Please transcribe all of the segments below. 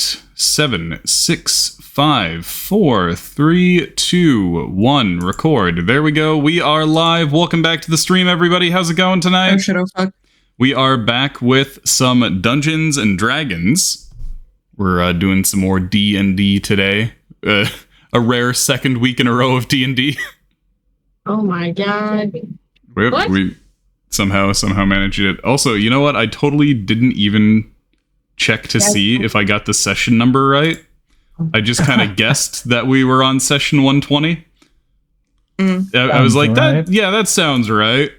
7, 6, 5, 4, 3, 2, 1. Record. There we go. We are live. Welcome back to the stream, everybody. How's it going tonight? Oh shit, oh fuck. We are back with some Dungeons and Dragons. We're doing some more D&D today. A rare second week in a row of D&D. Oh my god. We somehow managed it. Also, you know what? I totally didn't even check to see if I got the session number right. I just kind of guessed that we were on session 120. I was like, right. that sounds right.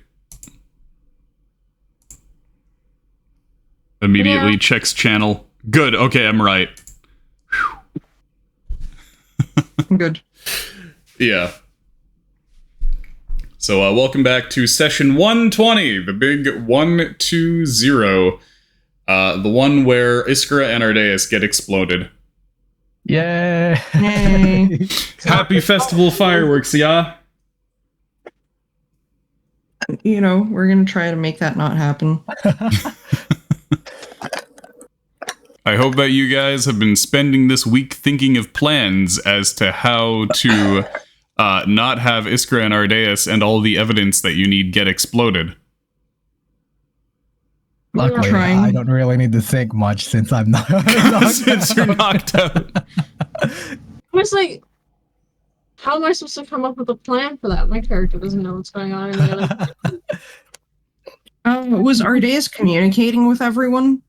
Immediately checks channel. Good. Okay, I'm right. Good. Yeah. So welcome back to session 120, the big 120. The one where Iskra and Ardaius get exploded. Yay! Happy festival fireworks, yeah? You know, we're gonna try to make that not happen. I hope that you guys have been spending this week thinking of plans as to how to not have Iskra and Ardaius and all the evidence that you need get exploded. Luckily, I don't really need to think much since I'm not. Since you're knocked out. I was like, how am I supposed to come up with a plan for that? My character doesn't know what's going on in the other. Was Ardaius communicating with everyone?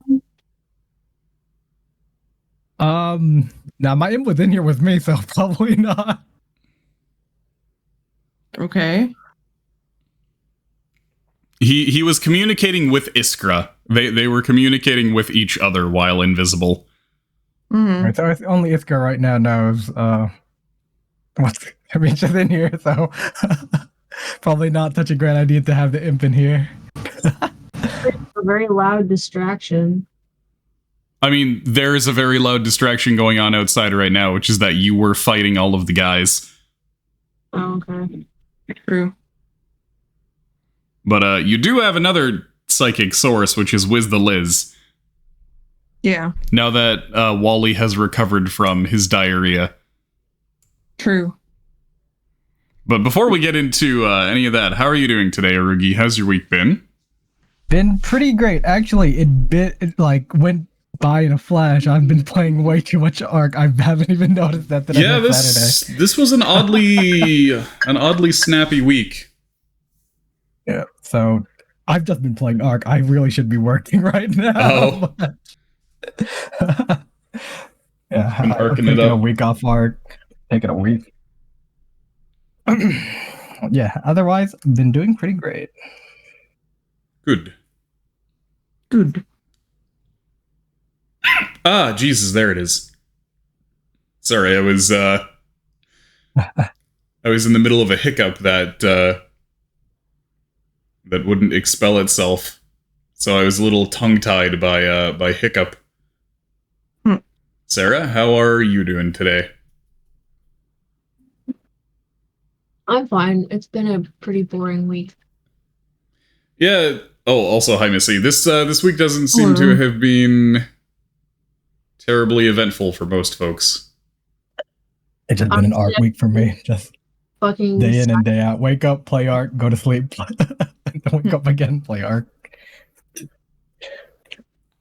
Now my input's in here with me, so probably not. Okay. He was communicating with Iskra. They were communicating with each other while invisible. Mm-hmm. Right, so only Iskra right now knows what's just in here, so probably not such a great idea to have the imp in here. A very loud distraction. I mean, there is a very loud distraction going on outside right now, which is that you were fighting all of the guys. Oh, okay. True. But you do have another psychic source, which is Wiz the Liz. Yeah. Now that Wally has recovered from his diarrhea. True. But before we get into any of that, how are you doing today, Arugi? How's your week been? Been pretty great. Actually, it went by in a flash. I've been playing way too much Ark. I haven't even noticed that today. Yeah, this was an oddly snappy week. Yeah, so I've just been playing Ark. I really should be working right now. Oh. Yeah, been I'm taking a week off Ark. Taking a week. Yeah, otherwise, I've been doing pretty great. Good. Ah, Jesus, there it is. Sorry, I was in the middle of a hiccup that wouldn't expel itself. So I was a little tongue-tied by hiccup. Sarah, how are you doing today? I'm fine. It's been a pretty boring week. Yeah. Oh, also, hi, Missy. This week doesn't seem to have been terribly eventful for most folks. It's just been an Ark week for me. Just fucking day in and day out. Wake up, play Ark, go to sleep. Wake up again, play Ark.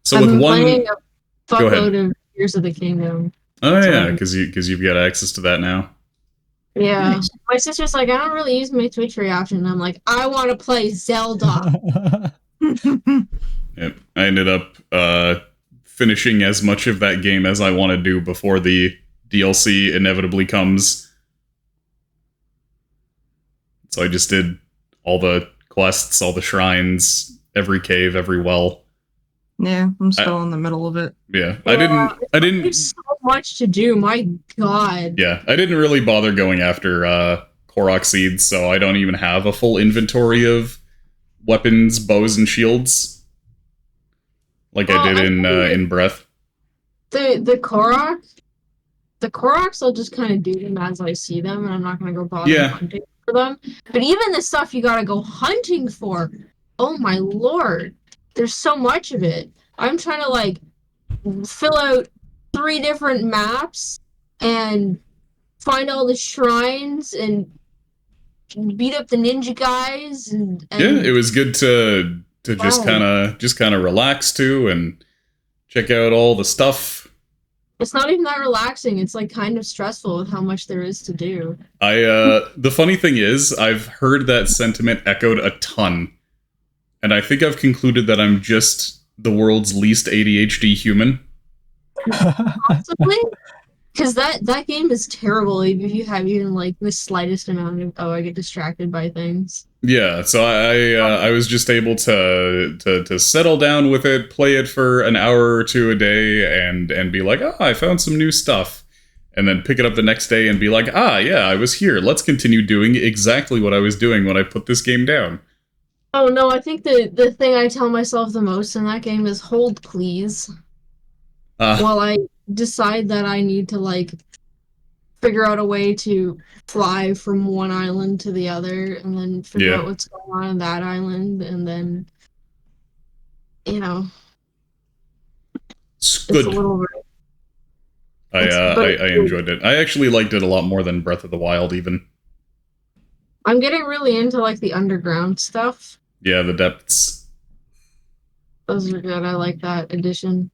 So I'm with one, playing a fuckload of Tears of the Kingdom. Oh yeah, because you've got access to that now. Yeah, Nice. my sister's like, I don't really use my Twitch reaction. And I'm like, I want to play Zelda. Yep. I ended up finishing as much of that game as I want to do before the DLC inevitably comes. So I just did all the quests, all the shrines, every cave, every well. Yeah, I'm still in the middle of it. Yeah, I didn't. There's so much to do. My God. Yeah, I didn't really bother going after Korok seeds, so I don't even have a full inventory of weapons, bows, and shields like I did in Breath. The Koroks, I'll just kind of do them as I see them, and I'm not going to go bother hunting for them. But even the stuff you got to go hunting for, oh my lord, there's so much of it. I'm trying to like fill out 3 different maps and find all the shrines and beat up the ninja guys and yeah, it was good to just kind of relax too and check out all the stuff. It's not even that relaxing. It's like kind of stressful with how much there is to do. The funny thing is, I've heard that sentiment echoed a ton, and I think I've concluded that I'm just the world's least ADHD human. Possibly. Because that game is terrible if you have even like the slightest amount of I get distracted by things. Yeah, so I was just able to settle down with it, play it for an hour or two a day, and be like, I found some new stuff, and then pick it up the next day and be like, yeah, I was here. Let's continue doing exactly what I was doing when I put this game down. Oh no, I think the thing I tell myself the most in that game is hold please. While I decide that I need to like figure out a way to fly from one island to the other and then figure out what's going on in that island, and then it's good. It's a little I enjoyed it. I actually liked it a lot more than Breath of the Wild even. I'm getting really into like the underground stuff. Yeah, the depths. Those are good. I like that addition.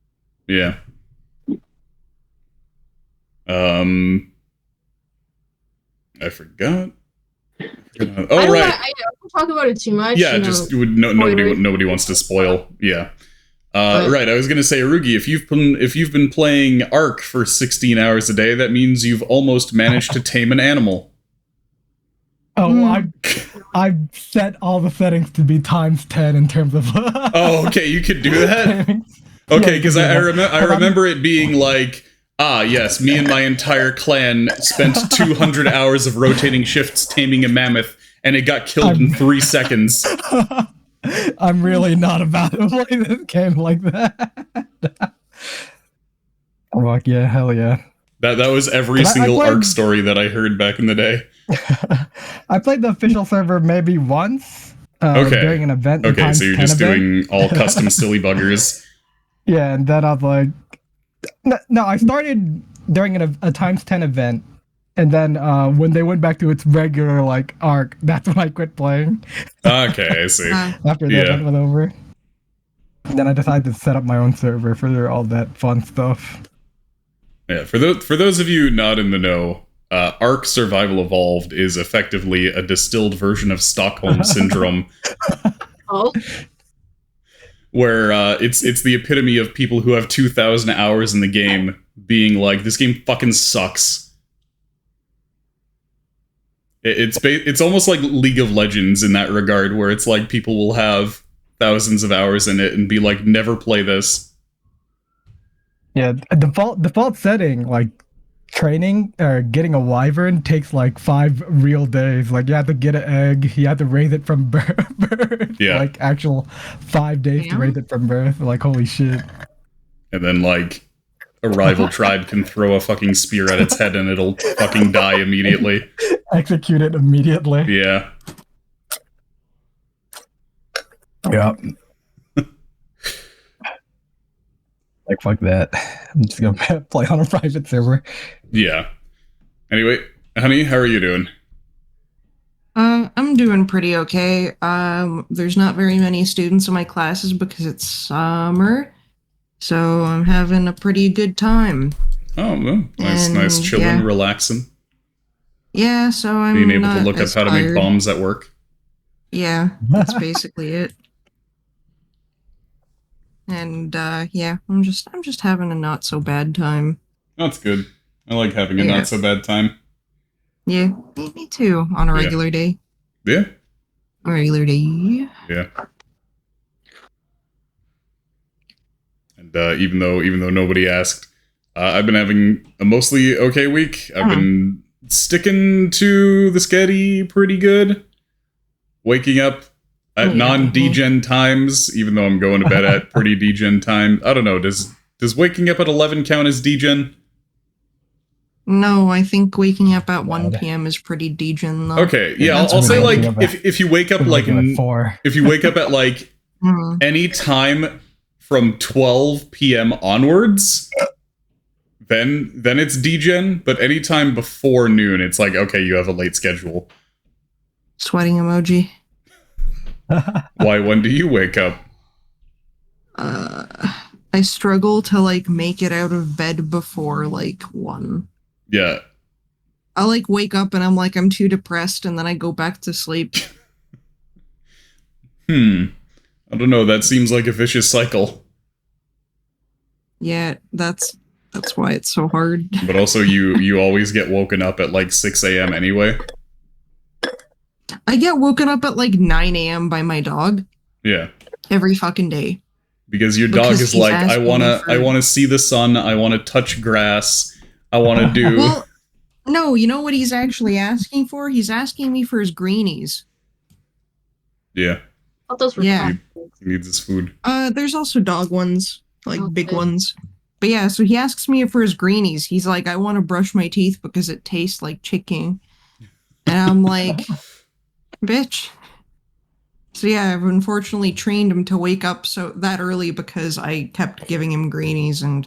Yeah. I forgot. Oh, right. I don't talk about it too much. Yeah, nobody wants to spoil. Yeah. Right. I was gonna say, Arugi, if you've been playing Ark for 16 hours a day, that means you've almost managed to tame an animal. Oh, I've set all the settings to be times 10 in terms of. Oh, okay. You could do that. Okay, because I remember it being like, yes, me and my entire clan spent 200 hours of rotating shifts taming a mammoth, and it got killed in 3 seconds. I'm really not about to play this game like that. I'm like, yeah, hell yeah. That was every single Ark story that I heard back in the day. I played the official server maybe once. During an event. Okay, so you're just doing all custom silly buggers. Yeah, and then I was like, no, I started during a times 10 event, and then when they went back to its regular like Ark, that's when I quit playing. Okay, I see. After that event was over, and then I decided to set up my own server for all that fun stuff. Yeah, for those of you not in the know, Ark Survival Evolved is effectively a distilled version of Stockholm Syndrome. Oh. Where it's the epitome of people who have 2,000 hours in the game being like, this game fucking sucks. It's almost like League of Legends in that regard, where it's like people will have thousands of hours in it and be like, never play this. Yeah, default setting, like training or getting a wyvern takes like 5 real days. Like you have to get an egg, you have to raise it from birth. Yeah. Like actual 5 days to raise it from birth. Like holy shit. And then like a rival tribe can throw a fucking spear at its head and it'll fucking die immediately. Execute it immediately. Yeah. Yeah. Like fuck that. I'm just gonna play on a private server. Yeah. Anyway, honey, how are you doing? I'm doing pretty okay. There's not very many students in my classes because it's summer, so I'm having a pretty good time. Oh, well, nice chilling, relaxing. Yeah, so I'm being able to look up how tired. to make bombs at work. Yeah, that's basically it. And yeah, I'm just having a not so bad time. That's good. I like having a not so bad time. Yeah, me too. On a regular day. Yeah. A regular day. Yeah. And even though nobody asked, I've been having a mostly okay week. I've been sticking to the sketty pretty good. Waking up at non-degen times, even though I'm going to bed at pretty degen time. I don't know. Does waking up at 11 count as degen? No, I think waking up at 1 p.m. is pretty degen though. Okay, yeah, I'll say like if you wake up like 4. If you wake up at like any time from 12 p.m. onwards, then it's degen, but anytime before noon, it's like, okay, you have a late schedule. Sweating emoji. Why, when do you wake up? I struggle to like make it out of bed before like 1. Yeah. I'll like wake up and I'm like, I'm too depressed, and then I go back to sleep. I don't know, that seems like a vicious cycle. Yeah, that's why it's so hard. But also you always get woken up at like 6 a.m. anyway. I get woken up at like 9 a.m. by my dog. Yeah. Every fucking day. Because your dog is like, I wanna see the sun, I wanna touch grass, I wanna do Well, no, you know what he's actually asking for? He's asking me for his greenies. Yeah. Oh, those were Yeah. He needs his food. There's also dog ones, like big Okay. ones. But yeah, so he asks me for his greenies. He's like, I want to brush my teeth because it tastes like chicken. And I'm like, bitch. So yeah, I've unfortunately trained him to wake up so that early because I kept giving him greenies, and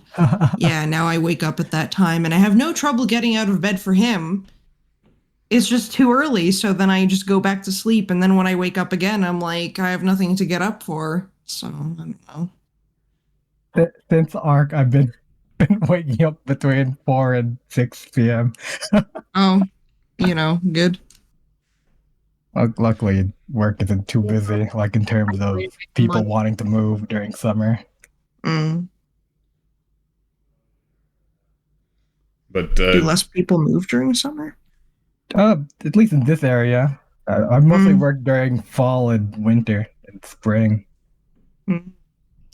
yeah, now I wake up at that time and I have no trouble getting out of bed for him. It's just too early, so then I just go back to sleep, and then when I wake up again, I'm like, I have nothing to get up for. So I don't know. Since ARC, I've been waking up between 4 and 6 p.m. Oh, good. Luckily, work isn't too busy, like in terms of people wanting to move during summer. Mm. But Do less people move during summer? At least in this area. I mostly work during fall and winter and spring.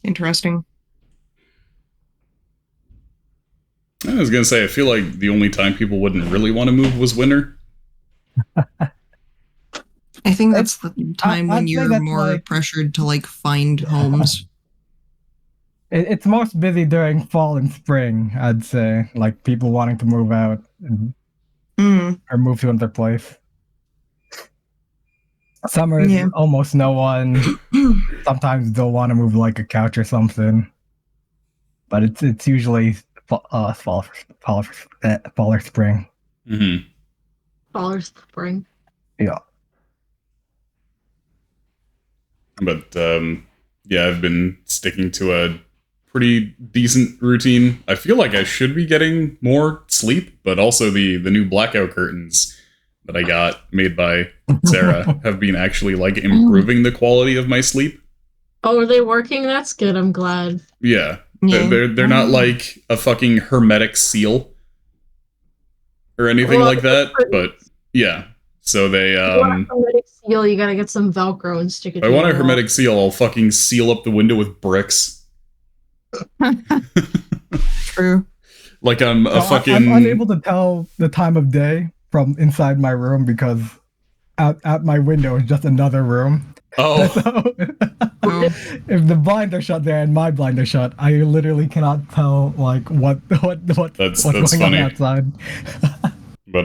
Interesting. I was gonna say, I feel like the only time people wouldn't really want to move was winter. I think that's the time when I'd say you're that's more like- pressured to like find homes. It's most busy during fall and spring, I'd say. Like people wanting to move out or move to another place. Summer is almost no one. Sometimes they'll want to move like a couch or something, but it's usually fall or spring. Mm-hmm. Fall or spring. Yeah. But yeah, I've been sticking to a pretty decent routine. I feel like I should be getting more sleep, but also the new blackout curtains that I got made by Sarah have been actually like improving the quality of my sleep. Oh, are they working? That's good. I'm glad. Yeah. Yeah. They're not like a fucking hermetic seal or anything like that, but yeah. So they If you want a hermetic seal, you gotta get some Velcro and stick it if I to want a your wall. hermetic seal, I'll fucking seal up the window with bricks. True. Like I'm a fucking I'm unable to tell the time of day from inside my room because out my window is just another room. Oh. So, Oh. if the blinds are shut there and my blinds are shut, I literally cannot tell like what's That's going funny. on outside. But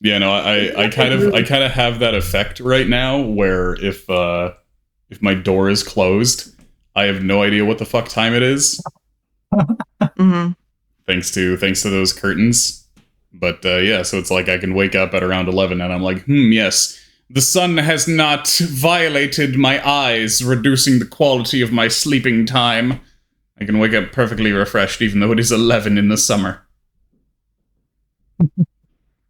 yeah, no, I kind of have that effect right now where if my door is closed, I have no idea what the fuck time it is. Mm-hmm. Thanks to those curtains. But yeah, so it's like I can wake up at around 11 and I'm like, yes, the sun has not violated my eyes, reducing the quality of my sleeping time. I can wake up perfectly refreshed even though it is 11 in the summer.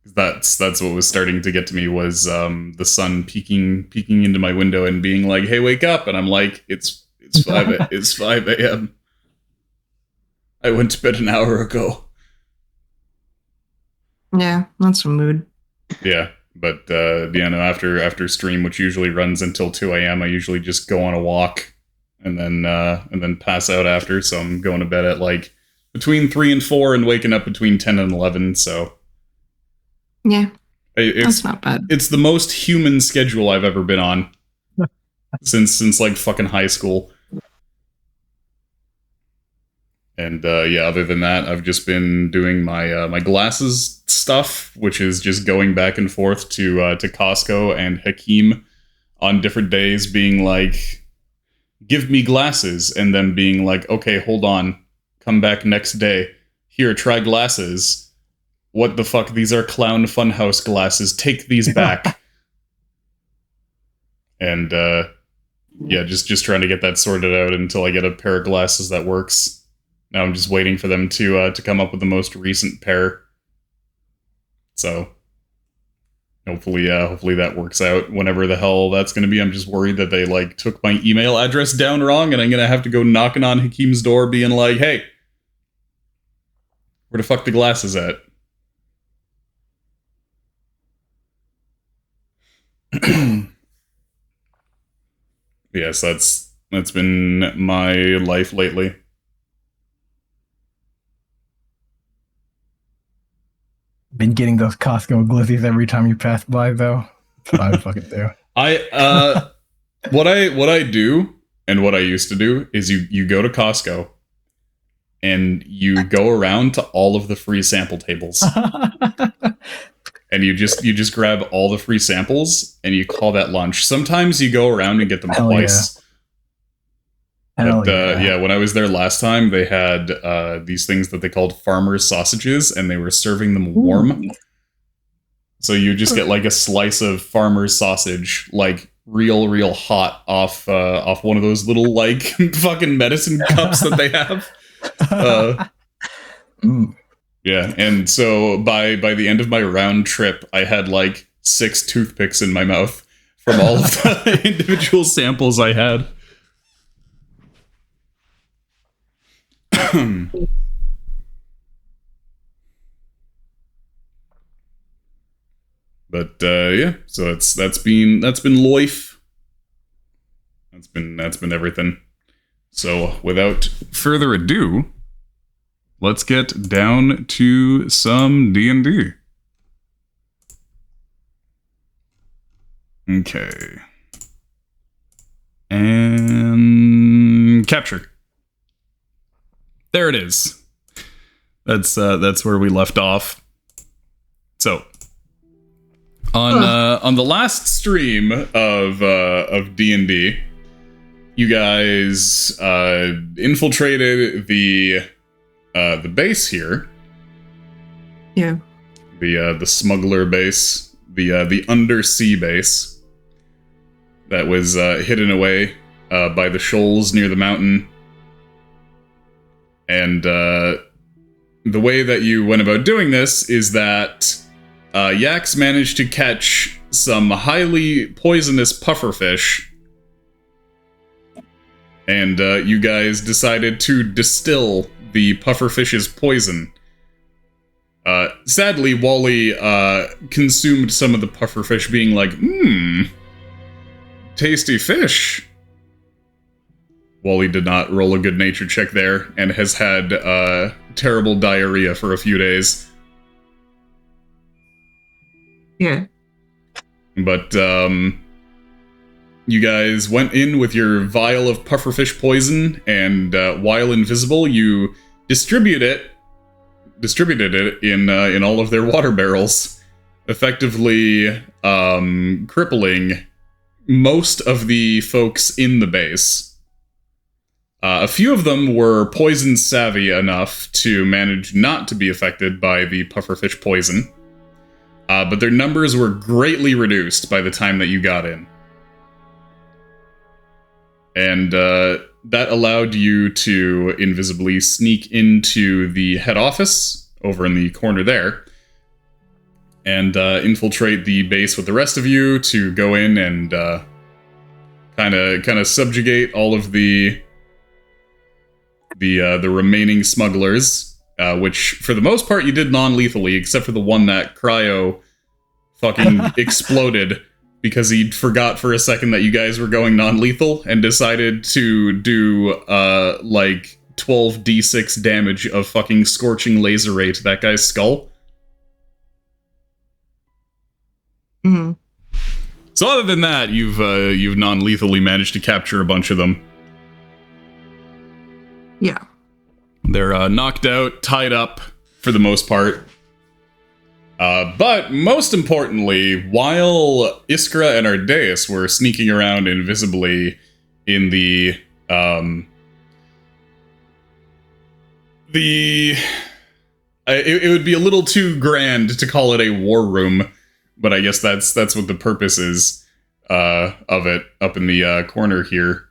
That's what was starting to get to me was the sun peeking into my window and being like, "Hey, wake up!" And I'm like, "It's 5 a.m. I went to bed an hour ago." Yeah, that's a mood. Yeah, but yeah, no. After stream, which usually runs until 2 a.m., I usually just go on a walk and then pass out after. So I'm going to bed at like between 3 and 4 and waking up between 10 and 11. So. Yeah, It's that's not bad. It's the most human schedule I've ever been on since like fucking high school. And yeah, other than that, I've just been doing my glasses stuff, which is just going back and forth to Costco and Hakeem on different days, being like, "Give me glasses," and then being like, "Okay, hold on, come back next day. here, try glasses. What the fuck? These are clown funhouse glasses. Take these back. And yeah, just trying to get that sorted out until I get a pair of glasses that works. Now I'm just waiting for them to come up with the most recent pair. So hopefully that works out whenever the hell that's going to be. I'm just worried that they like took my email address down wrong and I'm going to have to go knocking on Hakeem's door being like, hey, where the fuck the glasses at? Yes, that's been my life lately. Been getting those Costco glizzies every time you pass by, though. That's what I fucking do. What I do and what I used to do is you go to Costco and you go around to all of the free sample tables. And you just grab all the free samples and you call that lunch. Sometimes you go around and get them twice. Yeah. Yeah, when I was there last time, they had these things that they called farmers' sausages, and they were serving them warm. Ooh. So you just get like a slice of farmer's sausage, like real hot off one of those little like fucking medicine cups that they have. Yeah, and so by the end of my round trip, I had like 6 toothpicks in my mouth from all of the individual samples I had. But yeah, so that's been life. That's been everything. So without further ado, let's get down to some D&D. Okay. And capture. There it is. That's where we left off. So, on the last stream of D&D, you guys infiltrated the base here. Yeah. The smuggler base, the undersea base that was hidden away by the shoals near the mountain. And the way that you went about doing this is that Yax managed to catch some highly poisonous pufferfish, and you guys decided to distill the pufferfish's poison. Sadly, Wally consumed some of the pufferfish, being like, tasty fish. Wally did not roll a good nature check there, and has had terrible diarrhea for a few days. Yeah. But you guys went in with your vial of pufferfish poison, and while invisible, you distributed it in all of their water barrels, effectively crippling most of the folks in the base. A few of them were poison savvy enough to manage not to be affected by the pufferfish poison, but their numbers were greatly reduced by the time that you got in. And that allowed you to invisibly sneak into the head office over in the corner there, and infiltrate the base with the rest of you to go in and kind of subjugate all of the remaining smugglers, which for the most part you did non-lethally, except for the one that Cryo fucking exploded because he forgot for a second that you guys were going non-lethal and decided to do like 12d6 damage of fucking scorching laser ray to that guy's skull. Mm-hmm. So other than that, you've non-lethally managed to capture a bunch of them. Yeah. They're knocked out, tied up for the most part. But most importantly, while Iskra and Ardaius were sneaking around invisibly in the it would be a little too grand to call it a war room, but I guess that's what the purpose is of it up in the corner here.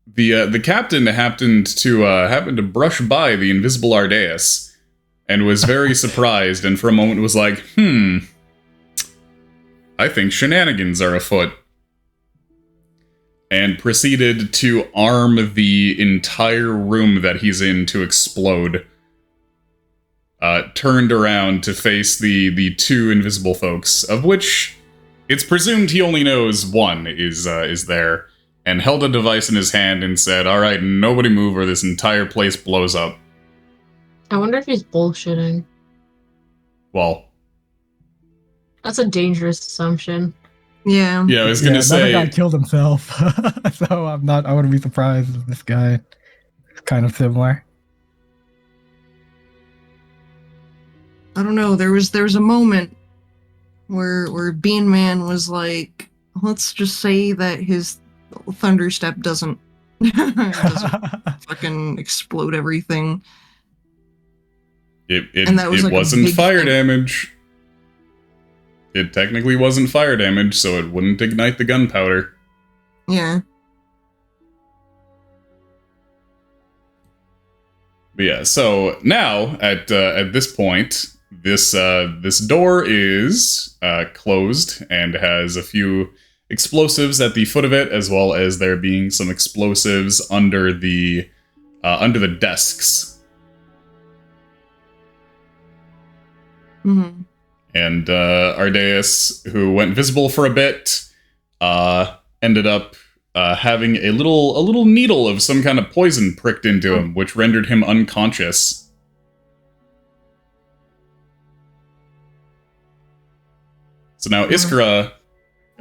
The captain happened to brush by the invisible Ardaius and was very surprised, and for a moment was like, I think shenanigans are afoot. And proceeded to arm the entire room that he's in to explode. Turned around to face the two invisible folks, of which it's presumed he only knows one is there, and held a device in his hand and said, "All right, nobody move or this entire place blows up." I wonder if he's bullshitting. Well, that's a dangerous assumption. Yeah. Yeah, I was gonna say another guy killed himself, so I wouldn't be surprised if this guy is kind of similar. I don't know. There was a moment where Bean Man was like, let's just say that his thunder step doesn't fucking explode everything. And that was it like wasn't fire damage. It technically wasn't fire damage, so it wouldn't ignite the gunpowder. Yeah. But yeah, so now at this point, this door is closed and has a few explosives at the foot of it, as well as there being some explosives under the desks. Mm-hmm. And Ardaius, who went visible for a bit, ended up having a little needle of some kind of poison pricked into him, which rendered him unconscious. So now Iskra...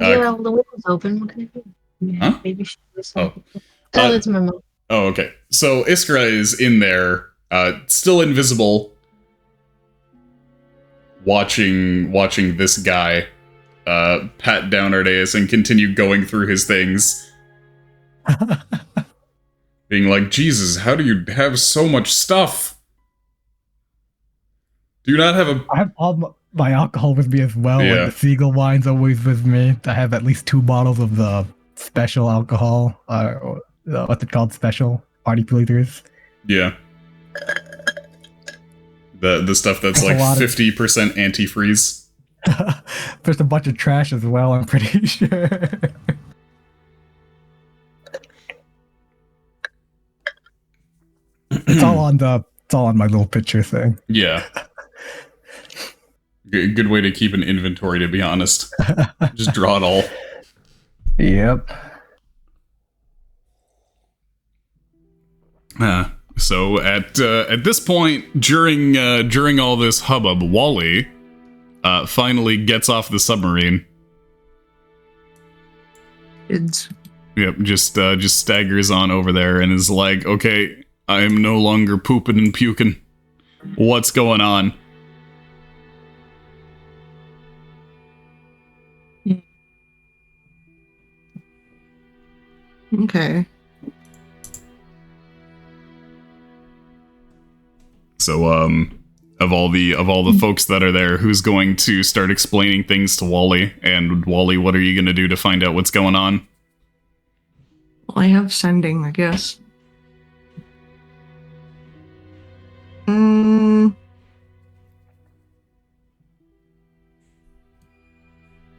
yeah, the window's open. What can I do? Huh? Maybe she was that's my mom. Oh, okay. So Iskra is in there, still invisible, watching this guy pat down Ardaius and continue going through his things. Being like, Jesus, how do you have so much stuff? Do you not have a... I have all my alcohol with me as well. Yeah. Like the Seagull wine's always with me. I have at least 2 bottles of the special alcohol. What's it called? Special party pleasers. Yeah. The stuff that's like 50% antifreeze. There's a bunch of trash as well, I'm pretty sure. It's all on my little picture thing. Yeah. Good way to keep an inventory, to be honest. Just draw it all. Yep. So at this point, during all this hubbub, Wally finally gets off the submarine. Kids. Yep, just staggers on over there and is like, "Okay, I am no longer pooping and puking. What's going on?" Okay. So, of all the folks that are there, who's going to start explaining things to Wally? And Wally, what are you going to do to find out what's going on? Well, I have sending, I guess.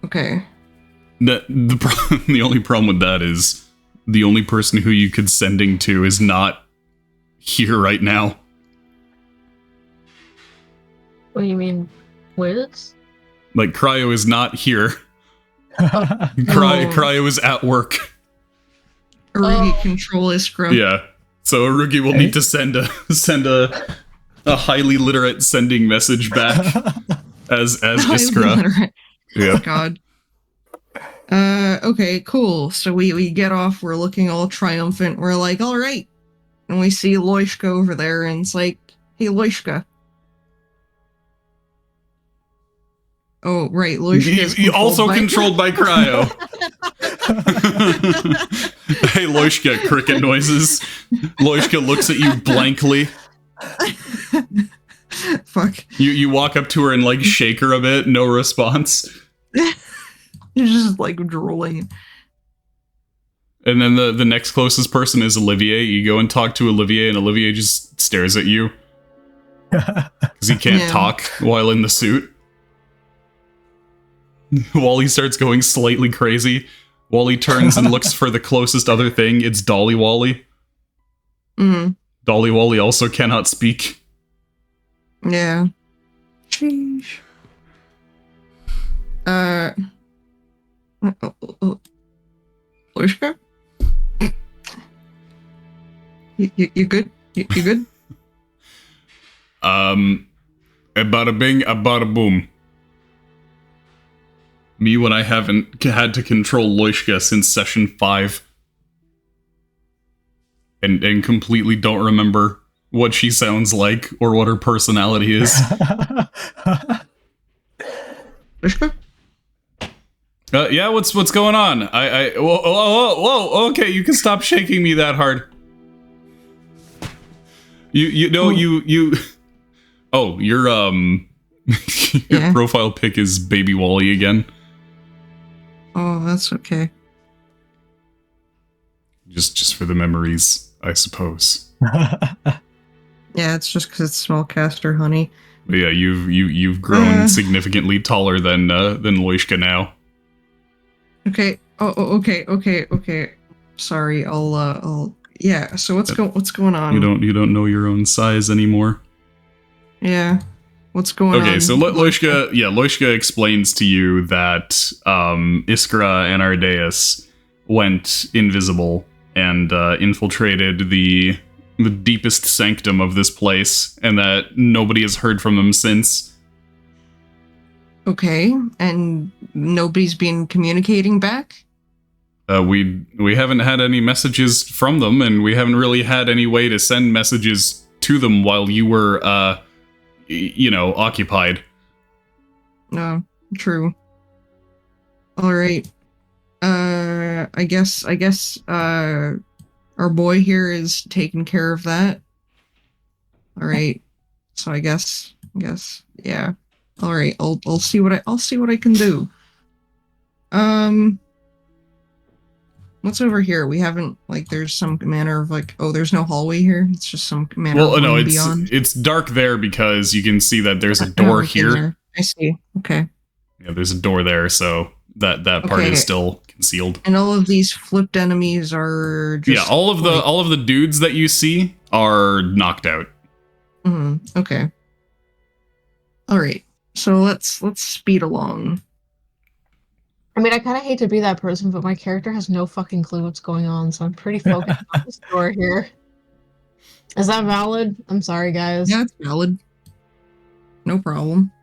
Okay. The only problem with that is the only person who you could sending to is not here right now. What do you mean, Wiz? Like, Cryo is not here. Cryo is at work. Arugi control Iskra. Yeah. So Arugi will need to send a highly literate sending message back as Iskra. Yeah. God. Okay, cool. So we get off, we're looking all triumphant, we're like, alright. And we see Loishka over there, and it's like, hey, Loishka. Oh, right, Loishka. He's also controlled by Cryo. Hey, Loishka, cricket noises. Loishka looks at you blankly. Fuck. You walk up to her and like shake her a bit, no response. You're just like drooling. And then the next closest person is Olivier. You go and talk to Olivier, and Olivier just stares at you. Because he can't talk while in the suit. Wally starts going slightly crazy. Wally turns and looks for the closest other thing. It's Dolly Wally. Mm-hmm. Dolly Wally also cannot speak. Yeah. Sheesh. Lushka? You good? You good? A bada bing, a bada boom. Me when I haven't had to control Loishka since session 5. And completely don't remember what she sounds like or what her personality is. Lushka? Yeah, what's going on? Whoa, okay, you can stop shaking me that hard. You know, you oh, your your profile pic is Baby Wally again. Oh, that's okay. Just for the memories, I suppose. Yeah, it's just because it's smallcaster, honey. But yeah, you've grown significantly taller than Loishka now. Okay. Okay. Sorry. I'll. Yeah. So what's going on? You don't know your own size anymore. Yeah. What's going on? Okay, so Loishka explains to you that Iskra and Ardaius went invisible and infiltrated the deepest sanctum of this place, and that nobody has heard from them since. Okay, and nobody's been communicating back? We haven't had any messages from them, and we haven't really had any way to send messages to them while you were, occupied. No, true. All right. I guess, our boy here is taking care of that. All right. So I guess, yeah. All right. I'll see what I can do. What's over here? We haven't, like, there's some manner of, like, oh, there's no hallway here. It's just some manner of no, beyond. it's dark there because you can see that there's a door here. There. I see. Okay. Yeah, there's a door there, so that part is still concealed. And all of these flipped enemies are just all of the dudes that you see are knocked out. Okay. All right. So let's speed along. I mean, I kind of hate to be that person, but my character has no fucking clue what's going on, so I'm pretty focused on this door here. Is that valid? I'm sorry, guys. Yeah, it's valid. No problem.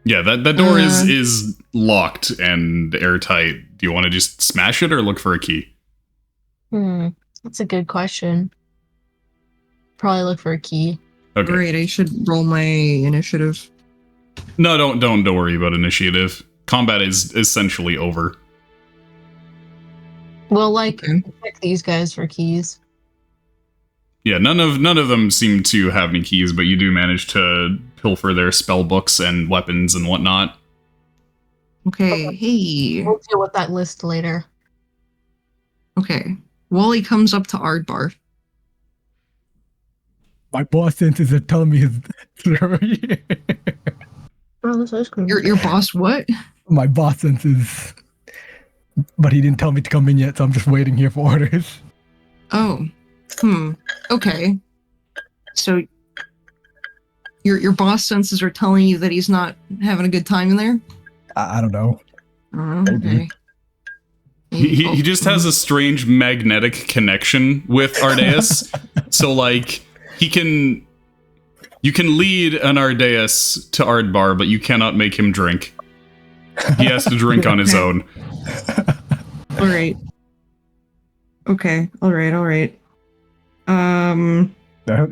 Yeah, that door is locked and airtight. Do you want to just smash it or look for a key? That's a good question. Probably look for a key. Okay. Great, I should roll my initiative. No, don't worry about initiative. Combat is essentially over. Well, check these guys for keys. Yeah, none of them seem to have any keys, but you do manage to pilfer their spell books and weapons and whatnot. Okay, hey. We'll deal with that list later. Okay. Wally comes up to Ardbar. My boss senses are telling me his story. Oh, this ice cream. Your boss what? My boss senses, but he didn't tell me to come in yet, so I'm just waiting here for orders. Oh. Okay. So your boss senses are telling you that he's not having a good time in there? I don't know. Okay. He just has a strange magnetic connection with Ardaius. So like you can lead an Ardaius to Ardbar, but you cannot make him drink. He has to drink on his own. All right. Okay. All right.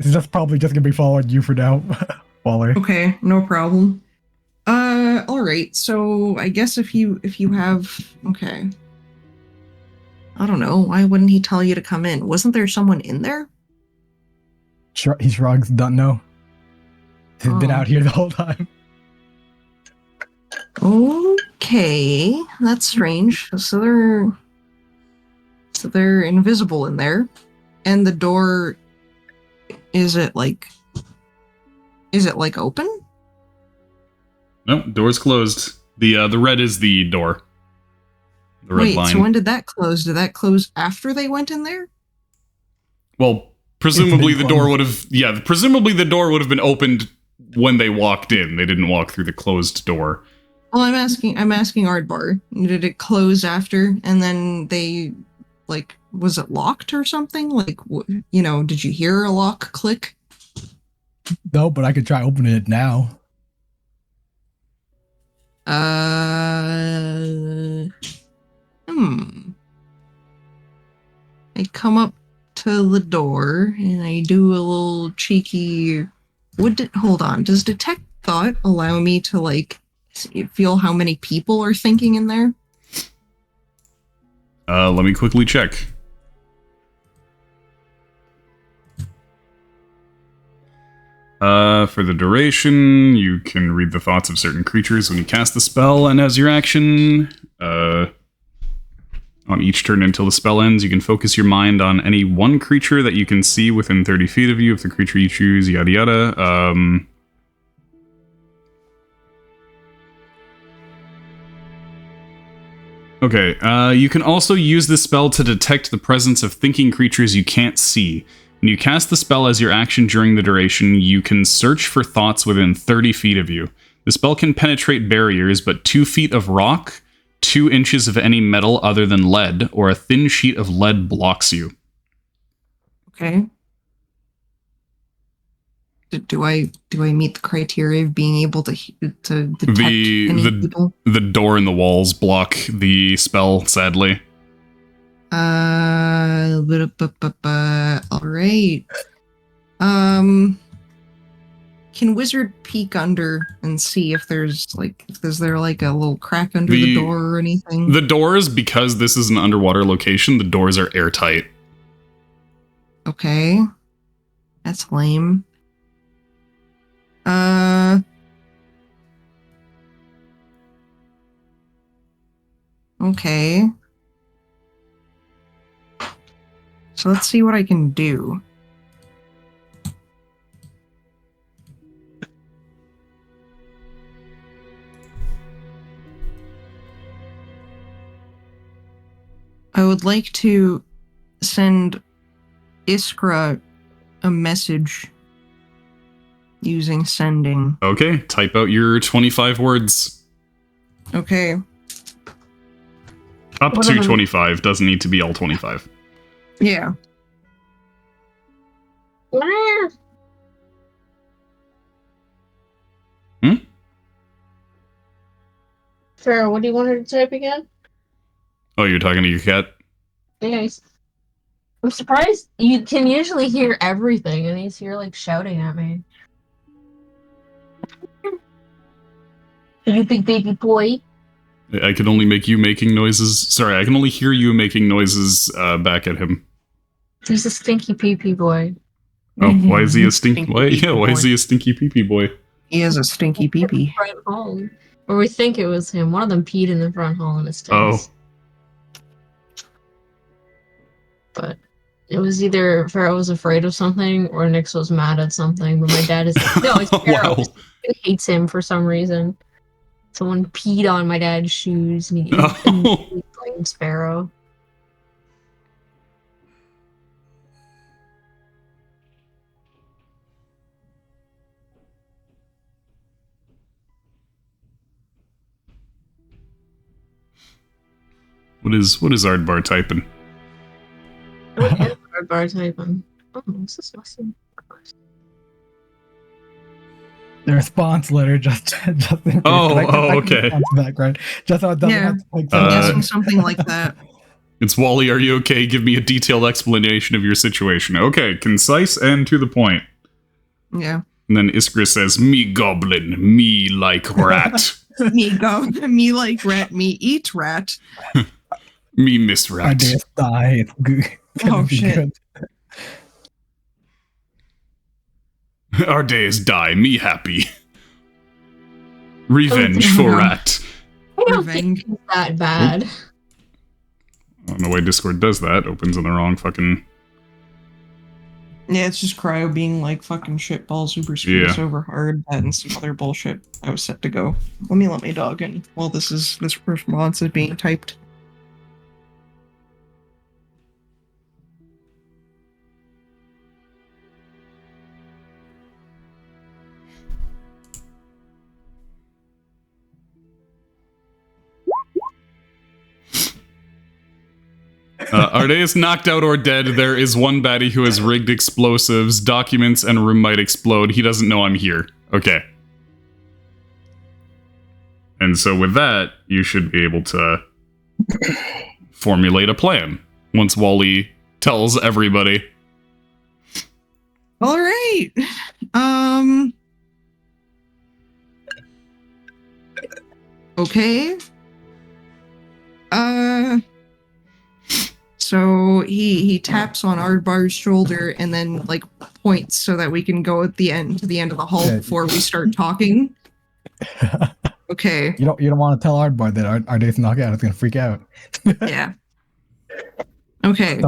He's probably just gonna be following you for now, Wally. Okay, no problem. All right. So I guess if you have, okay. I don't know. Why wouldn't he tell you to come in? Wasn't there someone in there? He shrugs, don't know. He's been Oh. out here the whole time. Okay, that's strange. So they're invisible in there, and the door is it like open? Nope, door's closed. The red is the door. The red Wait, line. so when did that close? Did that close after they went in there? Well, presumably It's the been door closed. would have. Yeah, presumably the door would have been opened when they walked in. They didn't walk through the closed door. Well, I'm asking Ardbar. Did it close after, and then they, like, was it locked or something? Like, did you hear a lock click? No, but I could try opening it now. I come up to the door and I do a little cheeky. Hold on. Does detect thought allow me to like feel how many people are thinking in there? Let me quickly check. For the duration, you can read the thoughts of certain creatures when you cast the spell, and as your action, on each turn until the spell ends, you can focus your mind on any one creature that you can see within 30 feet of you. If the creature you choose, yada yada. Okay, you can also use this spell to detect the presence of thinking creatures you can't see. When you cast the spell as your action during the duration, you can search for thoughts within 30 feet of you. The spell can penetrate barriers, but 2 feet of rock, 2 inches of any metal other than lead, or a thin sheet of lead blocks you. Okay. Do I meet the criteria of being able to detect any people? The door and the walls block the spell, sadly. All right. Can Wizard peek under and see if is there like a little crack under the door or anything? The doors, because this is an underwater location, the doors are airtight. Okay. That's lame. Okay. So let's see what I can do. I would like to send Iskra a message using sending. Okay, type out your 25 words. Okay. Up to 25, doesn't need to be all 25. Yeah. Farrah, what do you want her to type again? Oh, you're talking to your cat? Yes. I'm surprised you can usually hear everything, and he's here like shouting at me. You big baby boy. I can only make you making noises. Sorry, I can only hear you making noises back at him. He's a stinky pee-pee boy. Oh, why is he a stinky? Stinky Why? pee-pee Yeah, why is boy. he a stinky pee-pee boy? He has a stinky pee-pee. Front hall. Or we think it was him. One of them peed in the front hall in his tent. Oh, But it was either Farrah was afraid of something or Nyx was mad at something. But my dad is no, it's Farrah. Wow. He hates him for some reason. Someone peed on my dad's shoes and he blames Sparrow. What is Ardbar typing? What is bar typing? Oh, this is awesome. The response letter just in case. Okay. Background. Just so it doesn't Yeah. have to take I'm so guessing long. something like that. It's Wally, are you okay? Give me a detailed explanation of your situation. Okay, concise and to the point. Yeah. And then Iskra says, me goblin, me like rat, Me like rat, me eat rat. me miss rat. Ardaius die. It's good. Oh, shit. Ardaius die, me happy. Revenge for rat. I don't think it's that bad. I don't know why Discord does that. Opens on the wrong fucking... Yeah, it's just Cryo being like fucking shitball super speed over hard, that and some other bullshit. I was set to go. Let me let my dog in while this response is being typed. Ardaius knocked out or dead. There is one baddie who has rigged explosives, documents, and room might explode. He doesn't know I'm here. Okay. And so with that, you should be able to formulate a plan once Wally tells everybody. All right. Okay. So he taps on Ardbar's shoulder and then like points so that we can go at the end to the end of the hall before we start talking. Okay. You don't want to tell Ardbar that Ardaius knockout is gonna freak out. Yeah. Okay.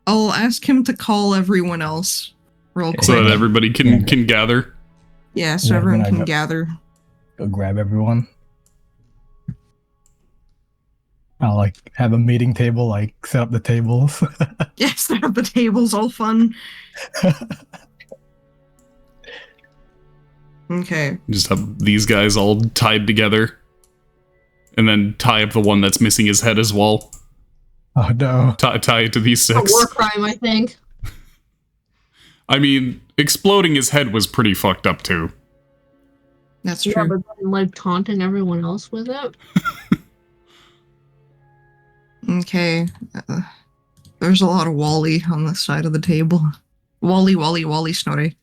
I'll ask him to call everyone else real quick. So that everybody can gather. Yeah, so everyone can gather. Go grab everyone. I'll like have a meeting table, like set up the tables. Yeah, set up the tables, all fun. Okay. Just have these guys all tied together. And then tie up the one that's missing his head as well. Oh no. Tie it to these six. A war crime, I think. I mean, exploding his head was pretty fucked up too. That's true. Yeah, but then, like, taunting everyone else with it? Okay. There's a lot of Wally on this side of the table. Wally, Snorri.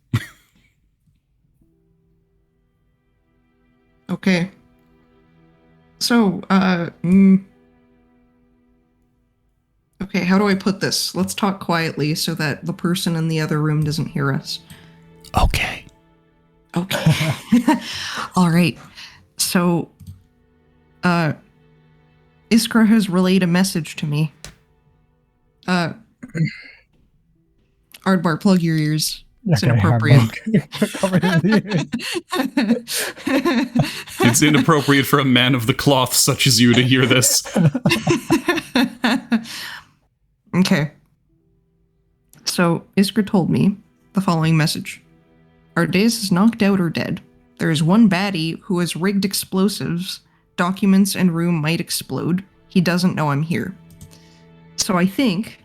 Okay. So, okay, how do I put this? Let's talk quietly so that the person in the other room doesn't hear us. Okay. Okay. All right. So, Iskra has relayed a message to me. Ardbar, plug your ears. It's inappropriate. It's inappropriate for a man of the cloth such as you to hear this. Okay. So, Iskra told me the following message. Ardaius is knocked out or dead. There is one baddie who has rigged explosives. Documents and room might explode. He doesn't know I'm here. So I think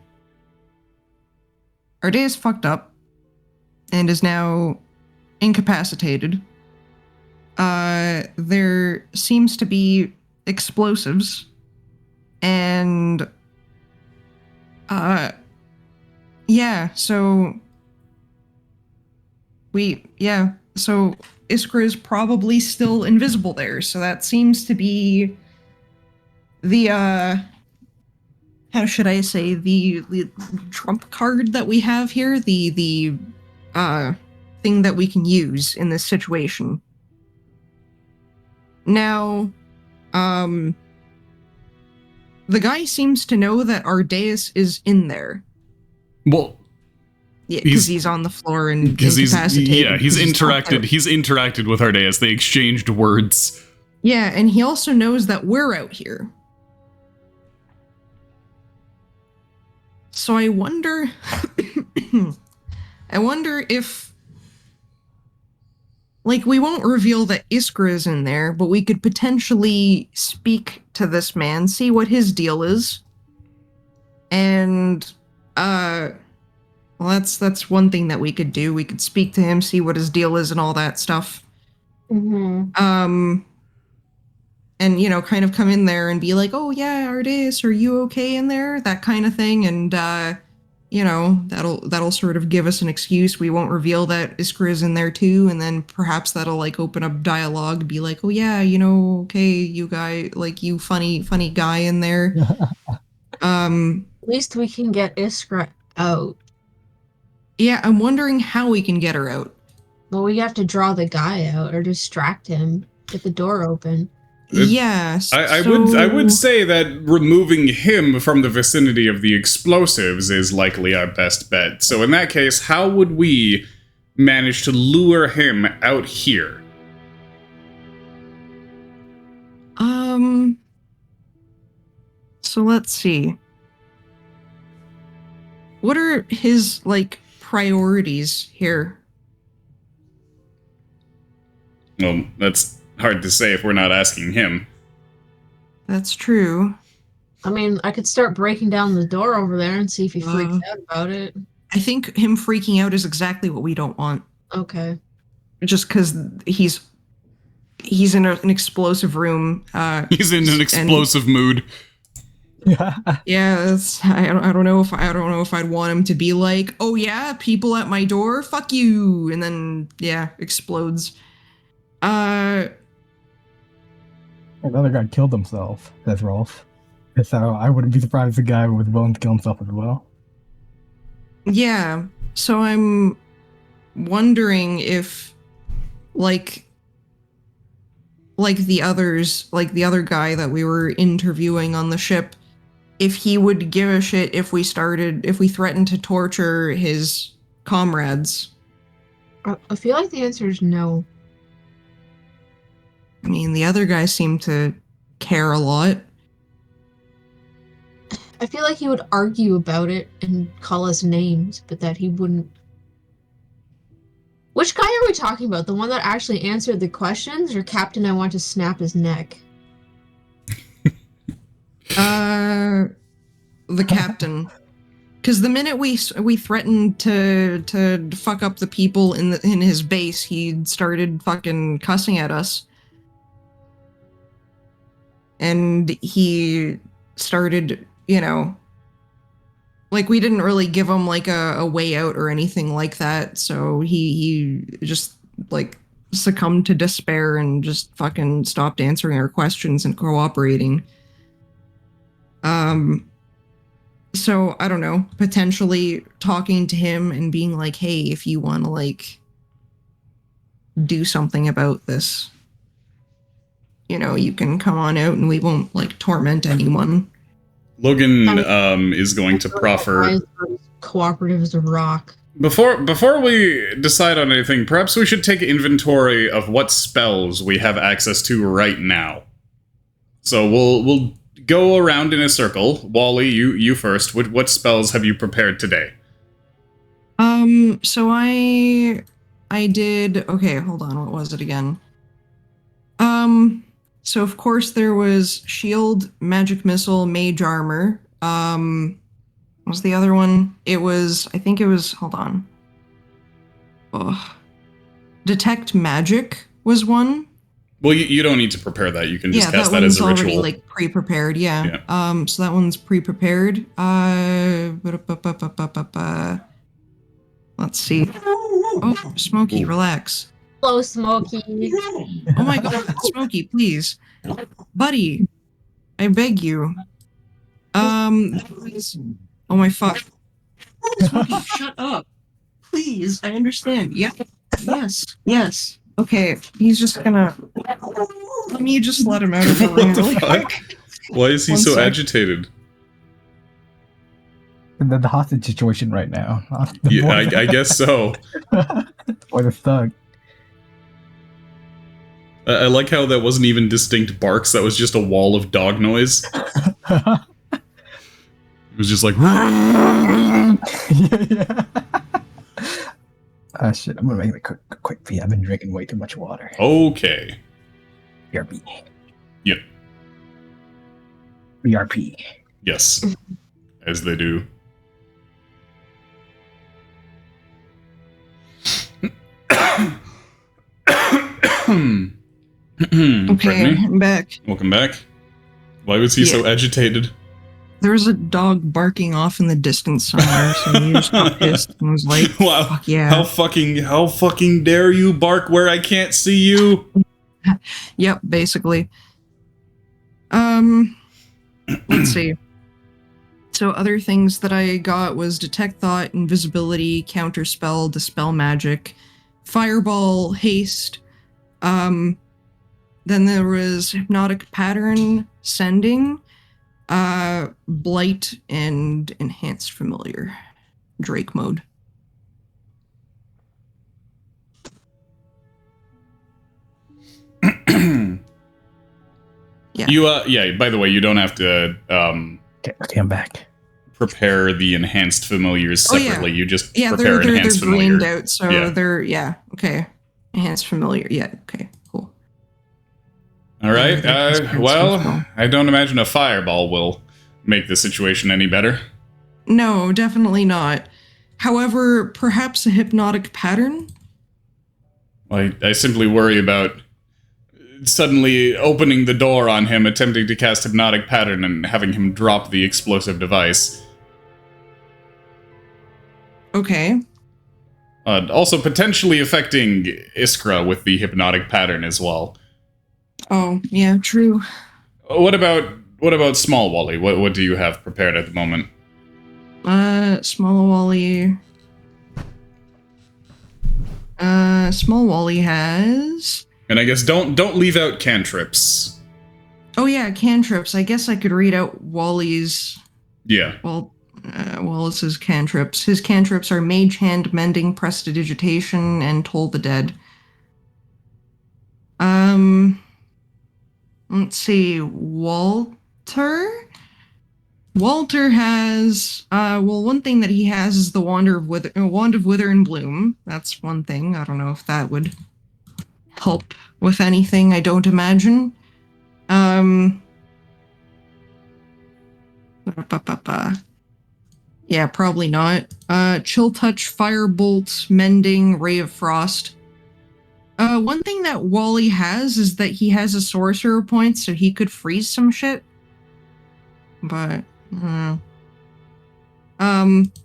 Ardaius fucked up and is now incapacitated. There seems to be explosives and yeah, so Iskra is probably still invisible there, so that seems to be the how should I say, the trump card that we have here, the thing that we can use in this situation. Now, the guy seems to know that Ardaius is in there. Well, yeah, because he's on the floor and incapacitated. He's interacted with Ardaius. They exchanged words. Yeah, and he also knows that we're out here. So I wonder if, like, we won't reveal that Iskra is in there, but we could potentially speak to this man, see what his deal is. And well, that's one thing that we could do. We could speak to him, see what his deal is and all that stuff. Mm-hmm. And, you know, kind of come in there and be like, oh yeah, Ardaius, are you okay in there? That kind of thing. And, you know, that'll sort of give us an excuse. We won't reveal that Iskra is in there too. And then perhaps that'll like open up dialogue, be like, oh yeah, you know, okay, you guy, like you funny guy in there. At least we can get Iskra out. Yeah, I'm wondering how we can get her out. Well, we have to draw the guy out or distract him. Get the door open. Yes. I would say that removing him from the vicinity of the explosives is likely our best bet. So in that case, how would we manage to lure him out here? So let's see. What are his, like, priorities here? Well, that's hard to say if we're not asking him. That's true. I mean, I could start breaking down the door over there and see if he freaks out about it. I think him freaking out is exactly what we don't want. Okay. Just because he's in an explosive room. He's in an explosive mood. Yeah, I don't know if I'd want him to be like, oh yeah, people at my door, fuck you, and then explodes. Another guy killed himself. That's Rolf. So I wouldn't be surprised if the guy was willing to kill himself as well. Yeah, so I'm wondering if, like the others, like the other guy that we were interviewing on the ship, if he would give a shit if we threatened to torture his comrades. I feel like the answer is no. I mean, the other guys seem to care a lot. I feel like he would argue about it and call us names, but that he wouldn't. Which guy are we talking about? The one that actually answered the questions, or Captain I want to snap his neck? The captain. Because the minute we threatened to fuck up the people in his base, he started fucking cussing at us. And he started, like, we didn't really give him like a way out or anything like that. So he just like succumbed to despair and just fucking stopped answering our questions and cooperating. So I don't know, potentially talking to him and being like, hey, if you want to like do something about this, you can come on out and we won't like torment anyone. Logan is going to proffer. Cooperative as a rock. Before we decide on anything, perhaps we should take inventory of what spells we have access to right now. So we'll go around in a circle. Wally, you first. What spells have you prepared today? So I did. Okay, hold on. What was it again? So of course there was shield, magic missile, mage armor. What was the other one? Hold on. Oh. Detect magic was one. Well, you don't need to prepare that. You can just cast that as a ritual. Already like pre-prepared. Yeah. So that one's pre-prepared. Let's see. Oh, Smokey, relax. Hello, Smokey. Oh my god, Smokey, please. Buddy, I beg you. Oh my fuck. Smokey, shut up. Please, I understand. Yeah. Yes. Okay, he's just gonna... Let me just let him out of the room. What the fuck? Why is he so agitated? The hostage situation right now. Yeah, I guess so. Or the thug. I like how that wasn't even distinct barks. That was just a wall of dog noise. It was just like... yeah. Shit, I'm gonna make a quick pee. I've been drinking way too much water. Okay. BRP. Yep. BRP. Yes. As they do. Okay, I'm back. Welcome back. Why was he so agitated? There was a dog barking off in the distance somewhere, so he just got pissed and was like, wow, fuck yeah. How fucking dare you bark where I can't see you? Yep, basically. Let's see. So other things that I got was Detect Thought, Invisibility, Counterspell, Dispel Magic, Fireball, Haste. Then there was Hypnotic Pattern, Sending, Blight, and Enhanced Familiar. Drake mode. Yeah. You by the way, you don't have to Okay, I'm back. prepare the enhanced familiars separately. You just prepare they're enhanced familiar. greened out, so okay. Enhanced familiar. Yeah, okay, cool. All right. Well, I don't imagine a fireball will make the situation any better. No, definitely not. However, perhaps a hypnotic pattern? I simply worry about suddenly opening the door on him, attempting to cast hypnotic pattern, and having him drop the explosive device. Okay. Also potentially affecting Iskra with the hypnotic pattern as well. Oh, yeah, true. What about Small Wally? What do you have prepared at the moment? Small Wally. Small Wally has. And I guess don't leave out cantrips. Oh yeah, cantrips. I guess I could read out Wally's. Yeah. Wallace's cantrips. His cantrips are Mage Hand, Mending, Prestidigitation, and Toll the Dead. Let's see. Walter has one thing that he has is the Wand of Wither and Bloom. That's one thing. I don't know if that would help with anything. I don't imagine. Yeah, probably not. Chill Touch, Firebolt, Mending, Ray of Frost. One thing that Wally has is that he has a sorcerer point, so he could freeze some shit. But yeah,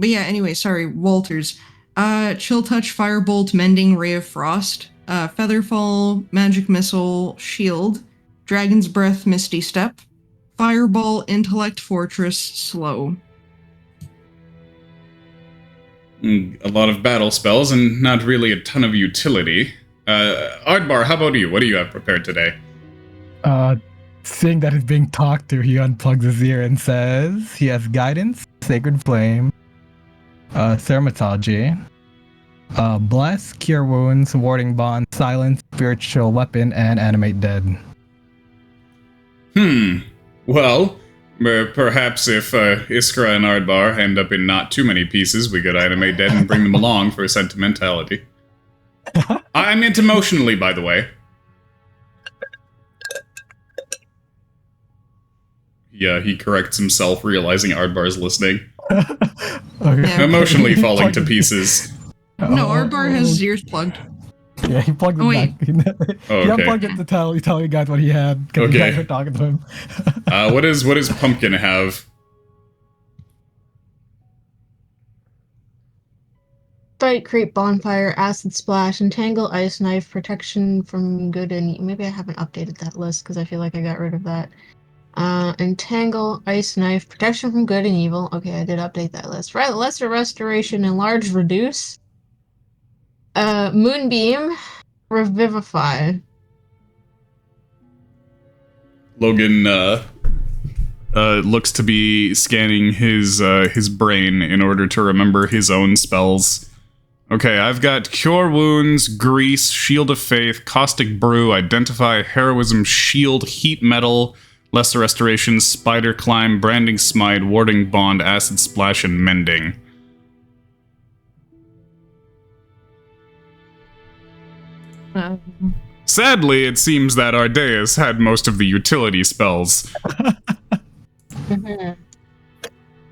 anyway, sorry, Walters. Chill Touch, Firebolt, Mending, Ray of Frost, Featherfall, Magic Missile, Shield, Dragon's Breath, Misty Step, Fireball, Intellect Fortress, Slow. A lot of battle spells and not really a ton of utility. Ardbar, how about you? What do you have prepared today? Seeing that he's being talked to, he unplugs his ear and says he has Guidance, Sacred Flame, Thermatology, Bless, Cure Wounds, Warding Bond, Silence, Spiritual Weapon, and Animate Dead. Well, perhaps if Iskra and Ardbar end up in not too many pieces, we could animate Dead and bring them along for sentimentality. I meant emotionally, by the way. Yeah, he corrects himself, realizing Ardbar's listening. Okay. Emotionally falling to pieces. No, Ardbar has his ears plugged. Yeah, he plugged it back. Oh, He okay. unplugged it to tell you guys what he had. Because you guys were talking to him. What does Pumpkin have? Fight, Creep, Bonfire, Acid Splash, Entangle, Ice Knife, Protection from Good and Evil. Maybe I haven't updated that list because I feel like I got rid of that. Entangle, Ice Knife, Protection from Good and Evil. Okay, I did update that list. Right, Lesser Restoration, Enlarge, Reduce. Moonbeam, Revivify. Logan looks to be scanning his brain in order to remember his own spells. Okay, I've got Cure Wounds, Grease, Shield of Faith, Caustic Brew, Identify, Heroism, Shield, Heat Metal, Lesser Restoration, Spider Climb, Branding Smite, Warding Bond, Acid Splash, and Mending. Sadly, it seems that Ardaius had most of the utility spells,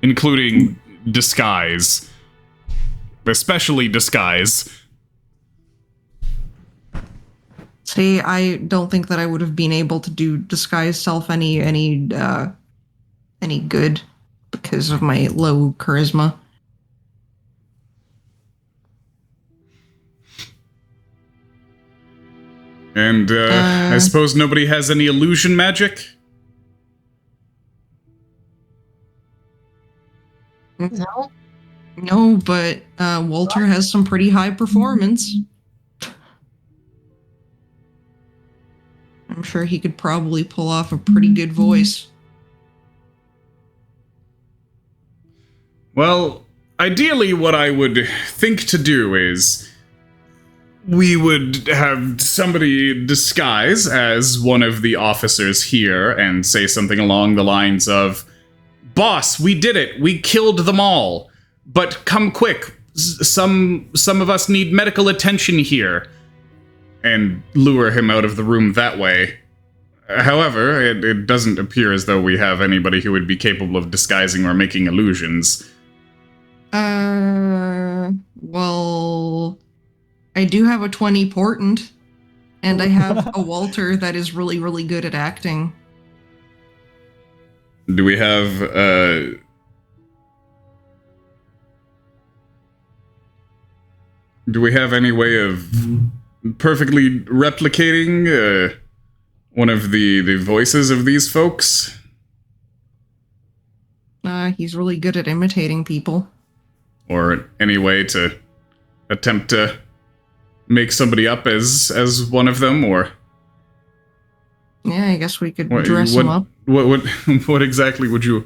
including Disguise. Especially Disguise. See, I don't think that I would have been able to do Disguise Self any good because of my low charisma. And I suppose nobody has any illusion magic? No. No, but Walter has some pretty high performance. I'm sure he could probably pull off a pretty good voice. Well, ideally, what I would think to do is we would have somebody disguise as one of the officers here and say something along the lines of, "Boss, we did it. We killed them all. But come quick. Some of us need medical attention here." And lure him out of the room that way. However, it doesn't appear as though we have anybody who would be capable of disguising or making illusions. Well, I do have a 20 portent, and I have a Walter that is really, really good at acting. Do we have, any way of perfectly replicating, one of the voices of these folks? He's really good at imitating people. Or any way to attempt to make somebody up as one of them, or... Yeah, I guess we could dress him up. What exactly would you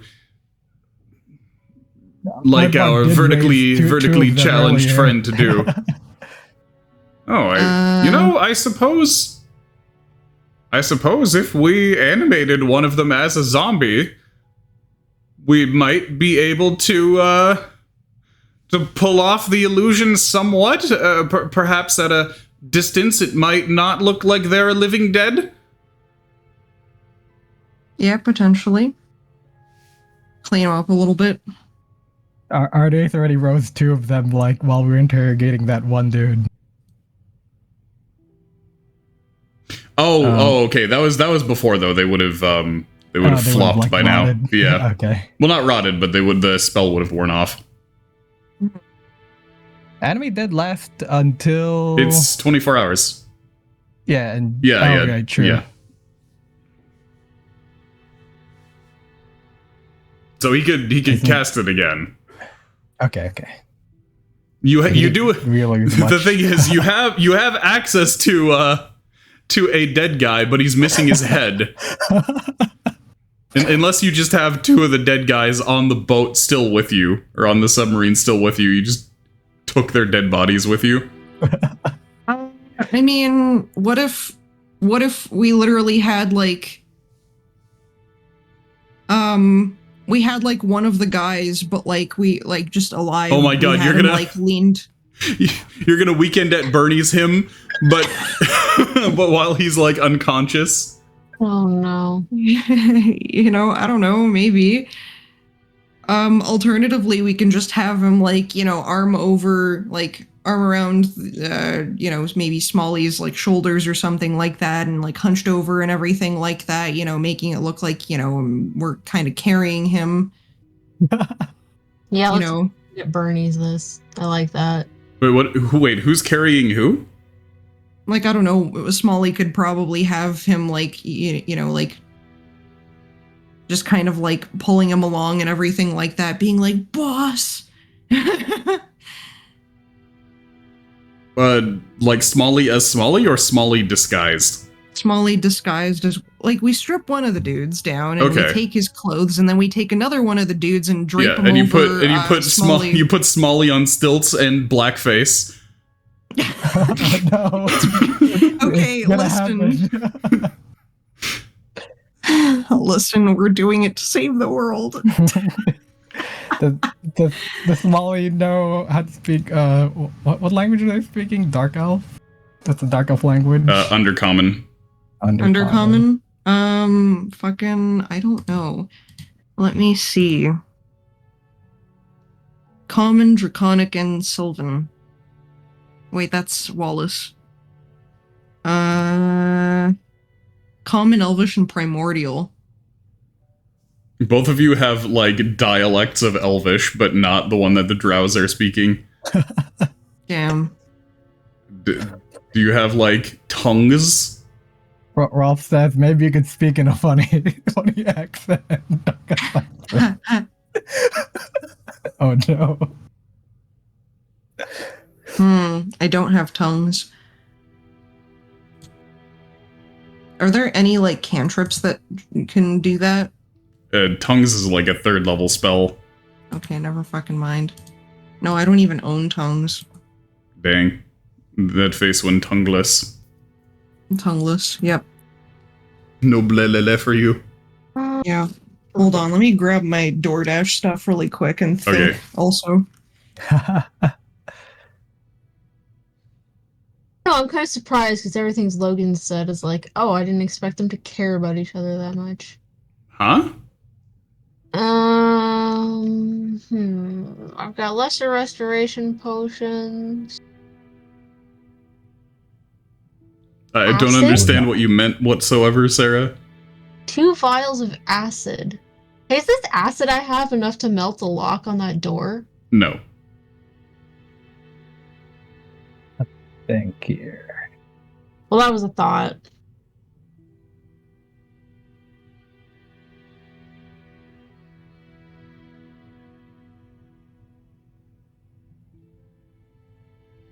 like our vertically challenged friend to do? I suppose if we animated one of them as a zombie, we might be able to pull off the illusion somewhat. Perhaps at a distance, it might not look like they're a living dead. Yeah, potentially. Clean them up a little bit. Ardaius already rose 2 of them, like, while we were interrogating that one dude. Okay. That was before, though. They would have flopped by rotted. Now. Yeah. Okay. Well, not rotted, but the spell would have worn off. Anime did last until... It's 24 hours. Yeah, and... Yeah. Right, true. Yeah. So he could cast it again. Okay. You do really the thing is you have access to a dead guy, but he's missing his head. Unless you just have 2 of the dead guys on the boat still with you, or on the submarine still with you, you just took their dead bodies with you. I mean, what if we literally had we had one of the guys, but we just alive. Oh my god, you're gonna leaned. You're gonna Weekend at Bernie's him, but but while he's unconscious. Oh no. I don't know, maybe. Alternatively, we can just have him arm around maybe Smalley's shoulders or something like that, and hunched over and everything like that, making it look like we're kind of carrying him. Yeah, let's get Bernie's this. I like that. Wait, who's carrying who? I don't know, Smalley could probably have him just kind of pulling him along and everything like that, being like, "Boss." Smalley as Smalley, or Smalley disguised? Smalley disguised as we strip one of the dudes down and we take his clothes, and then we take another one of the dudes and drape him and over. You put Smalley on stilts and blackface. No. Okay, listen. Listen, we're doing it to save the world. Does Smalley know how to speak? What language are they speaking? Dark Elf? That's a Dark Elf language. Undercommon. Undercommon? I don't know. Let me see. Common, Draconic, and Sylvan. Wait, that's Wallace. Common, Elvish, and Primordial. Both of you have dialects of Elvish, but not the one that the Drows are speaking. Damn. Do you have tongues? Rolf says maybe you could speak in a funny accent. Oh no. I don't have tongues. Are there any like cantrips that can do that? Tongues is like a 3rd level spell. Okay, never fucking mind. No, I don't even own tongues. Dang. That face went tongueless. Tongueless. Yep. No blelele for you. Yeah. Hold on, let me grab my DoorDash stuff really quick and think Okay. also. No, I'm kind of surprised because everything Logan said is like, oh, I didn't expect them to care about each other that much. Huh? I've got lesser restoration potions. I don't Acid? understand what you meant whatsoever, Sarah. 2 vials of acid. Hey, is this acid I have enough to melt the lock on that door? No. Thank you. Well, that was a thought.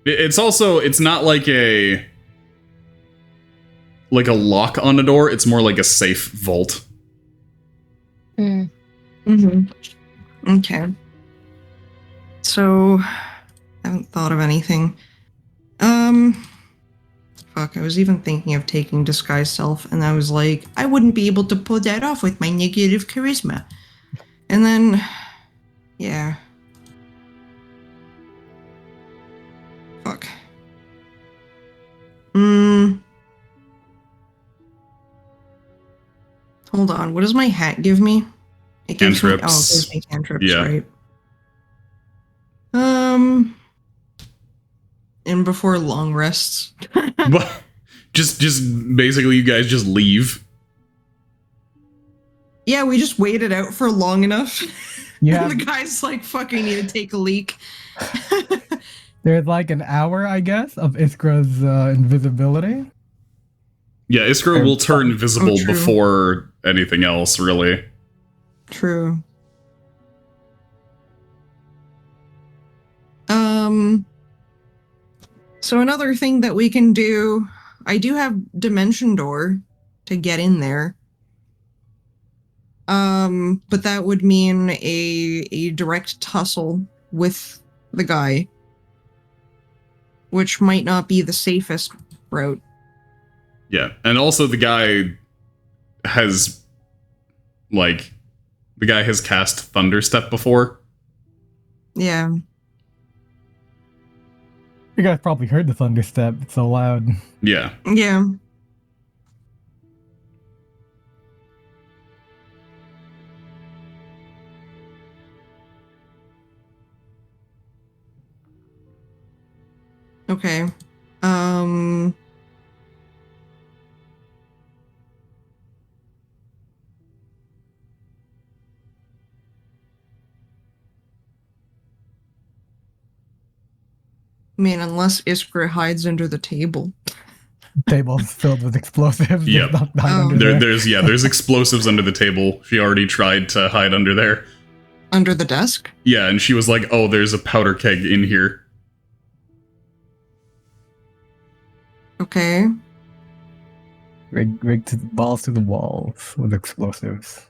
It's not like a lock on a door, it's more like a safe vault. Mm-hmm. Okay. So, I haven't thought of anything. Fuck, I was even thinking of taking Disguise Self, and I was like, I wouldn't be able to pull that off with my negative charisma. And then, yeah. Fuck. Hold on, what does my hat give me? It gives me, oh, it gives me cantrips, Yeah. right? And before long rests. But just basically you guys just leave. Yeah, we just waited out for long enough. Yeah. And the guy's like, fucking need to take a leak. There's like an hour, I guess, of Iskra's invisibility. Yeah, Iskra will turn visible true. before anything else, really. True. So another thing that we can do, I do have Dimension Door to get in there. But that would mean a direct tussle with the guy, which might not be the safest route. Yeah, and also the guy has cast Thunderstep before. Yeah. You guys probably heard the thunderstep. It's so loud. Yeah. Yeah. Okay. I mean, unless Iskra hides under the table. Table's filled with explosives. Yep. There's explosives under the table. She already tried to hide under there. Under the desk? Yeah, and she was like, oh, there's a powder keg in here. Okay. Rigged balls to the walls with explosives.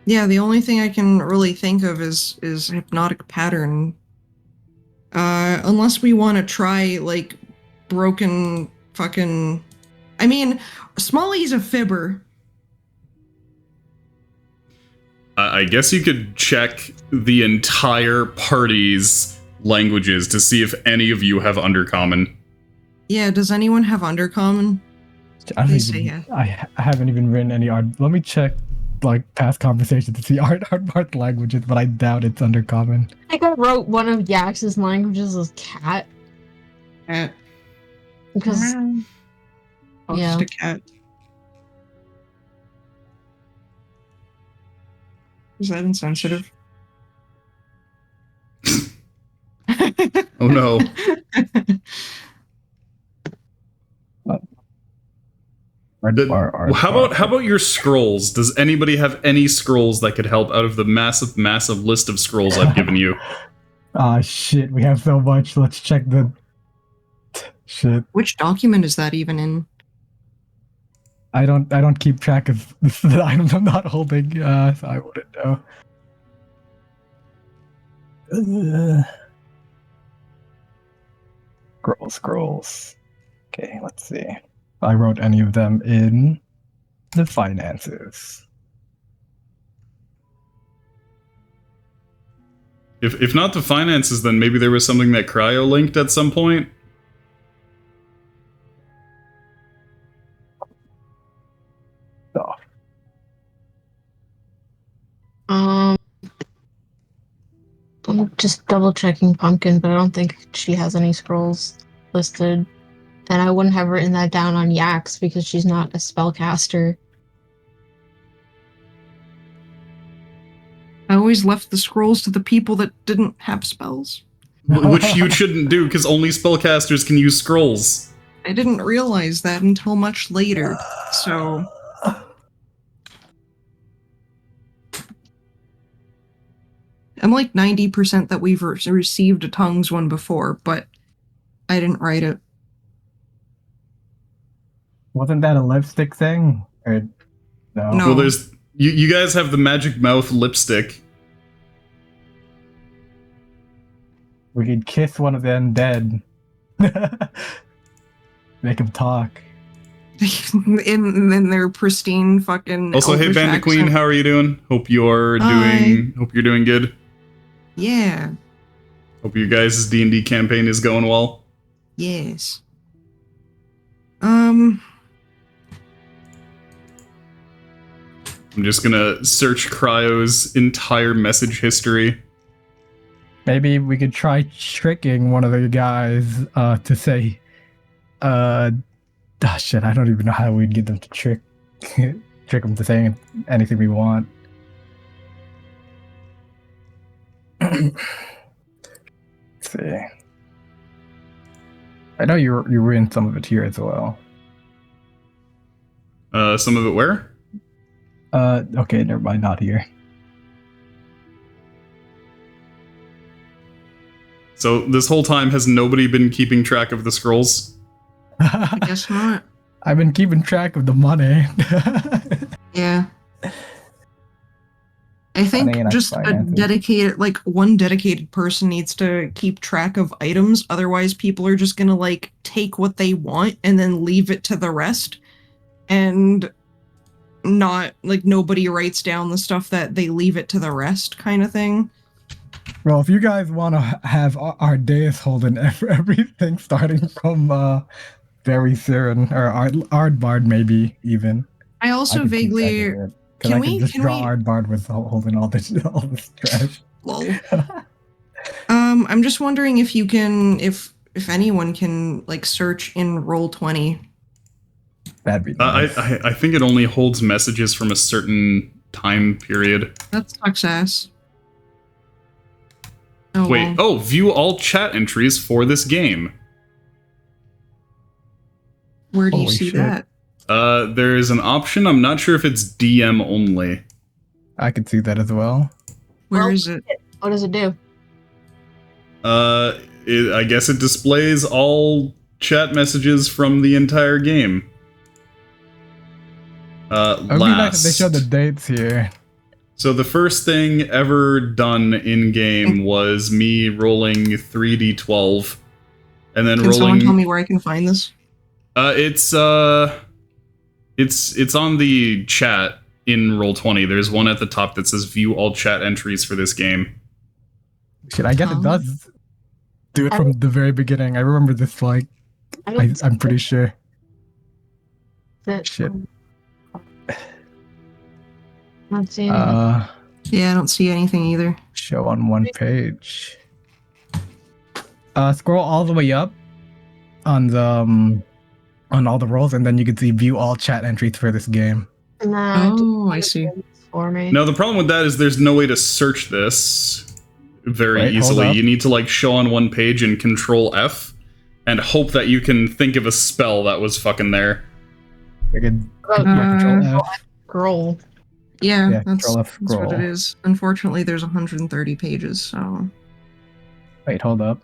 Yeah, the only thing I can really think of is hypnotic pattern. Unless we want to try like broken fucking. I mean, Smalley's a fibber. I guess you could check the entire party's languages to see if any of you have Undercommon. Yeah, does anyone have Undercommon? I haven't even written any art. Let me check like past conversations to see art languages, but I doubt it's Undercommon. I think I wrote one of Yax's languages as cat. Cat. Because oh, yeah. just a cat. Is that insensitive? Oh no. How about your scrolls? Does anybody have any scrolls that could help out of the massive list of scrolls I've given you? Ah, shit, we have so much. Let's check the shit. Which document is that even in? I don't keep track of the items I'm not holding, so I wouldn't know. Scrolls. Okay, let's see. If I wrote any of them in the finances. If not the finances, then maybe there was something that Cryo linked at some point. Oh. I'm just double checking Pumpkin, but I don't think she has any scrolls listed. And I wouldn't have written that down on Yax because she's not a spellcaster. I always left the scrolls to the people that didn't have spells. Which you shouldn't do, because only spellcasters can use scrolls. I didn't realize that until much later, so... I'm like 90% that we've received a tongues one before, but I didn't write it. Wasn't that a lipstick thing? Or no? No. Well, there's... You guys have the magic mouth lipstick. We could kiss one of the undead. Make him talk. in their pristine fucking... Also, hey, Elvish Bandit Queen, accent. how are you doing? Hope you're doing good. Yeah. Hope your guys' D&D campaign is going well. Yes. I'm just gonna search Cryo's entire message history. Maybe we could try tricking one of the guys to say, shit, I don't even know how we'd get them to trick them to saying anything we want. Let's see. I know you're in some of it here as well. Some of it where? Okay, never mind, not here. So this whole time, has nobody been keeping track of the scrolls? I guess not. I've been keeping track of the money. Yeah. I think just a dedicated, like, one dedicated person needs to keep track of items. Otherwise, people are just gonna, like, take what they want and then leave it to the rest. And not, like, nobody writes down the stuff that they leave it to the rest kind of thing. Well, if you guys want to have Ardaius holding everything starting from very soon, or Ardbard maybe even. I also vaguely... Can we just draw Ardbard with holding all this trash? Lol. I'm just wondering if you can, if anyone can, like, search in Roll20. That'd be nice. I think it only holds messages from a certain time period. That sucks ass. Oh, wait, well. View all chat entries for this game. Where do you see that? There's an option. I'm not sure if it's DM only. I could see that as well. Where is it? What does it do? I guess it displays all chat messages from the entire game. It would be nice if they showed the dates here. So the first thing ever done in game was me rolling 3d12, and then Can someone tell me where I can find this? It's on the chat in Roll20. There's one at the top that says "View all chat entries for this game." Shit, I guess it does do it from the very beginning. I remember this, like, I'm pretty sure. Shit. Not seeing yeah, I don't see anything either. Show on one page. Scroll all the way up on the on all the roles, and then you can see view all chat entries for this game. Oh, I see. For me. Now the problem with that is there's no way to search this. very Wait, hold easily. up. You need to like show on one page and Control F, and hope that you can think of a spell that was fucking there. I can Uh, Control F. Scroll. Yeah, Yeah, that's, Control F that's what scroll. it is. Unfortunately, there's 130 pages, so. Wait, hold up.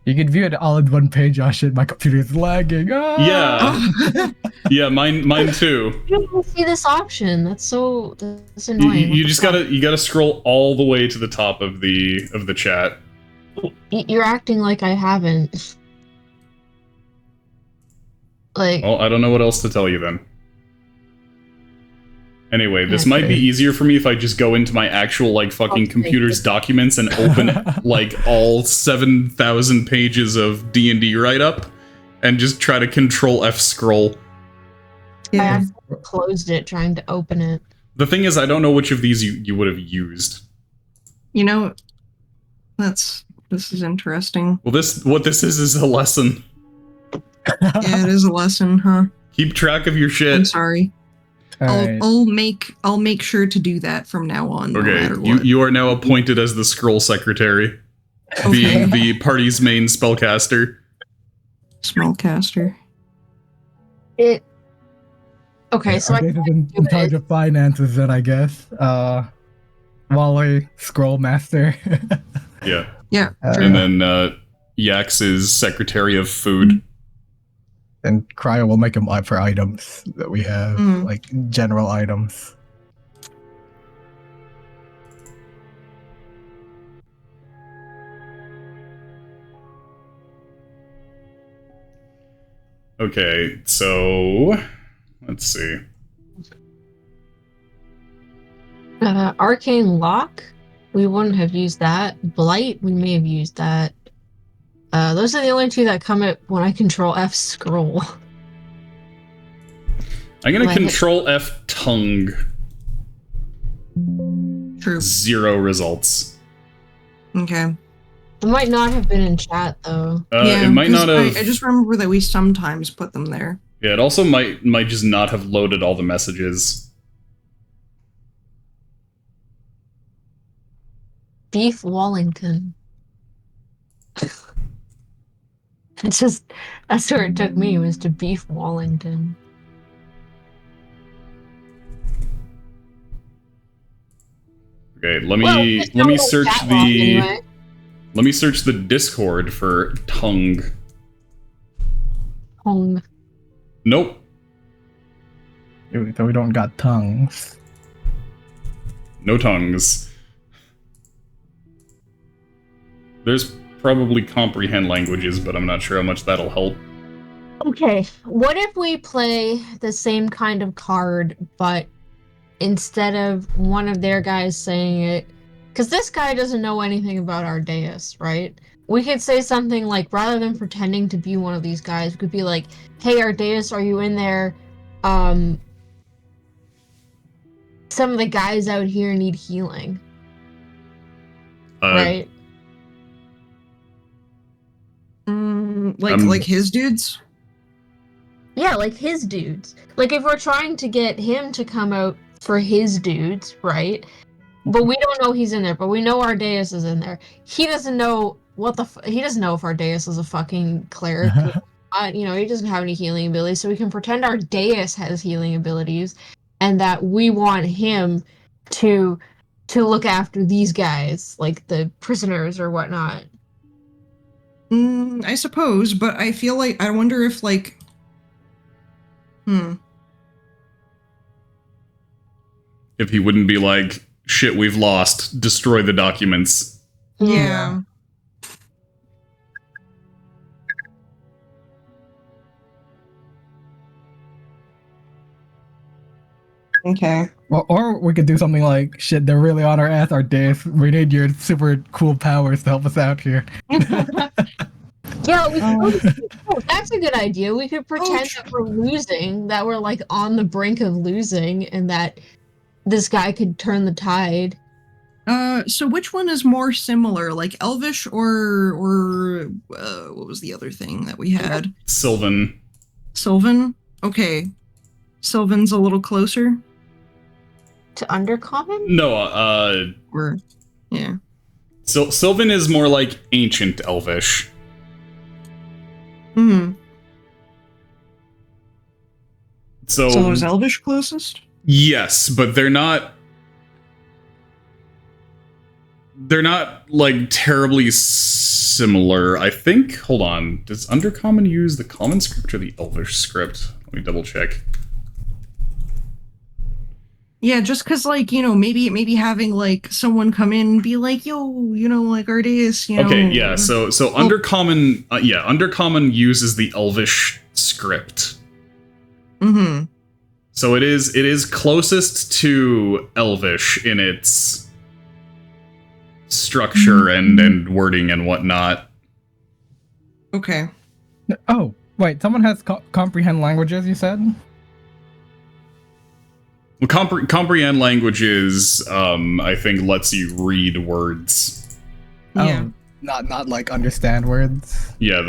You can view it all in one page. Oh shit, my computer is lagging. Yeah. Yeah, mine too. I don't see this option. That's You, annoying. you just gotta scroll all the way to the top of the chat. You're acting like I haven't. Like, Well, I don't know what else to tell you then. Anyway, this Okay. might be easier for me if I just go into my actual like fucking Okay. computer's documents and open like all 7,000 pages of D&D write-up and just try to Control F scroll. I Yeah. accidentally closed it trying to open it. The thing is, I don't know which of these you would have used. You know, this is interesting. Well, what this is a lesson. Yeah, it is a lesson, huh? Keep track of your I'm shit. sorry. Alright. I'll make sure to do that from now on. No Okay, matter what. you are now appointed as the scroll secretary, Okay. being the party's main spellcaster. Smallcaster. It. Okay, so I Ardaius is in charge of finances then, I guess. Wally, scroll master. Yeah. Yeah. Uh, And then Yax is secretary of food. And Cryo will make him up for items that we have, Mm. like general items. Okay, so let's see. Arcane Lock, we wouldn't have used that. Blight, we may have used that. Those are the only two that come up when I Control F scroll. I'm gonna Like it. Control F tongue. True. 0 results. Okay. It might not have been in chat though. It might 'cause not have. I just remember that we sometimes put them there. Yeah, it also might just not have loaded all the messages. Beef Wallington. It's just that's where it took me, was to Beef Wallington. Okay, let Well, me it's let me not search that long anyway. let me search the Discord for tongue. Hung. Nope. So we don't got tongues. No tongues. There's probably comprehend languages, but I'm not sure how much that'll help. Okay, what if we play the same kind of card, but instead of one of their guys saying it, because this guy doesn't know anything about Ardaius, right? We could say something like, rather than pretending to be one of these guys, we could be like, "Hey, Ardaius, are you in there? Some of the guys out here need healing," right? Like his dudes. Yeah, like his dudes. Like if we're trying to get him to come out for his dudes, right? But we don't know he's in there, but we know Ardaius is in there. He doesn't know he doesn't know if Ardaius is a fucking cleric. He doesn't have any healing abilities, so we can pretend Ardaius has healing abilities and that we want him to look after these guys, like the prisoners or whatnot. I suppose, but I feel like I wonder if If he wouldn't be like, shit, we've lost, destroy the documents. Yeah. Okay. Or we could do something like, shit, they're really on our ass, Ardaius. We need your super cool powers to help us out here. Yeah, that's a good idea. We could pretend that we're losing, that we're like on the brink of losing, and that this guy could turn the tide. So which one is more similar, like Elvish or what was the other thing that we had? Sylvan. Sylvan? Okay. Sylvan's a little closer? To Undercommon? No, Or, yeah. Sylvan is more like ancient Elvish. Hmm. So is Elvish closest? yes, but they're not like terribly similar. I think. Hold on. Does Undercommon use the Common script or the Elvish script? Let me double check. Yeah, just because, like, maybe having, like, someone come in and be like, yo, like, Ardaius, Okay, yeah, so Undercommon, Undercommon uses the Elvish script. Mm-hmm. So it is closest to Elvish in its structure and wording and whatnot. Okay. Oh, wait, someone has comprehend languages, you said? Well, comprehend languages, I think, lets you read words. Yeah. Oh, not like understand words. Yeah,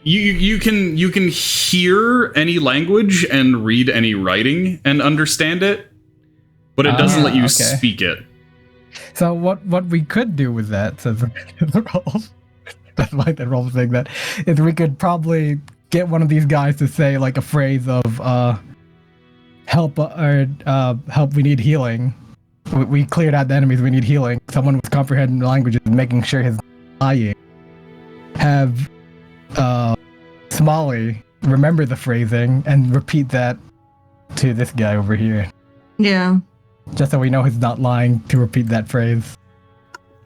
you can hear any language and read any writing and understand it, but it doesn't let you okay. speak it. So what we could do with that, says the roll, that's like the roll thing, that is we could probably get one of these guys to say like a phrase of help, or help, we need healing. We cleared out the enemies, we need healing. Someone with comprehending languages, making sure his lying. Have Smalley remember the phrasing and repeat that to this guy over here. Yeah. Just so we know he's not lying, to repeat that phrase.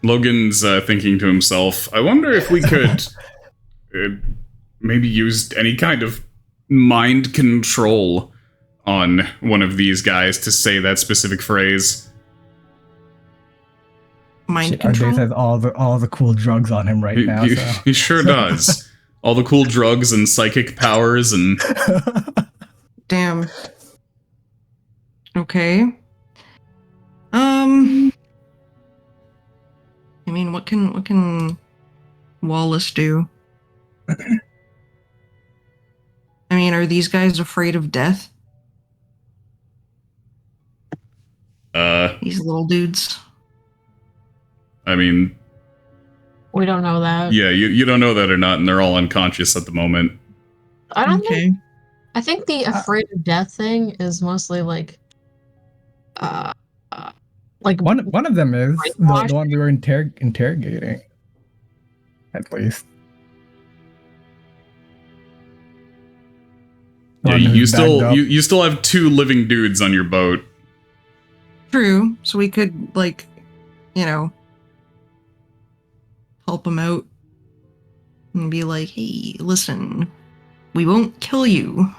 Logan's thinking to himself, I wonder if we could maybe use any kind of mind control on one of these guys to say that specific phrase. Mind control? Ardaius has all the cool drugs on him right now. So. He sure does. All the cool drugs and psychic powers and... Damn. Okay. I mean, what can Wallace do? I mean, are these guys afraid of death? These little dudes. I mean... We don't know that. Yeah, you don't know that or not, and they're all unconscious at the moment. I don't think... I think the afraid of death thing is mostly like... like one of them is the one we were interrogating, at least. Yeah, you still have 2 living dudes on your boat. True. So we could, like, help them out and be like, hey, listen, we won't kill you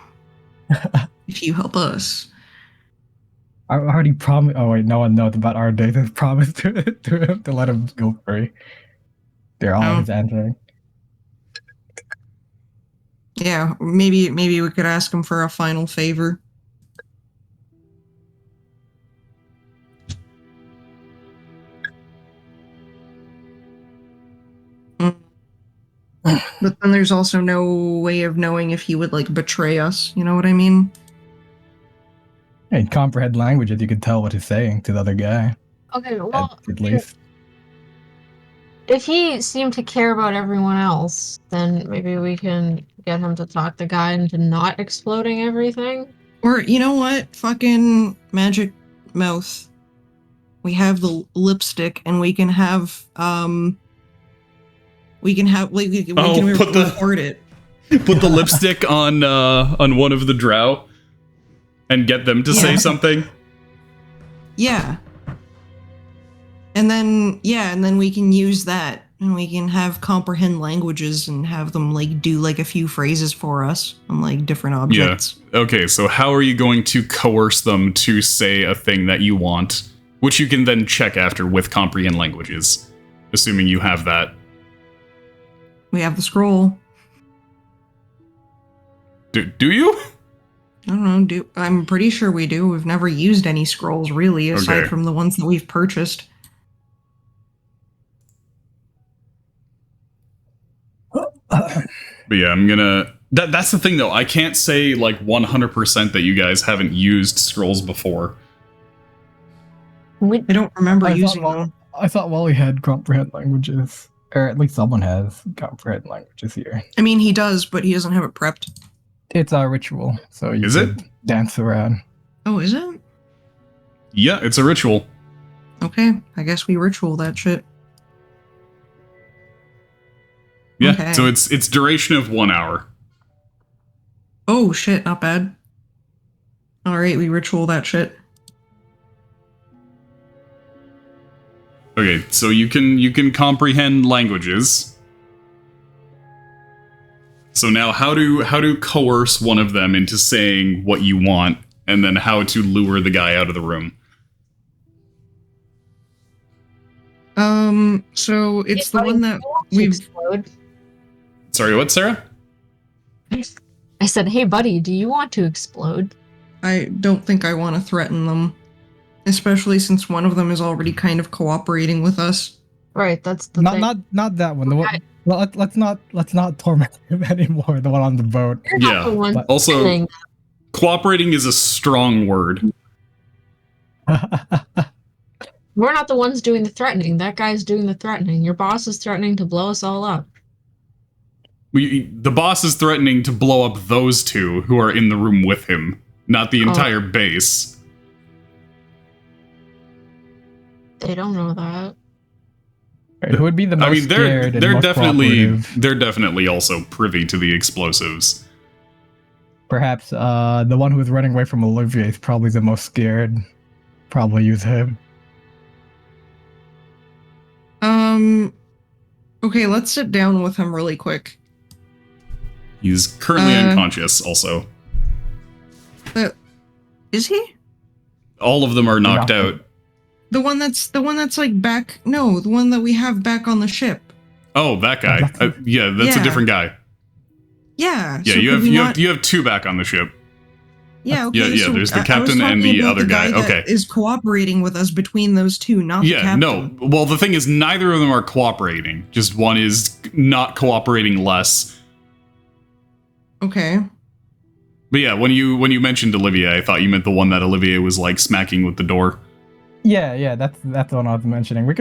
if you help us. I already promised. Oh wait, no one knows about Ardaius' promise to him to let him go free. They're always answering. Yeah, maybe we could ask him for a final favor. But then there's also no way of knowing if he would, like, betray us. You know what I mean? And comprehend languages, you could tell what he's saying to the other guy. Okay, well, at least. If he seemed to care about everyone else, then maybe we can get him to talk the guy into not exploding everything. Or, you know what? Fucking magic mouth. We have the lipstick, and we can have, we can record it. Put the lipstick on one of the drow and get them to say something. Yeah. And then we can use that, and we can have comprehend languages and have them, like, do, like, a few phrases for us on, like, different objects. Yeah. Okay, so how are you going to coerce them to say a thing that you want, which you can then check after with comprehend languages, assuming you have that? We have the scroll. Do you? I don't know. I'm pretty sure we do. We've never used any scrolls, really, aside from the ones that we've purchased. But yeah, I'm gonna... That's the thing, though. I can't say, like, 100% that you guys haven't used scrolls before. I don't remember I using thought, them. I thought Wally had comprehend languages, or at least someone has comprehend languages here. I mean, he does, but he doesn't have it prepped. It's our ritual, so you Is could it? dance around. Oh, is it? Yeah, it's a ritual. Okay, I guess we ritual that shit. Yeah, Okay. so it's duration of 1 hour. Oh shit, not bad. Alright, we ritual that shit. Okay, so you can comprehend languages. So now how to coerce one of them into saying what you want, and then how to lure the guy out of the room. So it's the Buddy, one that do you want to we've... explode? Sorry, what, Sarah? I said, hey buddy, do you want to explode? I don't think I want to threaten them. Especially since one of them is already kind of cooperating with us. Right, that's the Not thing. not that one. The one. Well, let's not torment him anymore. The one on the boat. You're not the Yeah, one but- Also, threatening. cooperating is a strong word. We're not the ones doing the threatening. That guy's doing the threatening. Your boss is threatening to blow us all up. The boss is threatening to blow up those two who are in the room with him, not the entire base. They don't know that. Who would be the most I mean, scared and they're most definitely cooperative? definitely also privy to the explosives. Perhaps the one who was running away from Olivier is probably the most scared. Probably use him. Okay, let's sit down with him really quick. He's currently unconscious. Also, Is he? all of them are knocked out. The one that's like back... No, the one that we have back on the ship. Oh, that guy. Yeah, that's a Yeah. different guy. Yeah. Yeah, so you could have we you not- have you have two back on the ship. Yeah, okay. Yeah, so there's the I was captain and talking the about other guy. that Okay. is cooperating with us between those two, not the Yeah, captain. no. Well, the thing is, neither of them are cooperating. Just one is not cooperating less. Okay. But yeah, when you mentioned Olivier, I thought you meant the one that Olivier was like smacking with the door. Yeah, that's the one I was mentioning.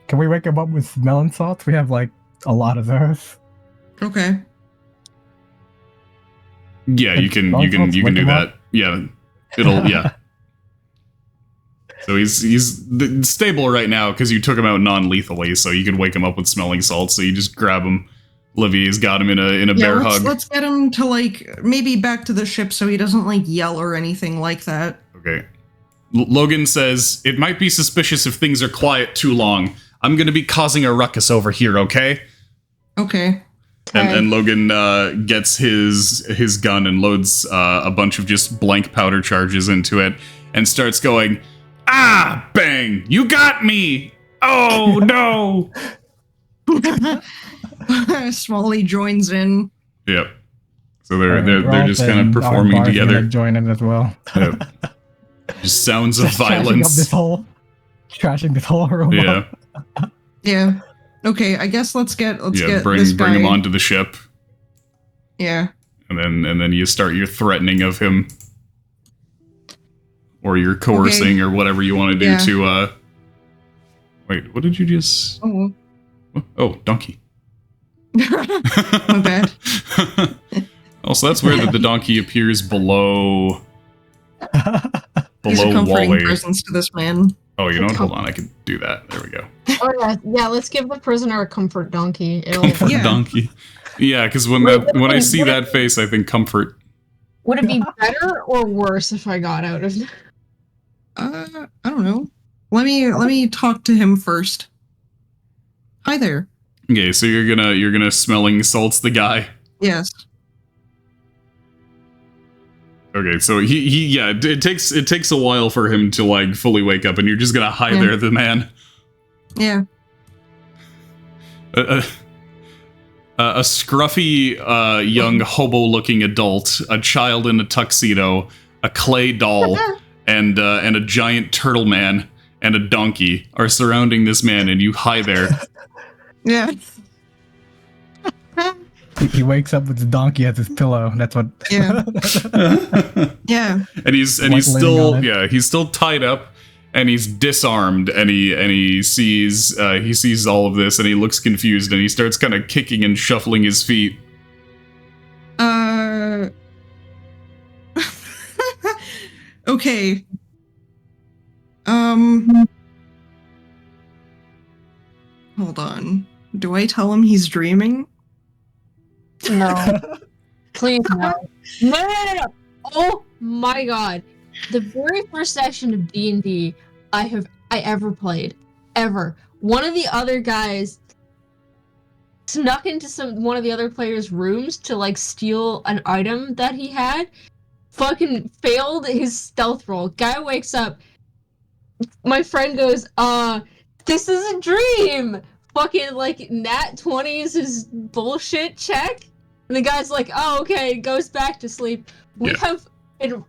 Can we wake him up with melon salts? We have like a lot of those. Okay. Yeah, you can Wake do him that. up? Yeah, yeah. So he's stable right now because you took him out non-lethally, so you could wake him up with smelling salts. So you just grab him. Olivier's got him in a bear hug. Let's get him to like maybe back to the ship so he doesn't like yell or anything like that. Okay. Logan says, it might be suspicious if things are quiet too long. I'm going to be causing a ruckus over here, okay? Okay. And Logan gets his gun and loads a bunch of just blank powder charges into it and starts going, ah, bang, you got me. Oh, no. Smalley joins in. Yep. So they're Rolf just kind of and performing Arbar's together. gonna join in as well. Yep. Just sounds of violence. Trashing this whole room. Yeah. Yeah. Okay, I guess let's get Bring this guy. him onto the ship. Yeah. And then you start your threatening of him. Or your coercing or whatever you want to do Yeah. to wait, what did you just Oh, donkey. My bad. Also, that's weird that the donkey appears below He's a comforting Wally. presence to this man. Oh, you know what? Hold on, I can do that. There we go. Oh yeah, let's give the prisoner a comfort donkey. It'll, Comfort Yeah. donkey. Yeah, because when I see that face, I think comfort. would it be better or worse if I got out of? I don't know. Let me talk to him first. Hi there. Okay, so you're gonna smelling salts the guy. Yes. Okay, so he it takes a while for him to like fully wake up, and you're just gonna hi Yeah. there the man. Yeah. A scruffy young hobo-looking adult, a child in a tuxedo, a clay doll, and a giant turtle man and a donkey are surrounding this man, and you hi there. Yeah. He wakes up with the donkey as his pillow. That's what. Yeah. Yeah. And he's Like laying still on it. he's still tied up, and he's disarmed, and he sees all of this, and he looks confused, and he starts kind of kicking and shuffling his feet. Okay. Hold on. Do I tell him he's dreaming? No. Please no. No. Oh my god. The very first session of D&D I ever played. Ever. One of the other guys snuck into one of the other players' rooms to like steal an item that he had. Fucking failed his stealth roll. Guy wakes up. My friend goes, this is a dream! Fucking, like, nat 20 is his bullshit check. And the guy's like, oh, okay, goes back to sleep. We have, in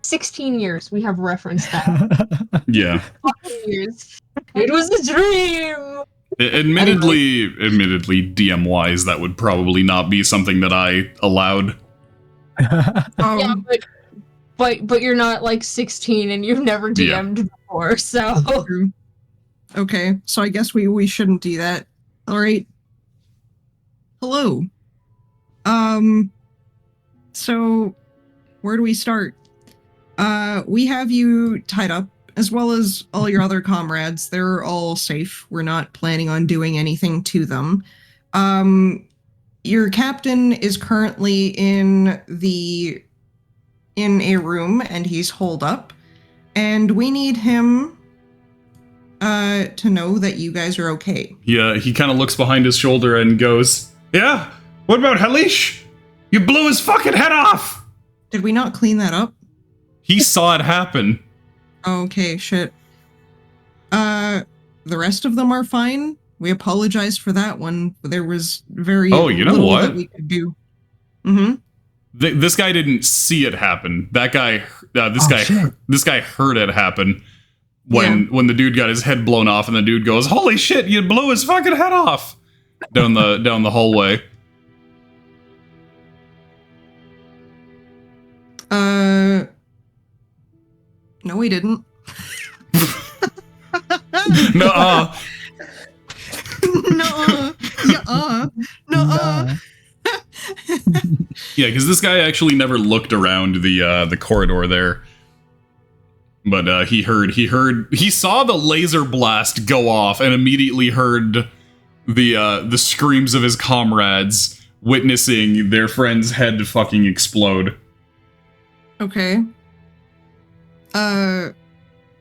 16 years, we have referenced that. Yeah. 16 years. It was a dream! Admittedly, DM-wise, that would probably not be something that I allowed. Yeah, but you're not, like, 16 and you've never DM'd before, so... Okay, so I guess we shouldn't do that. Alright. Hello. So, where do we start? We have you tied up, as well as all your other comrades. They're all safe. We're not planning on doing anything to them. Your captain is currently in a room, and he's holed up. And we need him to know that you guys are okay. Yeah, he kind of looks behind his shoulder and goes, yeah, what about Halish? You blew his fucking head off! Did we not clean that up? He saw it happen. Okay, shit. The rest of them are fine. We apologize for that one. There was very little that we could do. Mm-hmm. This guy didn't see it happen. That guy, this guy heard it happen. When the dude got his head blown off, and the dude goes, "Holy shit! You blew his fucking head off!" down the hallway. No, we didn't. Nuh-uh. No. Yeah, because this guy actually never looked around the corridor there. But he saw the laser blast go off and immediately heard the screams of his comrades witnessing their friend's head fucking explode. Okay.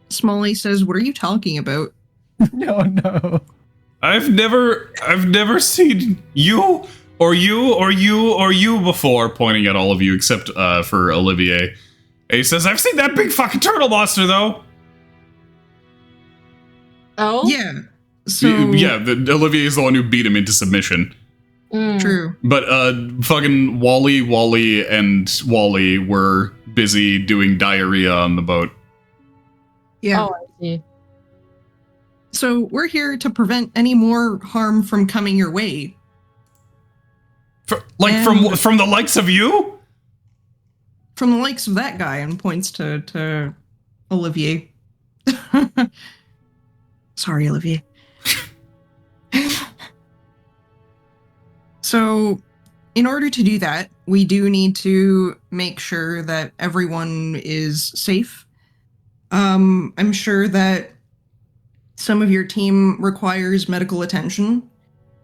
Smalley says, "What are you talking about?" No. I've never seen you before, pointing at all of you except for Olivier. And he says, "I've seen that big fucking turtle monster, though." Oh? Yeah. So Olivier is the one who beat him into submission. True. But fucking Wally, and Wally were busy doing diarrhea on the boat. Yeah. Oh, I see. So we're here to prevent any more harm from coming your way. From the likes of you? From the likes of that guy, and points to Olivier. Sorry, Olivier. So, in order to do that, we do need to make sure that everyone is safe. I'm sure that some of your team requires medical attention,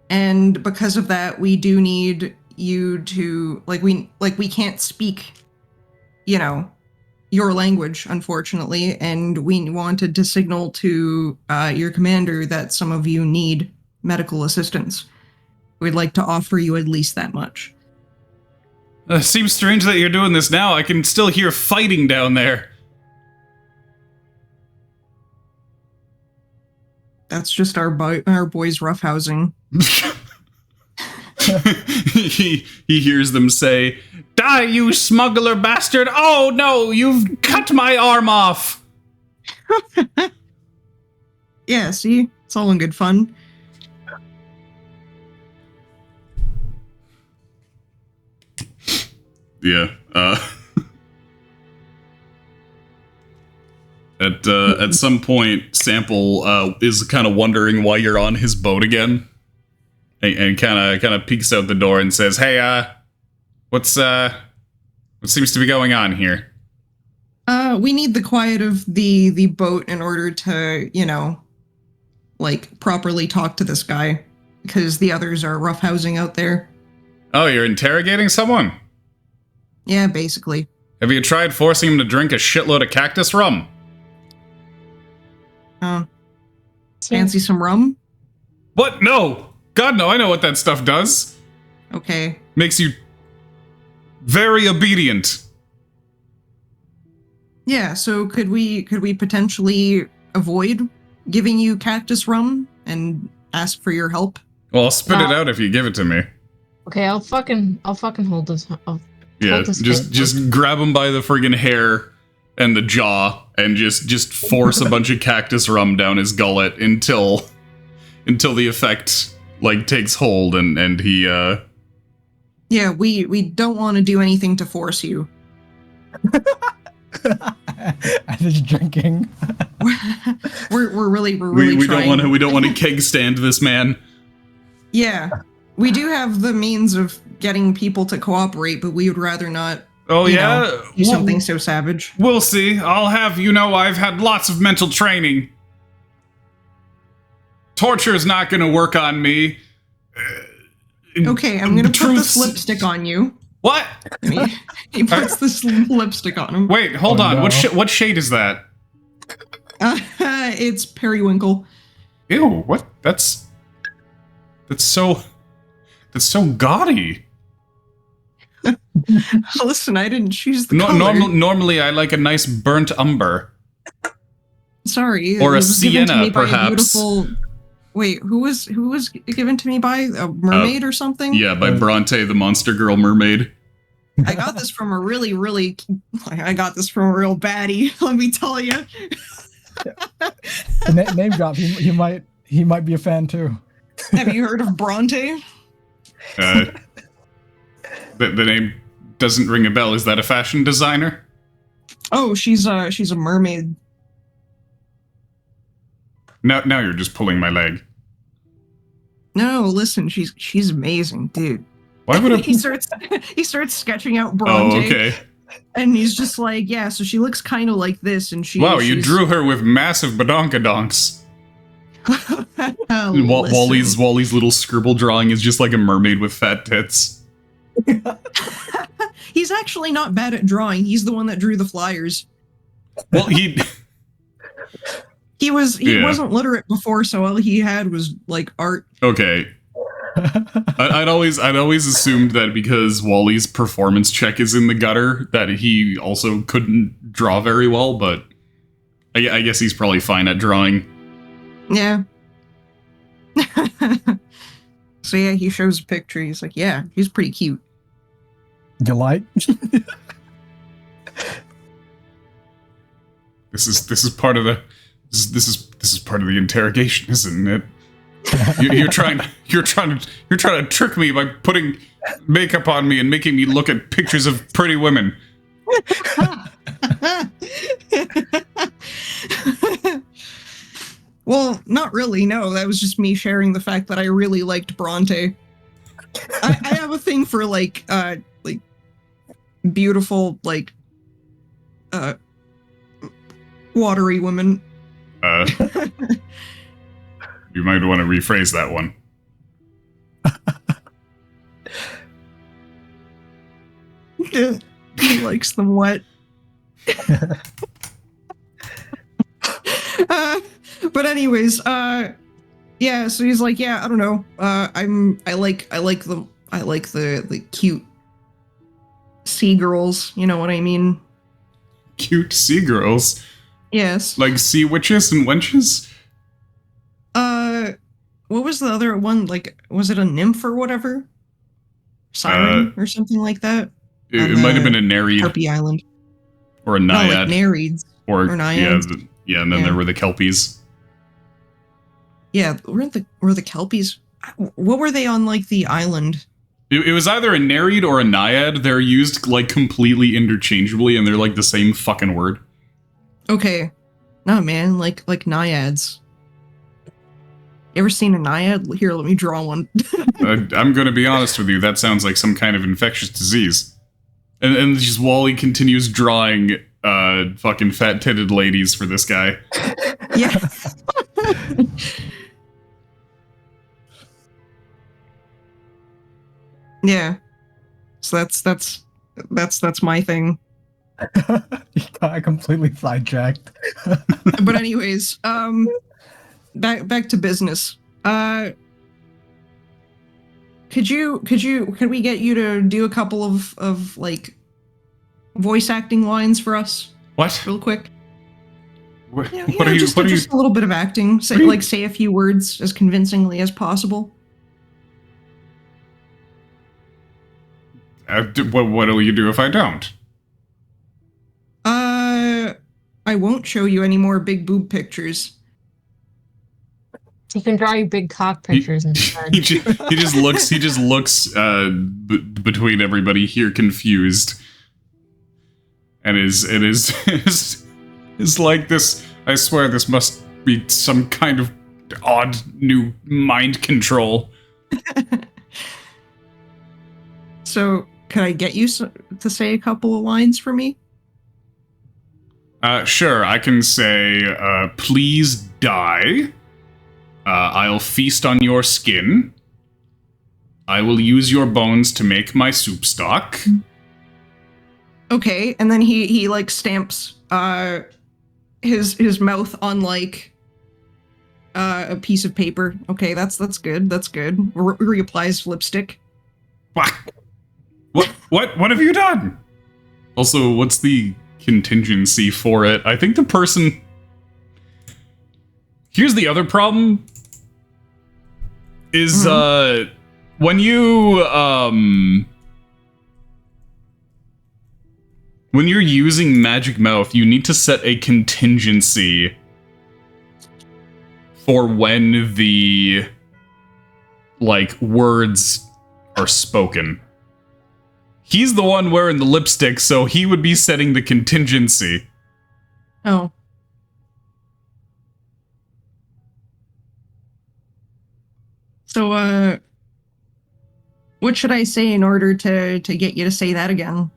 and because of that, we do need you to we can't speak, your language, unfortunately, and we wanted to signal to your commander that some of you need medical assistance. We'd like to offer you at least that much. Seems strange that you're doing this now. I can still hear fighting down there. That's just our boys roughhousing. He hears them say, "Die, you smuggler bastard! Oh no, you've cut my arm off!" Yeah, see? It's all in good fun. Yeah, At some point, Sample is kind of wondering why you're on his boat again, and kind of peeks out the door and says, "Hey, what seems to be going on here?" We need the quiet of the boat in order to, like, properly talk to this guy, because the others are roughhousing out there. Oh, you're interrogating someone? Yeah, basically. Have you tried forcing him to drink a shitload of cactus rum? Fancy some rum? What? No! God, no, I know what that stuff does. Okay. Makes you very obedient. Yeah, so could we potentially avoid giving you cactus rum and ask for your help? Well, I'll spit it out if you give it to me. Okay, I'll fucking hold this. Just grab him by the friggin' hair and the jaw and just force a bunch of cactus rum down his gullet until the effect like takes hold and he Yeah, we don't want to do anything to force you. I'm just drinking. we're really we trying. don't want to keg stand this man. Yeah. We do have the means of getting people to cooperate, but we would rather not do something so savage. We'll see. I'll have I've had lots of mental training. Torture's not gonna work on me. Okay, I'm gonna put this lipstick on you. What? He puts this lipstick on him. Wait, hold on. No. What shade is that? It's periwinkle. Ew, what? That's so gaudy. Listen, I didn't choose the color. Normally I like a nice burnt umber. Sorry. Or it a was given to sienna, me by a perhaps. Wait, who was given to me by a mermaid or something? Yeah, by Bronte, the monster girl mermaid. I got this from a really real baddie, let me tell you. Name drop. He might be a fan too. Have you heard of Bronte? The name doesn't ring a bell. Is that a fashion designer? Oh, she's a mermaid. Now you're just pulling my leg. No, listen, she's amazing, dude. Why would he starts sketching out Bronte. Oh, okay. And he's just like, yeah, so she looks kind of like this, and Wow, you drew her with massive badonkadonks. Wally's little scribble drawing is just like a mermaid with fat tits. He's actually not bad at drawing. He's the one that drew the flyers. Well, he wasn't literate before, so all he had was like art. Okay. I'd always assumed that because Wally's performance check is in the gutter that he also couldn't draw very well, but I guess he's probably fine at drawing. Yeah. So yeah, he shows a picture. He's like, yeah, he's pretty cute. You like? This is part of the this is part of the interrogation, isn't it? You're trying to trick me by putting makeup on me and making me look at pictures of pretty women. Well, not really. No, that was just me sharing the fact that I really liked Bronte. I have a thing for like beautiful, like watery women. You might want to rephrase that one. He likes them wet. But anyways, yeah. So he's like, yeah, I don't know. I like the cute sea girls. You know what I mean? Cute sea girls, Yes. like sea witches and wenches. What was the other one? Like, was it a nymph or whatever? Siren or something like that? It might have been a Nereid Harpy Island. or a No, Naiad. like Nereids. or Naiads. And then there were the Kelpies. Yeah, were the Kelpies? What were they on, like, the island? It was either a Nereid or a Naiad. They're used like completely interchangeably, and they're like the same fucking word. Okay. No, man, like naiads. You ever seen a naiad? Here, let me draw one. I'm going to be honest with you. That sounds like some kind of infectious disease. And just Wally continues drawing fucking fat-titted ladies for this guy. Yeah. Yeah. So that's my thing. I completely sidetracked. But anyways, back to business. Could we get you to do a couple of like voice acting lines for us What? real quick? What, You know, what are you? just, What are you? just a little bit of acting. Say a few words as convincingly as possible. What will you do if I don't? I won't show you any more big boob pictures. You can draw you big cock pictures instead. He just looks between everybody here, confused, and is like this. I swear this must be some kind of odd new mind control. So, could I get you to say a couple of lines for me? Sure, I can say, please die. I'll feast on your skin. I will use your bones to make my soup stock. Okay, and then he like stamps his mouth on like a piece of paper. Okay, that's good. That's good. Reapplies lipstick. What have you done? Also, what's the contingency for it? I think the person... Here's the other problem. Is, when you're using Magic Mouth, you need to set a contingency for when the, like, words are spoken. He's the one wearing the lipstick, so he would be setting the contingency. Oh. So, what should I say in order to get you to say that again?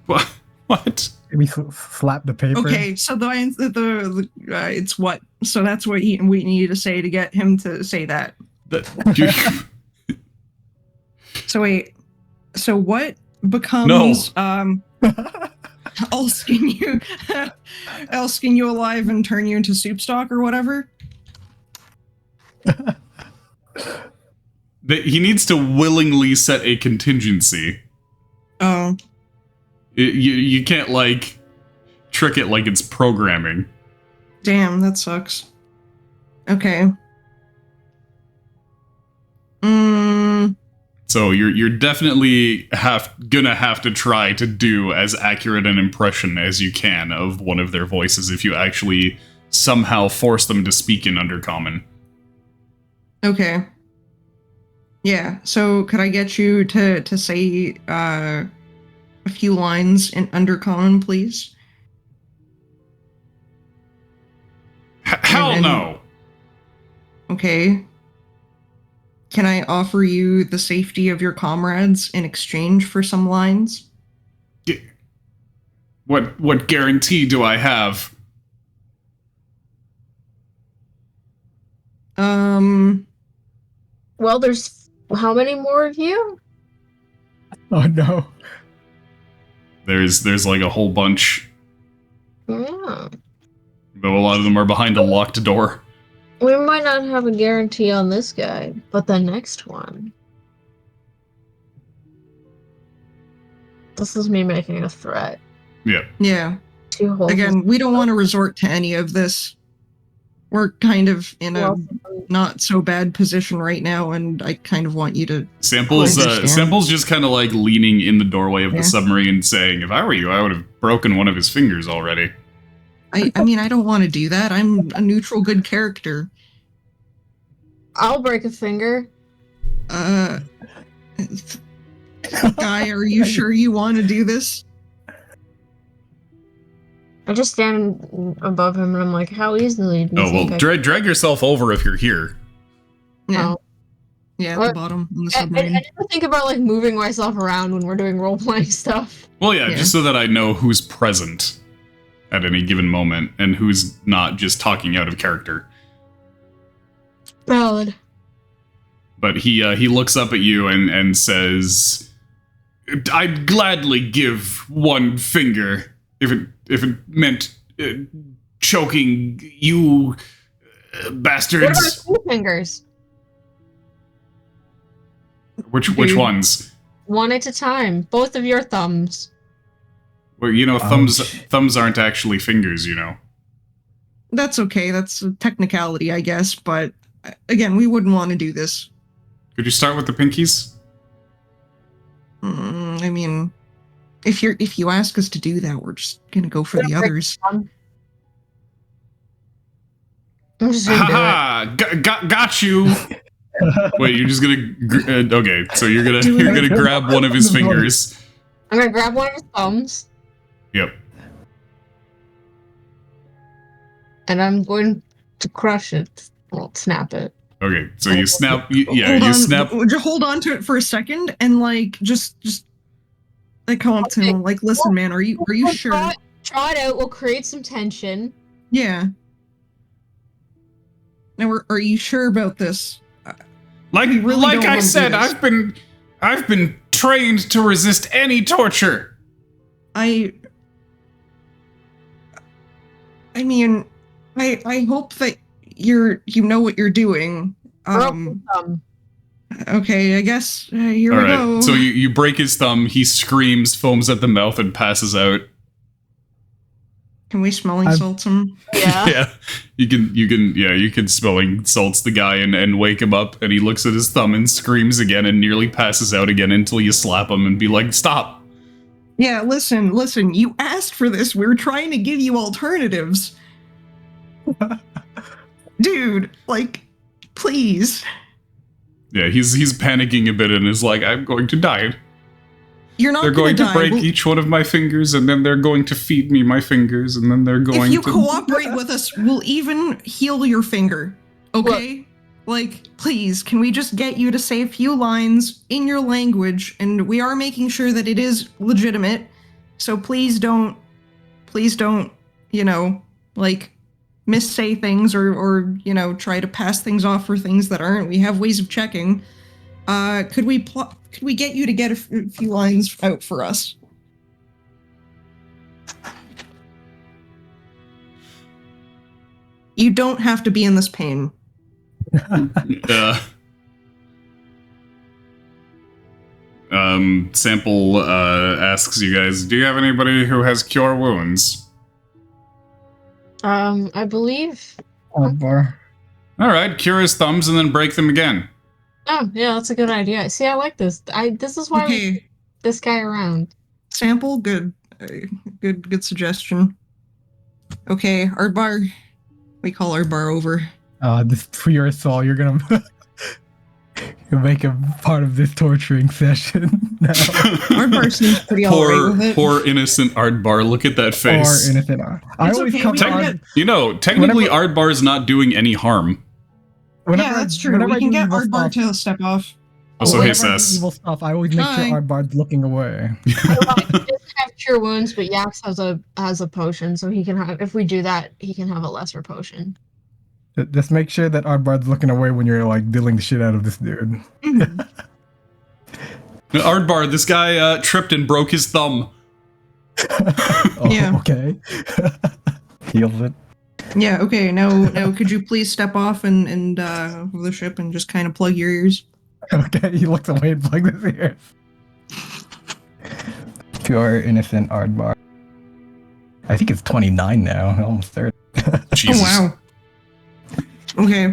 What? Maybe slap the paper. Okay, so the it's what? So that's what we need to say to get him to say that. So wait. So what becomes I'll skin you I'll skin you alive and turn you into soup stock or whatever? He needs to willingly set a contingency. Oh. You can't, like, trick it like it's programming. Damn, that sucks. Okay. So you're definitely gonna have to try to do as accurate an impression as you can of one of their voices if you actually somehow force them to speak in Undercommon. Okay. Yeah, so could I get you to say a few lines in Undercommon, please? Hell no! Okay. Can I offer you the safety of your comrades in exchange for some lines? What guarantee do I have? Well, there's how many more of you? Oh no. There's like a whole bunch. Yeah. Though a lot of them are behind a locked door. We might not have a guarantee on this guy, but the next one. This is me making a threat. Yeah. Yeah. To hold Again, we don't want to resort to any of this. We're kind of in a not so bad position right now, and I kind of want you to... Sample's just kind of like leaning in the doorway of the submarine saying, if I were you, I would have broken one of his fingers already. I mean, I don't want to do that. I'm a neutral good character. I'll break a finger. Guy, are you sure you want to do this? I just stand above him and I'm like, how easily do you think I drag yourself over if you're here. Yeah. Oh. Yeah, at Or- the bottom on the I submarine. never think about like moving myself around when we're doing role-playing stuff. Well, yeah, Yeah. just so that I know who's present at any given moment and who's not just talking out of character. Valid. But he looks up at you and says, "I'd gladly give one finger if it meant choking you What about bastards." 2 fingers? Which Dude. ones? One at a time. Both of your thumbs. Well, you know, Ouch. thumbs aren't actually fingers, you know. That's okay. That's a technicality, I guess. But again, we wouldn't want to do this. Could you start with the pinkies? I mean, if you ask us to do that, we're just gonna go for the others. I'm just gonna do it. Haha! Got you! Wait, you're just gonna... okay, so you're gonna grab one of his fingers. I'm gonna grab one of his thumbs Yep. and I'm going to crush it. Well, snap it. Okay, so you snap... yeah, Hold you on, snap... Just hold on to it for a second, and like just like come up to him, like, listen, man, are you sure? Try it out. We'll create some tension. Yeah. Now, are you sure about this? Like, we really like don't I wanna do said, this. I've been trained to resist any torture. I mean, I hope that you know what you're doing. Broken thumb. Okay, I guess here All we right, go. so you break his thumb. He screams, foams at the mouth, and passes out. Can we smelling I've- salt him? Yeah. Yeah, you can smelling salts the guy and wake him up, and he looks at his thumb and screams again and nearly passes out again until you slap him and be like, "Stop!" Yeah, listen, you asked for this. We were trying to give you alternatives. Dude, like, please. Yeah, he's panicking a bit and is like, "I'm going to die. You're not They're gonna going to die. break We'll- each one of my fingers, and then they're going to feed me my fingers, and then they're going if you to." cooperate with us, we'll even heal your finger. Okay? Like, please, can we just get you to say a few lines in your language? And we are making sure that it is legitimate. So please don't, you know, like, missay things or you know, try to pass things off for things that aren't. We have ways of checking. Could we get you to get a few lines out for us? You don't have to be in this pain. Sample asks you guys, "Do you have anybody who has cure wounds?" I believe. Bar. All right, cure his thumbs and then break them again. Oh, yeah, that's a good idea. See, I like this. This is why we Okay, keep this guy around. sample, good suggestion. Okay, Ardbar, we call Ardbar over. This for your soul, you're gonna you'll make him part of this torturing session now. Ardbar seems pretty alright with it. Poor innocent Ardbar. Look at that Or face. innocent. I It's always okay, come we to can Ard- get- You know, technically, Whenever- Ardbar's not doing any harm. whenever Yeah, I- that's true. whenever We I can do get evil Ardbar stuff- to step off. Also, hey, whenever I do Sess. evil stuff, I always make Hi. sure Ardbard's looking away. He doesn't have cure wounds, but Yax has a potion, so he can have. If we do that, he can have a lesser potion. Just make sure that Ardbard's looking away when you're like dealing the shit out of this dude. Mhm. Ardbar, this guy tripped and broke his thumb. Oh, Yeah. Okay. Heals it. Yeah, okay, now could you please step off and of the ship and just kind of plug your ears? Okay, he looks away and plugs his ears. Pure innocent Ardbar. I think it's 29 now, almost 30. Jesus. Oh wow. Okay.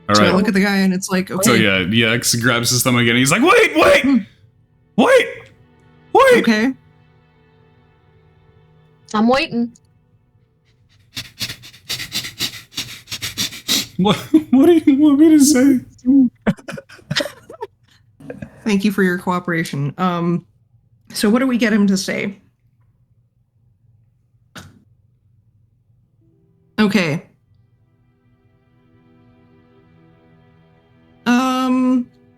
All So I right. look at the guy and it's like, okay, So yeah, X grabs his thumb again. He's like, wait! okay. I'm waiting. What do you want me to say? Thank you for your cooperation. So what do we get him to say? Okay.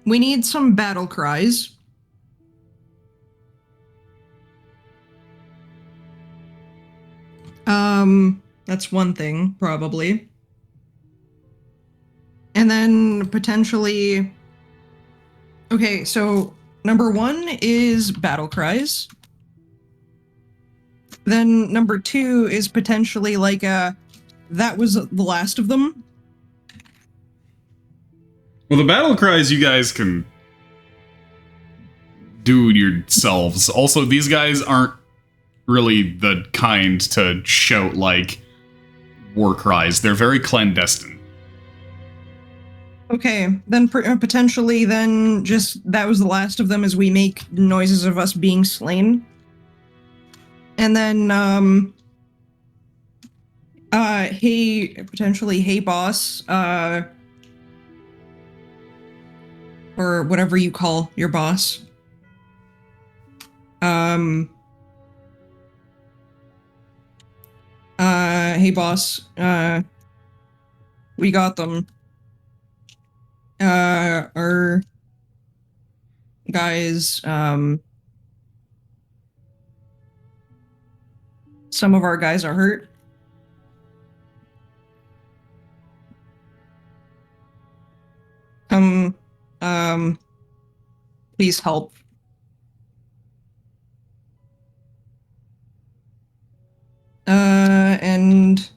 We need some battle cries. That's one thing, probably. And then potentially... Okay, so number 1 is battle cries. Then number 2 is potentially like a... That was the last of them. Well, the battle cries you guys can do yourselves. Also, these guys aren't really the kind to shout like war cries. They're very clandestine. Okay, then potentially then just that was the last of them as we make noises of us being slain. And then, hey boss, or whatever you call your boss. Hey boss, we got them. Our guys, some of our guys are hurt. Please help. And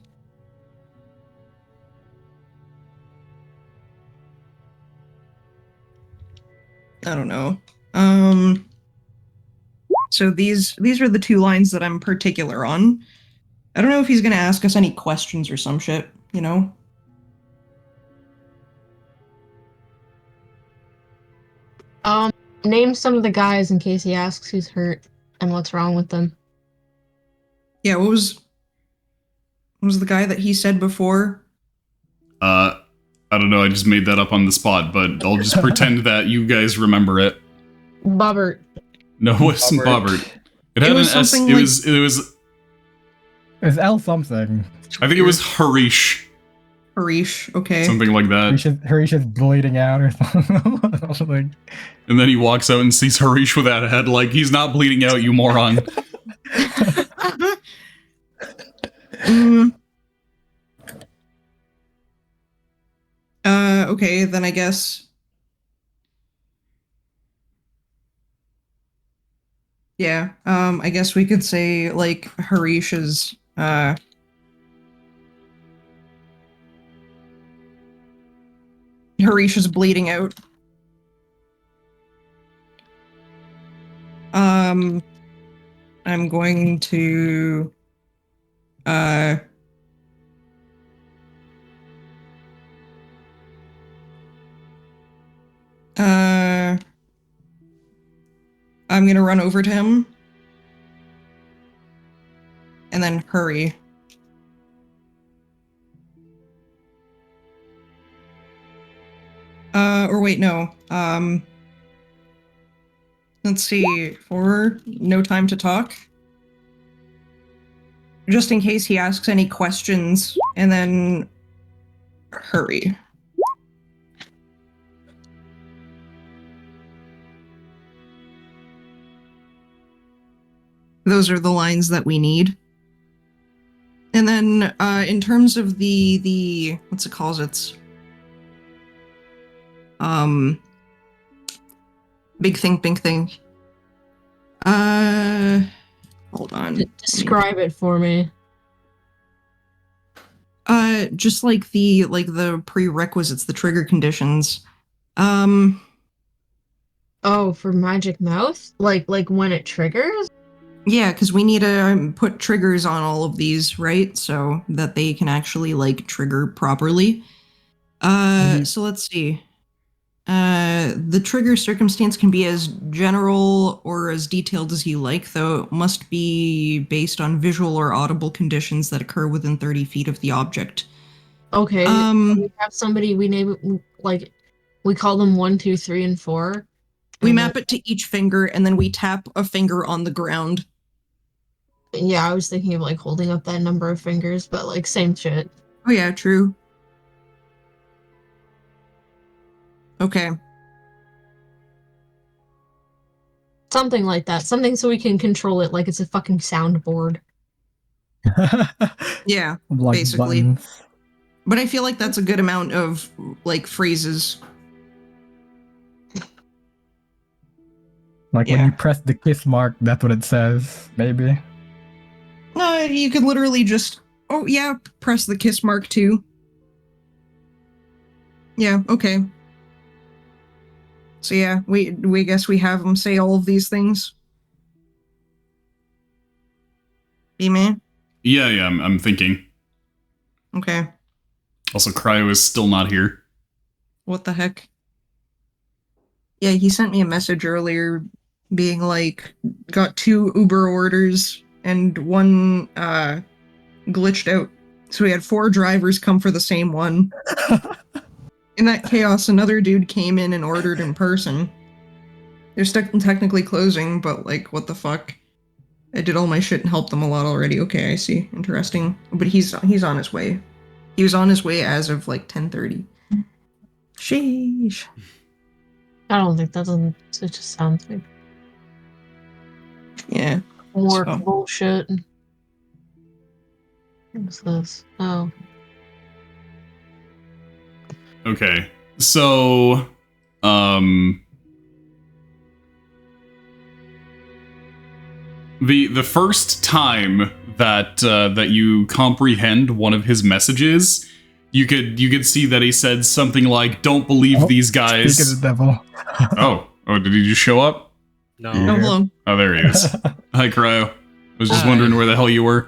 I don't know. So these are the 2 lines that I'm particular on. I don't know if he's gonna ask us any questions or some shit, you know? Name some of the guys in case he asks who's hurt and what's wrong with them. Yeah, what was the guy that he said before? I don't know, I just made that up on the spot, but I'll just pretend that you guys remember it. Bobbert. No, it wasn't Bobbert. It had an S. something It like- was. It's L something. I think it was Harish. Harish, okay. Something like that. Harish is bleeding out or something. And then he walks out and sees Harish with that head, like, he's not bleeding out, you moron. Okay, then I guess... Yeah, I guess we could say, like, Harish is, Harish is bleeding out. I'm going to, I'm gonna run over to him. And then hurry. Or wait, no. Let's see. For no time to talk. Just in case he asks any questions, and then hurry. Those are the lines that we need. And then in terms of the what's it called? It's big thing. Hold on. Describe it for me. Just like the prerequisites, the trigger conditions. Oh, for Magic Mouth? Like when it triggers? Yeah, because we need to put triggers on all of these, right? So that they can actually like trigger properly. So let's see. The trigger circumstance can be as general or as detailed as you like, though it must be based on visual or audible conditions that occur within 30 feet of the object. Okay. We have somebody, we name it, like, we call them 1, 2, 3, and 4. We map it to each finger, and then we tap a finger on the ground. Yeah, I was thinking of like holding up that number of fingers, but like same shit. Oh yeah, true. Okay. Something like that. Something so we can control it like it's a fucking soundboard. Yeah, Like basically. buttons. But I feel like that's a good amount of like phrases. Like when Yeah. you press the kiss mark, that's what it says. Maybe. No, you could literally just press the kiss mark too. Yeah, okay. So yeah, we guess we have them say all of these things. B-man? Yeah, I'm thinking. Okay. Also, Cryo is still not here. What the heck? Yeah, he sent me a message earlier being like, got 2 Uber orders and one glitched out. So we had 4 drivers come for the same one. In that chaos, another dude came in and ordered in person. They're technically closing, but like, what the fuck? I did all my shit and helped them a lot already. Okay, I see. Interesting. But he's on his way. He was on his way as of like 10:30. Sheesh. I don't think that doesn't. It just sounds like Yeah. more So. bullshit. What's this? Oh. Okay, so, the first time that that you comprehend one of his messages, you could see that he said something like, "Don't believe these guys." Speak of the devil. Oh, did he just show up? No. Oh, hello. Oh, there he is. Hi, Cryo. I was just Hi. wondering where the hell you were.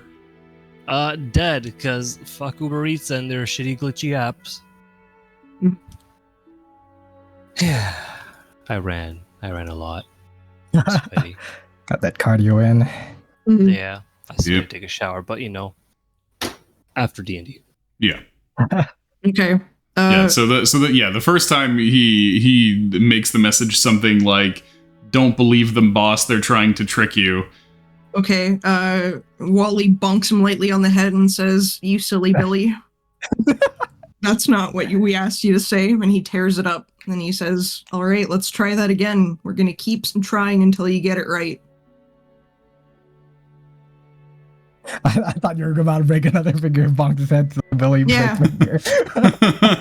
Dead, because fuck Uber Eats and their shitty glitchy apps. Yeah. I ran a lot. Sweaty. Got that cardio in. Mhm. Yeah. I still Yep. gotta take a shower, but you know, after D&D. Yeah. Okay. Yeah, the first time he makes the message something like, "Don't believe them, boss, they're trying to trick you." Okay. Wally bonks him lightly on the head and says, "You silly Billy." That's not what we asked you to say. And he tears it up. And he says, "All right, let's try that again. We're going to keep trying until you get it right." I thought you were about to break another finger and bonk his head so Billy Yeah. breaks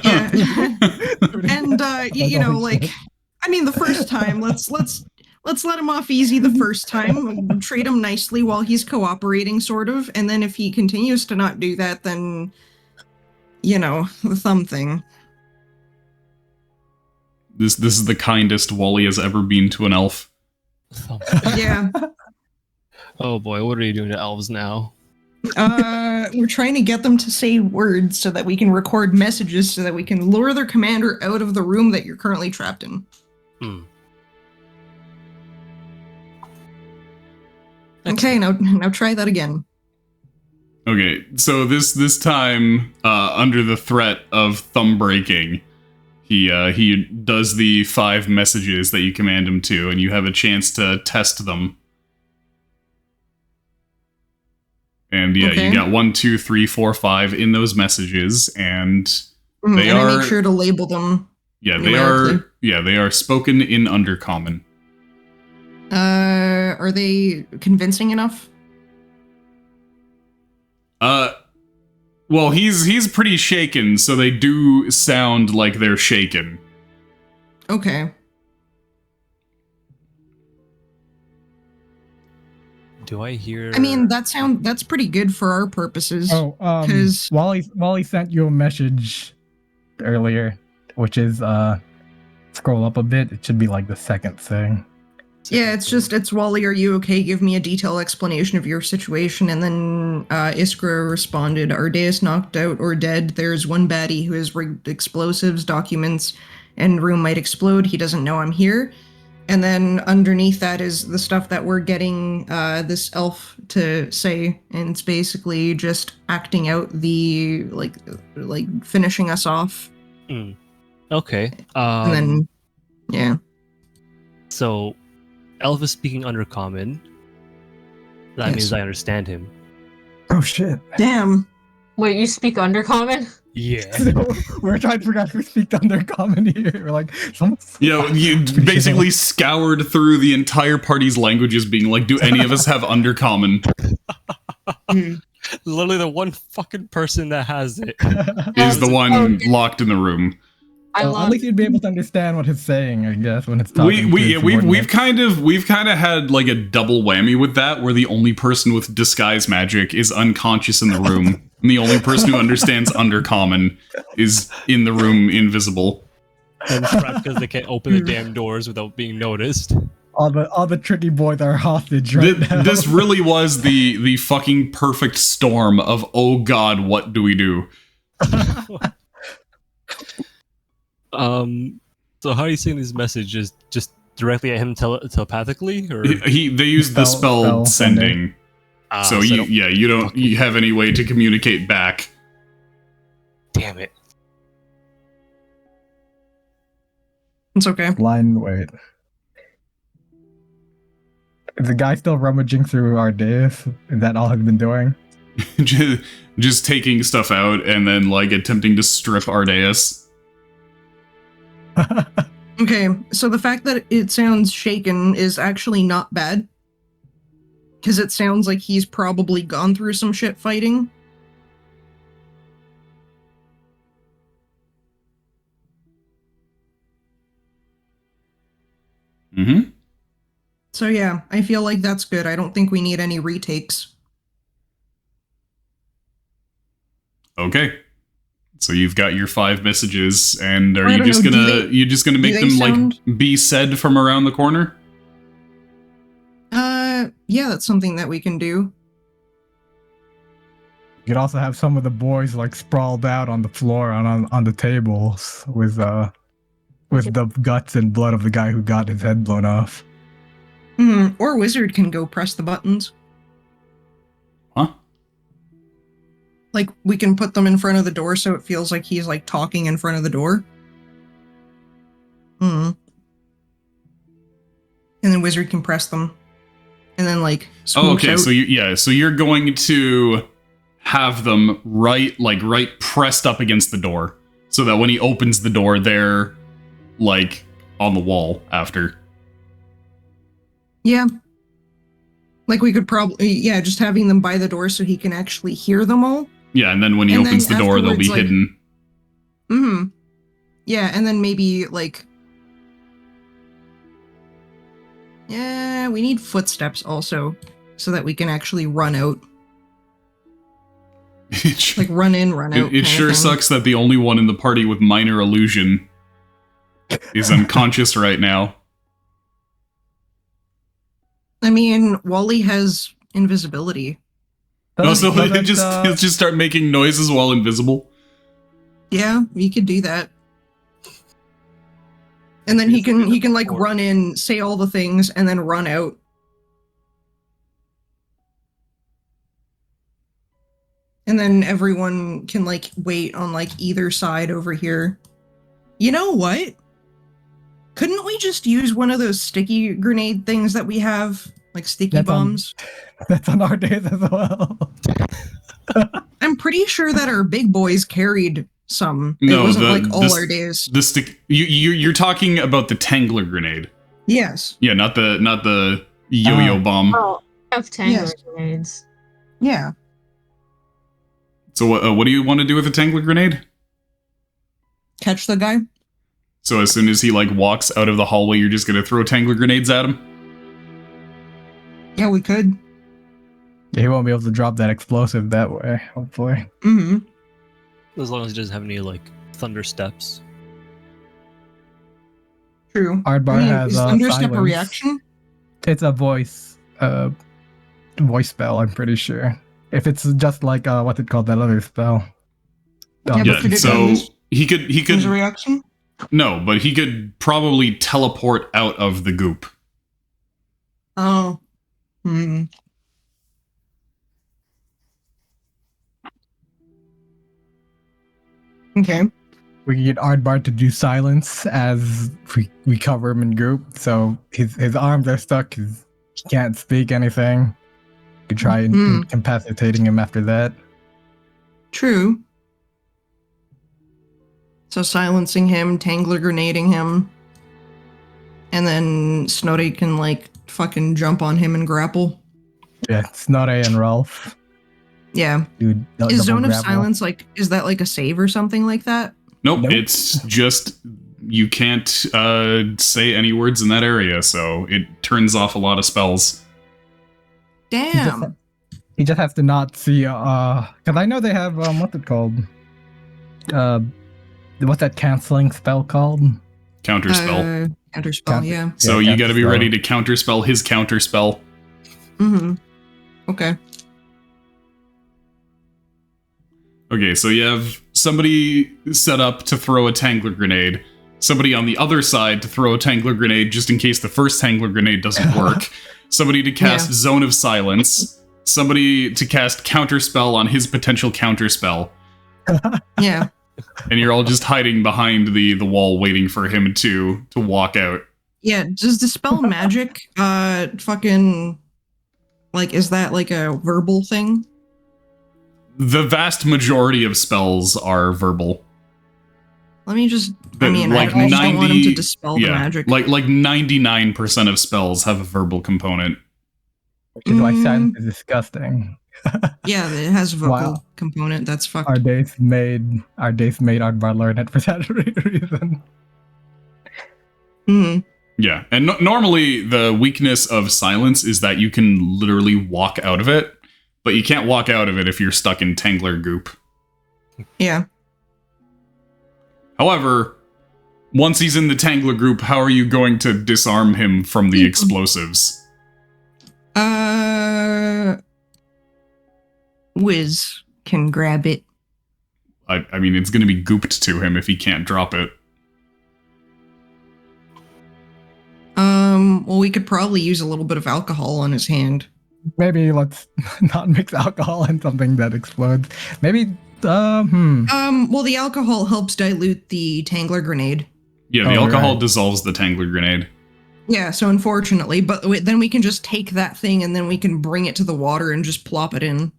Yeah. finger. And you know, like, I mean, the first time, let's let him off easy the first time. Treat him nicely while he's cooperating, sort of. And then if he continues to not do that, then, you know, the thumb thing. This is the kindest Wally has ever been to an elf. Yeah. Oh boy, what are you doing to elves now? We're trying to get them to say words so that we can record messages so that we can lure their commander out of the room that you're currently trapped in. Okay, now try that again. Okay, so this time, under the threat of thumb breaking, he does the 5 messages that you command him to, and you have a chance to test them. And yeah, Okay. you got 1, 2, 3, 4, 5 in those messages, and they and are. I make sure to label them. Yeah, they numerically. are. Yeah, they are spoken in Undercommon. Are they convincing enough? Well, he's pretty shaken, so they do sound like they're shaken. Okay. Do I hear? I mean, that's pretty good for our purposes. Oh, 'Cause- Wally sent you a message earlier, which is scroll up a bit. It should be like the second thing. Yeah, it's Wally, are you okay? Give me a detailed explanation of your situation. And then Iskra responded, Ardaius knocked out or dead. There's one baddie who has rigged explosives, documents, and room might explode. He doesn't know I'm here. And then underneath that is the stuff that we're getting this elf to say. And it's basically just acting out the, like finishing us off. Okay. And then, yeah. So, Elf is speaking Undercommon. That Yes. means I understand him. Oh shit! Damn. Wait, you speak Undercommon? Yeah. So we're trying to figure out who speaks Undercommon here. We're like, You basically scoured through the entire party's languages, being like, "Do any of us have Undercommon?" Literally, the one fucking person that has it. Is the one locked in the room. At least you'd be able to understand what he's saying, I guess, when it's talking. We've kind of had like a double whammy with that, where the only person with disguise magic is unconscious in the room, and the only person who understands Undercommon is in the room, invisible. And trapped because they can't open the damn doors without being noticed. All the tricky boys are hostage right now. This really was the fucking perfect storm of, oh god, what do we do? So how are you saying these messages? Just directly at him telepathically, or They used the spell sending. So you don't have any way to communicate back. Damn it. It's okay. Wait. Is the guy still rummaging through Ardaius? Is that all he's been doing? just taking stuff out and then like attempting to strip Ardaius. Okay, so the fact that it sounds shaken is actually not bad. Because it sounds like he's probably gone through some shit fighting. Mm-hmm. So yeah, I feel like that's good. I don't think we need any retakes. Okay. So you've got your 5 messages, and are I you don't just know, gonna make them sound- like be said from around the corner? Yeah, that's something that we can do. You could also have some of the boys like sprawled out on the floor on the tables with the guts and blood of the guy who got his head blown off. Or Wizard can go press the buttons. Huh? Like, we can put them in front of the door so it feels like he's, like, talking in front of the door. And then Wizard can press them. And then, like, smokes out. So you're going to have them right pressed up against the door, so that when he opens the door, they're, like, on the wall after. Yeah. Like, we could probably, just having them by the door so he can actually hear them all. Yeah, and then when he opens the door, they'll be hidden. Yeah, and then maybe, like... Yeah, we need footsteps also, so that we can actually run out. Like, run in, run out. It sure sucks that the only one in the party with minor illusion is unconscious right now. I mean, Wally has invisibility. He'll just start making noises while invisible. Yeah, he could do that. And then he can like run in, say all the things, and then run out. And then everyone can like wait on like either side over here. You know what? Couldn't we just use one of those sticky grenade things that we have? Like sticky bombs? That's on our days as well. I'm pretty sure that our big boys carried some. No, it wasn't like all our days. The stick. You're talking about the Tangler grenade. Yes. Yeah, not the yo-yo bomb. Oh, I have Tangler grenades. Yeah. So what do you want to do with the Tangler grenade? Catch the guy. So as soon as he like walks out of the hallway, you're just gonna throw Tangler grenades at him? Yeah, we could. Yeah, he won't be able to drop that explosive that way, hopefully. As long as he doesn't have any like thunder steps. True. Ardbar has is thunderstep silence. a reaction? It's a voice spell, I'm pretty sure. If it's just like what's it called, that other spell. So he could There's a reaction? No, but he could probably teleport out of the goop. Oh. Okay. We can get Ardbar to do silence as we cover him in group. So his arms are stuck. He can't speak anything. We could try incapacitating him after that. True. So silencing him, Tangler grenading him, and then Snotty can like fucking jump on him and grapple. Yeah, Snotty and Ralph. Yeah. Dude, Is Zone of Silence like, is that like a save or something like that? Nope, it's just you can't say any words in that area, so it turns off a lot of spells. Damn. He just has to not see, because I know they have, what's it called? What's that canceling spell called? Counterspell. Counterspell, yeah. So you gotta be ready to counterspell his counterspell. Mm-hmm. Okay. Okay, so you have somebody set up to throw a Tangler grenade, somebody on the other side to throw a Tangler grenade just in case the first Tangler grenade doesn't work, somebody to cast Zone of Silence, somebody to cast Counterspell on his potential Counterspell. Yeah. And you're all just hiding behind the wall waiting for him to walk out. Yeah, does Dispel Magic, fucking, like, is that like a verbal thing? The vast majority of spells are verbal. Let me just, I don't want him to dispel the magic. Like 99% of spells have a verbal component. Which is why silence is disgusting. Yeah, it has a vocal component. That's fucked. Ardaius made Ardvar learn it for that reason. Mm-hmm. Yeah, and normally the weakness of silence is that you can literally walk out of it, but you can't walk out of it if you're stuck in Tangler goop. Yeah. However, once he's in the Tangler group, how are you going to disarm him from the explosives? Wiz can grab it. I mean, it's going to be gooped to him if he can't drop it. Well, we could probably use a little bit of alcohol on his hand. Maybe let's not mix alcohol in something that explodes. Maybe, well, the alcohol helps dilute the Tangler grenade. Yeah, the alcohol dissolves the Tangler grenade. Yeah, so unfortunately, but then we can just take that thing and then we can bring it to the water and just plop it in.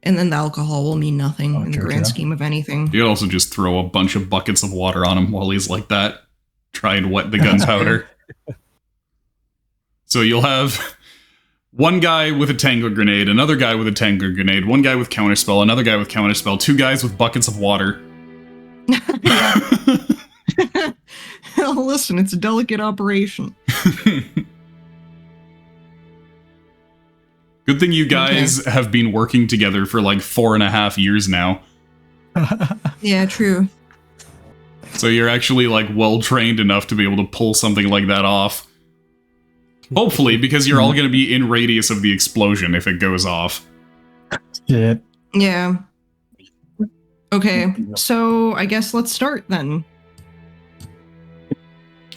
And then the alcohol will mean nothing in the grand scheme of anything. You could also just throw a bunch of buckets of water on him while he's like that. Try and wet the gunpowder. So you'll have one guy with a Tangler grenade, another guy with a Tangler grenade, one guy with counterspell, another guy with counterspell, two guys with buckets of water. Listen, it's a delicate operation. Good thing you guys have been working together for like 4.5 years now. Yeah, true. So you're actually like well trained enough to be able to pull something like that off. Hopefully, because you're all going to be in radius of the explosion if it goes off. Shit. Yeah. Okay, so I guess let's start then.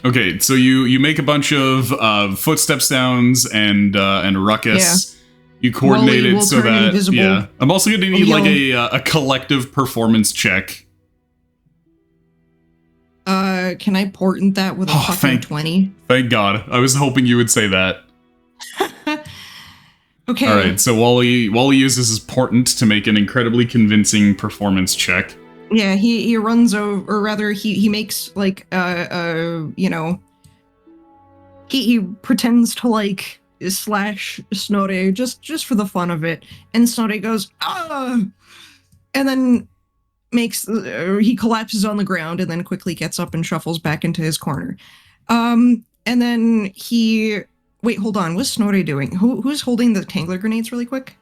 Okay, so you make a bunch of footstep sounds and ruckus. Yeah. You coordinate it so that invisible. Yeah. I'm also going to need like a collective performance check. Can I portent that with a fucking 20? Thank God. I was hoping you would say that. Okay. All right. So Wally uses his portent to make an incredibly convincing performance check. Yeah, he runs over, or rather, he makes like you know, he pretends to like slash Snorri just for the fun of it, and Snorri goes ah, and then he collapses on the ground and then quickly gets up and shuffles back into his corner. And then wait, hold on, what's Snorri doing? Who's holding the Tangler grenades really quick?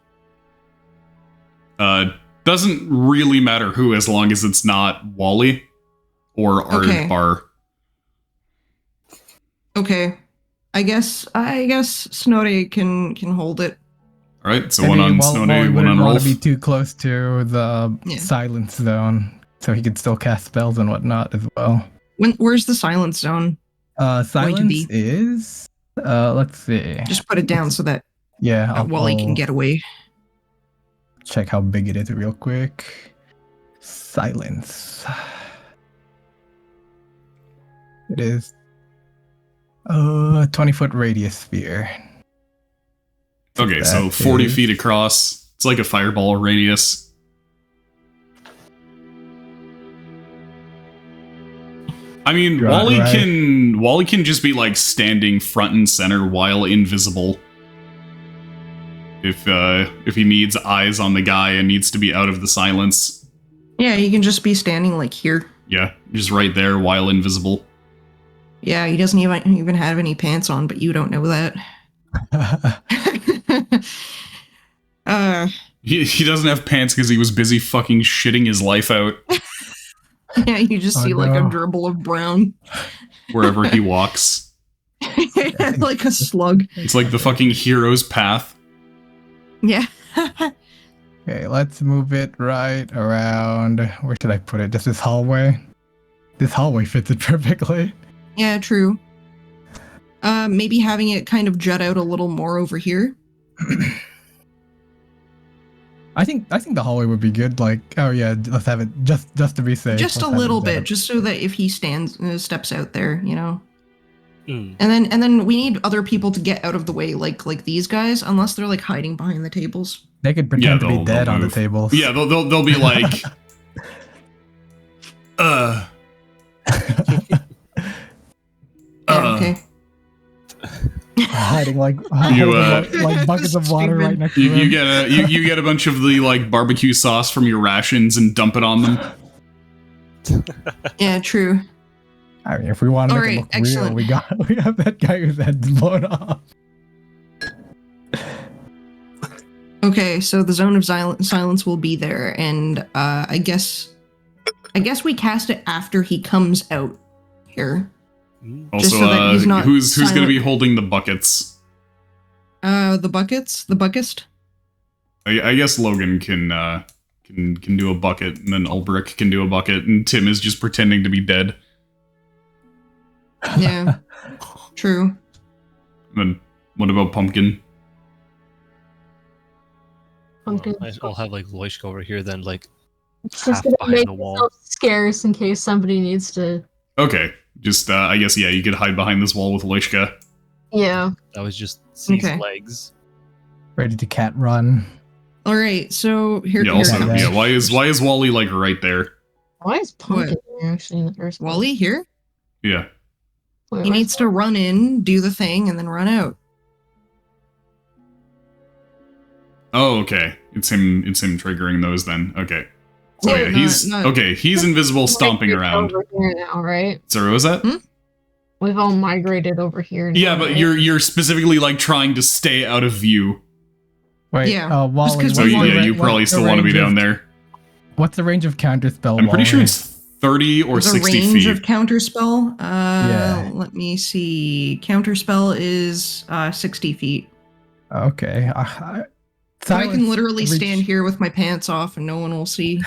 Doesn't really matter who, as long as it's not Wally or Ardvar. Okay. I guess Snorri can hold it. All right, so one on Snorri, one on Rolf. Want to be too close to the silence zone, so he could still cast spells and whatnot as well. Where's the silence zone? Silence is let's see. Just put it down so that Wally can get away. Check how big it is real quick. Silence. It is 20-foot radius sphere. Okay, so 40 feet across. It's like a fireball radius. I mean, Right. Wally can just be like standing front and center while invisible. If he needs eyes on the guy and needs to be out of the silence. Yeah, you can just be standing like here. Yeah, just right there while invisible. Yeah, he doesn't even have any pants on, but you don't know that. He doesn't have pants because he was busy fucking shitting his life out Yeah, you just see like a dribble of brown. wherever he walks. Like a slug. It's like the fucking hero's path. Yeah. Okay, let's move it right around. Where should I put it? Just this hallway? This hallway fits it perfectly. Yeah, true. Maybe having it kind of jut out a little more over here. I think the hallway would be good. Like, oh yeah, let's have it just to be safe. Just a let's have little it bit, set just so that if he steps out there, you know. Mm. And then we need other people to get out of the way, like these guys, unless they're like hiding behind the tables. They could pretend to be dead on the tables. Yeah, they'll be like, Okay. hiding like buckets of water Stupid. right next to you them. you get a bunch of the like barbecue sauce from your rations and dump it on them. Yeah, true. I mean, if we want to make Alright, it look excellent. real, we have that guy whose head's blown off. Okay, so the zone of silence will be there, and I guess we cast it after he comes out here. Also, Just so that he's not who's going to silent. be holding the buckets? The buckist. I guess Logan can do a bucket, and then Ulbrich can do a bucket, and Tim is just pretending to be dead. Yeah, true. And then what about Pumpkin? Pumpkin. I'll have like Loishka over here, then like It's half just gonna behind make the wall. yourself scarce in case somebody needs to. Okay, just I guess you could hide behind this wall with Loishka. Yeah. That was just C's Okay. legs. Ready to cat run. All right, so here. Yeah. here Also, comes. yeah. Why is Wally like right there? Why is Pumpkin there actually in the first place? Wally here. Yeah. Wait, He where's- needs to run in, do the thing, and then run out. Oh, okay. It's him triggering those then. Okay. So Yeah, yeah, he's not- okay. He's invisible, stomping Migrated around. over here now, right? Sorry, what was that? We've all migrated over here. Yeah, now, but right? you're specifically like trying to stay out of view. Wait, Yeah, Wally. just So What's yeah, the you probably still want to be down there. What's the range of counterspell? I'm pretty sure Wally? it's 30 or The 60 range feet. of counterspell. Yeah. Let me see. Counterspell is 60 feet. Okay. So I can literally reach- stand here with my pants off, and no one will see.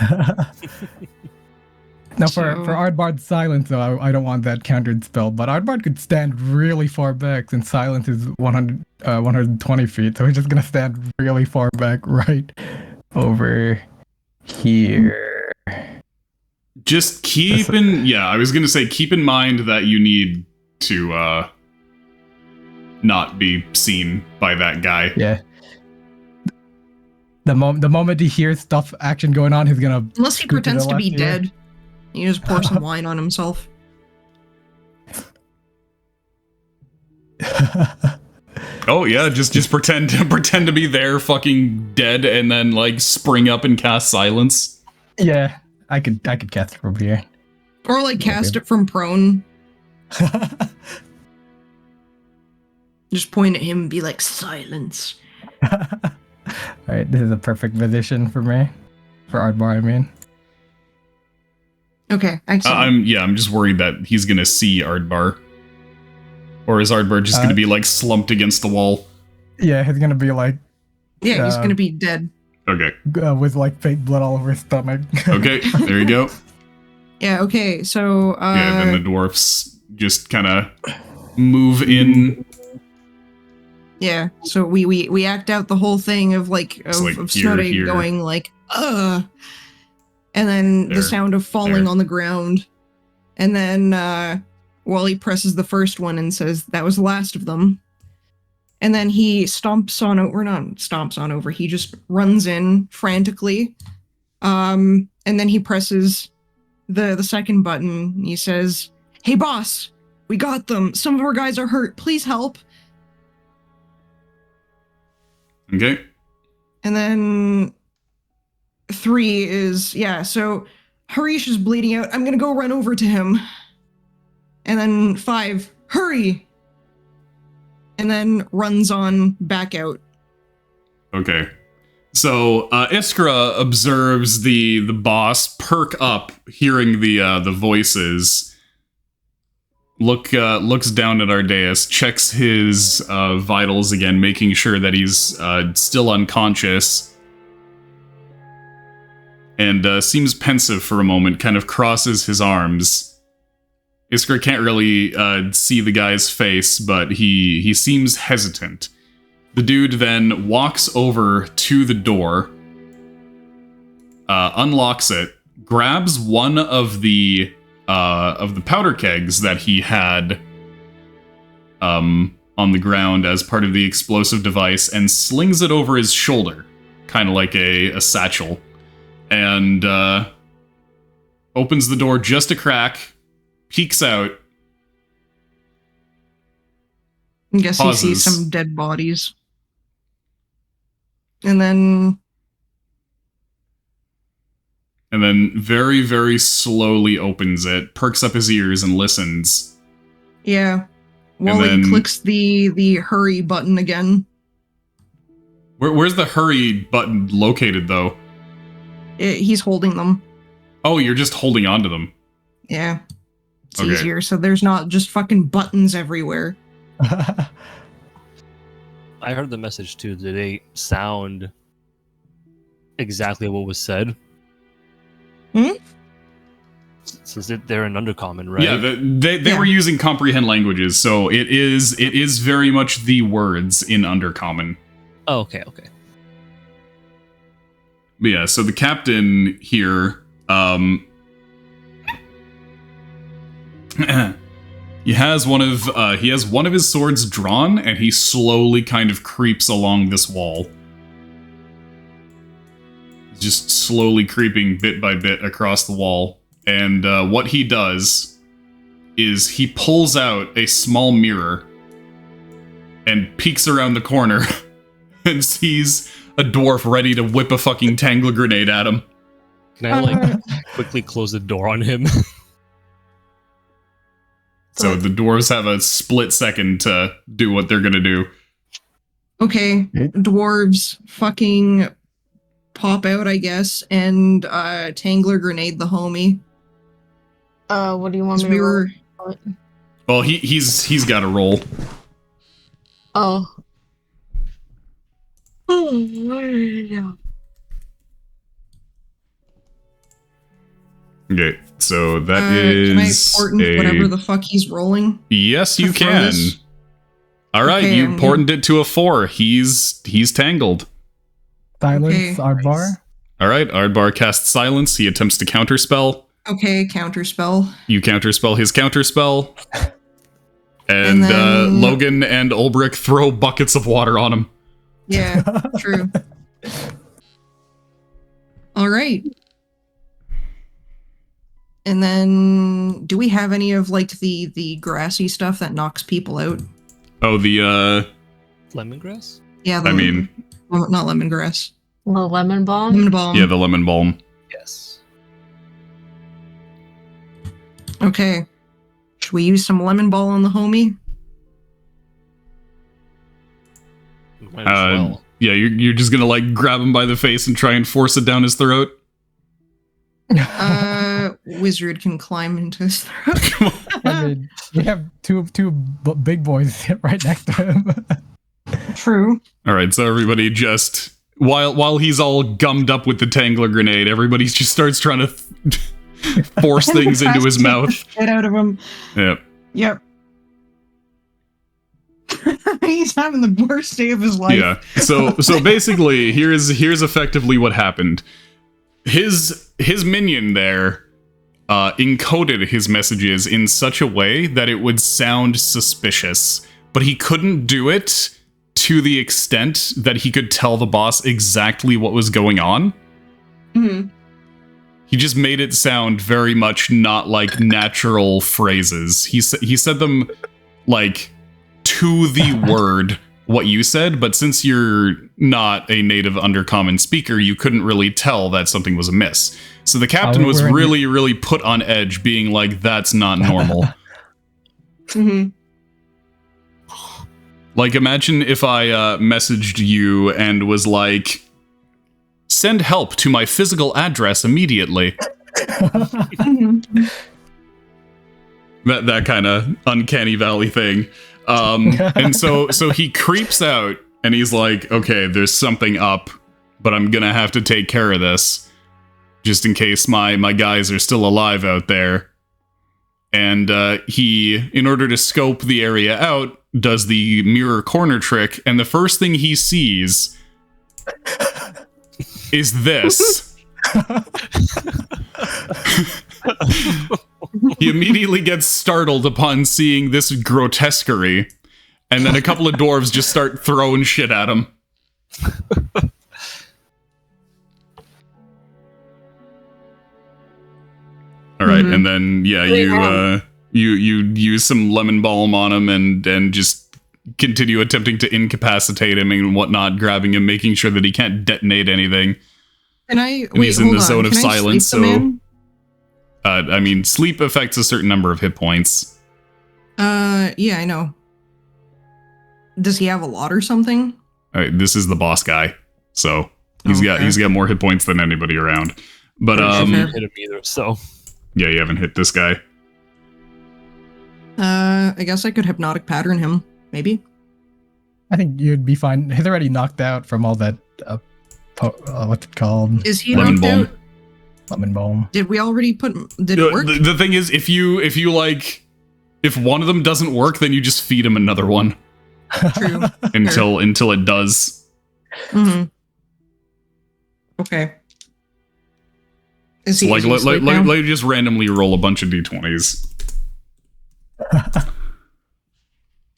No, So- for Ardbard's silence, though, I don't want that countered spell. But Ardbard could stand really far back, since silence is 120 feet. So he's just gonna stand really far back, right over here. Just keep in I was gonna say keep in mind that you need to not be seen by that guy. Yeah. The moment he hears stuff action going on, he's gonna. Unless he scoot pretends the to be left here. dead. You just pour some wine on himself. Oh yeah, just pretend to be there, fucking dead, and then like spring up and cast silence. Yeah, I could cast it from here. Or like cast it from prone. Just point at him and be like, silence. Alright, this is a perfect position for me. For Ardbar, I mean. Okay, excellent. I'm just worried that he's gonna see Ardbar. Or is Ardbar just gonna be like slumped against the wall? Yeah, he's gonna be like yeah, he's gonna be dead. Okay. With like fake blood all over his stomach. Okay, there you go. Yeah, okay, so Yeah, then the dwarfs just kinda move in. yeah, so we act out the whole thing of like It's like of here, Snowday here. going like and then There, the sound of falling there. on the ground. And then Wally presses the first one and says, that was the last of them. And then he stomps on over, he just runs in frantically. And then he presses the second button. He says, hey boss, we got them. Some of our guys are hurt. Please help. Okay. And then 3 is, so Harish is bleeding out. I'm going to go run over to him. And then 5, hurry. And then runs on back out. Okay. So Iskra observes the boss perk up, hearing the voices. Looks down at Ardaius, checks his vitals again, making sure that he's still unconscious, and seems pensive for a moment. Kind of crosses his arms. Iskra can't really see the guy's face, but he seems hesitant. The dude then walks over to the door, unlocks it, grabs one of the powder kegs that he had on the ground as part of the explosive device, and slings it over his shoulder, kind of like a satchel, and opens the door just a crack, peeks out. I guess pauses. he sees some dead bodies. And then very, very slowly opens it, perks up his ears, and listens. yeah. Wally clicks the hurry button again. Where's the hurry button located, though? He's holding them. Oh, you're just holding on to them. Yeah. It's Okay. easier, so there's not just fucking buttons everywhere. I heard the message too. Did they sound exactly what was said? Since they're in Undercommon, right? Yeah, they were using comprehend languages, so it is very much the words in Undercommon. Oh, okay. But yeah, so the captain here, he has one of his swords drawn, and he slowly kind of creeps along this wall. Just slowly creeping bit by bit across the wall. And what he does is he pulls out a small mirror and peeks around the corner and sees a dwarf ready to whip a fucking Tangler grenade at him. Can I quickly close the door on him? So the dwarves have a split second to do what they're gonna do. Okay, dwarves fucking pop out, I guess, and Tangler grenade the homie. What do you want me We to were roll? Well, he's got to roll. Oh. Okay, so that can I is portent whatever the fuck he's rolling? Yes, you to throw can. this? All right, Okay, you I'm portent it to a 4. He's tangled. Silence, Okay. Ardbar. All right, Ardbar casts silence. He attempts to counterspell. Okay, counterspell. You counterspell his counterspell. And And then- Logan and Ulbrich throw buckets of water on him. Yeah, true. All right. And then, do we have any of like the grassy stuff that knocks people out? Oh, the Lemongrass? Yeah, I mean, not lemongrass. The lemon bomb? Lemon balm. yeah, the lemon balm. Yes. Okay. Should we use some lemon ball on the homie? Might as well. Yeah, you're just gonna like grab him by the face and try and force it down his throat. Wizard can climb into his throat. I mean, we have two big boys right next to him. True. All right, so everybody just while he's all gummed up with the Tangler grenade, everybody just starts trying to force things into his mouth. Get out of him. Yeah. Yep. He's having the worst day of his life. Yeah. So basically, here's effectively what happened. His minion there encoded his messages in such a way that it would sound suspicious, but he couldn't do it to the extent that he could tell the boss exactly what was going on. Mhm. he just made it sound very much not like natural phrases. He said them like to the word what you said, but since you're not a native undercommon speaker, you couldn't really tell that something was amiss. So the captain was really, really put on edge, being like, that's not normal. Mm-hmm. Like, imagine if I messaged you and was like, send help to my physical address immediately. That kind of uncanny valley thing. And so he creeps out and he's like, okay, there's something up, but I'm gonna have to take care of this just in case my guys are still alive out there. And he, in order to scope the area out, does the mirror corner trick, and the first thing he sees is this. He immediately gets startled upon seeing this grotesquerie, and then a couple of dwarves just start throwing shit at him. All right, and then you use some lemon balm on him and just continue attempting to incapacitate him and whatnot, grabbing him, making sure that he can't detonate anything. And he's in the zone of silence, so I mean, sleep affects a certain number of hit points. Yeah, I know. Does he have a lot or something? All right, this is the boss guy, so he's got more hit points than anybody around. But I haven't hit him either, so yeah, you haven't hit this guy. I guess I could hypnotic pattern him, maybe. I think you'd be fine. He's already knocked out from all that. What's it called? Is he lemon knocked balm? out? Lemon balm. Did we already put? Did it work? The thing is, if one of them doesn't work, then you just feed him another one. True. until it does. Mm-hmm. Okay. Is he, like is he asleep now? let you just randomly roll a bunch of d20s.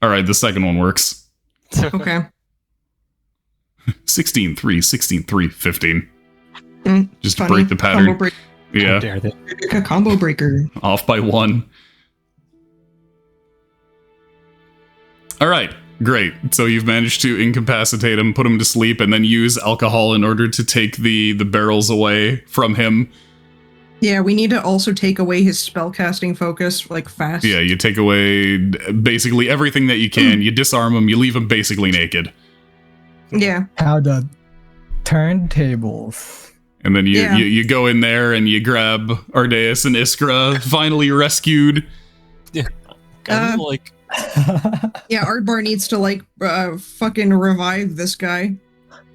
All right, the second one works. Okay. 16, 3, 16, 3, 15. Just to Funny. break the pattern. Combo break. Yeah. how dare they? A combo breaker. Off by 1. All right, great. So you've managed to incapacitate him, put him to sleep, and then use alcohol in order to take the barrels away from him. Yeah, we need to also take away his spellcasting focus, like, fast. Yeah, you take away basically everything that you can. You disarm him. You leave him basically naked. Yeah. How the turntables. And then you go in there and you grab Ardaius and Iskra, finally rescued. Yeah, like Yeah, Ardbar needs to, like, fucking revive this guy.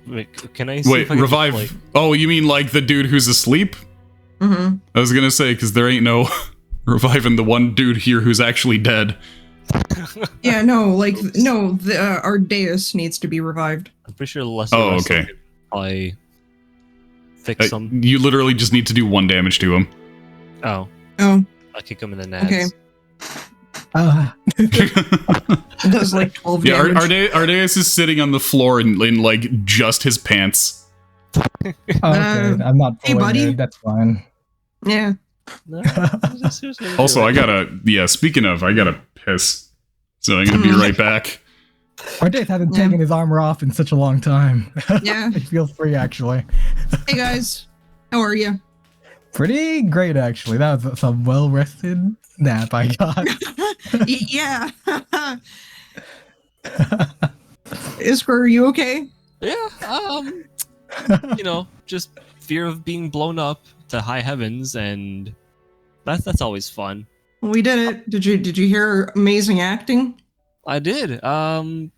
wait, can I see Wait, if I can revive? Just, like, oh, you mean like the dude who's asleep? Mm-hmm. I was gonna say, because there ain't no reviving the one dude here who's actually dead. Yeah, no, like, no, the Ardaius needs to be revived. I'm pretty sure less. Oh, okay. I fix some. You literally just need to do 1 damage to him. Oh, Oh, I kick him in the nads. okay. It does, like, 12 Yeah, damage. Ardaius is sitting on the floor in like just his pants. Okay, I'm not hey, pulling buddy. it. That's fine. Yeah. No, seriously, Also, I speaking of, I gotta piss. So I'm gonna be right back. Ardaius hasn't Yeah. taken his armor off in such a long time. Yeah. It feels free, actually. Hey, guys. How are you? Pretty great, actually. That was some well-rested nap I got. Yeah. Iskra, are you okay? Yeah, just fear of being blown up to high heavens, and that's always fun. We did it. Did you hear amazing acting? I did. That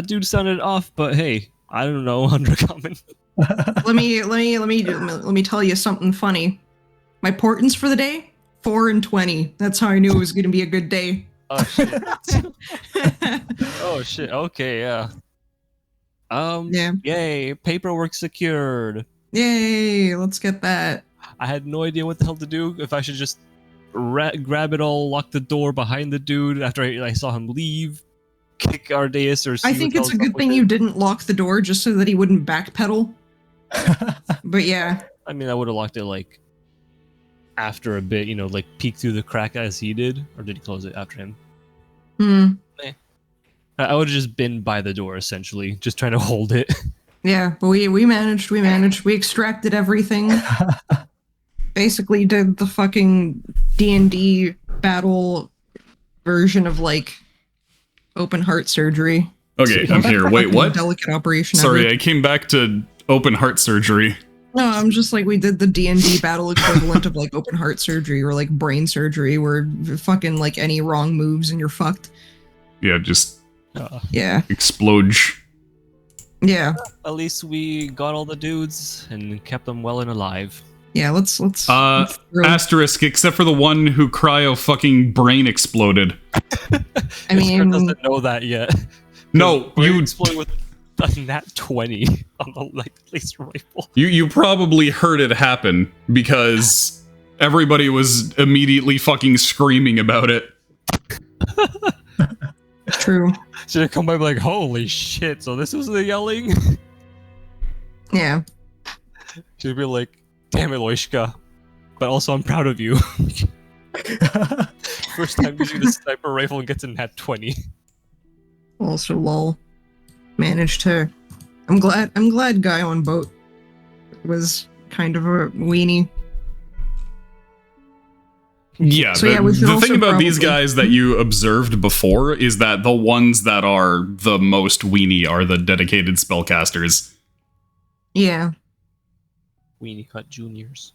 dude sounded off, but hey, I don't know, undercommon. Let me tell you something funny. My portents for the day, 4 and 20. That's how I knew it was going to be a good day. Oh shit. Oh shit. Okay, yeah. Yeah. Yay! Paperwork secured. Yay! Let's get that. I had no idea what the hell to do. If I should just grab it all, lock the door behind the dude after I saw him leave, kick Ardaius, or see I think what it's a the hell's good up thing with you it. didn't lock the door just so that he wouldn't backpedal. But yeah, I mean, I would have locked it like after a bit, like peek through the crack as he did, or did he close it after him? I would have just been by the door essentially, just trying to hold it. Yeah, but we managed. We extracted everything. Basically did the fucking D&D battle version of like open heart surgery. Okay, I'm here. Wait, what? Delicate operation. Sorry, ever. I came back to open heart surgery. No, I'm just like we did the D&D battle equivalent of like open heart surgery or like brain surgery, where fucking like any wrong moves and you're fucked. Yeah, just Yeah. explode. Yeah. At least we got all the dudes and kept them well and alive. Yeah, let's Asterisk, except for the one who cryo fucking brain exploded. I mean, Iskra doesn't know that yet. No, Brain you exploded with a nat 20 on the laser rifle. You probably heard it happen because everybody was immediately fucking screaming about it. true. Should have come by like, holy shit, so this was the yelling? Yeah. Should be like, damn it, Loishka. But also, I'm proud of you. First time using the sniper rifle and gets a nat 20. Also, lol. Managed to. I'm glad guy on boat was kind of a weenie. Yeah, So, yeah, we should the also thing about these probably- guys that you observed before is that the ones that are the most weenie are the dedicated spellcasters. Yeah. Weenie Cut Juniors.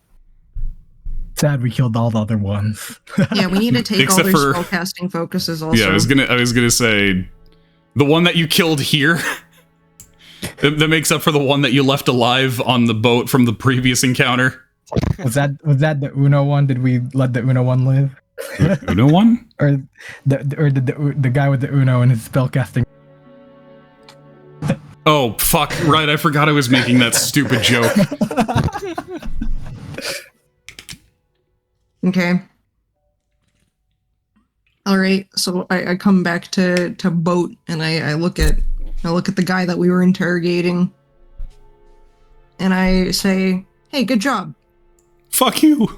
Sad we killed all the other ones. Yeah, we need to take all Except their for- spellcasting focuses also. Yeah, I was gonna say the one that you killed here that makes up for the one that you left alive on the boat from the previous encounter. Was that the Uno one? Did we let the Uno one live? Uno one? Or the guy with the Uno and his spellcasting? Oh fuck! Right, I forgot I was making that stupid joke. Okay. All right. So I come back to boat and I look at the guy that we were interrogating, and I say, "Hey, good job." Fuck you.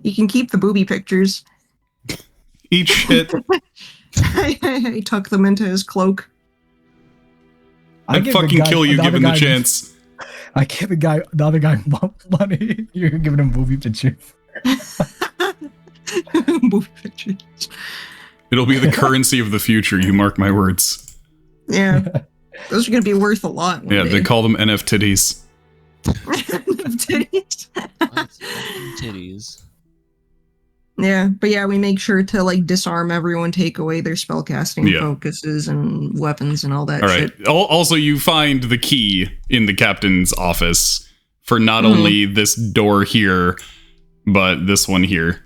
You can keep the booby pictures. Eat shit. I tuck them into his cloak. I'd give the fucking guy- kill you the other given the guy- chance. I give the other guy money. You're giving him booby pictures. Booby pictures. It'll be the currency of the future, you mark my words. Yeah. Those are gonna be worth a lot. one Yeah, day. they call them NFTitties. Titties. Titties. Yeah, but yeah, we make sure to like disarm everyone, take away their spellcasting Yeah. focuses and weapons and all that All right. shit. Also, you find the key in the captain's office for not only this door here, but this one here.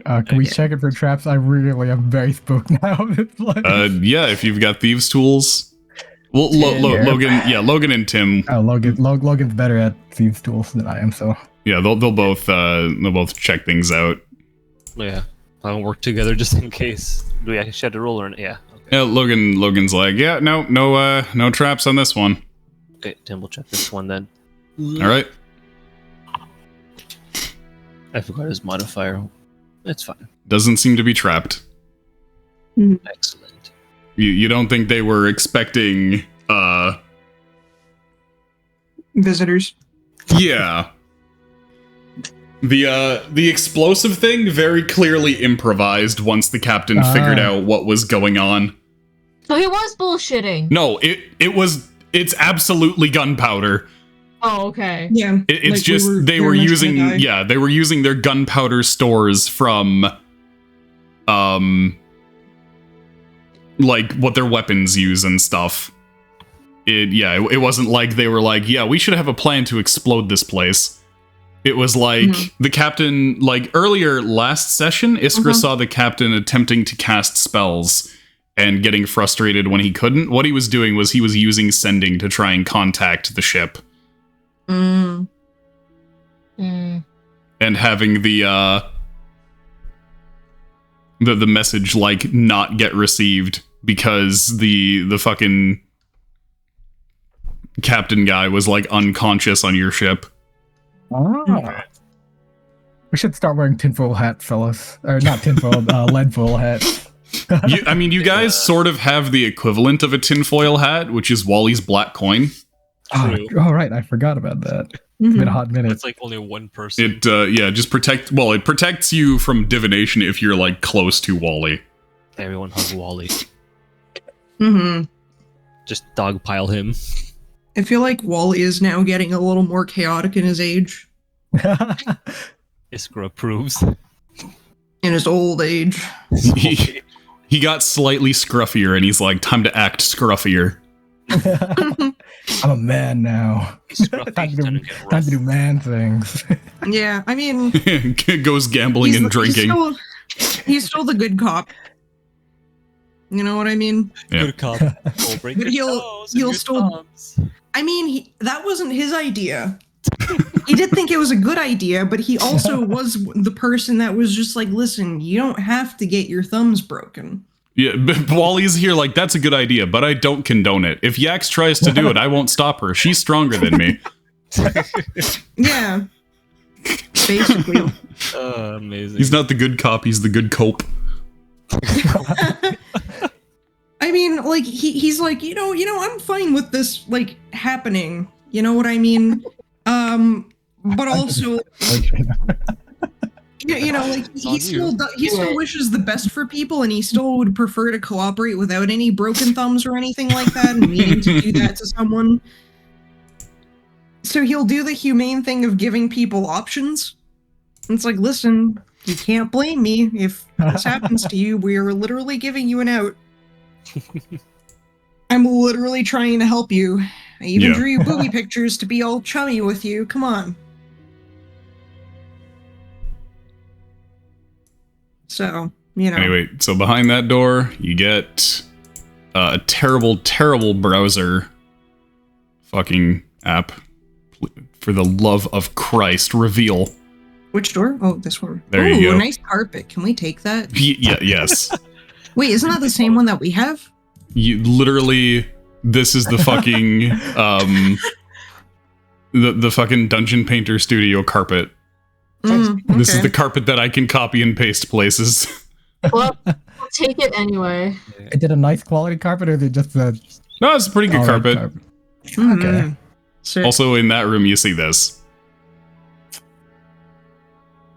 Can we check it for traps? I really am very spooked now. It's like, Yeah, if you've got thieves' tools. Well, Logan and Tim. Logan's better at thieves' tools than I am, so. Yeah, they'll both check things out. Yeah. I'll work together just in case. Do we actually have to roll or yeah? Okay. Yeah, Logan's like, yeah, no traps on this one. Okay, Tim will check this one then. All right. I forgot his modifier. It's fine. Doesn't seem to be trapped. Excellent. You don't think they were expecting Visitors. Yeah. The explosive thing very clearly improvised once the captain figured out what was going on. So he was bullshitting. No, it's absolutely gunpowder. Oh, okay. Yeah. It's like just they were using their gunpowder stores from like what their weapons use and stuff. It wasn't like they were like, yeah, we should have a plan to explode this place. It was like the captain, like earlier last session, Iskra saw the captain attempting to cast spells and getting frustrated when he couldn't. What he was doing was he was using sending to try and contact the ship. Mm. And having the message like not get received because the fucking captain guy was like unconscious on your ship. Ah. We should start wearing tinfoil hats, fellas. Or not tinfoil, lead foil hats. You guys sort of have the equivalent of a tinfoil hat, which is Wally's black coin. Oh, True. right, I forgot about that. It's been a hot minute. It's like only one person. It protects you from divination if you're like close to Wally. Everyone hug Wally. Mm-hmm. Just dogpile him. I feel like Wally is now getting a little more chaotic in his age, Iskra approves. in his old age. He got slightly scruffier, and he's like, time to act scruffier. I'm a man now. Scruffy, Time to do man things. Yeah, I mean, Goes gambling and drinking. He's still the good cop. You know what I mean? Yeah. Good cop. We'll break But your he'll toes and your still- thumbs. I mean, that wasn't his idea. He did think it was a good idea, but he also was the person that was just like, listen, you don't have to get your thumbs broken. Yeah, but Wally's here like, that's a good idea, but I don't condone it. If Yax tries to do it, I won't stop her. She's stronger than me. Yeah. Basically. Amazing. He's not the good cop, he's the good cope. I mean, like, he's like, you know, I'm fine with this, like, happening. You know what I mean? But also, you know, like, he still wishes the best for people, and he still would prefer to cooperate without any broken thumbs or anything like that, and needing to do that to someone. So he'll do the humane thing of giving people options. And it's like, listen, you can't blame me if this happens to you. We are literally giving you an out. I'm literally trying to help you. I even drew you booby pictures to be all chummy with you. Come on. So, you know. Anyway, so behind that door, you get a terrible, terrible browser fucking app. For the love of Christ, reveal. Which door? Oh, this one. There you go. A nice carpet. Can we take that? Yes. Wait, isn't that the same one that we have? You literally, this is the fucking the fucking Dungeon Painter Studio carpet. This is the carpet that I can copy and paste places. Well, I'll take it anyway. Is it a nice quality carpet, or is it just a... No, it's a pretty good alright carpet. Okay. So, Also, in that room, you see this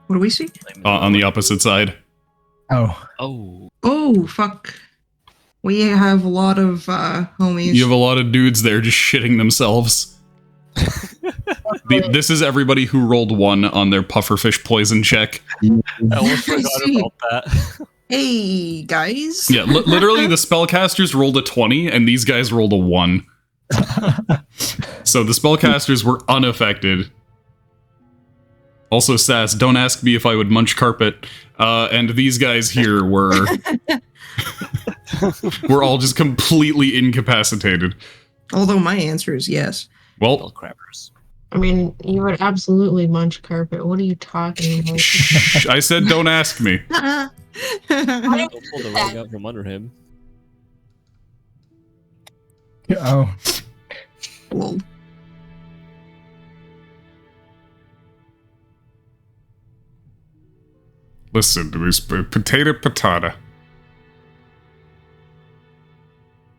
what do we see? on the opposite side. Oh. Oh, fuck. We have a lot of homies. You have a lot of dudes there just shitting themselves. This is everybody who rolled 1 on their pufferfish poison check. I almost forgot about that. Hey, guys. Yeah, literally the spellcasters rolled a 20 and these guys rolled a 1. So the spellcasters were unaffected. Also, Sass, don't ask me if I would munch carpet. And these guys here were all just completely incapacitated. Although my answer is yes. Well, Crappers. I mean, you would absolutely munch carpet. What are you talking about? I said don't ask me. Don't pull the rug out from under him. Oh. Well, Listen to this potato.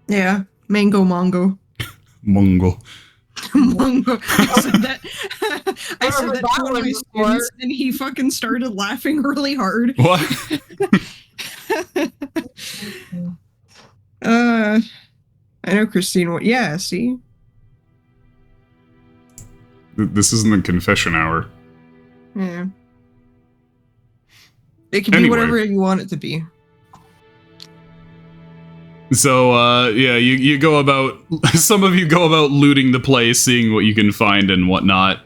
yeah. Mango mongo. Mungo. Mongo. I said that. I said heard that that to one of one my before. students, and he fucking started laughing really hard. What? I know Christine. Yeah, see. This isn't the confession hour. Yeah. It can be Anyway. whatever you want it to be. So, you go about... Some of you go about looting the place, seeing what you can find and whatnot.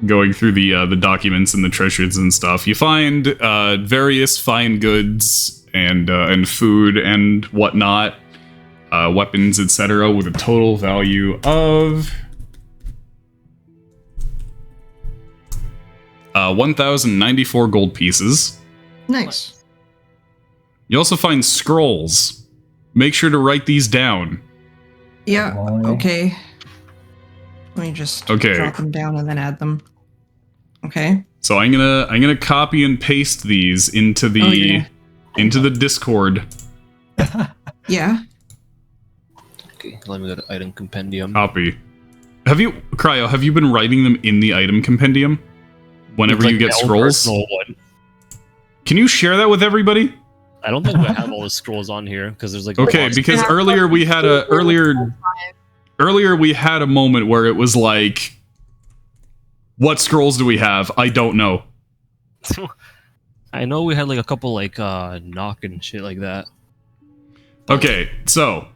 Going through the documents and the treasures and stuff. You find various fine goods and food and whatnot. Weapons, etc. with a total value of... 1,094 gold pieces. Nice. You also find scrolls. Make sure to write these down. Yeah. Boy. Okay. Let me just Okay. drop them down and then add them. Okay. So I'm gonna copy and paste these into the Oh, yeah. into the Discord. Yeah. Okay, let me go to item compendium. Copy. Have you, Cryo? Have you been writing them in the item compendium? Whenever It's you get my own scrolls, personal one. can you share that with everybody? I don't think I have all the scrolls on here because there's like Okay, lots- because earlier we had a moment where it was like, what scrolls do we have? I don't know. I know we had like a couple like knock and shit like that. Okay, so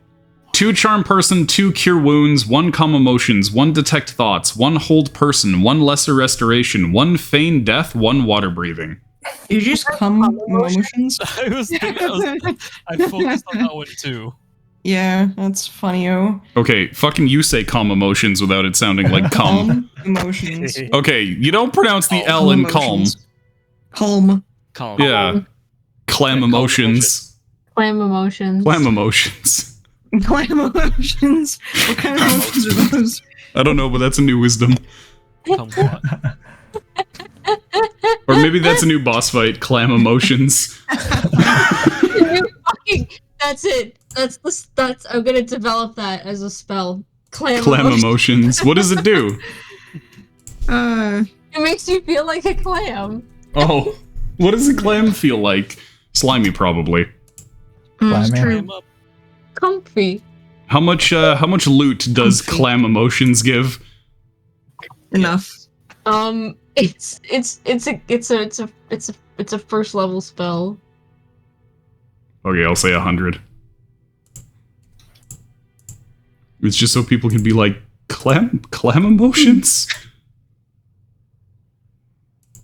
2 charm person, 2 cure wounds, 1 calm emotions, 1 detect thoughts, 1 hold person, 1 lesser restoration, 1 feign death, 1 water breathing. You just come emotions. I focused on that one too. Yeah, that's funny-o. Okay, fucking you say calm emotions without it sounding like calm. Calm emotions. Okay, you don't pronounce the L in calm. Calm. Calm. Yeah. Clam emotions. Clam emotions. Clam emotions. Clam emotions. What kind of emotions are those? I don't know, but that's a new wisdom. Calm what? Or maybe that's a new boss fight, clam emotions. That's it. That's I'm gonna develop that as a spell. Clam Clam emotions. emotions. What does it do? It makes you feel like a clam. Oh. What does a clam feel like? Slimy, probably. It's Clam true. Clam up. Comfy. How much loot does clam emotions give? Enough. It's a first level spell. Okay, I'll say 100. It's just so people can be like, clam emotions?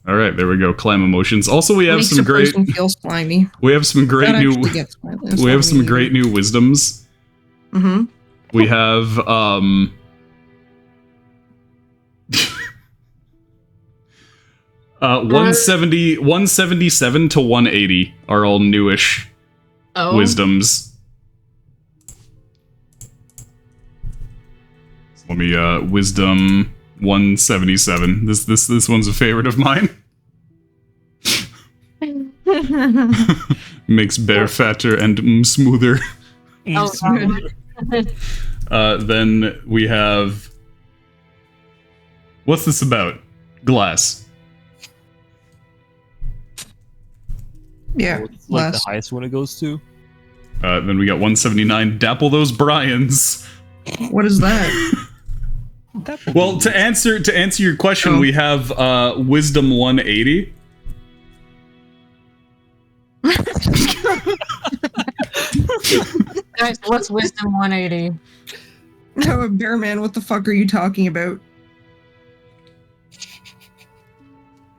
Alright, there we go, clam emotions. Also, we have Makes some a great person feel slimy. we have some great That new actually gets slimy. we have some great new wisdoms. Mm-hmm. We have 177 to 180 are all newish Oh. wisdoms. Let me wisdom 177. This one's a favorite of mine. Makes bear fatter and smoother. Oh, good. Then we have, what's this about? Glass. Yeah. What's like the Less. highest one it goes to? Then we got 179. Dapple those Bryans. What is that? Well, to answer your question, we have wisdom 180. Guys, what's wisdom 180? No, Bear Man, what the fuck are you talking about?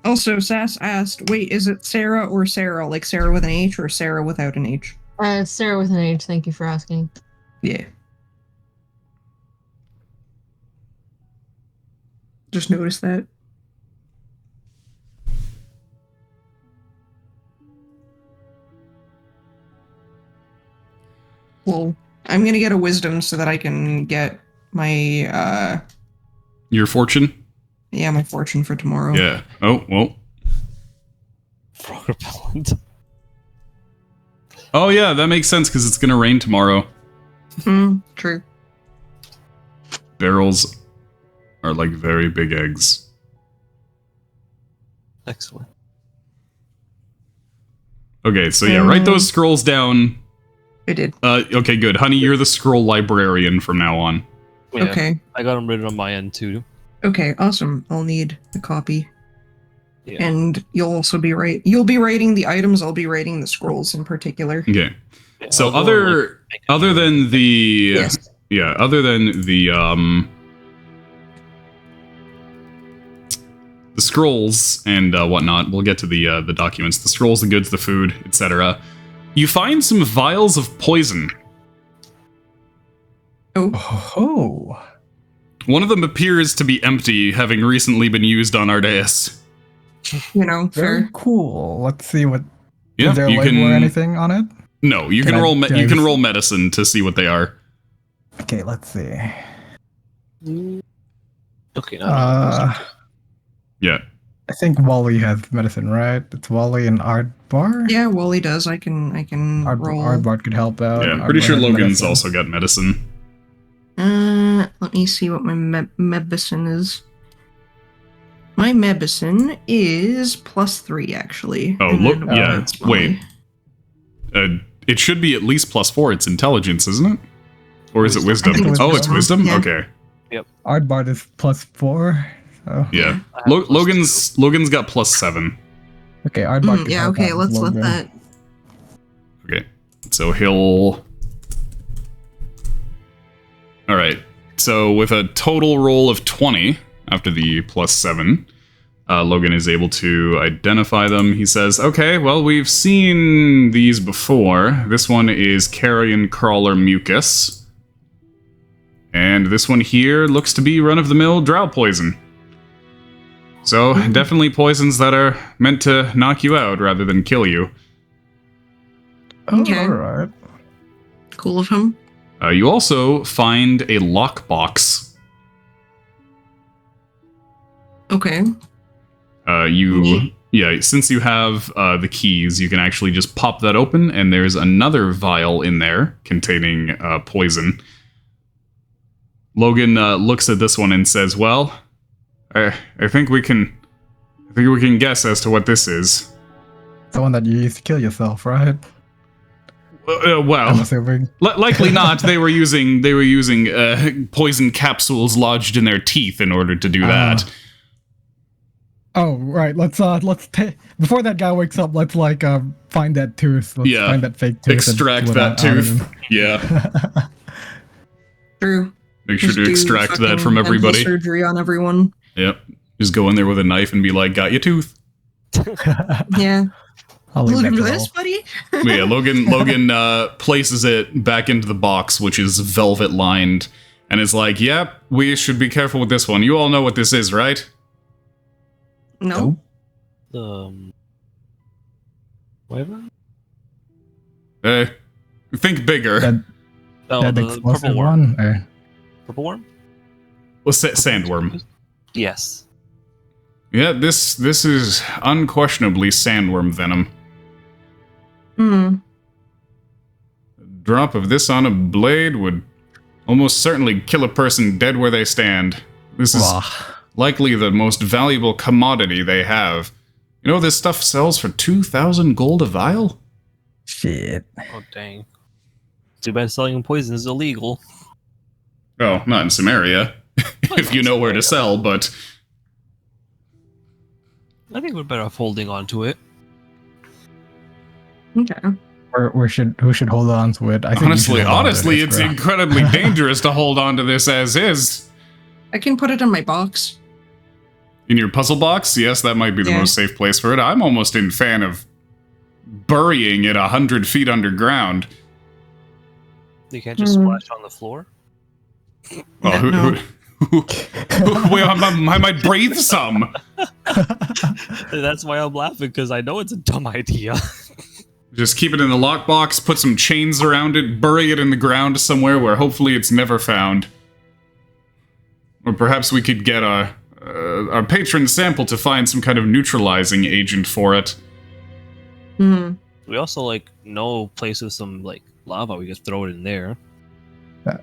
Also, Sass asked, wait, is it Sarah or Sarah? Like Sarah with an H or Sarah without an H? It's Sarah with an H. Thank you for asking. Yeah. Just noticed that. Well, I'm gonna get a wisdom so that I can get my Your fortune? my fortune for tomorrow. Yeah. Oh, well. Frog repellent. Oh, yeah, that makes sense because it's going to rain tomorrow. True. Barrels are like very big eggs. Excellent. Okay, so yeah, write those scrolls down. I did. Okay, good. Honey, you're the scroll librarian from now on. Yeah, Okay. I got them written on my end too. Okay, awesome. I'll need a copy. Yeah. And you'll be rating the items, I'll be rating the scrolls in particular. Okay. Yeah, So I'll go and, like, make a other note. than the Yes. yeah, other than the scrolls and whatnot, we'll get to the documents, the scrolls, the goods, the food, etc. You find some vials of poison. Oh. One of them appears to be empty, having recently been used on Ardaius. You know, Very fair. cool. Let's see what. Yeah, is there a you label can or anything on it? No, you Can can I- roll can I you can just- roll medicine to see what they are. Okay, let's see. Okay, Yeah. I think Wally has medicine, right? It's Wally and Ardbar. Yeah, Wally does. I can roll. Ardbar could help out. Yeah, I'm pretty sure Ardbar has Logan's medicine. also got medicine. Let me see what my medicine is. My medicine is +3, actually. Oh, And look, then yeah. that's my- Wait. It should be at least +4. It's intelligence, isn't it? Or is it wisdom? I think it's Oh, it's wisdom? wisdom. Okay. Ardbar is +4. So. Yeah. I have Logan's got +7. Okay, Ardbar. could yeah, help okay, out with let's let Logan. that. Okay. So he'll... Alright. So with a total roll of 20, after the +7, Logan is able to identify them. He says, okay, well, we've seen these before. This one is carrion crawler mucus. And this one here looks to be run-of-the-mill drow poison. So, definitely poisons that are meant to knock you out rather than kill you. Oh, Okay. alright. Cool of him. You also find a lockbox. Okay. Since you have the keys, you can actually just pop that open, and there's another vial in there containing poison. Logan looks at this one and says, "Well, I think we can guess as to what this is." The one that you used to kill yourself, right? I'm Well, assuming. likely not. They were using poison capsules lodged in their teeth in order to do that. Oh, right. Let's before that guy wakes up, let's find that tooth. Let's Yeah. find that fake tooth. and Extract pull it that out of tooth. him. Yeah. True. Make sure Just to do extract that fucking from dental everybody. surgery on everyone. Yep. Just go in there with a knife and be like, "Got your tooth." Yeah. I'll leave Look that at to this, roll. buddy. But yeah, Logan places it back into the box, which is velvet lined, and is like, "Yep, we should be careful with this one. You all know what this is, right?" No. Wyvern? Think bigger. That, Oh, that the explosive purple worm. one. Or- Purple worm? Well, sandworm. Yes. Yeah, this is unquestionably sandworm venom. Hmm. A drop of this on a blade would almost certainly kill a person dead where they stand. This is Wah. likely the most valuable commodity they have. You know, this stuff sells for 2,000 gold a vial? Shit. Oh, dang. Too bad selling poison is illegal. Oh, not in Samaria. If you know where to sell, but... I think we're better off holding on to it. Okay. Who should hold on to it? I think you should hold on to Honestly, it, it's Iskra. incredibly dangerous to hold on to this as is. I can put it in my box. In your puzzle box, yes, that might be the Yeah. most safe place for it. I'm almost in fan of burying it 100 feet underground. You can't just splash on the floor. Well, No. wait, I might breathe some. That's why I'm laughing, because I know it's a dumb idea. Just keep it in the lockbox, put some chains around it, bury it in the ground somewhere where hopefully it's never found. Or perhaps we could get our patron sample to find some kind of neutralizing agent for it. Hmm. We also, know place with some, lava. We just throw it in there.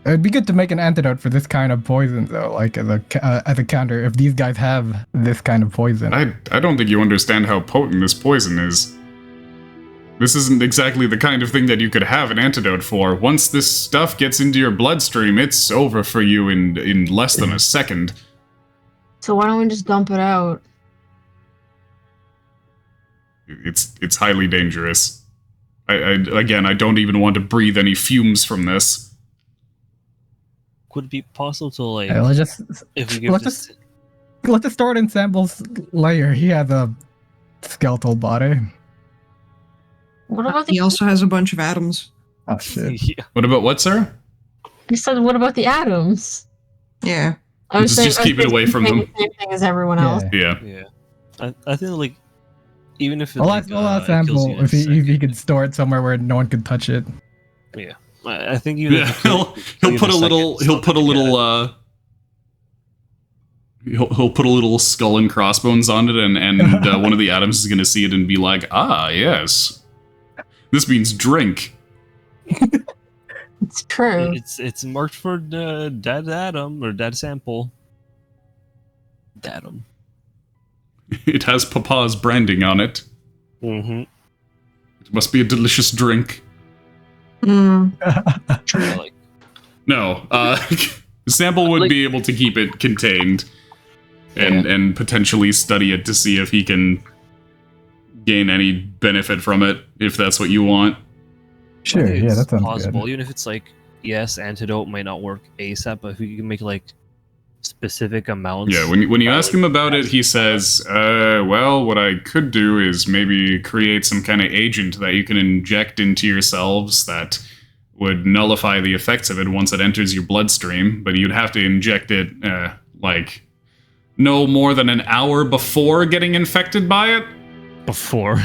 It'd be good to make an antidote for this kind of poison, though, as a counter, if these guys have this kind of poison. I don't think you understand how potent this poison is. This isn't exactly the kind of thing that you could have an antidote for. Once this stuff gets into your bloodstream, it's over for you in less than a second. So why don't we just dump it out? It's highly dangerous. I don't even want to breathe any fumes from this. Could it be possible to, Let's just if we give let's this... let's just store it in Sample's layer. He has a skeletal body. What about He the? also has a bunch of atoms. Oh shit. Yeah. What about what, sir? He said, "What about the atoms?" Yeah. I was Just keep it away from saying them. the same thing as everyone else. Yeah. Yeah. Yeah. I think, even if it, I'll ask kills Sample you in a if he second. could store it somewhere where no one could touch it. Yeah. I think you. Yeah, he'll put a little he'll put a little skull and crossbones on it, and one of the atoms is going to see it and be like, ah, yes, this means drink. It's true. It's marked for dead atom or dead sample. Datum. It has Papa's branding on it. Mm-hmm. It must be a delicious drink. Like, No, Sample would be able to keep it contained and potentially study it to see if he can gain any benefit from it, if that's what you want. Sure, yeah, that sounds possible. good. Even if it's like, yes, antidote might not work ASAP, but if we can make like specific amounts. Yeah, when you ask him about it, he says, well, what I could do is maybe create some kind of agent that you can inject into yourselves that would nullify the effects of it once it enters your bloodstream, but you'd have to inject it, like, no more than an hour before getting infected by it? Before.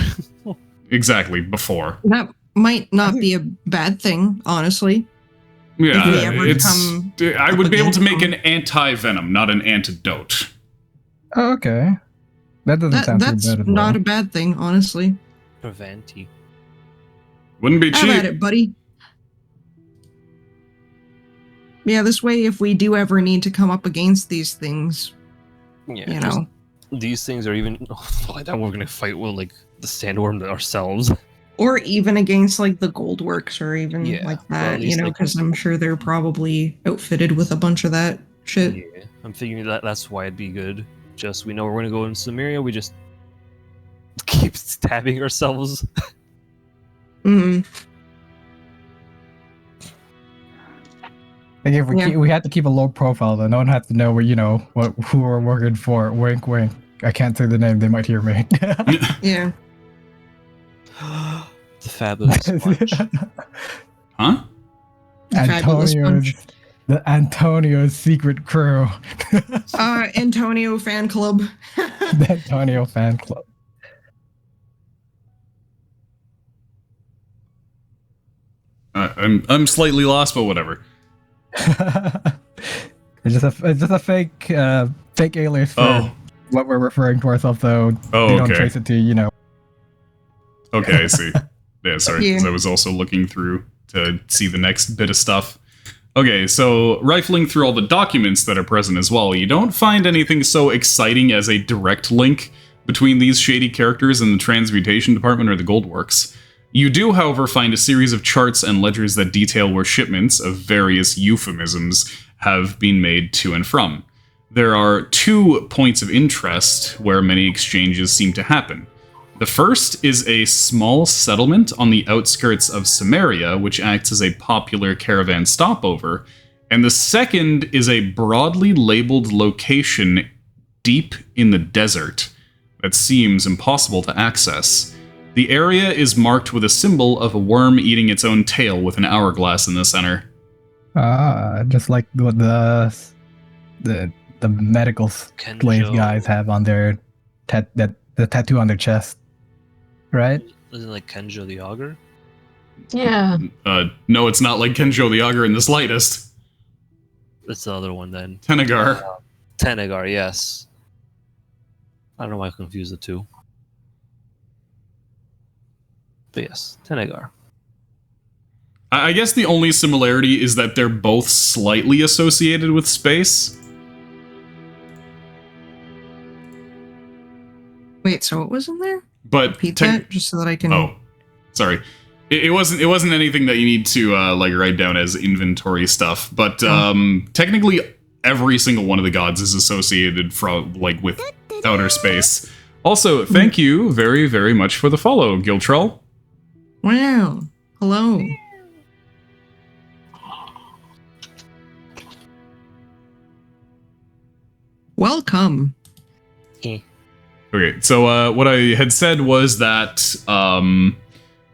Exactly, before. That might not be a bad thing, honestly. Yeah, If we ever come I up would be able to against make an anti-venom, not an antidote. Oh, okay. That doesn't sound That's too bad at not a all. bad thing, honestly. Preventi. Wouldn't be Have cheap. at it, buddy. Yeah, this way, if we do ever need to come up against these things, Yeah, you just know, these things are even. By that we're gonna fight with like the sandworm ourselves. or even against like the gold works or even Yeah, like or at that, you least, know, like- because I'm sure they're probably outfitted with a bunch of that shit. Yeah, I'm figuring that's why it'd be good. Just we know we're gonna go in Samaria, we just keep stabbing ourselves. Mm. Like if we Yeah. we had to keep a low profile, though. No one has to know where who we're working for. Wink, wink. I can't say the name; they might hear me. Yeah. The fabulous sponge. Huh? Fabulous Antonio's bunch. the Antonio's secret crew, Antonio fan club. the Antonio fan club. I'm slightly lost, but whatever. It's just a fake alias for Oh. what we're referring to ourselves, though. Oh, We don't okay. trace it to Okay, I see. Yeah, sorry, because Yeah. I was also looking through to see the next bit of stuff. Okay, so rifling through all the documents that are present as well, you don't find anything so exciting as a direct link between these shady characters and the Transmutation Department or the Goldworks. You do, however, find a series of charts and ledgers that detail where shipments of various euphemisms have been made to and from. There are 2 points of interest where many exchanges seem to happen. The first is a small settlement on the outskirts of Samaria, which acts as a popular caravan stopover, and the second is a broadly labeled location deep in the desert that seems impossible to access. The area is marked with a symbol of a worm eating its own tail with an hourglass in the center. just like what the medical slave Kenjo. guys have on their the tattoo on their chest, right? Isn't it like Kenjo the Augur? Yeah. No, it's not like Kenjo the Augur in the slightest. That's the other one then. Tenegar. Tenegar, yes. I don't know why I confused the two. But yes, Tenegar. I guess the only similarity is that they're both slightly associated with space. Wait, so it was in there? But Repeat tec- that just so that I can. Oh, sorry. It wasn't anything that you need to like write down as inventory stuff. But technically, every single one of the gods is associated from like with outer space. Also, thank you very, very much for the follow, Giltrell. Wow. Hello. Welcome. Okay, so what I had said was that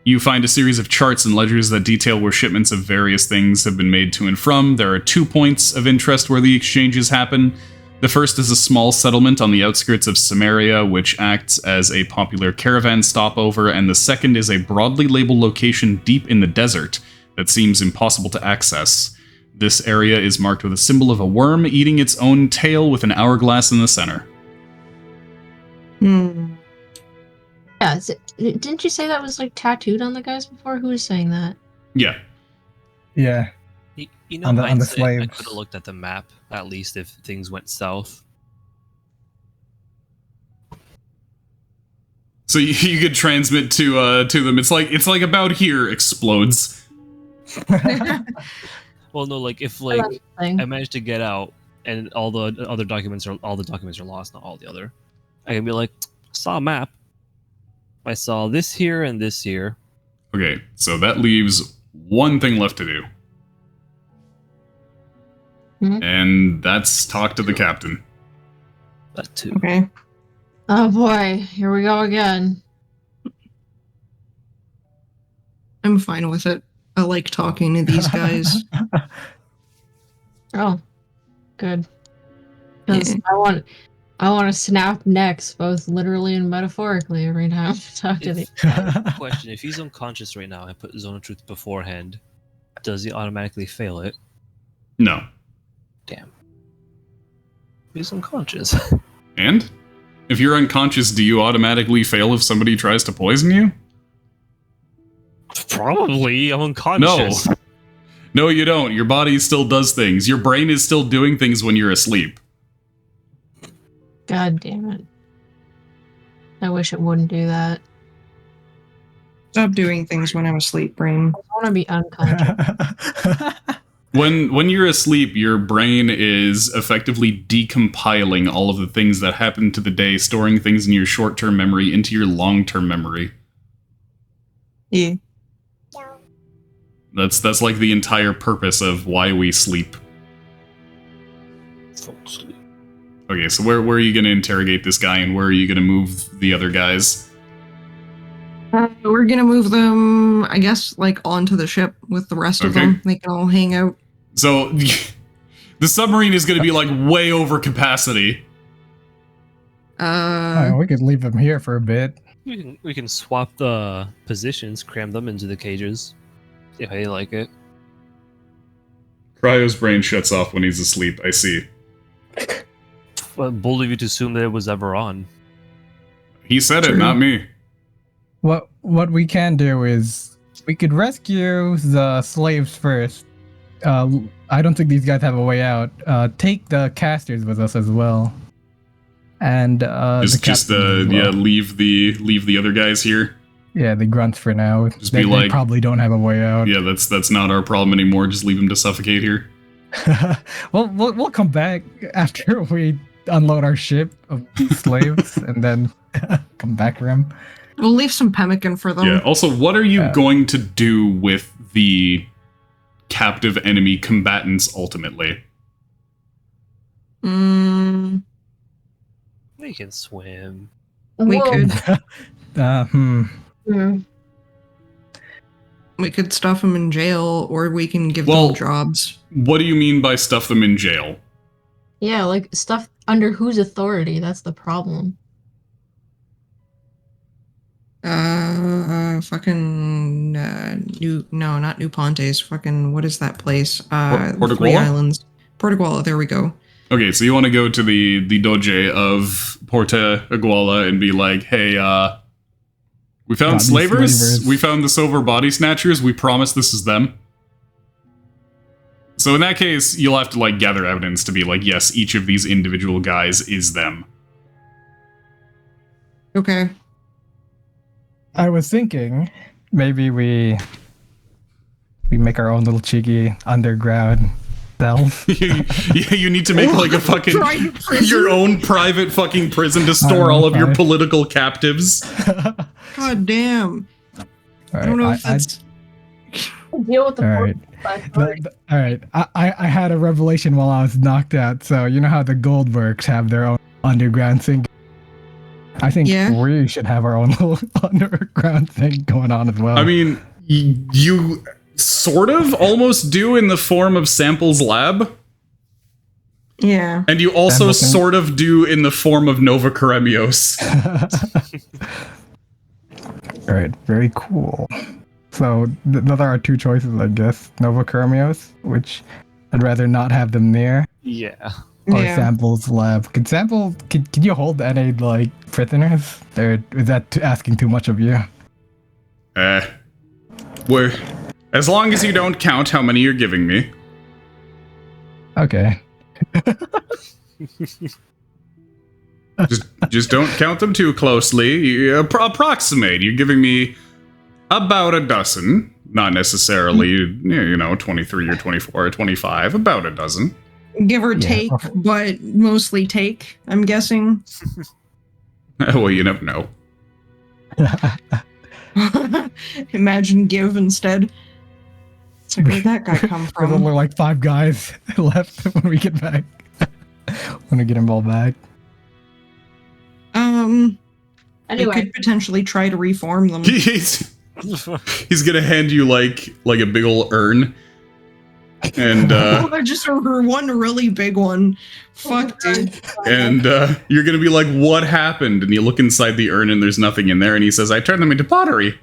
you find a series of charts and ledgers that detail where shipments of various things have been made to and from. There are 2 points of interest where the exchanges happen. The first is a small settlement on the outskirts of Samaria, which acts as a popular caravan stopover, and the second is a broadly labeled location deep in the desert that seems impossible to access. This area is marked with a symbol of a worm eating its own tail with an hourglass in the center. Yeah, didn't you say that was like tattooed on the guys before? Who was saying that? Yeah. Yeah. You know, On the hindsight, I slaves. could have looked at the map, at least if things went south. So you could transmit to them. It's like about here explodes. Well, no, like if That's like the thing. I managed to get out and all the documents are lost, not all the other. I can be like, saw a map. I saw this here and this here. Okay, so that leaves one thing left to do. And that's talk to the captain. That too. Okay. Oh boy, here we go again. I'm fine with it. I like talking to these guys. Oh, good. Because Yeah. I want to snap necks, both literally and metaphorically, every time I talk to these. Question: if he's unconscious right now, I put Zone of Truth beforehand. Does he automatically fail it? No. Damn. He's unconscious. And? If you're unconscious, do you automatically fail if somebody tries to poison you? Probably. I'm unconscious. No, you don't. Your body still does things. Your brain is still doing things when you're asleep. God damn it. I wish it wouldn't do that. Stop doing things when I'm asleep, brain. I want to be unconscious. When you're asleep, your brain is effectively decompiling all of the things that happened to the day, storing things in your short-term memory into your long-term memory. Yeah. That's like the entire purpose of why we sleep. Okay, so where are you going to interrogate this guy, and where are you going to move the other guys? We're gonna move them, I guess, like onto the ship with the rest of Okay. them. They can all hang out. So, the submarine is going to be like way over capacity. We could leave them here for a bit. We can swap the positions, cram them into the cages. See how you like it. Cryo's brain shuts off when he's asleep, I see. Well, bold of you to assume that it was ever on. He said True. it, not me. What we can do is we could rescue the slaves first. I don't think these guys have a way out. Take the casters with us as well. And leave the other guys here. Yeah, the grunts for now. Just they be like- probably don't have a way out. Yeah, that's not our problem anymore. Just leave them to suffocate here. Well, we'll come back after we unload our ship of slaves and then come back for them. We'll leave some pemmican for them. Yeah. Also, what are you going to do with the captive enemy combatants ultimately? Mm, They can swim. we Whoa. could Hmm. we could stuff them in jail, or we can give Well- them jobs. What do you mean by stuff them in jail? Yeah, like stuff under whose authority? That's the problem. Fucking not New Pontes. Fucking what is that place? Portuguala? Three Islands. Portuguala. There we go. Okay, so you want to go to the doge of Porta Iguala and be like, hey, we found Got these slavers. slavers. We found the silver body snatchers. We promise this is them. So in that case, you'll have to like gather evidence to be like, yes, each of these individual guys is them. Okay. I was thinking maybe we make our own little cheeky underground cell. you need to make like a fucking Private prison? your own private fucking prison to store all of your Fine. political captives. God damn. I don't know if that's. Deal with the All right. poor- All right. I had a revelation while I was knocked out. So you know how the Goldbergs have their own underground thing. I think Yeah. we should have our own little underground thing going on as well. I mean, you sort of almost do in the form of Sample's lab, Yeah. and you also Sample's- sort of do in the form of Nova Karemios. all right. Very cool. So those are our two choices, I guess. Novochromios, which I'd rather not have them near, Yeah. or Yeah. Sample's lab. Could you hold any like prisoners? Or is that asking too much of you? We're as long as you don't count how many you're giving me. Okay. Just don't count them too closely. You approximate. You're giving me about a dozen. Not necessarily, 23 or 24 or 25. About a dozen. Give or Yeah. take, but mostly take, I'm guessing. Well, you never know. Imagine give instead. So where'd that guy come There's from? only like 5 guys left when we get back. When we get them all back. I Anyway, could potentially try to reform them. He's gonna hand you like a big ol' urn. And Just one really big one. Fuck, dude. and you're gonna be like, what happened? And you look inside the urn and there's nothing in there, and he says, I turned them into pottery.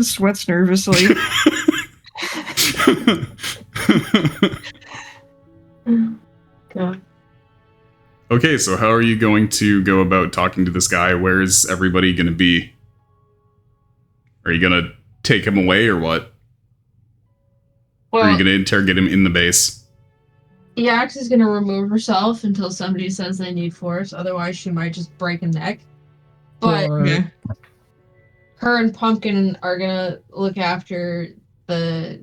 Sweats nervously. God. Okay, so how are you going to go about talking to this guy? Where is everybody gonna be? Are you gonna take him away or what? Or are you Well, gonna interrogate him in the base? Yax is gonna remove herself until somebody says they need force. Otherwise, she might just break a neck. But Or- Yeah. her and Pumpkin are gonna look after the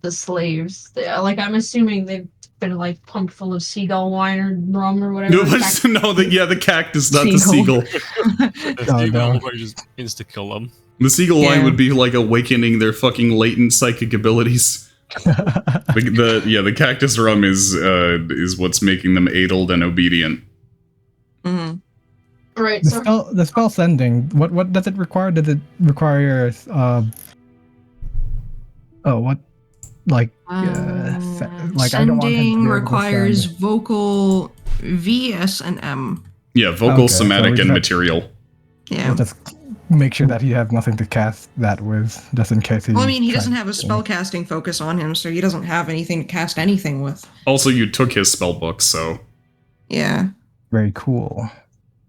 slaves. I'm assuming they've been like pumped full of seagull wine or rum or whatever. The cactus, not the Seagull. seagull. The Oh, seagull no. will probably just insta kill them. The seagull line Yeah. would be like awakening their fucking latent psychic abilities. The cactus rum is what's making them aidled and obedient. Mhm. Right. The So the spell sending. What does it require? Does it require what? Like I don't want him to be Sending able to requires send. vocal V, S, and M. Yeah, vocal, Okay, so somatic, we and just- material. Yeah. We'll just make sure that he has nothing to cast that with, just in case he. Well, I mean, he tries doesn't have a to- spell casting focus on him, so he doesn't have anything to cast anything with. Also, you took his spell book, so Yeah. Very cool.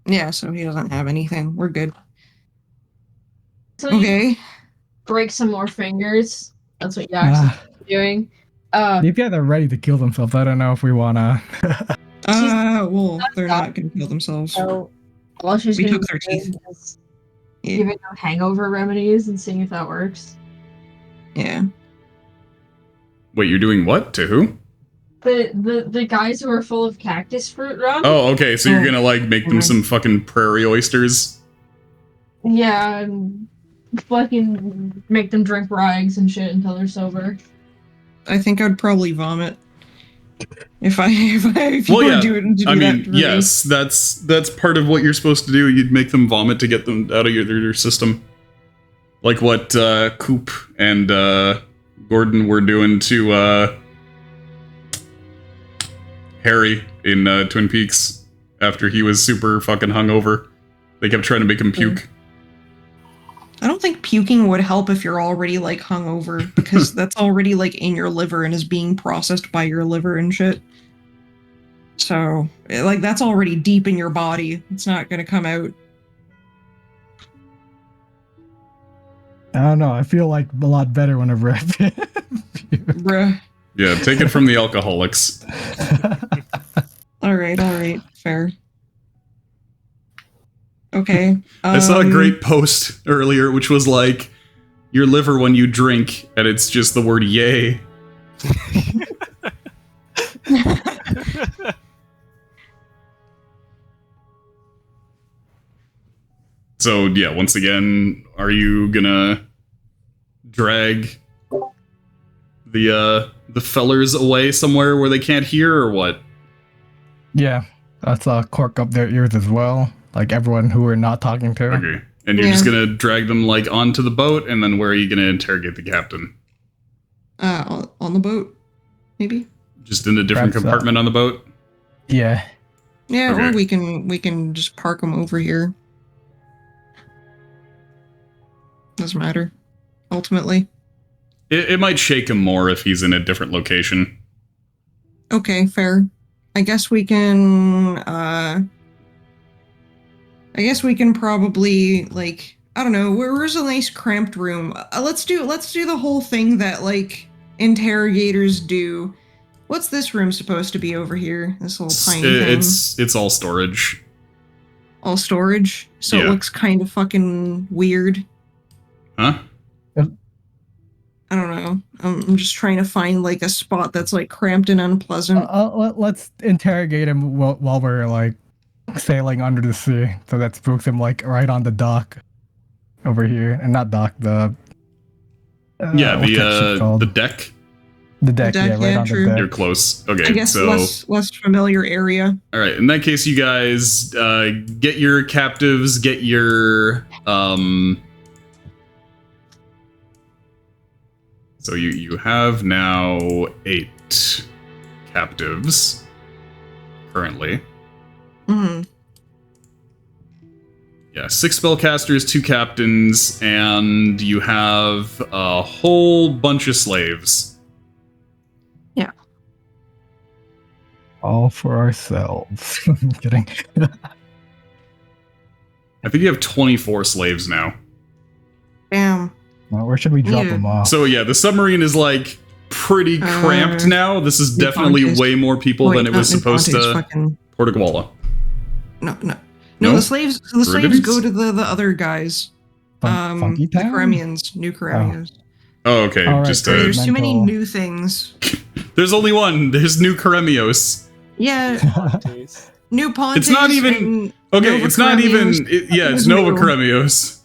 Yeah, so he doesn't have anything. We're good. you Okay. break some more fingers. That's what Yax Ah, is doing. these guys are ready to kill themselves. I don't know if we wanna. Well, they're not going to kill themselves. So all she's We gonna took their be doing teeth. is Yeah. giving them hangover remedies and seeing if that works. Yeah. wait, you're doing what to who? The guys who are full of cactus fruit rum. Oh, okay, so you're Oh. gonna like make them Okay. some fucking prairie oysters. Yeah, and fucking make them drink rags and shit until they're sober. I think I'd probably vomit. If you Well, were yeah. doing to do I that mean, to me. yes, that's part of what you're supposed to do. You'd make them vomit to get them out of their system, like what Coop and Gordon were doing to Harry in Twin Peaks after he was super fucking hungover. They kept trying to make him puke. I don't think puking would help if you're already like hungover because that's already like in your liver and is being processed by your liver and shit. So, like that's already deep in your body. It's not going to come out. I don't know. I feel like a lot better whenever I. Bruh. Yeah, take it from the alcoholics. All right, fair. Okay. I saw a great post earlier, which was like, your liver when you drink, and it's just the word yay. So, yeah, once again, are you gonna drag the fellers away somewhere where they can't hear, or what? Yeah, let's cork up their ears as well. Like everyone who we're not talking to. Okay. And you're just gonna drag them, like, onto the boat, and then where are you gonna interrogate the captain? On the boat, maybe. Just in a different Perhaps, compartment on the boat? Yeah. Yeah, Okay. or we can just park them over here. Doesn't matter. Ultimately. It might shake him more if he's in a different location. Okay, fair. I guess we can probably, like, I don't know, where's a nice cramped room? Let's do the whole thing that, like, interrogators do. What's this room supposed to be over here? This little tiny thing. It's all storage. All storage? So Yeah. it looks kind of fucking weird. Huh? I don't know. I'm just trying to find, like, a spot that's, like, cramped and unpleasant. Let's interrogate him while we're like sailing under the sea, so that spooks him like right on the dock over here, and not dock, the Yeah, what's that shit called? the deck. The deck, The deck, yeah, right yeah, on true. the deck. You're close. Okay, I guess so less familiar area. all right. In that case, you guys get your captives, get your So you have now 8 captives currently. Mm-hmm. Yeah, 6 spellcasters, 2 captains, and you have a whole bunch of slaves. All for ourselves. I'm kidding. I think you have 24 slaves now. Damn. Well, where should we drop Yeah. them off? So yeah, the submarine is like pretty cramped now. This is definitely Pontes. way more people than it was supposed to. Fucking, Portuguala. no. No? The slaves Derivatives? go to the other guys. Funky The Town? Caramians. New Caramians. Oh, okay. All right, Just great. There's too many mental- new things. there's only one. There's New Caremios. Yeah, new Pontes. It's not even- and Okay, Nova it's not even. Caremios. Yeah, it's It's Nova new. Caremios.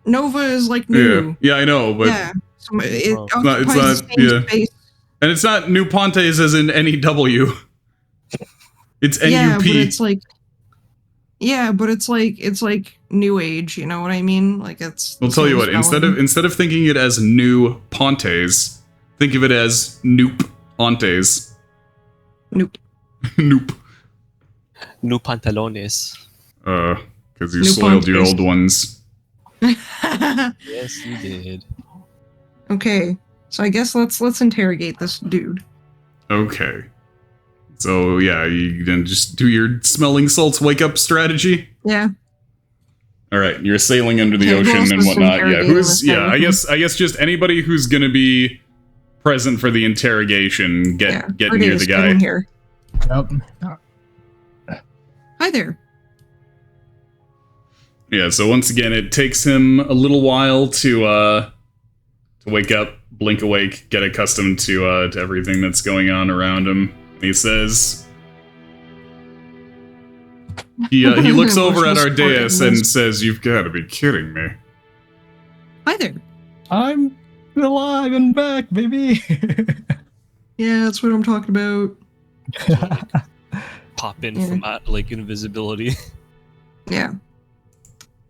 Nova is like Yeah, new. yeah, I know, but Yeah, so it Well, occupies not- the same yeah. space. and it's not New Pontes as in NEW. It's NUP. Yeah, but it's like. Yeah, but it's like new age. You know what I mean? Like it's. I'll the tell you same what. spelling. Instead of thinking it as New Pontes, think of it as Noop Pontes. Nope. Noop. New pantalones. Because you New soiled your Pontes. old ones. Yes, you did. Okay, so I guess let's interrogate this dude. Okay. So yeah, you then just do your smelling salts wake up strategy. Yeah. All right, you're sailing under the Okay, who else ocean and was whatnot. Yeah, interrogating who's this yeah? guy? I guess just anybody who's gonna be present for the interrogation. Get near the Ardaius, get in guy. here. Yep. Hi there. Yeah. So once again, it takes him a little while to wake up, blink awake, get accustomed to everything that's going on around him. He says. He looks over at Emotional Ardaius support and is- says, "You've got to be kidding me." Hi there. I'm alive and back, baby. Yeah, that's what I'm talking about. Pop in Yeah. from like invisibility. Yeah.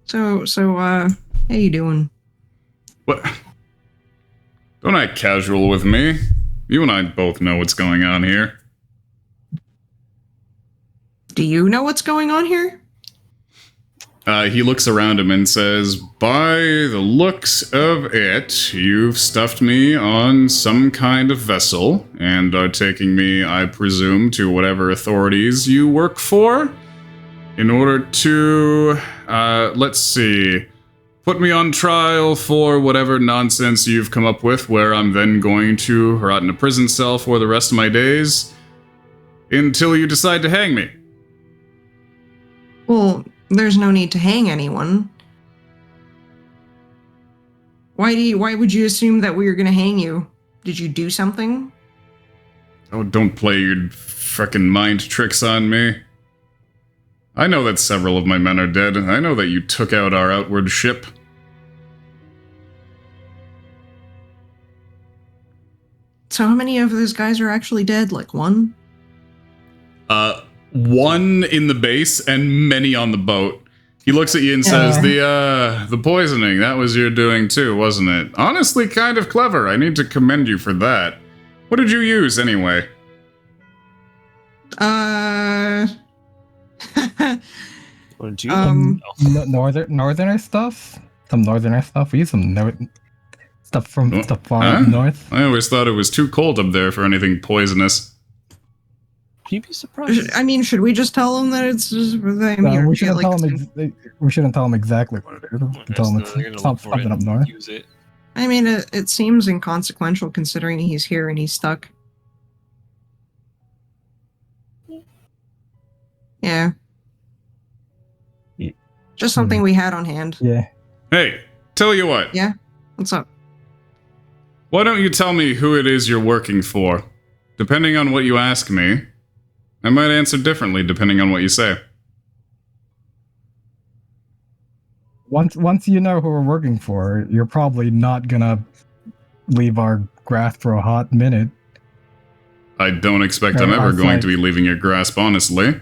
So how you doing? What? Don't act casual with me. You and I both know what's going on here. Do you know what's going on here? He looks around him and says, "By the looks of it, you've stuffed me on some kind of vessel and are taking me, I presume, to whatever authorities you work for in order to, let's see, put me on trial for whatever nonsense you've come up with, where I'm then going to rot in a prison cell for the rest of my days until you decide to hang me." Well, there's no need to hang anyone. Why would you assume that we were gonna hang you? Did you do something? Oh, don't play your frickin' mind tricks on me. I know that several of my men are dead. I know that you took out our outward ship. So how many of those guys are actually dead? Like one? One in the base and many on the boat. He looks at you and says, the poisoning, that was your doing too, wasn't it? Honestly, kind of clever. I need to commend you for that. What did you use, anyway? Wouldn't you? Northerner stuff. Some northerner stuff. We use some stuff from Oh, the far huh? north. I always thought it was too cold up there for anything poisonous. You'd be surprised. I mean, should we just tell him that it's just, I mean, We shouldn't tell him. We shouldn't tell him exactly what it is. We can tell him They're gonna it's look for it something up and north. use it. I mean, it seems inconsequential considering he's here and he's stuck. Yeah. Yeah. Just something we had on hand. Yeah. Hey, tell you what. Yeah? What's up? Why don't you tell me who it is you're working for? Depending on what you ask me, I might answer differently depending on what you say. Once you know who we're working for, you're probably not gonna leave our grasp for a hot minute. I don't expect Right, I'm ever outside. going to be leaving your grasp, honestly.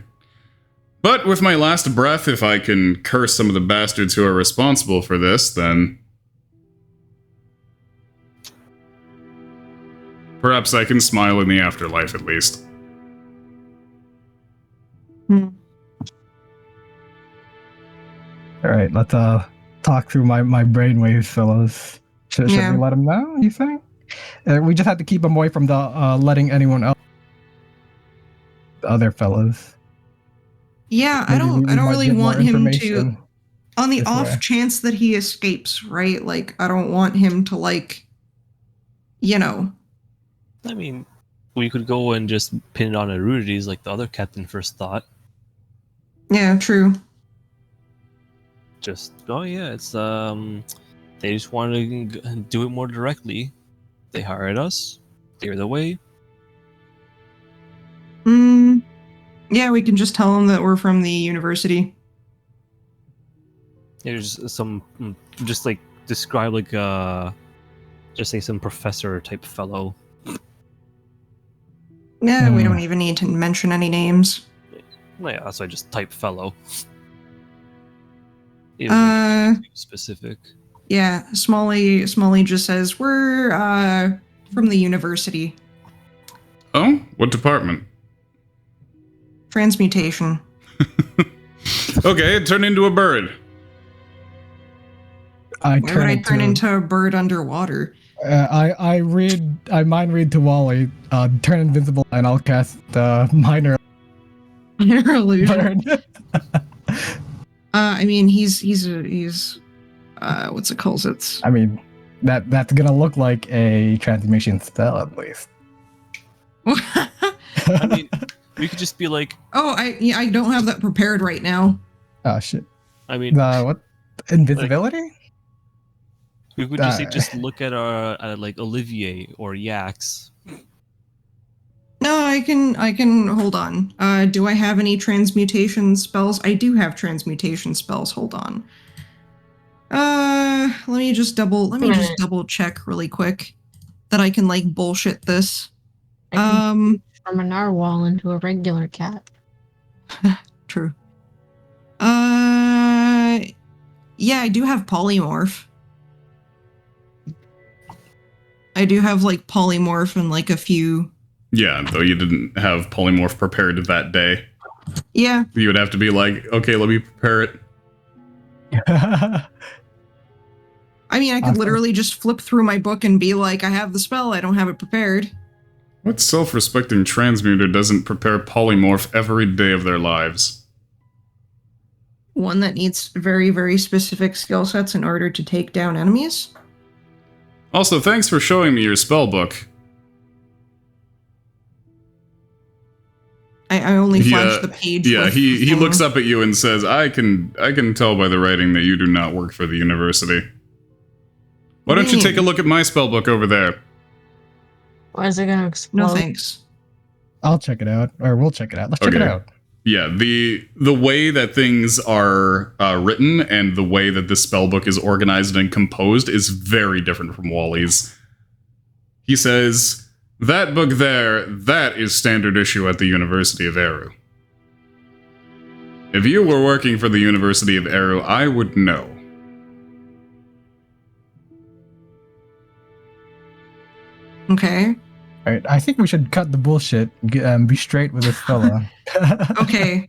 But with my last breath, if I can curse some of the bastards who are responsible for this, then perhaps I can smile in the afterlife at least. All right, let's talk through my brainwaves, fellows. Should Yeah. we let him know? You think? We just have to keep him away from the letting anyone else. The other fellows. Yeah, I Maybe don't we might really get more want him to, information on the this off way. chance that he escapes, right? Like, I don't want him to, like, you know. I mean, we could go and just pin it on Erudities like the other captain first thought. Yeah, true. Just, oh yeah, it's they just wanted to do it more directly. They hired us, clear the way. Yeah, we can just tell him that we're from the university. There's some, just like describe like just say some professor type fellow. Yeah, we don't even need to mention any names. Well, yeah, that's why I just type fellow. Even too specific. Yeah, Smalley just says we're from the university. Oh? What department? Transmutation. Okay, turn into a bird. Why would I turn into a bird underwater? I mind read to Wally. Turn invisible, and I'll cast minor illusion. burn. I mean, he's what's it called? It's I mean, that's gonna look like a transformation spell at least. I mean, we could just be like, I don't have that prepared right now. Oh shit. I mean, What? Invisibility? we could just say, just look at our like Olivier or Yax. No, I can hold on. Do I have any transmutation spells? I do have transmutation spells. Hold on. Let me just double check really quick that I can like bullshit this. From a narwhal into a regular cat. True. Yeah, I do have polymorph. I do have like polymorph and like a few. Yeah, though you didn't have polymorph prepared that day. Yeah. You would have to be like, okay, let me prepare it. I mean, I could literally just flip through my book and be like, I have the spell, I don't have it prepared. What self-respecting transmuter doesn't prepare polymorph every day of their lives? One that needs very, very specific skill sets in order to take down enemies. Also, thanks for showing me your spell book. I only flashed the page. Yeah, with he the thing. looks up at you and says, I can tell by the writing that you do not work for the university. Why don't you take a look at my spell book over there? Why is it gonna explode? No thanks. I'll check it out, or we'll check it out. Let's check it Okay. out. Yeah, the way that things are written and the way that this spell book is organized and composed is very different from Wally's. He says, that book there, that is standard issue at the University of Eru. If you were working for the University of Eru, I would know. Okay. All right, I think we should cut the bullshit. Be straight with this fella. Okay.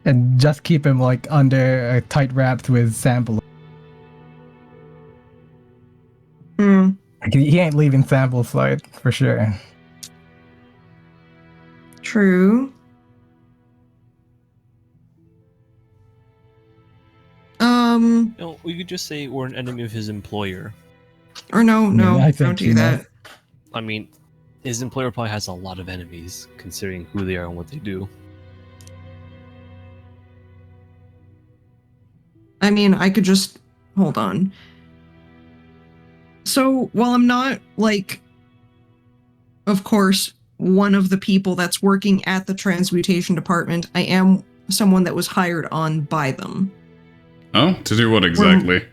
and just keep him like under tight wraps with samples. Hmm. Like, he ain't leaving sample site for sure. True. No, we could just say we're an enemy of his employer. Or no, I think, don't do you know. that. I mean, his employer probably has a lot of enemies, considering who they are and what they do. I mean, I could just hold on. So, while I'm not like, of course, one of the people that's working at the transmutation department, I am someone that was hired on by them Oh, to do what exactly?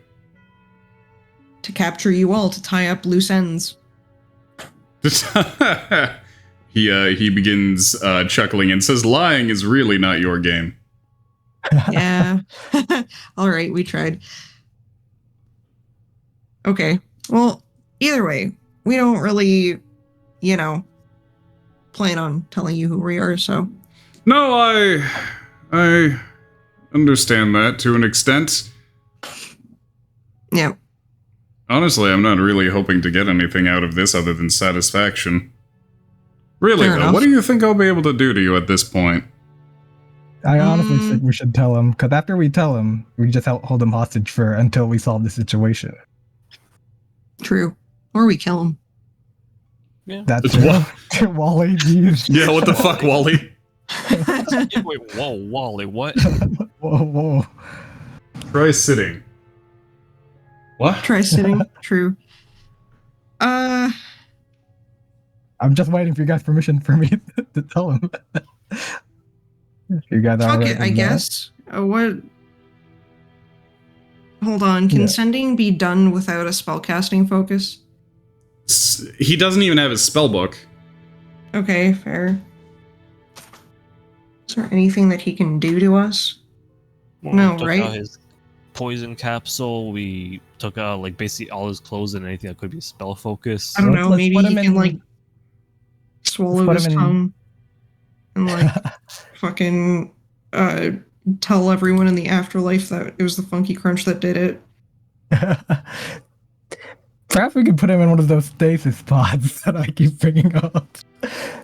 to capture you all, to tie up loose ends. He begins chuckling and says, "Lying is really not your game." Yeah. All right, we tried. Okay. Well, either way, we don't really, plan on telling you who we are, so. No, I understand that to an extent. Yeah. Honestly, I'm not really hoping to get anything out of this other than satisfaction. Really, Fair though, enough. what do you think I'll be able to do to you at this point? I honestly think we should tell him, because after we tell him, we just hold him hostage for until we solve the situation. True. Or we kill him. Yeah. That's It's it. Wally, geez. Yeah, what the fuck, Wally? Wait, whoa, Wally, what? Whoa. Try sitting. What? Try sitting. True. I'm just waiting for you guys' permission for me to tell him. You guys are Fuck alright it, I with that? guess. What? Hold on. Can Yeah. sending be done without a spellcasting focus? He doesn't even have his spell book. Okay, fair. Is there anything that he can do to us? Well, No, we took right? out his poison capsule. We took out like basically all his clothes and anything that could be spell focus. I don't Let's- know. let's Maybe put he him can in- like swallow put his him in- tongue and like fucking tell everyone in the afterlife that it was the Funky Crunch that did it. Perhaps we could put him in one of those stasis pods that I keep bringing up.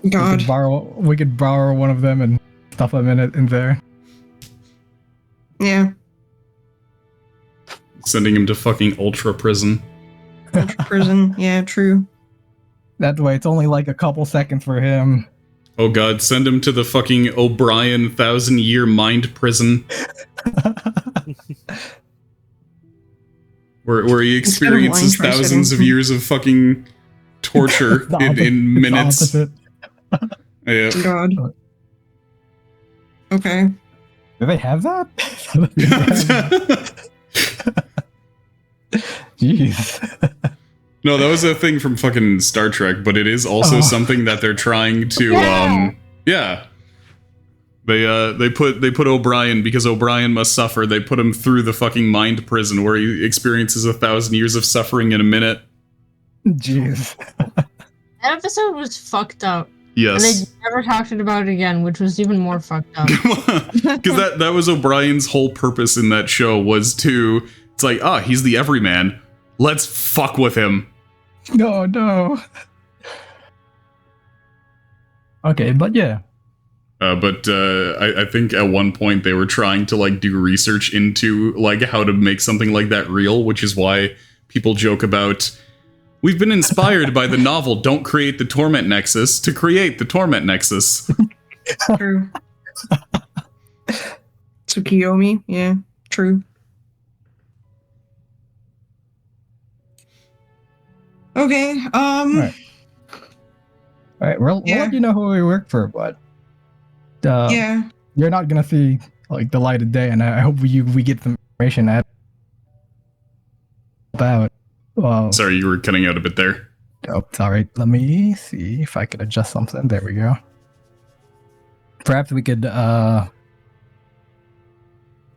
God. We could borrow one of them and stuff him in there. Yeah. Sending him to fucking Ultra Prison. Prison. Yeah, true. That way, it's only like a couple seconds for him. Oh god, send him to the fucking O'Brien 1,000-year mind prison. Where he Instead of line experiences try thousands of sitting. years of fucking torture The in It's the minutes. opposite. Yeah. God. Okay. Do they have that? Jeez. No, that was a thing from fucking Star Trek, but it is also Oh. something that they're trying to yeah. They put O'Brien, because O'Brien must suffer, they put him through the fucking mind prison where he experiences 1,000 years of suffering in a minute. Jeez. That episode was fucked up. And Yes. they never talked about it again, which was even more fucked up. Because that was O'Brien's whole purpose in that show, was to, it's like, he's the everyman. Let's fuck with him. No. Okay, but yeah. But I think at one point they were trying to like do research into like how to make something like that real, which is why people joke about, we've been inspired by the novel Don't Create the Torment Nexus to create the Torment Nexus. True. Tsukiyomi. Yeah. True. Okay. Right. All right, we'll Yeah. let you know who we work for, but Yeah. you're not gonna see like the light of day, and I hope we get some information about. Well, Sorry, you were cutting out a bit there. oh, sorry. Let me see if I can adjust something. There we go. Perhaps we could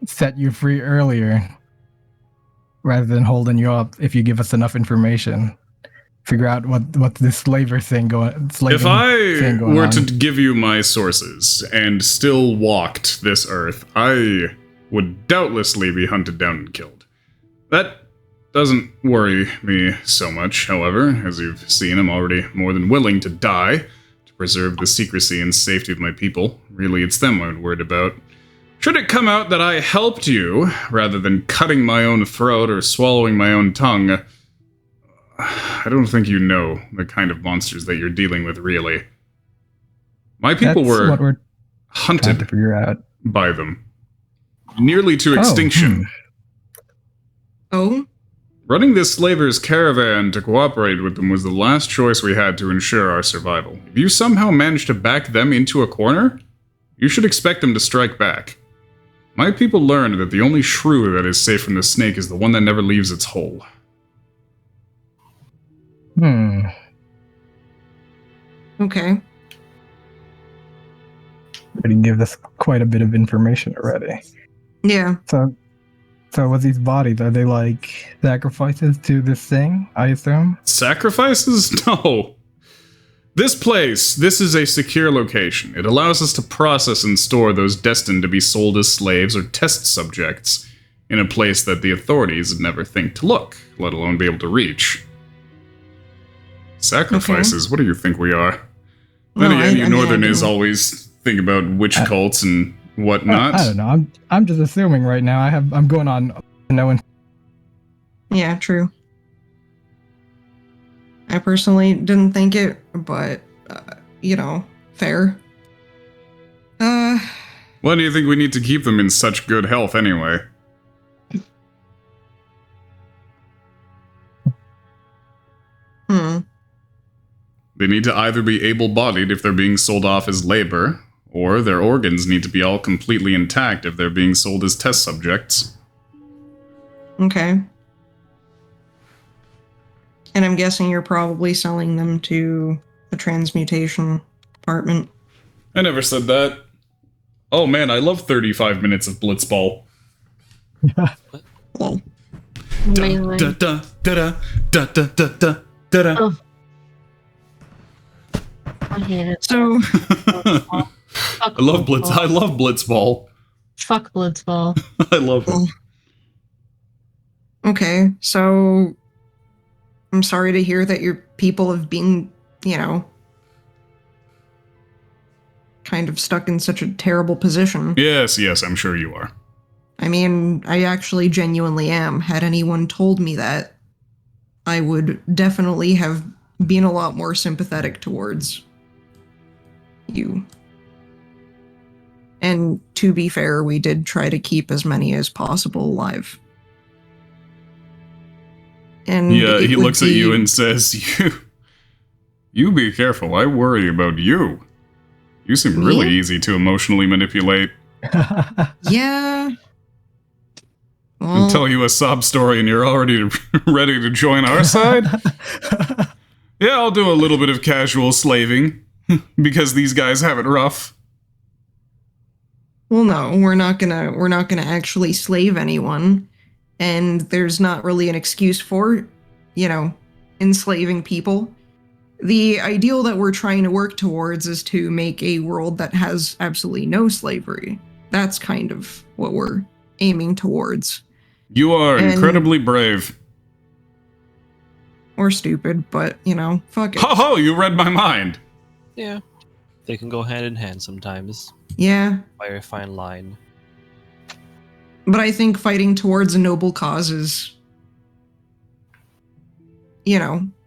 set you free earlier rather than holding you up if you give us enough information. figure out what this slaver thing going. If I were to give you my sources and still walked this earth, I would doubtlessly be hunted down and killed. That doesn't worry me so much, however. As you've seen, I'm already more than willing to die to preserve the secrecy and safety of my people. Really, it's them I'm worried about. Should it come out that I helped you, rather than cutting my own throat or swallowing my own tongue, I don't think you know the kind of monsters that you're dealing with, really. My people were hunted to figure out by them. Nearly to extinction. Oh? Running this slaver's caravan to cooperate with them was the last choice we had to ensure our survival. If you somehow manage to back them into a corner, you should expect them to strike back. My people learned that the only shrew that is safe from the snake is the one that never leaves its hole. Okay. But you give us quite a bit of information already. Yeah. So with these bodies, are they like sacrifices to this thing, I assume? Sacrifices? No. This place, this is a secure location. It allows us to process and store those destined to be sold as slaves or test subjects in a place that the authorities would never think to look, let alone be able to reach. Sacrifices? What do you think we are? Then again, you Northerners always think about witch cults and whatnot. I don't know. I'm just assuming right now. I'm going on knowing. Yeah, true. I personally didn't think it, but fair. Why do you think we need to keep them in such good health anyway? They need to either be able-bodied if they're being sold off as labor, or their organs need to be all completely intact if they're being sold as test subjects. Okay. And I'm guessing you're probably selling them to the transmutation department. I never said that. Oh man, I love 35 minutes of Blitzball. Lol. Amazing. Da da da da da da da da da. Oh. I hate it. So, I love Blitz. I love Blitzball. Fuck Blitzball. I love it. okay, so I'm sorry to hear that your people have been, kind of stuck in such a terrible position. Yes, I'm sure you are. I mean, I actually genuinely am. Had anyone told me that, I would definitely have been a lot more sympathetic towards you. And to be fair, we did try to keep as many as possible alive. And yeah, he looks at you and says, You be careful, I worry about you. You seem really easy to emotionally manipulate. Yeah. Well, I'll tell you a sob story and you're already ready to join our side? Yeah, I'll do a little bit of casual slaving, because these guys have it rough. Well, no, we're not gonna actually slave anyone, and there's not really an excuse for, enslaving people. The ideal that we're trying to work towards is to make a world that has absolutely no slavery. That's kind of what we're aiming towards. You are incredibly brave. Or stupid, but, fuck it. Ho ho, you read my mind! Yeah. They can go hand in hand sometimes. Yeah. By a fine line. But I think fighting towards a noble cause is,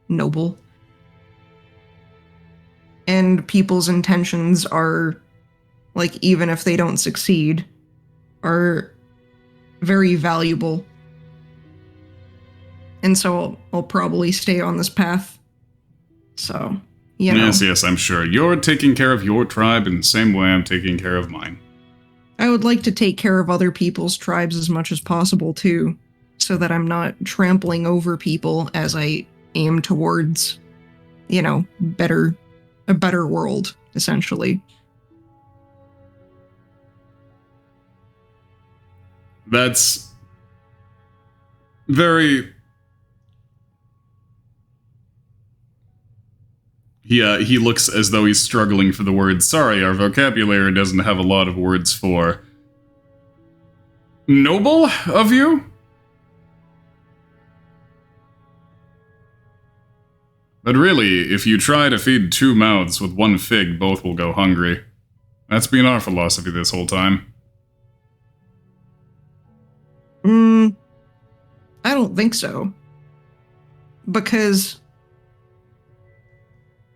noble. And people's intentions are, even if they don't succeed, are very valuable. And so I'll probably stay on this path. So, Yes, I'm sure. You're taking care of your tribe in the same way I'm taking care of mine. I would like to take care of other people's tribes as much as possible, too, so that I'm not trampling over people as I aim towards, a better world, essentially. That's very He looks as though he's struggling for the words. Sorry, our vocabulary doesn't have a lot of words for... Noble of you? But really, if you try to feed two mouths with one fig, both will go hungry. That's been our philosophy this whole time. I don't think so. Because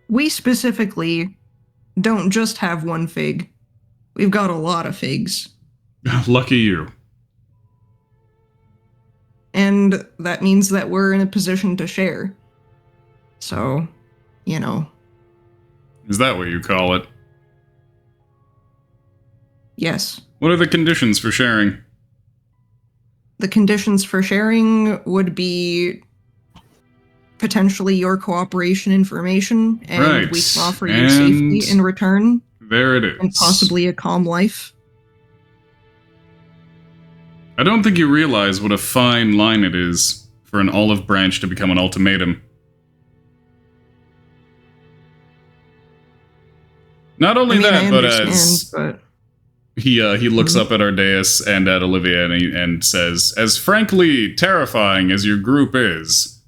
we specifically don't just have one fig. We've got a lot of figs. Lucky you. And that means that we're in a position to share. So, you know. Is that what you call it? Yes. What are the conditions for sharing? The conditions for sharing would be potentially your cooperation information, and Right. we can offer you And safety in return, there it is. and possibly a calm life. I don't think you realize what a fine line it is for an olive branch to become an ultimatum. Not only I that, but understand, as he looks up at Ardaius and at Olivia and says, as frankly terrifying as your group is,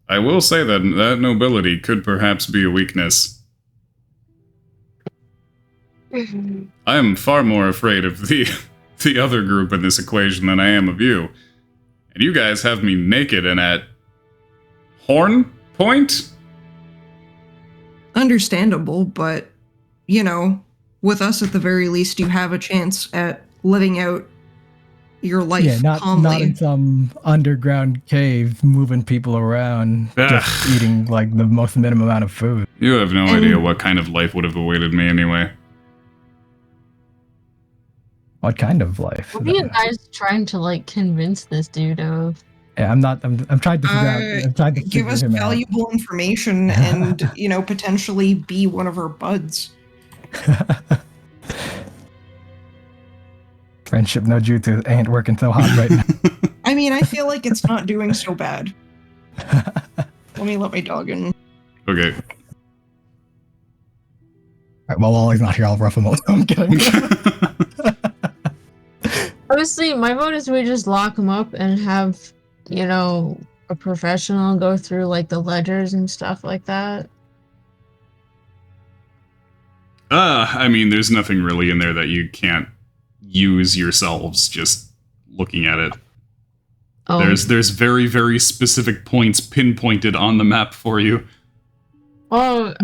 I will say that nobility could perhaps be a weakness. I am far more afraid of the other group in this equation than I am of you. And you guys have me naked and at horn point? understandable, but, you know, with us at the very least, you have a chance at living out your life Yeah, not calmly. in some underground cave moving people around, just eating like the most minimum amount of food. You have no idea what kind of life would have awaited me anyway. What kind of life? What are you guys trying to like convince this dude of? Yeah, I'm trying to figure out. I'm trying to Give figure us him valuable information and, you know, potentially be one of our buds. out. Friendship no jutsu ain't working so hot right now. I mean, I feel like it's not doing so bad. Let me let my dog in. Okay. Right, well, while he's not here, I'll rough him up. I'm kidding. Honestly, my vote is we just lock him up and have, you know, a professional go through like the ledgers and stuff like that. I mean, there's nothing really in there that you can't use yourselves just looking at it. Oh, There's very, very specific points pinpointed on the map for you. oh,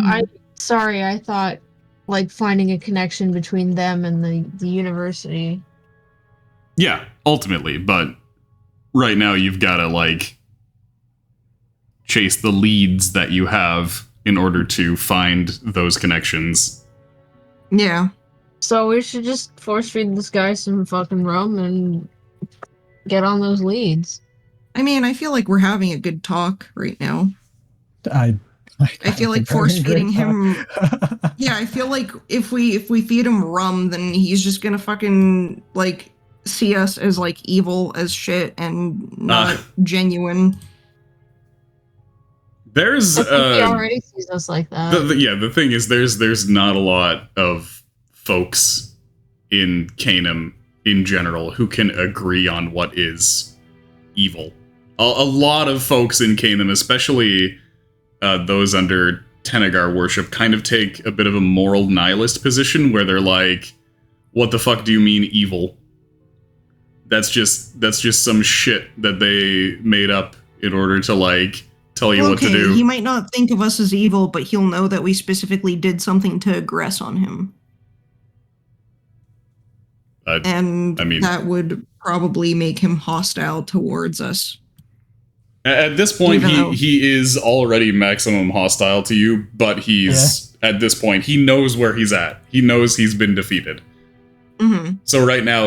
sorry, I thought like finding a connection between them and the university. Yeah, ultimately, but right now you've got to, like, chase the leads that you have in order to find those connections. Yeah. So we should just force feed this guy some fucking rum and get on those leads. I mean, I feel like we're having a good talk right now. I feel like force feeding him. Yeah, I feel like if we feed him rum, then he's just gonna fucking like see us as like evil as shit and not genuine. There's I think he already sees us like that. the thing is there's not a lot of folks in Canaan in general who can agree on what is evil. A lot of folks in Canaan, especially those under Tenegar worship, kind of take a bit of a moral nihilist position where they're like, what the fuck do you mean evil? That's just some shit that they made up in order to like tell you what to do. He might not think of us as evil, but he'll know that we specifically did something to aggress on him. I mean, that would probably make him hostile towards us. At this point, he is already maximum hostile to you, but at this point, he knows where he's at. He knows he's been defeated. Mm-hmm. So right now,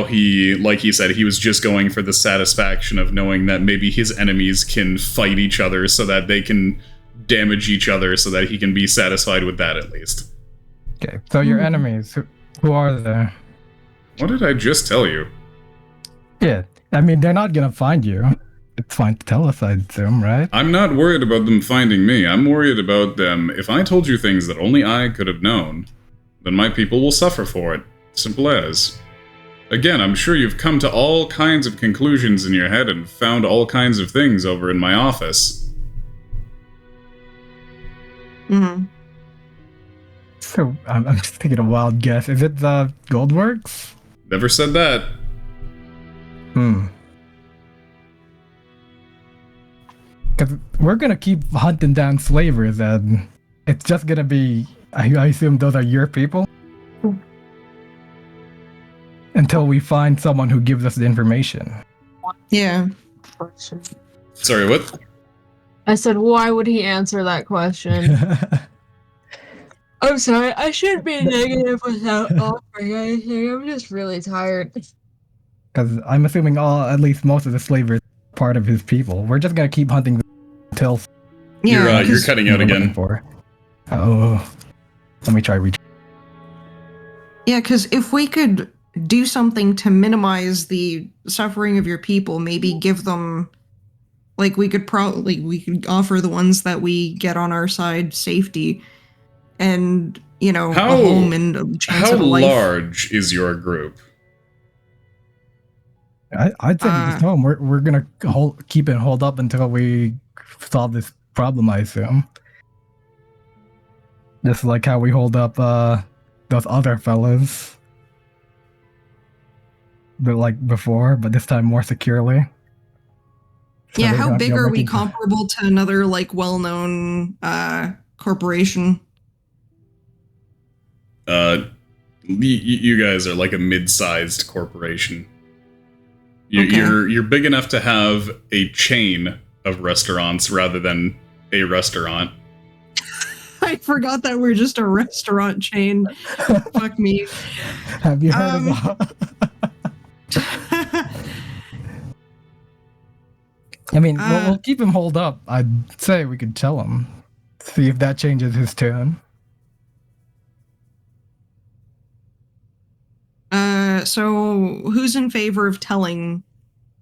like he said, he was just going for the satisfaction of knowing that maybe his enemies can fight each other so that they can damage each other so that he can be satisfied with that at least. Okay, so your enemies, who are they? What did I just tell you? Yeah, I mean, they're not gonna find you. It's fine to tell us, I assume, right? I'm not worried about them finding me. I'm worried about them. If I told you things that only I could have known, then my people will suffer for it. Simple as. Again, I'm sure you've come to all kinds of conclusions in your head and found all kinds of things over in my office. Mm-hmm. So, I'm just taking a wild guess. Is it the Goldworks? Never said that. Because we're gonna keep hunting down slavers, and it's just gonna be. I assume those are your people? Until we find someone who gives us the information. Yeah. Sorry, what? I said, why would he answer that question? I'm sorry, I should be negative without offering anything. I'm just really tired. Because I'm assuming at least most of the slavers are part of his people. We're just gonna keep hunting them until Yeah. You're 'cause- cutting out we're looking again. for. Oh, let me try reach. Yeah, because if we could do something to minimize the suffering of your people, maybe give them, like, we could offer the ones that we get on our side safety, and a home and a chance How of a life. large is your group? I'd say just home. We're gonna keep it hold up until we solve this problem, I assume. Just like how we hold up those other fellas. But like before, but this time more securely. So Yeah, they how don't big go are we making- comparable to another well-known corporation? You guys are like a mid-sized corporation. Okay. You're big enough to have a chain of restaurants rather than a restaurant. I forgot that we're just a restaurant chain. Fuck me. Have you heard of I mean, we'll keep him hold up. I'd say we could tell him. See if that changes his tune. So who's in favor of telling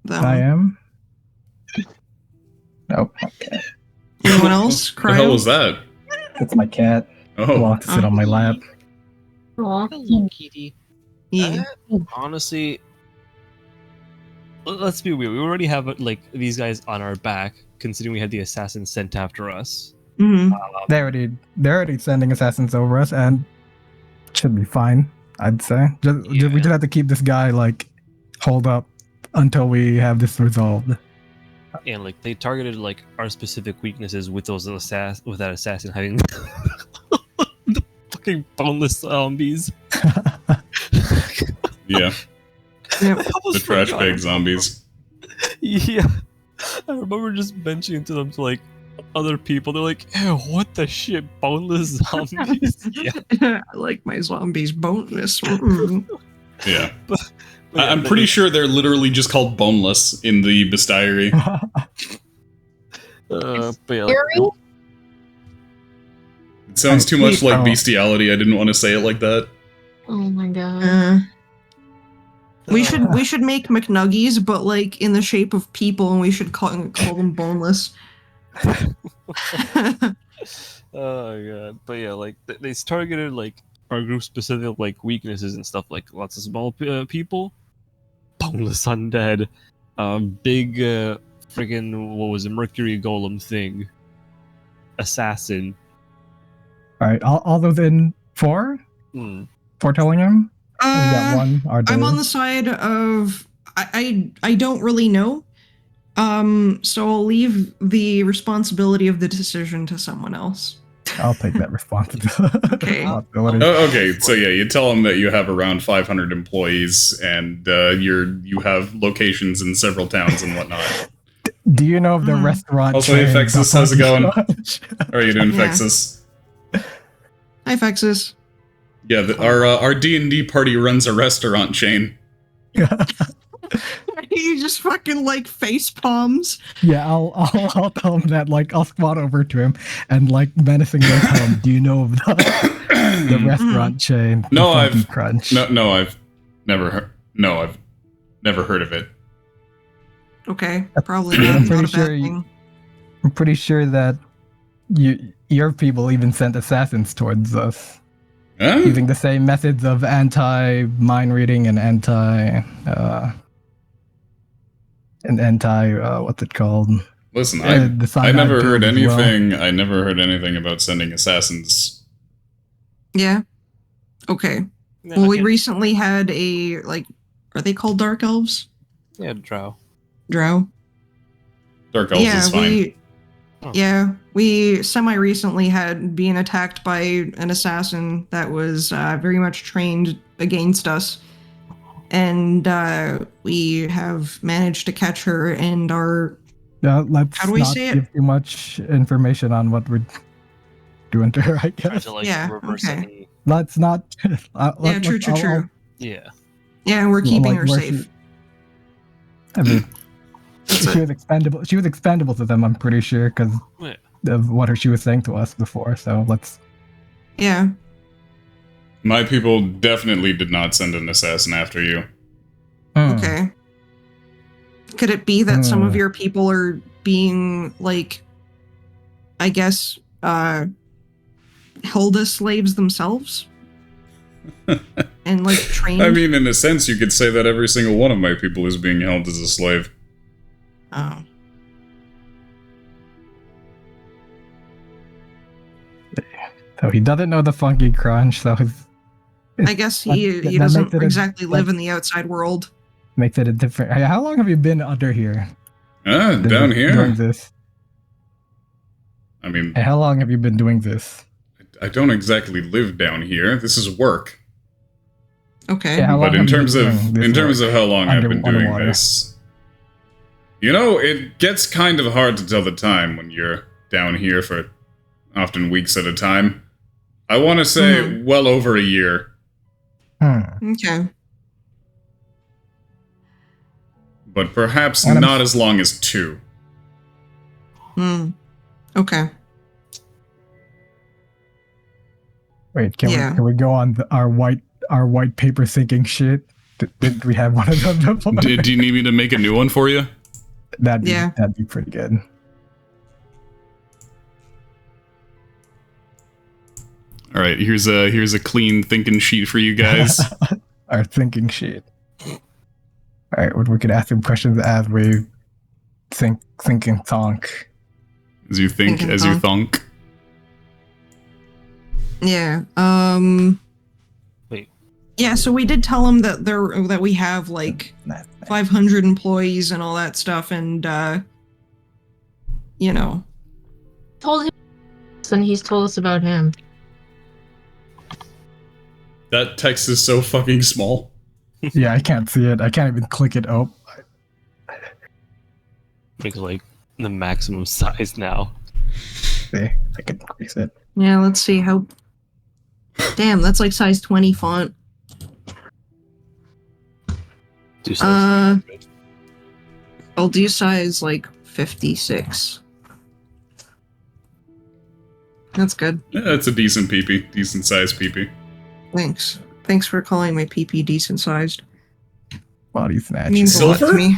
them? I am. Nope. Okay. Anyone else? What the hell Cryo? was that? It's my cat. Who Oh, wants to sit on my lap? Aw. Hello, Kitty. Yeah. Honestly, let's be real. We already have like these guys on our back, considering we had the assassins sent after us. Mhm. They're already sending assassins over us, and should be fine. I'd say. We just have to keep this guy like hold up until we have this resolved. And like they targeted like our specific weaknesses with those with that assassin having the fucking boneless zombies. yeah. Yep. I The almost trash forgot bag about zombies. Yeah. I remember just mentioning to them to like other people. They're like, ew, what the shit? Boneless zombies? Yeah. I like my zombies boneless. Mm. Yeah. But yeah, I'm but pretty like, sure they're literally just called boneless in the bestiary. but yeah, Scary? It sounds too much like Oh. bestiality. I didn't want to say it like that. Oh my god. We should make McNuggies, but like in the shape of people, and we should call them boneless. oh god. But yeah, like they targeted like our group specific like weaknesses and stuff, like lots of small people, boneless undead, big friggin' what was it, Mercury Golem thing, assassin. All right, all those in for telling him. Is that one? I'm on the side of I don't really know. So I'll leave the responsibility of the decision to someone else. I'll take that responsibility. Okay. Oh, okay, so yeah, you tell them that you have around 500 employees and you have locations in several towns and whatnot. Do you know of the restaurant? Also, hey, chain, Fexus, the how's it going? Punch? How are you doing, Yeah. Fexus? Hi, Fexus. Yeah, our D&D party runs a restaurant chain. He just fucking like face palms. Yeah, I'll tell him that. Like, I'll squat over to him and like menacingly tell him, "Do you know of the restaurant chain? the No, Funky I've- Crunch." No, I've never heard of it. Okay, probably I'm not, pretty not a bad sure thing. I'm pretty sure that your people even sent assassins towards us, Huh? using the same methods of anti-mind reading and what's it called? Listen, The I cyanide never heard build as well. anything. I never heard anything about sending assassins. Yeah. Okay. Yeah, Well, we okay. recently had a are they called dark elves? Yeah, drow. Drow. Dark elves is fine. We semi-recently had been attacked by an assassin that was very much trained against us, and we have managed to catch her and our. Let's How do we not say it? give too much information on what we're doing to her, I Try guess. to like Yeah, reverse okay. any. Let's not. Yeah, true. Yeah. Yeah, we're keeping like, her where safe. I mean, That's she it. was expendable. She was expendable to them, I'm pretty sure, because Yeah. of what she was saying to us before. So let's. Yeah. My people definitely did not send an assassin after you. Okay. Could it be that some of your people are being like, I guess, held as slaves themselves? And like trained? I mean, in a sense, you could say that every single one of my people is being held as a slave. Oh. So he doesn't know the funky crunch. So I guess he that doesn't makes it exactly live in the outside world. makes it a different. Hey, how long have you been under here? Down doing here? this? I mean, Hey, how long have you been doing this? I don't exactly live down here. This is work. Okay. Yeah, how long But in have you terms been of doing this in terms work? of how long I've been doing Underwater. this, you know, it gets kind of hard to tell the time when you're down here for often weeks at a time. I want to say well over a year, Okay. but perhaps And I'm- not as long as 2. Okay. Wait, can Yeah. we go on our white paper sinking shit? Did we have one of them before? Do you need me to make a new one for you? That'd Yeah. be pretty good. All right, here's a clean thinking sheet for you guys. Our thinking sheet. All right, we could ask him questions as we think and talk. As you think, Thinking as you thunk. thunk. Yeah. Wait. Yeah, so we did tell him that we have like 500 employees and all that stuff, and you know. Told him, and he's told us about him. That text is so fucking small. Yeah, I can't see it. I can't even click it. Oh, Make like the maximum size now. see, I can increase it. Yeah, let's see how. Damn, that's like size 20 font. Do something. I'll do size like 56. That's good. Yeah, that's a decent peepee, decent sized peepee. Thanks. Thanks for calling my PP decent sized. Body It snatch. means a lot to Silver? me.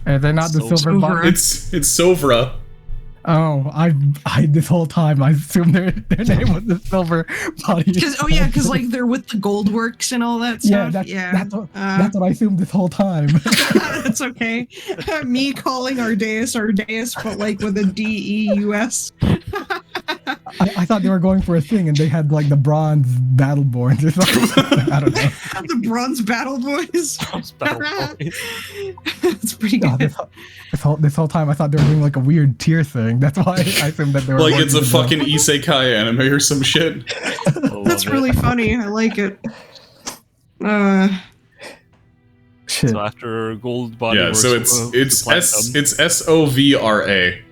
Are they not the Silver. silver body? It's Sovra. Oh, I this whole time I assumed their name was the silver body. Because like they're with the gold works and all that Yeah, stuff. that's what I assumed this whole time. That's okay. Me calling Ardaius, but like with a D-E-U-S. I thought they were going for a thing, and they had like the bronze battleborns or something. I don't know. The bronze battle boys. Battle Boys. That's pretty Oh, good. this whole time I thought they were doing like a weird tier thing. That's why I assumed that they were Like it's a working with fucking isekai anime or some shit. That's really funny. I like it. shit. So after gold body Yeah, works, so it's Sovra.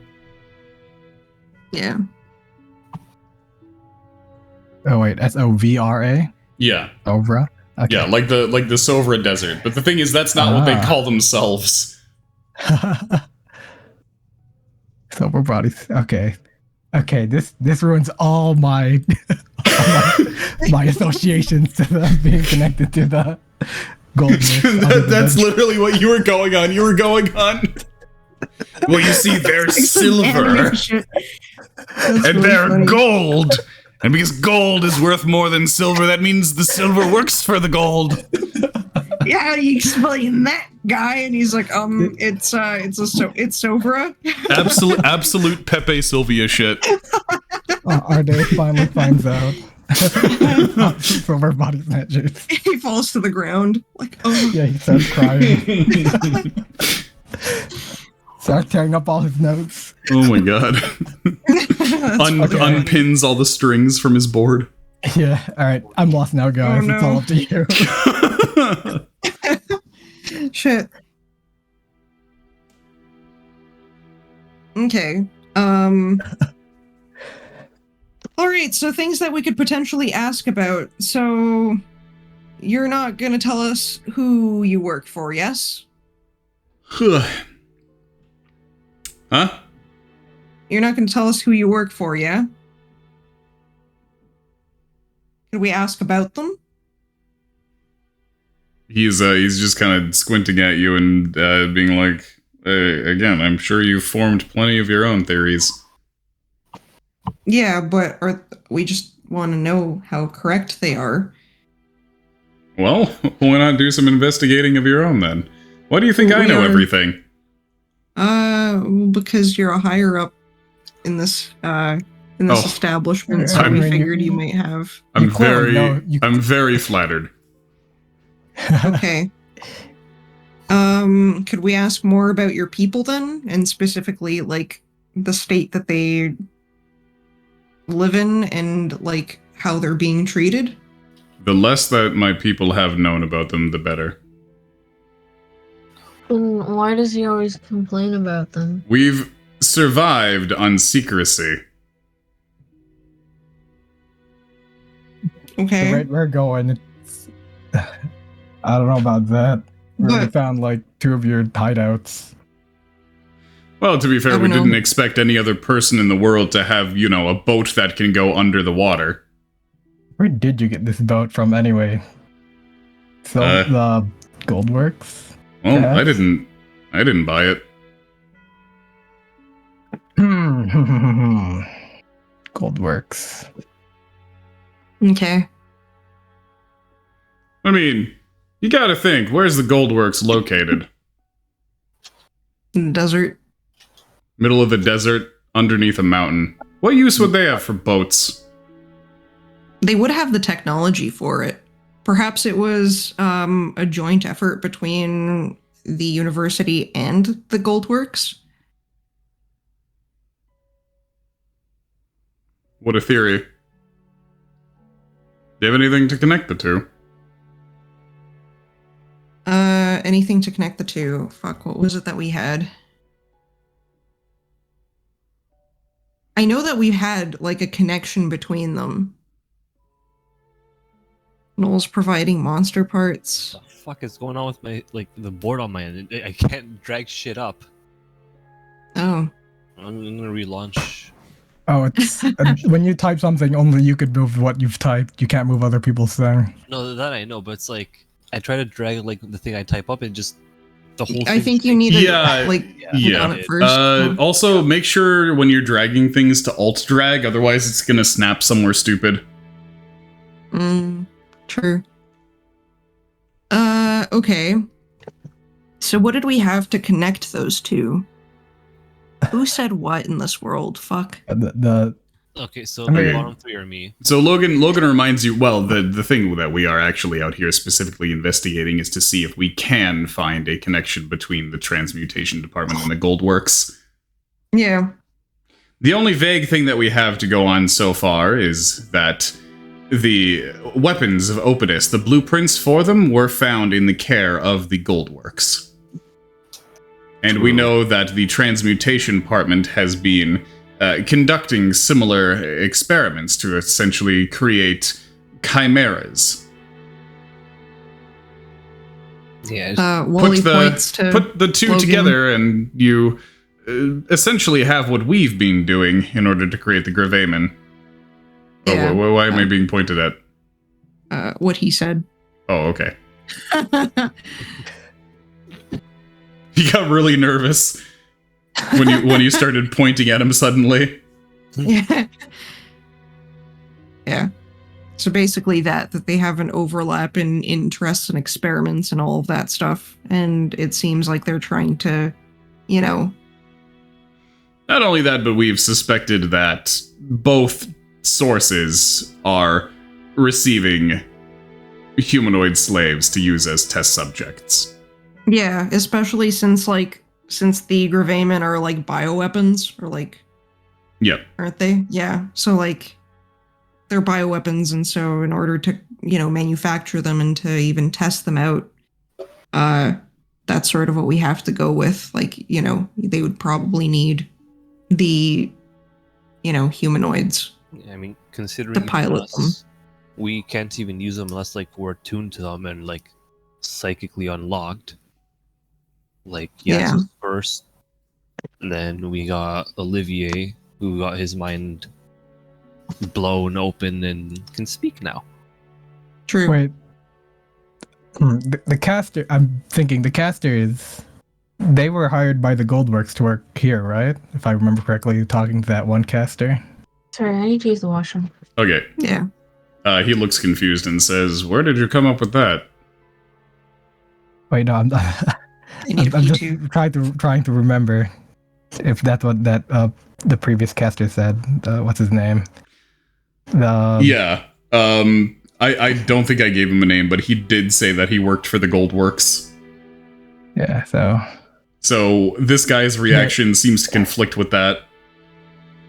Yeah. Oh wait, Sovra. Yeah. Ovra. Okay. Yeah, like the Sovra Desert. But the thing is, that's not what they Ah. call themselves. Silver bodies. Okay. Okay. This ruins all my my associations to them being connected to gold works. That's literally what you were going on. You were going on. Well, you see, they're silver. And they're gold. And because gold is worth more than silver, that means the silver works for the gold. Yeah, how do you explain that, guy? And he's like, it's Sovra. Absolute Pepe Sylvia shit. Ardaius finally finds out. Silver body's not juice. He falls to the ground. Like, oh. Yeah, he starts crying. Starts tearing up all his notes. Oh my god. Unpins all the strings from his board. Yeah, alright. I'm lost now, guys. Oh, no. It's all up to you. Shit. Okay. Alright, so things that we could potentially ask about. So, you're not gonna tell us who you work for, yes? Huh? You're not gonna tell us who you work for, yeah? Could we ask about them? He's just kind of squinting at you and being like, again, I'm sure you've formed plenty of your own theories. Yeah, but we just want to know how correct they are. Well, why not do some investigating of your own then? Why do you think I know everything? Because you're a higher up in this establishment, so we figured you might have. I'm very flattered. Okay. Could we ask more about your people then, and specifically like the state that they live in and like how they're being treated? The less that my people have known about them, the better. Why does he always complain about them? We've survived on secrecy. Okay. The rate we're going, I don't know about that. We already found like 2 of your hideouts. Well, to be fair, we didn't expect any other person in the world to have, a boat that can go under the water. Where did you get this boat from anyway? So the Goldworks? Well, yes. I didn't buy it. Goldworks. Okay. I mean, you gotta think, where's the Goldworks located? In the desert. Middle of the desert, underneath a mountain. What use would they have for boats? They would have the technology for it. Perhaps it was a joint effort between the university and the Goldworks. What a theory. Do you have anything to connect the two? Anything to connect the two. Fuck, what was it that we had? I know that we've had, like, a connection between them. Noel's providing monster parts. What the fuck is going on with my, the board on my end? I can't drag shit up. Oh. I'm gonna relaunch. Oh, it's when you type something, only you could move what you've typed. You can't move other people's thing. No, that I know, but it's like I try to drag the thing I type up and just the whole. I think you need to on it first. Also, make sure when you're dragging things to alt drag, otherwise it's gonna snap somewhere stupid. True. Okay. So what did we have to connect those two? Who said what in this world? Fuck. Okay, so the bottom 3 are me. So Logan reminds you, well, the thing that we are actually out here specifically investigating is to see if we can find a connection between the transmutation department and the Goldworks. Yeah. The only vague thing that we have to go on so far is that the weapons of Opidus, the blueprints for them, were found in the care of the Goldworks. And we know that the transmutation department has been conducting similar experiments to essentially create chimeras. Yeah. Wally points to put the two Logan together, and you essentially have what we've been doing in order to create the Gravamen. Yeah. Oh, why am I being pointed at? What he said. Oh, okay. He got really nervous when you started pointing at him suddenly. Yeah. Yeah. So basically that they have an overlap in interests and experiments and all of that stuff. And it seems like they're trying to, Not only that, but we've suspected that both sources are receiving humanoid slaves to use as test subjects. Yeah, especially since the Gravamen are like bioweapons, or Yep. aren't they? Yeah. So they're bioweapons, and so in order to, manufacture them and to even test them out, that's sort of what we have to go with. They would probably need the, humanoids. I mean, considering to pilot us, them. We can't even use them unless we're attuned to them and psychically unlocked. Yeah. So first, and then we got Olivier, who got his mind blown open and can speak now. True. Wait. The caster, I'm thinking the casters, they were hired by the Goldworks to work here, right? If I remember correctly, talking to that one caster. Sorry, I need to use the washroom. Okay. Yeah. He looks confused and says, "Where did you come up with that?" Wait, no, I'm need I'm you just to- trying to remember if that's what that the previous caster said. What's his name? Yeah. I don't think I gave him a name, but he did say that he worked for the Goldworks. Yeah. So this guy's reaction seems to conflict with that.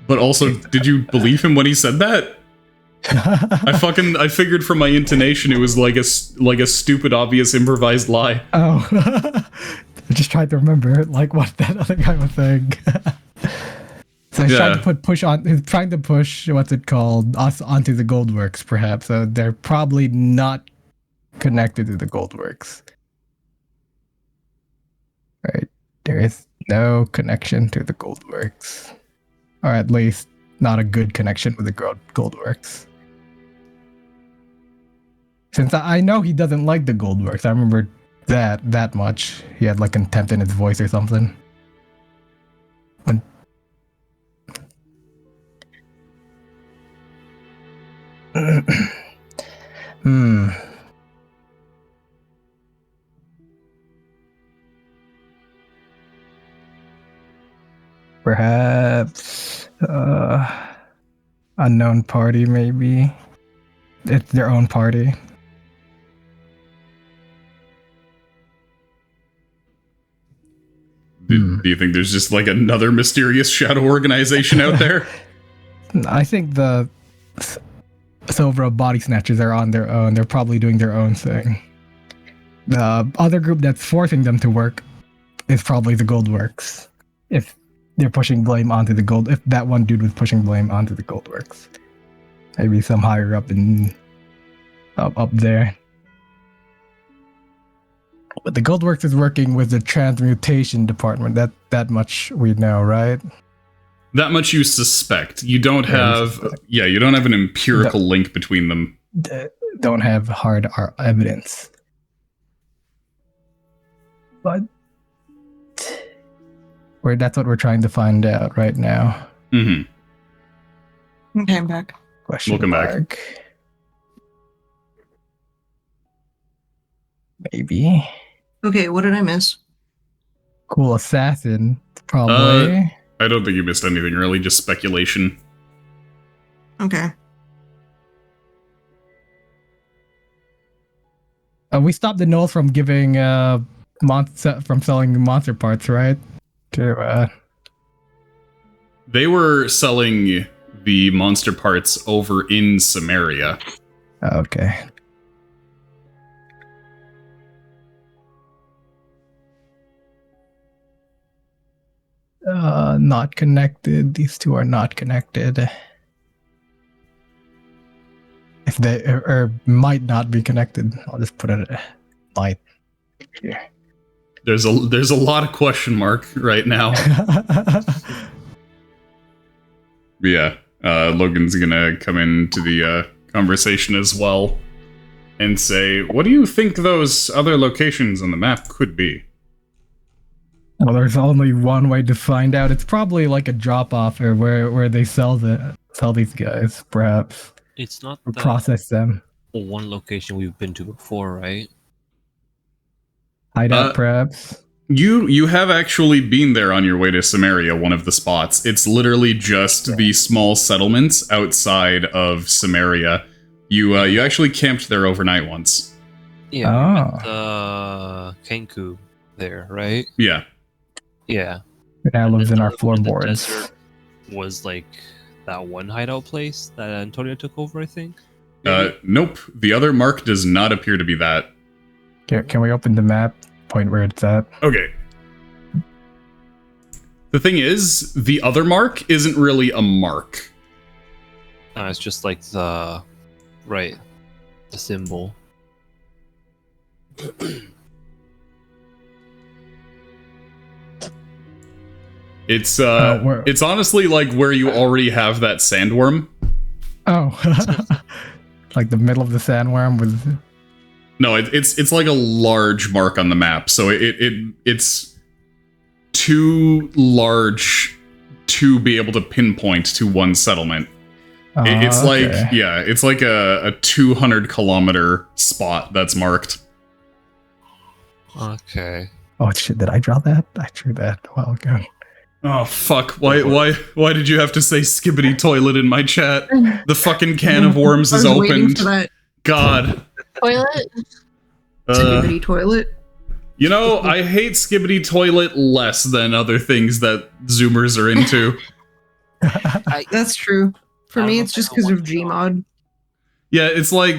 But also, did you believe him when he said that? I figured from my intonation it was like a stupid, obvious, improvised lie. Oh, I just tried to remember what that other guy was saying. So he's trying to he's trying to push what's it called, us onto the Goldworks, perhaps. So they're probably not connected to the Goldworks. Right. There is no connection to the Goldworks. Or at least not a good connection with the Goldworks. Since I know he doesn't like the Goldworks, I remember that much. He had contempt in his voice or something. Perhaps unknown party, maybe. It's their own party. Do you think there's just another mysterious shadow organization out there? I think the Silver Body Snatchers are on their own. They're probably doing their own thing. The other group that's forcing them to work is probably the Goldworks. If they're pushing blame onto the if that one dude was pushing blame onto the Goldworks. Maybe some higher up up there. But the Goldworks is working with the transmutation department. That much we know, right? That much you suspect. You don't have you don't have an empirical link between them. Don't have hard evidence. But that's what we're trying to find out right now. Mm-hmm. Okay, I'm back. Welcome back. Maybe. Okay, what did I miss? Cool assassin, probably. I don't think you missed anything really, just speculation. Okay. We stopped the Knolls from giving from selling monster parts, right? They were selling the monster parts over in Samaria. Okay. Not connected. These two are not connected. If they or might not be connected, I'll just put it light here. There's a lot of question mark right now. Yeah, Logan's gonna come into the conversation as well. and say, what do you think those other locations on the map could be? Well, there's only one way to find out. It's probably like a drop-off or where they sell these guys, perhaps. It's not Or the process them. one location we've been to before, right? Hideout, perhaps. You have actually been there on your way to Samaria, one of the spots. It's literally just the small settlements outside of Samaria. You actually camped there overnight once. Yeah, we met Kenku there, right? Yeah. Yeah. That lives in our The floorboards. desert was like that one hideout place that Antonio took over, I think. Nope. The other mark does not appear to be that. Can we open the map? Point where it's at. Okay. The thing is, the other mark isn't really a mark. It's just like the symbol. It's honestly like where you already have that sandworm. Oh. Like the middle of the sandworm with... No, it's like a large mark on the map, so it's too large to be able to pinpoint to one settlement. It's okay. it's like a 200-kilometer spot that's marked. Okay. Oh shit! Did I draw that? I drew that a while ago. Oh fuck! Why did you have to say skibbity toilet in my chat? The fucking can of worms is I was waiting opened. for that Toilet? toilet. You know, I hate skibbity toilet less than other things that Zoomers are into. That's true. For I me, don't it's know just if I because of want to draw. Gmod. Yeah, it's like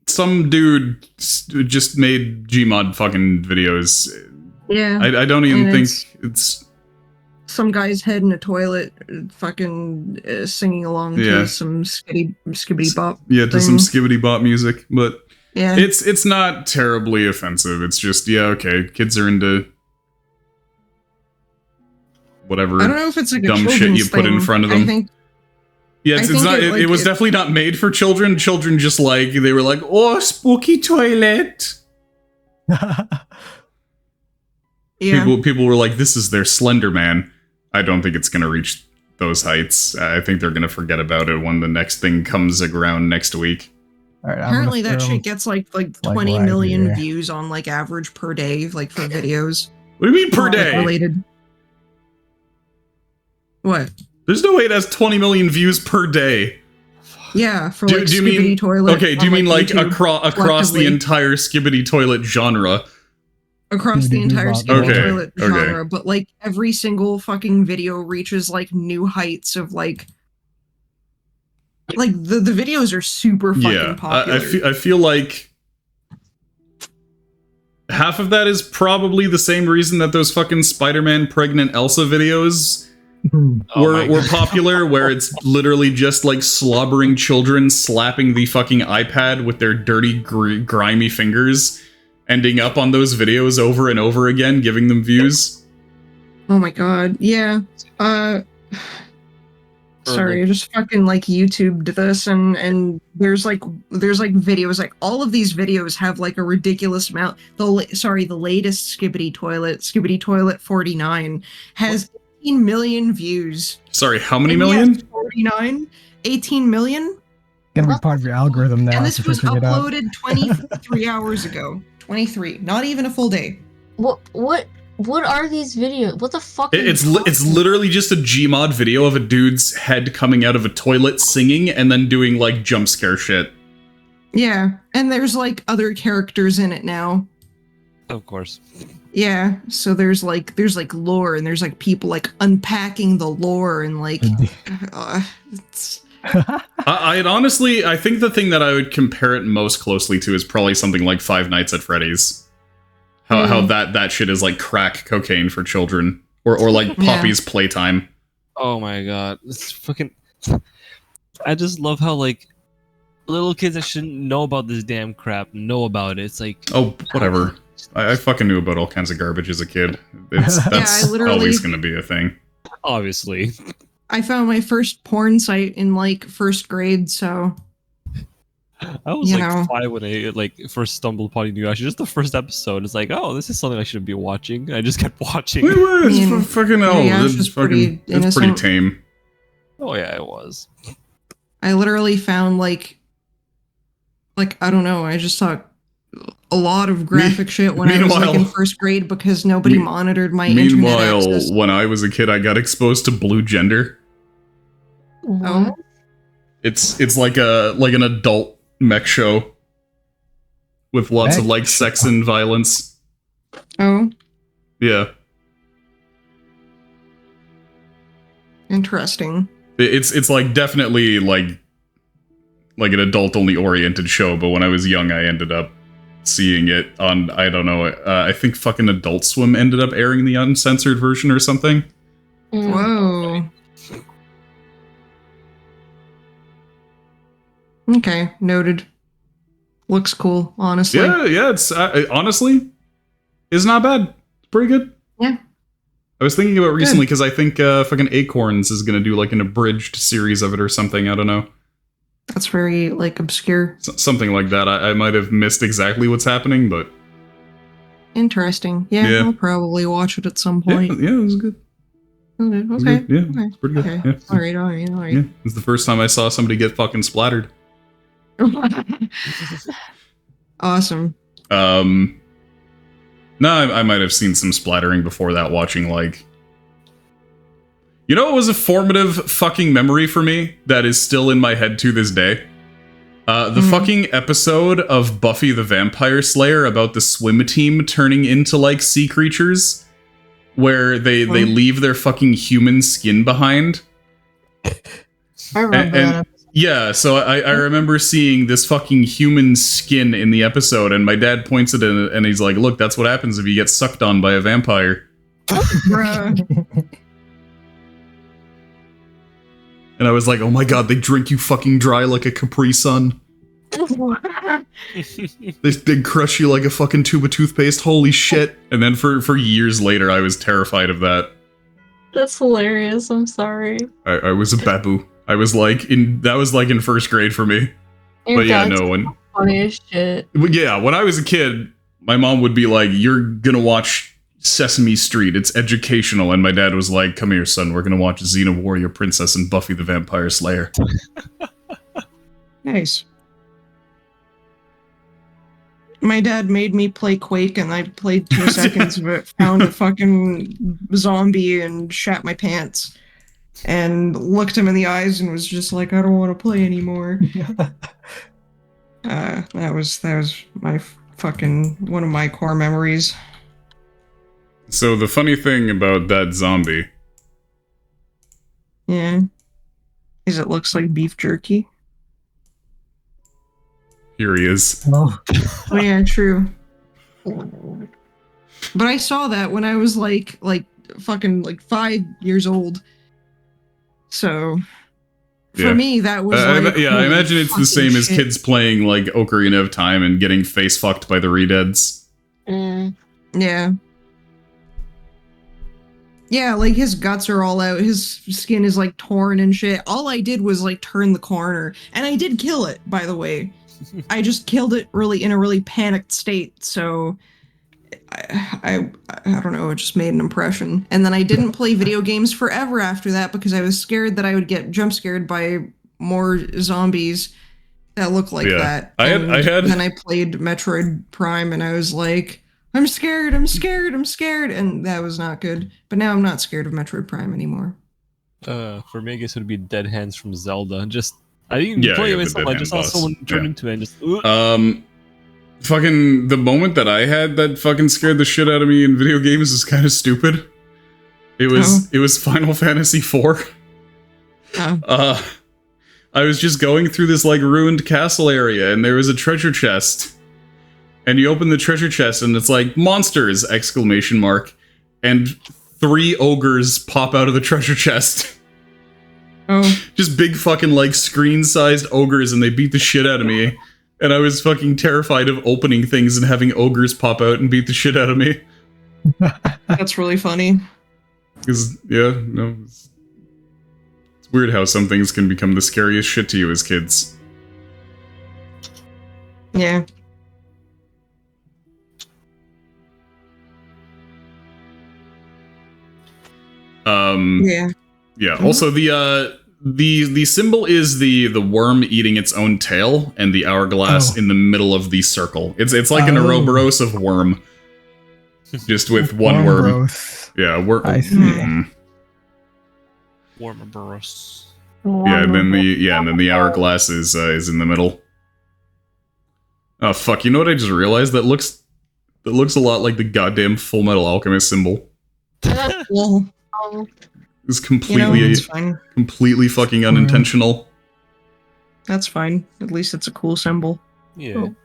some dude just made Gmod fucking videos. Yeah. I don't even And think it's... Some guy's head in a toilet, fucking singing along Yeah. to some skibbity bop. Yeah, to some thing. skibbity bop music, but Yeah. it's not terribly offensive. It's just, yeah, okay, kids are into whatever I don't know if it's like a dumb shit children's you put in thing. front of I them. think Yeah, I it's think not. it, like, It was it- definitely not made for children. Children just like they were like, "Oh, spooky toilet." yeah. People were like, "This is their Slender Man." I don't think it's gonna reach those heights. I think they're gonna forget about it when the next thing comes around next week. All right, Apparently that shit gets like 20 right million here. views on like average per day, like for videos. What do you mean per Like, day? related. What? There's no way it has 20 million views per day. Yeah, for Do like you skibbity mean toilet. okay? Do you on, mean like YouTube, across the collectively. entire skibbity toilet genre? across the entire skibbity Okay, toilet okay. genre? But like every single fucking video reaches like new heights of like the videos are super fucking Yeah, popular. I feel like half of that is probably the same reason that those fucking Spider-Man pregnant Elsa videos were popular, where it's literally just like slobbering children slapping the fucking iPad with their dirty, grimy fingers, ending up on those videos over and over again, giving them views. Oh my god, yeah. Sorry, I just fucking like YouTubed this and there's like videos, like all of these videos have like a ridiculous amount. The latest Skibbity Toilet 49 has 18 million views. Sorry, how many And million? yes, 49, 18 million. Gonna be part of your algorithm now. And this to was figure it out. uploaded 23 hours ago. 23, not even a full day. What are these videos? What the fuck? It's literally just a Gmod video of a dude's head coming out of a toilet singing and then doing like jump scare shit. Yeah, and there's like other characters in it now. Of course. Yeah, so there's like lore and there's like people like unpacking the lore and like it's I'd honestly, I think the thing that I would compare it most closely to is probably something like Five Nights at Freddy's. How that shit is like crack cocaine for children, or like Poppy's playtime. Oh my god, it's fucking. I just love how like little kids that shouldn't know about this damn crap know about it. It's like, Oh, whatever. I fucking knew about all kinds of garbage as a kid. That's I literally- always going to be a thing. obviously. I found my first porn site in like first grade, so I was You like know. 5 when I like first stumbled upon Inuyasha. Just the first episode. It's like, oh, this is something I should be watching. I just kept watching. Wait, I mean, fucking hell. Inuyasha's It's pretty fucking. It's pretty innocent. tame. Oh yeah, it was. I literally found like I don't know. I just saw a lot of graphic shit when I was like in meanwhile- first grade because nobody Me- monitored my internet Meanwhile, access. when I was a kid, I got exposed to Blue Gender. Oh, It's like an adult mech show with lots of Mech like sex and violence. oh, Yeah, interesting. it's like definitely like an adult only oriented show. But when I was young, I ended up seeing it on, I don't know, I think fucking Adult Swim ended up airing the uncensored version or something. Whoa. Okay, noted. Looks cool, honestly. Yeah, it's honestly, it's not bad. It's pretty good. Yeah. I was thinking about it recently because I think fucking Acorns is gonna do like an abridged series of it or something. I don't know, That's very like obscure. something like that. I might have missed exactly what's happening, but Interesting. Yeah, Yeah. I'll probably watch it at some yeah, point. it was good. Okay. It was Okay. good. Yeah, Okay. it's pretty good. Okay. Yeah. All right. Yeah, it's the first time I saw somebody get fucking splattered. Awesome. No, I might have seen some splattering before that, watching like. You know, it was a formative fucking memory for me that is still in my head to this day. The fucking episode of Buffy the Vampire Slayer about the swim team turning into like sea creatures, where they leave their fucking human skin behind. I remember And- that. Yeah, so I remember seeing this fucking human skin in the episode, and my dad points at it and he's like, "Look, that's what happens if you get sucked on by a vampire." Bruh. And I was like, "Oh my god, they drink you fucking dry like a Capri Sun. They crush you like a fucking tube of toothpaste. Holy shit!" And then for years later, I was terrified of that. That's hilarious. I'm sorry. I was a babu. I was like in first grade for me. Your But yeah, dad's no one. funny as shit. But yeah, when I was a kid, my mom would be like, "You're gonna watch Sesame Street. It's educational." And my dad was like, "Come here, son. We're gonna watch Xena Warrior Princess and Buffy the Vampire Slayer." Nice. My dad made me play Quake, and I played 2 seconds of it, found a fucking zombie, and shat my pants. And looked him in the eyes and was just like, "I don't want to play anymore." That was my fucking one of my core memories. So the funny thing about that zombie, Yeah, is it looks like beef jerky. here he is. Oh, Oh yeah, true. But I saw that when I was like fucking like 5 years old. So for Yeah. me, that was I like, I holy imagine it's the fucking same as shit. kids playing like Ocarina of Time and getting face fucked by the Redeads. Yeah. Yeah, like his guts are all out. His skin is like torn and shit. All I did was like turn the corner, and I did kill it. By the way, I just killed it really in a really panicked state. So I don't know. It just made an impression. And then I didn't play video games forever after that because I was scared that I would get jump scared by more zombies that look like Yeah. that. I had- Then I played Metroid Prime, and I was like, I'm scared, and that was not good. But now I'm not scared of Metroid Prime anymore. For me, I guess it would be Dead Hands from Zelda. Just I didn't Yeah, play yeah, it the myself. Dead I just Hand saw boss. someone turn Yeah. into it and just. Fucking the moment that I had that fucking scared the shit out of me in video games is kind of stupid. It was Final Fantasy IV. Oh. I was just going through this like ruined castle area and there was a treasure chest. And you open the treasure chest and it's like monsters ! And 3 ogres pop out of the treasure chest. Oh, Just big fucking like screen-sized ogres and they beat the shit out of me. And I was fucking terrified of opening things and having ogres pop out and beat the shit out of me. that's really funny. Because, yeah, no. It's weird how some things can become the scariest shit to you as kids. Yeah. Yeah. Yeah. Also, the symbol is the worm eating its own tail, and the hourglass in the middle of the circle. It's like an Ouroboros of worm, just with one worm. Wormbros. Yeah, worm. I see. Ouroboros. Yeah, and then the hourglass is in the middle. Oh fuck! You know what I just realized? That looks a lot like the goddamn Full Metal Alchemist symbol. Well, It's you completely know, it's fine. completely fucking unintentional. That's fine. At least it's a cool symbol. Yeah. Oh.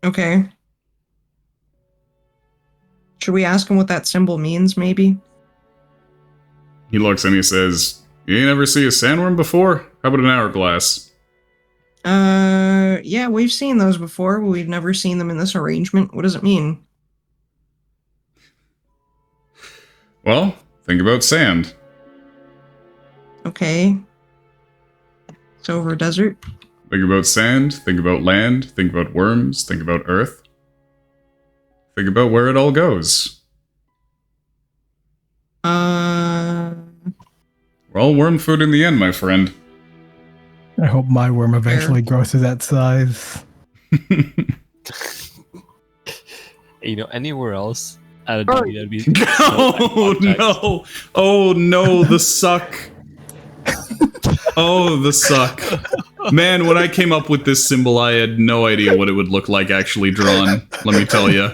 Okay. Should we ask him what that symbol means, maybe? He looks and he says, "You ain't ever see a sandworm before? How about an hourglass?" Yeah, we've seen those before, but we've never seen them in this arrangement. What does it mean? Well, think about sand. Okay. It's over a desert. Think about sand, think about land, think about worms, think about earth. Think about where it all goes. We're all worm food in the end, my friend. I hope my worm eventually grows to that size. You know, anywhere else at a Oh. that'd be Oh no! Oh no, the suck. Oh, the suck. Man, when I came up with this symbol, I had no idea what it would look like actually drawn. Let me tell you.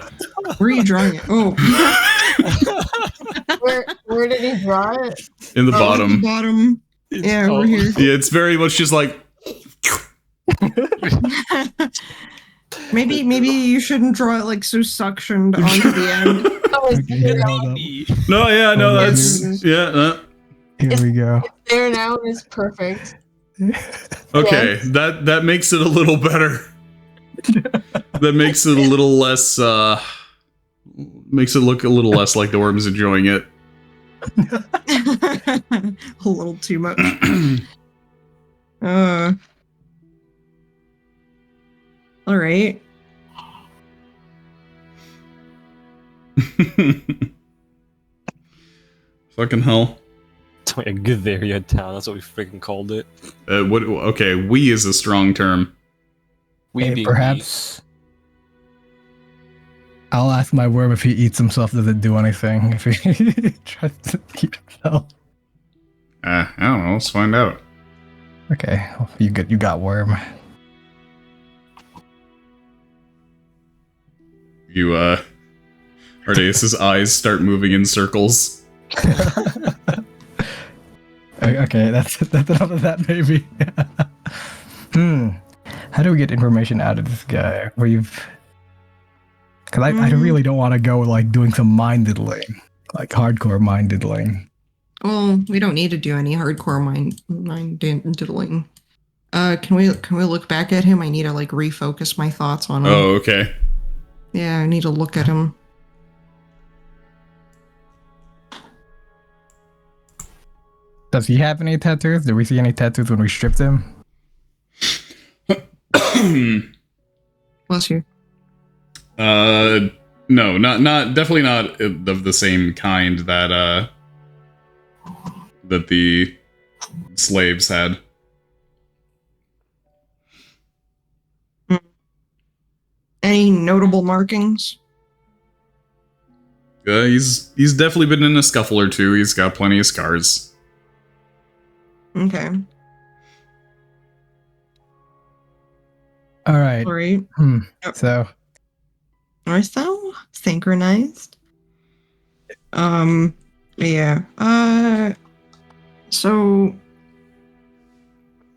Where are you drawing it? Oh, Where did he draw it? In the Oh, bottom. Bottom. Yeah, Oh. over here. Yeah, it's very much just like. Maybe you shouldn't draw it like so suctioned onto the end. Oh, it's Okay, here, hold up. No, yeah, no, Oh, that's. Yeah. Here we go. there now and it's perfect. Okay, that makes it a little better. That makes it a little less. Makes it look a little less like the worm's enjoying it. A little too much. All right. Fucking hell. It's like a Gutharia town. That's what we freaking called it. What? Okay, we is a strong term. We Hey, being perhaps I'll ask my worm if he eats himself. Does it do anything? If he tries to eat himself. I don't know. Let's find out. Okay, you got worm. You Ardaius's eyes start moving in circles. Okay, that's enough of that, maybe. How do we get information out of this guy? Because I really don't want to go like doing some mind diddling, like hardcore mind diddling. Well, we don't need to do any hardcore mind diddling. Can we look back at him? I need to like refocus my thoughts on him. Oh, okay. Yeah, I need to look at him. Does he have any tattoos? Did we see any tattoos when we stripped him? Bless you. No, not definitely not of the same kind that the slaves had. Any notable markings? He's definitely been in a scuffle or two. He's got plenty of scars. Okay. All right. All right. So Are so synchronized? Yeah. So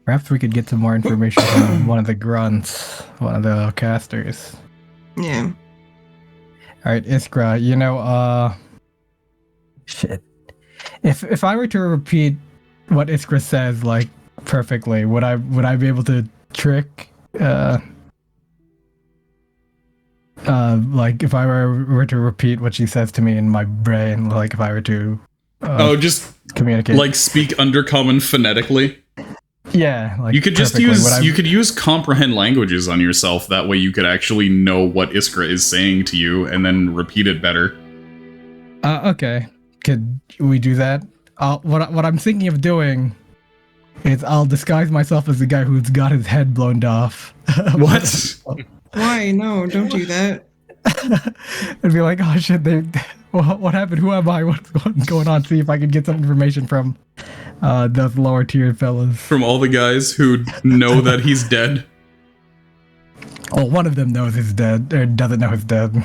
perhaps we could get some more information from one of the grunts, one of the casters. yeah. All right, Iskra, you know, shit. If I were to repeat what Iskra says like perfectly, would I be able to trick like if I were to repeat what she says to me in my brain, like if I were to Just communicate. like speak undercommon phonetically. Yeah, like You could just perfectly. use you could use comprehend languages on yourself. That way, you could actually know what Iskra is saying to you, and then repeat it better. Okay. Could we do that? What I'm thinking of doing is I'll disguise myself as the guy who's got his head blown off. What? Why? No, don't do that. And be like, oh shit, what happened? Who am I? What's going on? See if I can get some information from those lower tier fellas. From all the guys who know that he's dead. Oh, one of them knows he's dead, or doesn't know he's dead.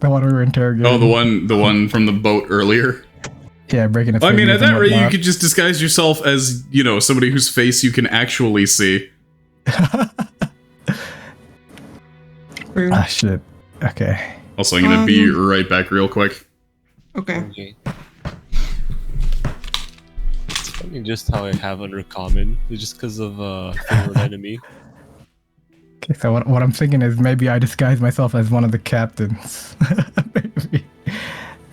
The one we were interrogating. Oh, the one from the boat earlier. Yeah, breaking his I mean, at fingers and that rate, you whatnot. could just disguise yourself as, somebody whose face you can actually see. True. Ah, shit. Okay. Also, I'm gonna be right back real quick. Okay. Okay. It's funny just how I have undercommon. It's just because of favorite enemy. Okay, so what I'm thinking is maybe I disguise myself as one of the captains. Maybe.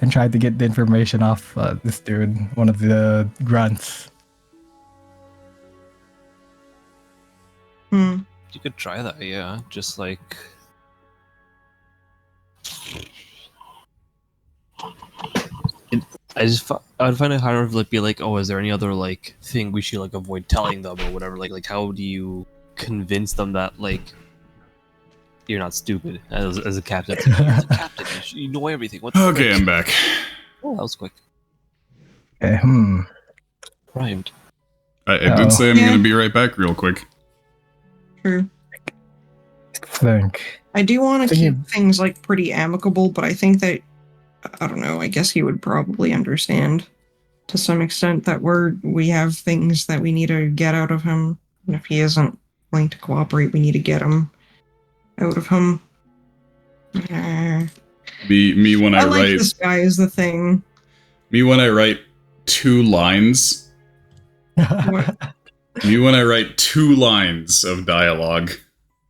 And tried to get the information off this dude, one of the grunts. Hmm. You could try that, yeah. Just like I'd find it harder to like be like, oh, is there any other like thing we should like avoid telling them or whatever? Like how do you convince them that like you're not stupid as a captain? It's like, you're the captain. You know everything. What the Okay, frick? I'm back. Oh, that was quick. Okay, Rhymed. I did say I'm Yeah. gonna be right back real quick. True. think. I do want to Thinking- keep things like pretty amicable, but I think that I don't know. I guess he would probably understand to some extent that we have things that we need to get out of him, and if he isn't willing to cooperate, we need to get him out of him. Me when I I like write this guy is the thing. me when I write 2 lines. What? Me when I write 2 lines of dialogue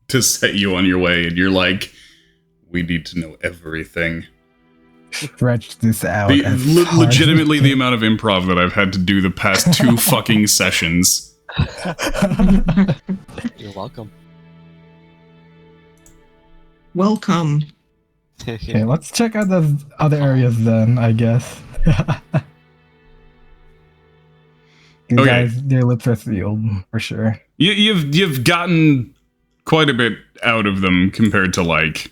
to set you on your way, and you're like, we need to know everything. Stretch this out. The, as hard as legitimately, we the amount of improv that I've had to do the past 2 fucking sessions. can. You're welcome. Welcome. Okay, let's check out those other areas then, I guess. These Okay. guys, their lips are sealed, for sure. You've gotten quite a bit out of them compared to like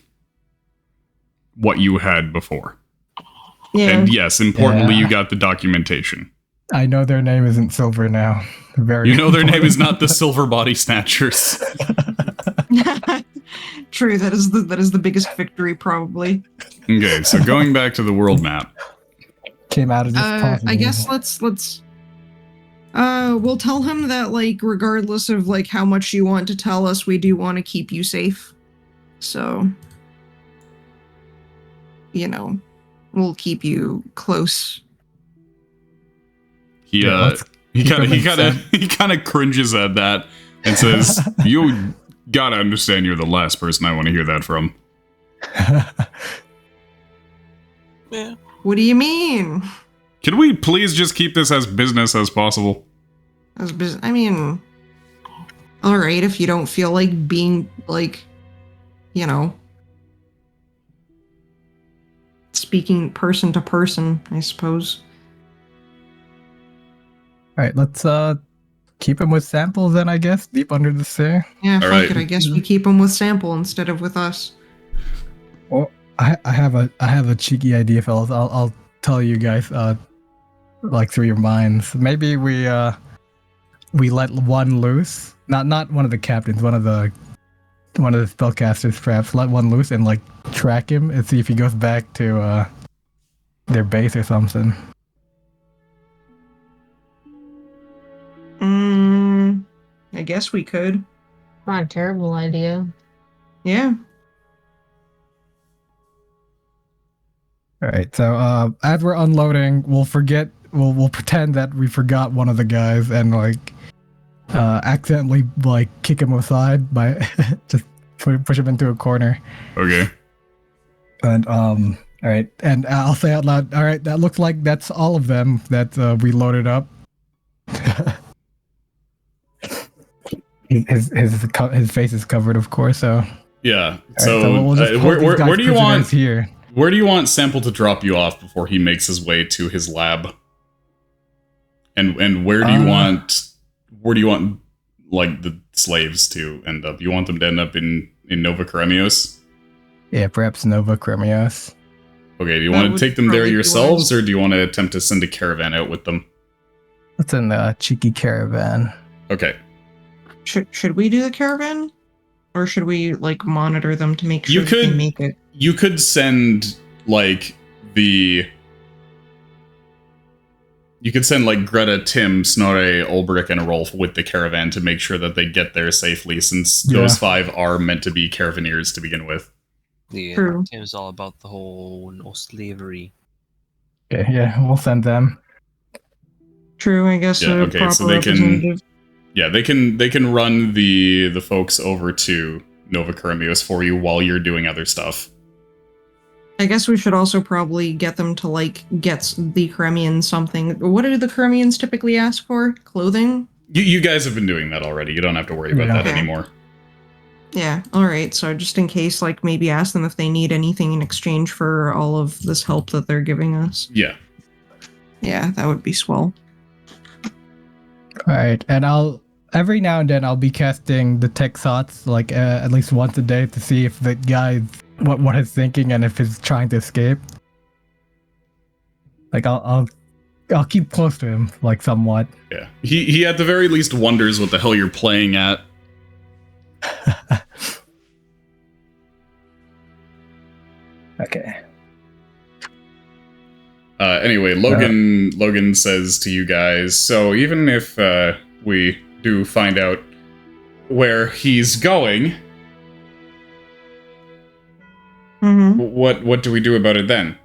what you had before. Yeah. And yes, importantly, Yeah. you got the documentation. I know their name isn't Silver now. Very You know their name is important. not the Silver Body Snatchers. True. That is the biggest victory probably. Okay, so going back to the world map. Came out of this possible. I guess let's we'll tell him that like regardless of like how much you want to tell us, we do want to keep you safe. So we'll keep you close. He Yeah, let's he keep him kind of cringes at that and says, "You gotta understand, you're the last person I want to hear that from." Yeah. What do you mean? Can we please just keep this as business as possible? I mean, all right, if you don't feel like being like, speaking person to person, I suppose. All right, let's keep him with samples then, I guess, deep under the sea. Yeah, All fuck right. it. I guess we keep them with sample instead of with us. Well, I have a cheeky idea, fellas. I'll tell you guys like through your minds. Maybe we let one loose. Not one of the captains, one of the spellcasters perhaps. Let one loose and like track him and see if he goes back to their base or something. I guess we could. Not a terrible idea. Yeah. All right, so as we're unloading, we'll pretend that we forgot one of the guys and like accidentally like kick him aside by just push him into a corner. Okay. And All right, and I'll say out loud. All right, that looks like that's all of them that we loaded up. his face is covered, of course. So Yeah. so we'll just hold these guys where do you prisoners want here? Where do you want Sample to drop you off before he makes his way to his lab? And where do you want like the slaves to end up? You want them to end up in Nova Kremios? Yeah, perhaps Nova Kremios. Okay, do you That want would to take them there probably be yourselves, wise. or do you want to attempt to send a caravan out with them? What's in the cheeky caravan? Okay. Should we do the caravan? Or should we, like, monitor them to make You sure that they could- make it? You could send, like, Greta, Tim, Snorre, Ulbrich, and Rolf with the caravan to make sure that they get there safely, since those 5 are meant to be caravaneers to begin with. Yeah, True. Tim's all about the whole no slavery. Okay, yeah, we'll send them. True, I guess Yeah, a okay, proper so they can- representative. Yeah, they can run the folks over to Nova Kremios for you while you're doing other stuff. I guess we should also probably get them to, like, get the Kremians something. What do the Kremians typically ask for? Clothing? You guys have been doing that already. You don't have to worry about Yeah. that Okay. anymore. Yeah, alright, so just in case, like, maybe ask them if they need anything in exchange for all of this help that they're giving us. Yeah. Yeah, that would be swell. All right, and every now and then I'll be casting the tech thoughts like at least once a day to see if the guy what he's thinking and if he's trying to escape. Like I'll keep close to him, like somewhat. Yeah. He at the very least wonders what the hell you're playing at. Okay. Anyway, Logan says to you guys, so even if we do find out where he's going, Mm-hmm. what do we do about it then?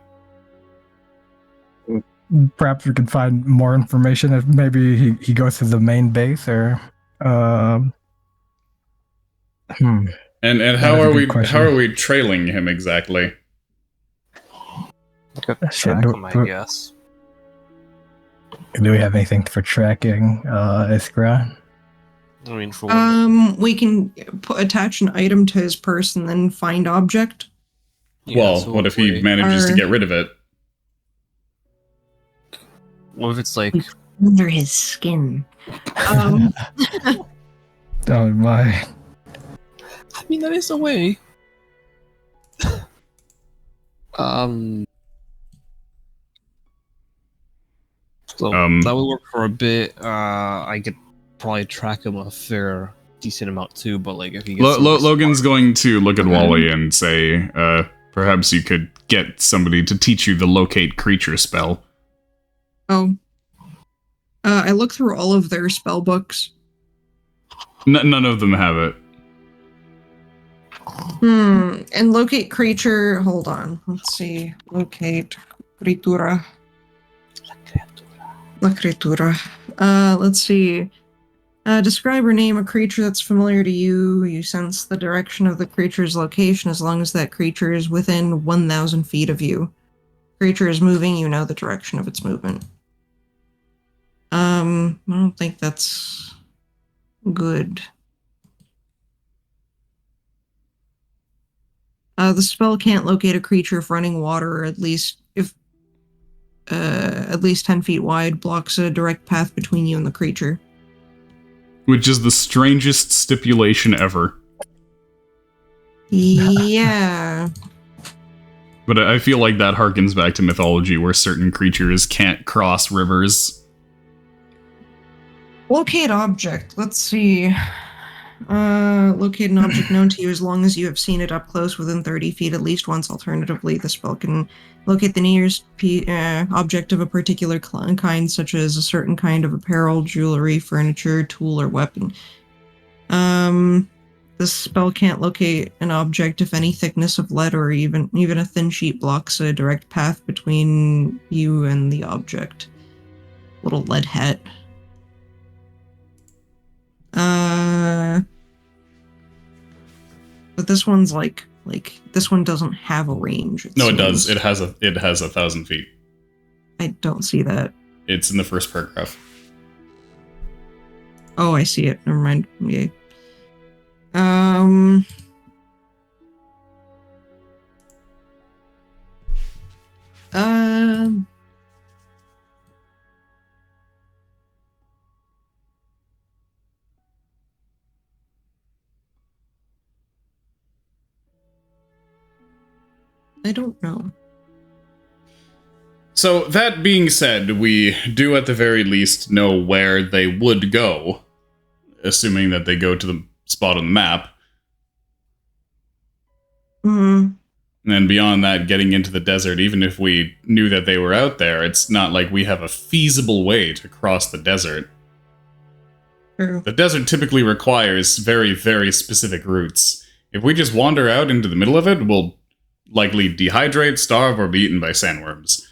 Perhaps we could find more information if maybe he goes to the main base or And That how is a are good we question. trailing him exactly? Shit, Track him, I guess. do we have anything for tracking Iskra? I mean, for one, We can attach an item to his purse and then find object. Well, so what if he wait, manages to Or- get rid of it? What if it's like Under his skin. Um, Oh my. I mean, that is a way. So that would work for a bit. I could probably track him a fair decent amount too, but like if he gets Logan's going to look at Wally and say, perhaps you could get somebody to teach you the locate creature spell. oh. I looked through all of their spell books. None of them have it. And locate creature. Hold on. Let's see. Locate criatura. La criatura. Let's see. Describe or name a creature that's familiar to you. You sense the direction of the creature's location as long as that creature is within 1,000 feet of you. Creature is moving, you know the direction of its movement. I don't think that's good. The spell can't locate a creature if running water, or at least 10 feet wide, blocks a direct path between you and the creature. Which is the strangest stipulation ever. Yeah. But I feel like that harkens back to mythology where certain creatures can't cross rivers. Locate object. Let's see. Locate an object known to you as long as you have seen it up close within 30 feet at least once. Alternatively, the spell can locate the nearest object of a particular kind, such as a certain kind of apparel, jewelry, furniture, tool, or weapon. This spell can't locate an object if any thickness of lead or even a thin sheet blocks a direct path between you and the object. Little lead hat. But this one's like Like, this one doesn't have a range. No, it does. seems. It has 1,000 feet. I don't see that. It's in the first paragraph. Oh, I see it. Never mind. Yay. Um. Um. I don't know. So, that being said, we do at the very least know where they would go, assuming that they go to the spot on the map. Hmm. And beyond that, getting into the desert, even if we knew that they were out there, it's not like we have a feasible way to cross the desert. True. The desert typically requires very, very specific routes. If we just wander out into the middle of it, we'll likely dehydrate, starve, or be eaten by sandworms.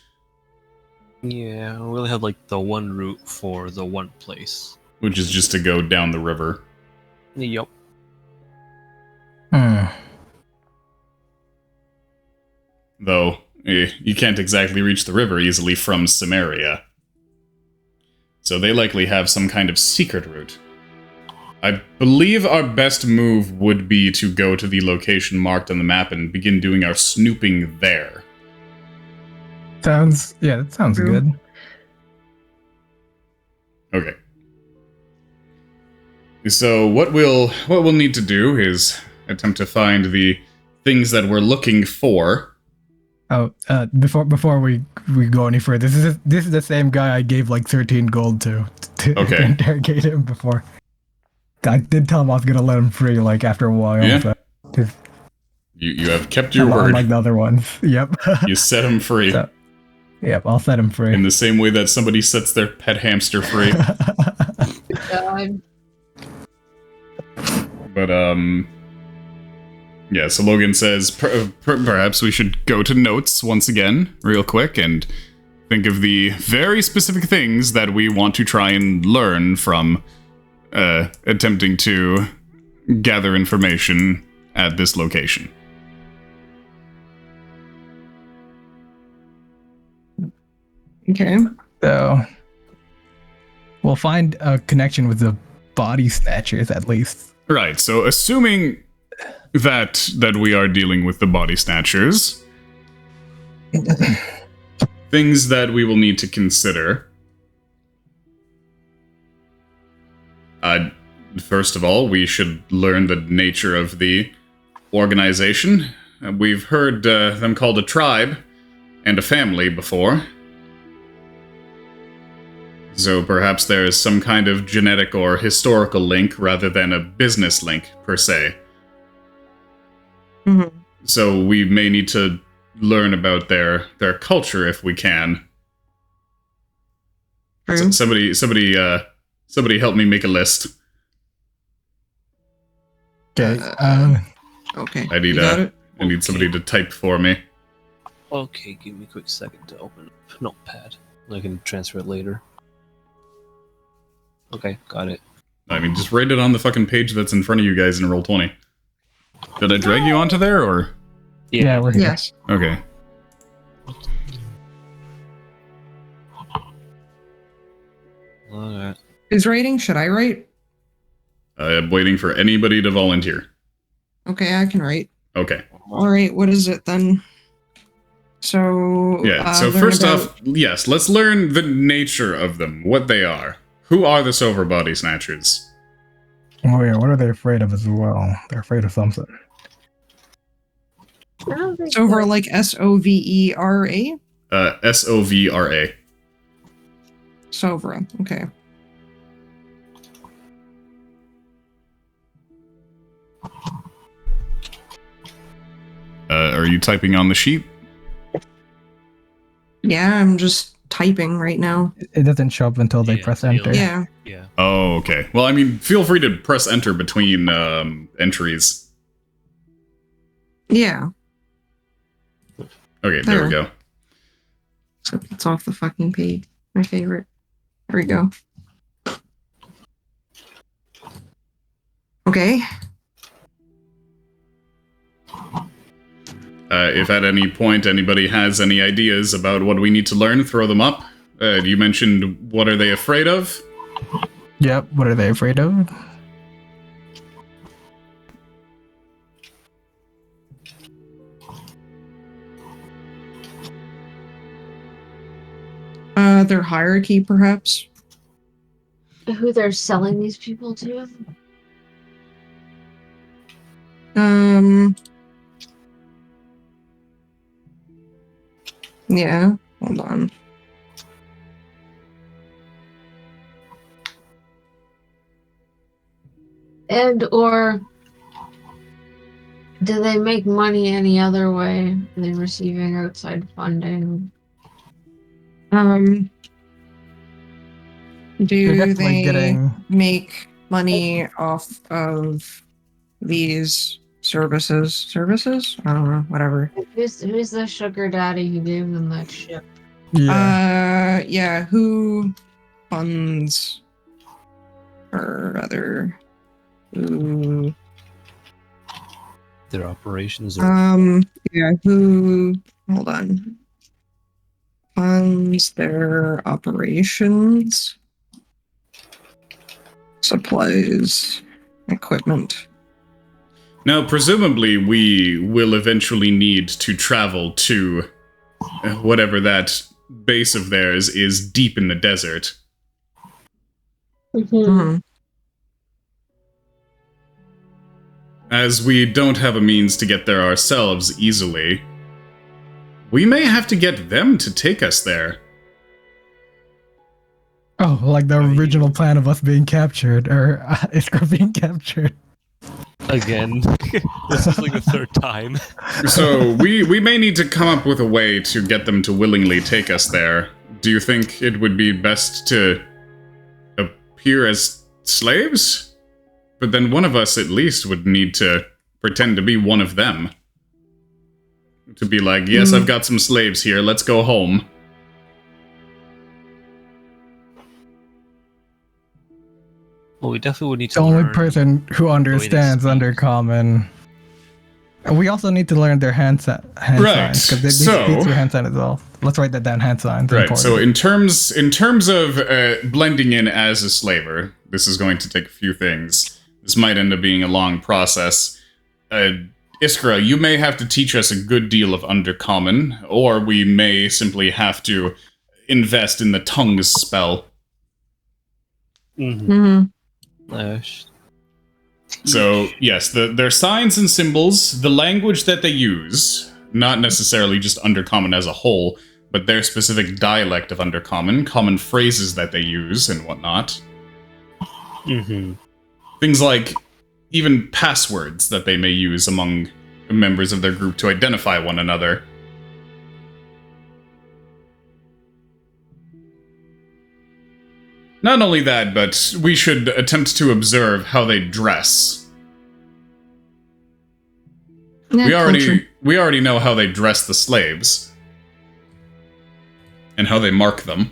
Yeah, we only have like the one route for the one place. Which is just to go down the river. Yup. Though, you can't exactly reach the river easily from Samaria. So they likely have some kind of secret route. I believe our best move would be to go to the location marked on the map and begin doing our snooping there. That sounds True. good. Okay. So what we'll need to do is attempt to find the things that we're looking for. Oh, before we go any further, this is the same guy I gave like 13 gold to Okay. interrogate him before. I did tell him I was gonna let him free like after a while. Yeah. But You have kept your word. Like the other ones. Yep. You set him free. So- Yep, I'll set him free. In the same way that somebody sets their pet hamster free. God. But, yeah, so Logan says, perhaps we should go to notes once again, real quick, and think of the very specific things that we want to try and learn from attempting to gather information at this location. Okay. So we'll find a connection with the body snatchers at least. Right, so assuming that we are dealing with the body snatchers, things that we will need to consider. First of all, we should learn the nature of the organization. We've heard them called a tribe and a family before. So perhaps there is some kind of genetic or historical link rather than a business link, per se. Mhm. So we may need to learn about their culture if we can. True. Somebody help me make a list. Okay. Okay. I need You got it? I need somebody to type for me. Okay, give me a quick second to open up Notepad. I can transfer it later. Okay, got it. I mean, just write it on the fucking page that's in front of you guys in Roll20. Did I drag you onto there, or? Yeah, we're here. Yes. Okay. Alright. Who's writing? Should I write? I'm waiting for anybody to volunteer. Okay, I can write. Okay. All right. What is it then? So Yeah, so learn first about- off, yes, let's learn the nature of them, what they are. Who are the Silver Body Snatchers? Oh yeah, what are they afraid of as well? They're afraid of something. Sovra, like Sovera. Sovra. Sovra. Okay. Are you typing on the sheet? Yeah, I'm just typing right now. It doesn't show up until they Yeah, press so you'll- enter. Yeah. Yeah. Oh, okay. Well, I mean, feel free to press enter between entries. Yeah. Okay, there we go. So it's off the fucking page. My favorite. There we go. Okay. If at any point anybody has any ideas about what we need to learn, throw them up. You mentioned what are they afraid of? Yep, what are they afraid of? Their hierarchy, perhaps. Who they're selling these people to? Yeah, hold on. And or do they make money any other way? Are they receiving outside funding? Do They're they definitely getting. make money off of these services? Services? I don't know, whatever. Who's the sugar daddy who gave them that ship? Yeah. Yeah, who funds or other who Their operations are yeah, who hold on. Funds their operations. Supplies, equipment. Now, presumably, we will eventually need to travel to whatever that base of theirs is deep in the desert. As we don't have a means to get there ourselves easily, we may have to get them to take us there. Oh, like the original plan of us being captured, or Iskra being captured. again. This is like the third time. So we may need to come up with a way to get them to willingly take us there. Do you think it would be best to appear as slaves? But then one of us at least would need to pretend to be one of them. To be like, yes, I've got some slaves here, let's go home. Well, we definitely would need to The only learn person who understands speak. Undercommon. And we also need to learn their hand Right, signs, because they so- speak through hand sign as well. Let's write that down, hand signs. Right, important. so in terms of blending in as a slaver, this is going to take a few things. This might end up being a long process. Iskra, you may have to teach us a good deal of Undercommon, or we may simply have to invest in the tongues spell. Mm-hmm. So, yes, their signs and symbols, the language that they use, not necessarily just Undercommon as a whole, but their specific dialect of Undercommon, common phrases that they use and whatnot. Mm-hmm. Things like even passwords that they may use among members of their group to identify one another. Not only that, but we should attempt to observe how they dress. We already know how they dress the slaves. And how they mark them.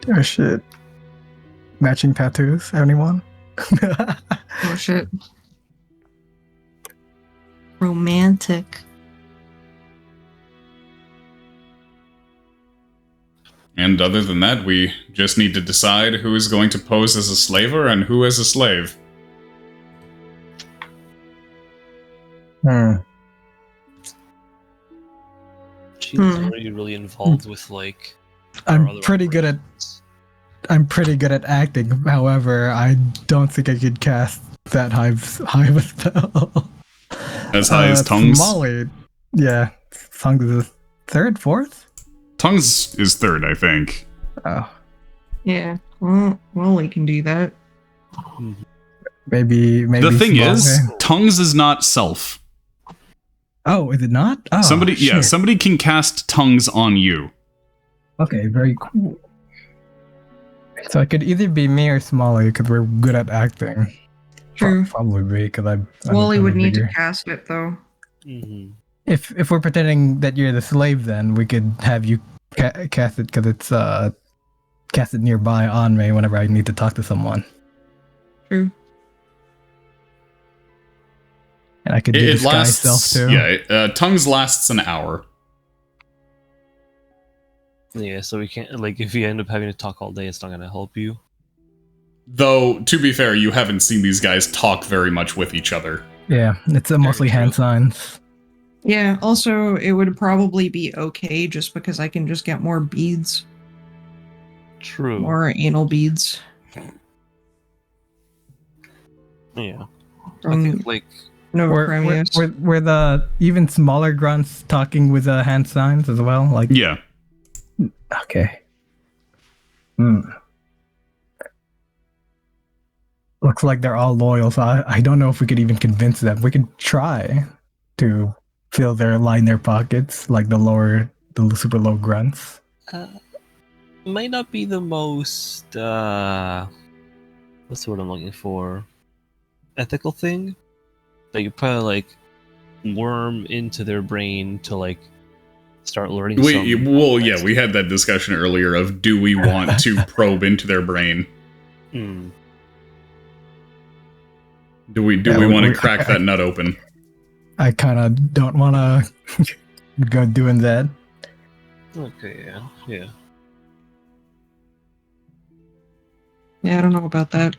Oh shit. Matching tattoos, anyone? Oh shit. Romantic. And other than that, we just need to decide who is going to pose as a slaver and who as a slave. She's already really involved with like. I'm pretty good at acting. However, I don't think I could cast that high of a spell. As high as tongues? Molly. Yeah. Tongues is third, fourth? Tongues is third, I think. Oh. Yeah. Well, we can do that. Maybe. The thing small, is, okay. tongues is not self. Oh, is it not? Oh, somebody can cast tongues on you. Okay, very cool. So it could either be me or Smalley because we're good at acting. True. Probably me because I'm. Wally would need bigger. to cast it though. Mm-hmm. If we're pretending that you're the slave, then we could have you cast it because it's cast it nearby on me whenever I need to talk to someone. True. I could do It disguise self lasts. too. Yeah, tongues lasts an hour. Yeah, so we can't, like, if you end up having to talk all day, it's not gonna help you. Though, to be fair, you haven't seen these guys talk very much with each other. Yeah, it's mostly true. hand signs. Yeah, also, it would probably be okay just because I can just get more beads. True. More anal beads. Yeah. I From think, like, Novocremius. Were the even smaller grunts talking with hand signs as well? Like, Yeah. okay. Looks like they're all loyal, so I don't know if we could even convince them. We could try to line their pockets, like the super low grunts. might not be the most, what's the word I'm looking for? Ethical thing? That you probably, like, worm into their brain to, like, start learning We had that discussion earlier of do we want to probe into their brain? Do we want to crack that nut open? I kind of don't want to go doing that. Okay, yeah. Yeah, I don't know about that.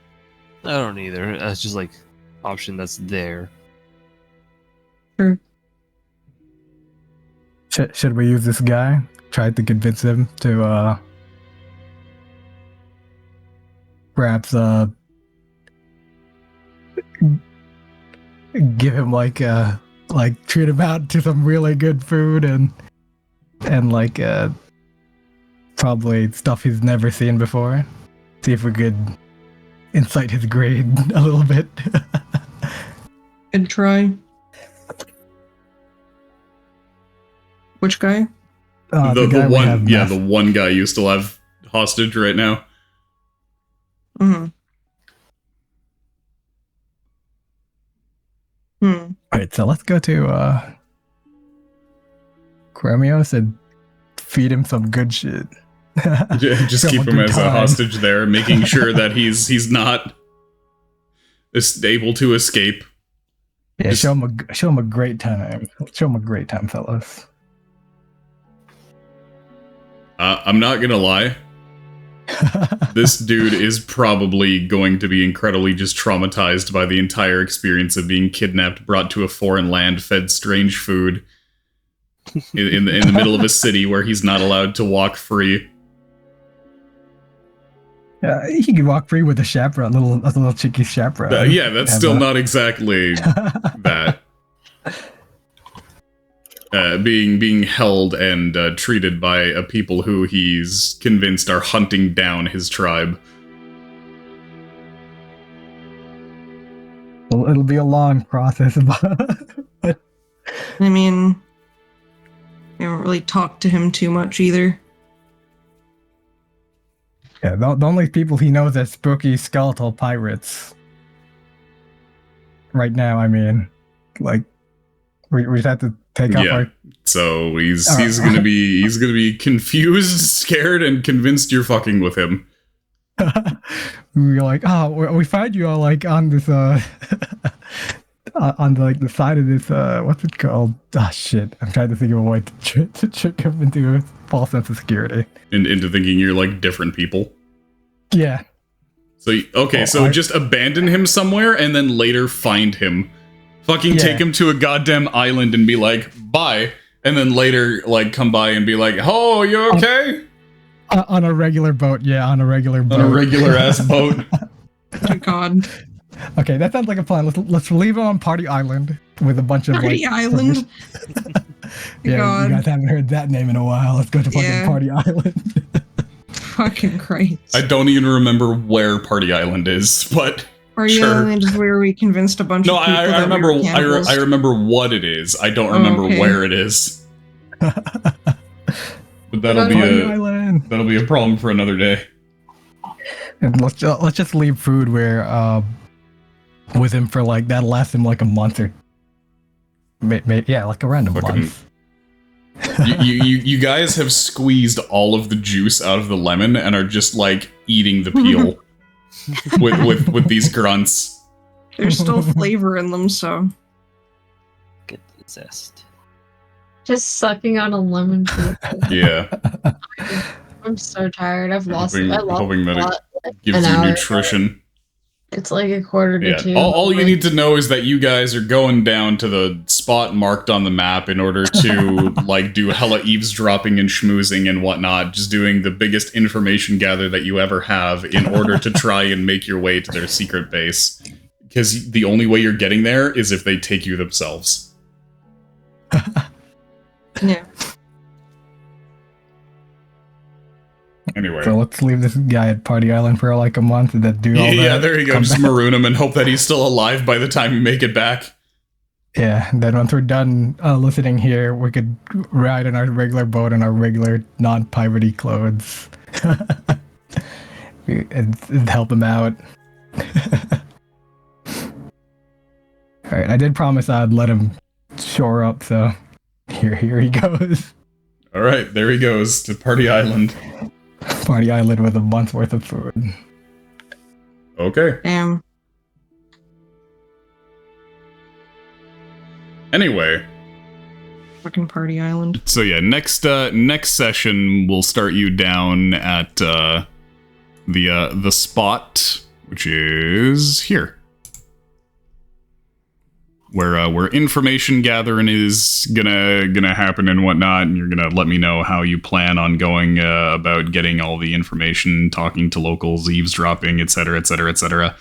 I don't either. That's just, like, option that's there. Sure. Should we use this guy? Try to convince him to perhaps give him like treat him out to some really good food and like probably stuff he's never seen before. See if we could incite his grade a little bit. Good try. Which guy? The guy we one, have yeah, left. the one guy you still have hostage right now. Alright, so let's go to Cremios and feed him some good shit. Just keep him as a hostage there, making sure that he's not able to escape. Yeah, show him a great time. Show him a great time, fellas. I'm not gonna lie. This dude is probably going to be incredibly just traumatized by the entire experience of being kidnapped, brought to a foreign land, fed strange food in the middle of a city where he's not allowed to walk free. He could walk free with a chaperone, a little cheeky chaperone. Yeah, that's still not exactly that. Being held and treated by a people who he's convinced are hunting down his tribe. Well, it'll be a long process. I mean, we haven't really talked to him too much either. Yeah, the only people he knows are spooky skeletal pirates. Right now, I mean, like, we just have to take off our... So he's gonna be confused, scared, and convinced you're fucking with him. We're like, oh, we find you all like on this on the side of this what's it called? Ah, shit! I'm trying to think of a way to trick him into a false sense of security. Into thinking you're like different people. Yeah. So just abandon him somewhere and then later find him. Fucking take him to a goddamn island and be like, bye. And then later, like, come by and be like, oh, you okay? On a regular boat, yeah, on a regular boat. On a regular-ass boat. Oh, God. Okay, that sounds like a plan. Let's leave him on Party Island with a bunch of, Party Island? Yeah, God. you guys haven't heard that name in a while. Let's go to fucking Party Island. Fucking Christ. I don't even remember where Party Island is, but... Party Island is where we convinced a bunch of people I remember. I remember what it is. I don't remember where it is. But that'll be a problem for another day. And let's just leave food where with him for like that'll last him like a month or like a random month. You guys have squeezed all of the juice out of the lemon and are just like eating the peel. with these grunts. There's still flavor in them, so zest. Just sucking on a lemon peel. Yeah. I'm so tired. I lost hoping a that lot. it gives An you hour nutrition. It's like a quarter to Yeah. two. All you need to know is that you guys are going down to the spot marked on the map in order to like do hella eavesdropping and schmoozing and whatnot, just doing the biggest information gather that you ever have in order to try and make your way to their secret base. Because the only way you're getting there is if they take you themselves. Yeah. Anyway. So let's leave this guy at Party Island for like a month and then do all that. Yeah, there you go. come Just back. maroon him and hope that he's still alive by the time you make it back. Yeah, and then once we're done listening here, we could ride in our regular boat in our regular non-poverty clothes. and help him out. Alright, I did promise I'd let him shore up, so here he goes. Alright, there he goes to Party Island. Party Island with a month's worth of food. Okay. Damn. Anyway. Fucking Party Island. So yeah, next session we'll start you down at the spot, which is here. Where information gathering is gonna happen and whatnot, and you're gonna let me know how you plan on going about getting all the information, talking to locals, eavesdropping, etc., etc., etc.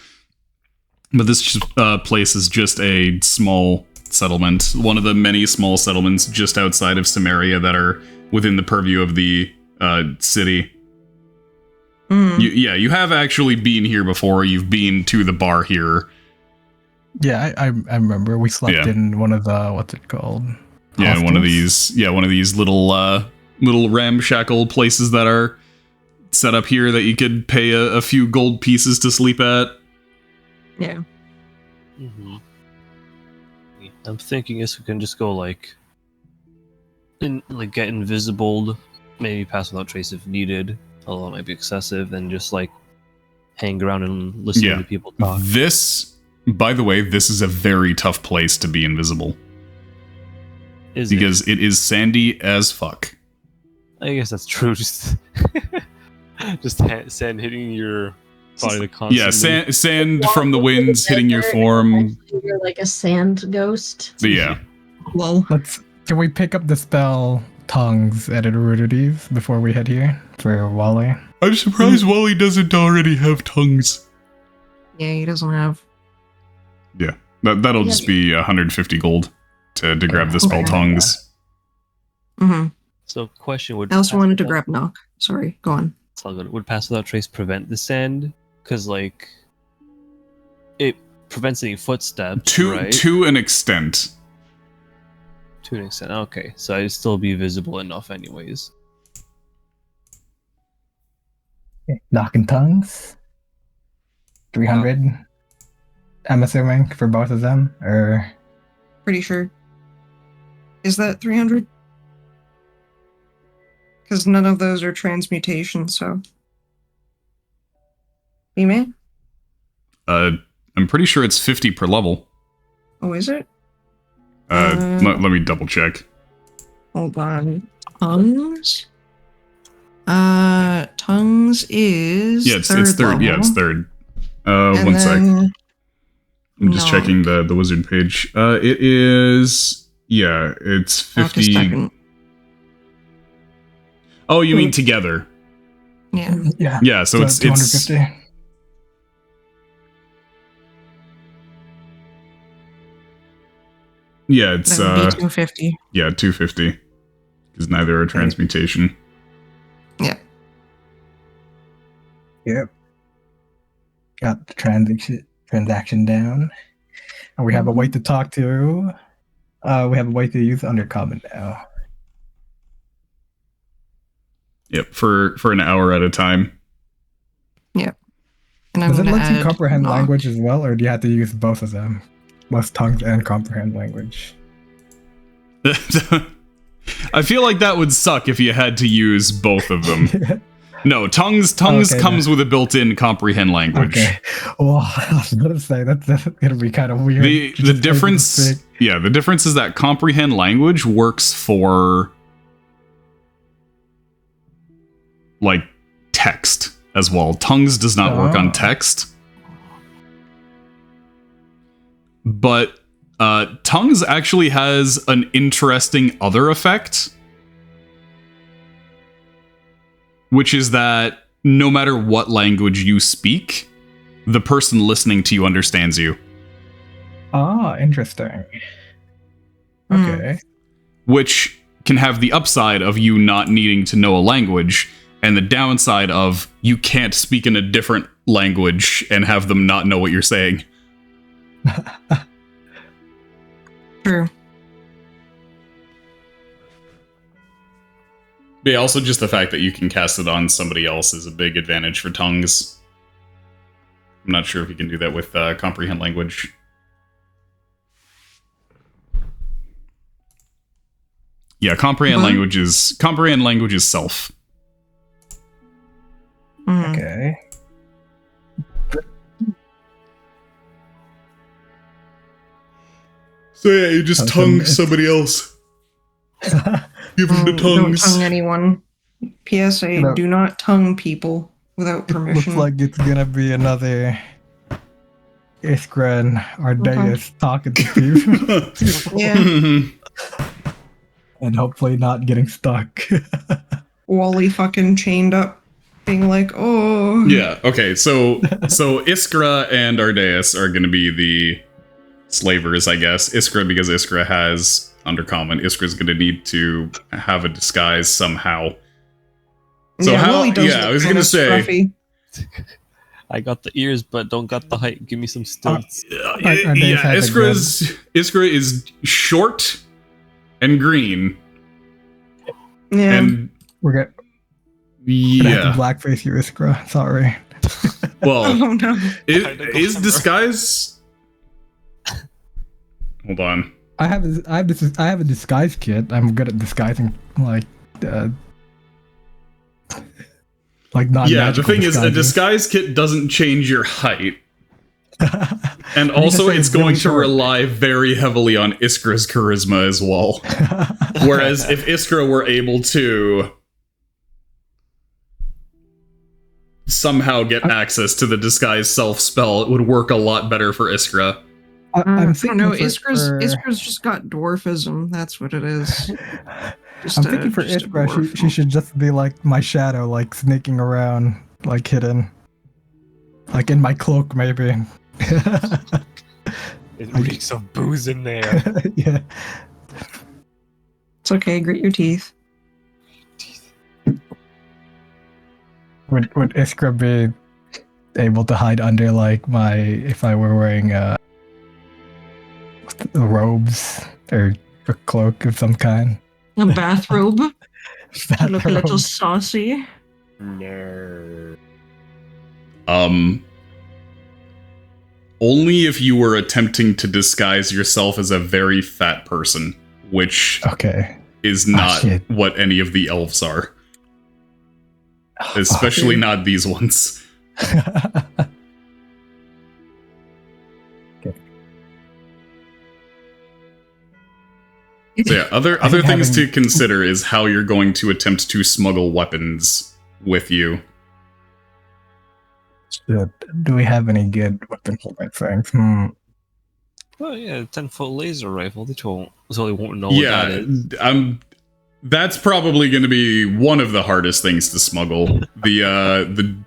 But this place is just a small settlement, one of the many small settlements just outside of Samaria that are within the purview of the city. You have actually been here before. You've been to the bar here. Yeah, I remember we slept in one of the, what's it called? Yeah, Hostels? one of these little ramshackle places that are set up here that you could pay a few gold pieces to sleep at. Yeah. Mm-hmm. I'm thinking if we can just go like get invisible, maybe pass without trace if needed, although it might be excessive, and just like hang around and listen to people talk. By the way, this is a very tough place to be invisible. Because it is sandy as fuck. I guess that's true. Just sand hitting your body constantly. Yeah, sand from the winds hitting your form. You're like a sand ghost. So yeah. Well, Can we pick up the spell tongues at Erudities before we head here for Wally? I'm surprised Wally doesn't already have tongues. yeah, he doesn't have. Yeah, that'll just be 150 gold to grab the spell Okay. tongues. Mm-hmm. So, question would. I also wanted to grab knock. Sorry, go on. It's all good. Would pass without trace prevent the sand? Because like, it prevents any footsteps. Right? To an extent. To an extent. Okay, so I'd still be visible enough, anyways. Knock and tongues? 300? I'm assuming for both of them, or Pretty sure. Is that 300? Because none of those are transmutation, so. You may? I'm pretty sure it's 50 per level. Oh, is it? Let me double check. Hold on. Tongues? Tongues is. Yeah, it's third. level. Yeah, it's third. And One sec. then I'm just knock. checking the wizard page. It is. Yeah, it's Knock is 50. second. Oh, you mean together? Yeah. yeah. Yeah, so it's 250. Yeah, it's That would be 250. yeah, 250. Because neither are transmutation. Yeah. Yep. Got the transaction down. And we have a way to talk to. We have a way to use Undercommon now. Yep, for an hour at a time. And I'm Does it gonna let you add comprehend knock. language as well, or do you have to use both of them? Both tongues and comprehend language. I feel like that would suck if you had to use both of them. No, tongues Okay, comes with a built-in comprehend language. Okay. Well, I was gonna say that's gonna be kind of weird. The Just difference, speak. the difference is that comprehend language works for like text as well. Tongues does not work on text. But tongues actually has an interesting other effect, which is that no matter what language you speak, the person listening to you understands you. Ah, interesting. Okay. Which can have the upside of you not needing to know a language, and the downside of you can't speak in a different language and have them not know what you're saying. True. Yeah, also just the fact that you can cast it on somebody else is a big advantage for tongues. I'm not sure if you can do that with comprehend language. Yeah, comprehend language is self. Okay. So yeah, you just tongue somebody else. Give them the Don't tongues. tongue anyone. PSA, do not tongue people without permission. Looks like it's gonna be another Iskra and Ardaius talking to people. Yeah. And hopefully not getting stuck. Wally fucking chained up, being like, oh. Yeah, okay, so Iskra and Ardaius are gonna be the slavers, I guess. Iskra, because Iskra has Undercommon. Iskra's gonna need to have a disguise somehow. So yeah, how? Wally does Yeah, I look was kinda gonna say. scruffy. I got the ears, but don't got the height. Give me some stilts. Iskra is short and green. Yeah. And We're gonna have to blackface you, Iskra. Sorry. Well, Oh no. is disguise? Hold on. I have a disguise kit. I'm good at disguising, like not. Yeah, the thing is, a disguise kit doesn't change your height, and also it's going to rely very heavily on Iskra's charisma as well. Whereas if Iskra were able to somehow get access to the disguise self spell, it would work a lot better for Iskra. I don't know. Iskra's just got dwarfism. That's what it is. I'm thinking for Iskra, she should just be like my shadow, like sneaking around, like hidden, like in my cloak, maybe. It reeks of booze in there. Yeah. It's okay. Grit your teeth. Would Iskra be able to hide under like if I were wearing robes or a cloak of some kind? A bathrobe. Bathrobe. Look a little saucy. No. Only if you were attempting to disguise yourself as a very fat person, which is not what any of the elves are. Especially not these ones. So yeah, other things to consider is how you're going to attempt to smuggle weapons with you. Do we have any good weapon holding things? Oh yeah, 10-foot laser rifle. They won't know what that is. That's probably going to be one of the hardest things to smuggle. The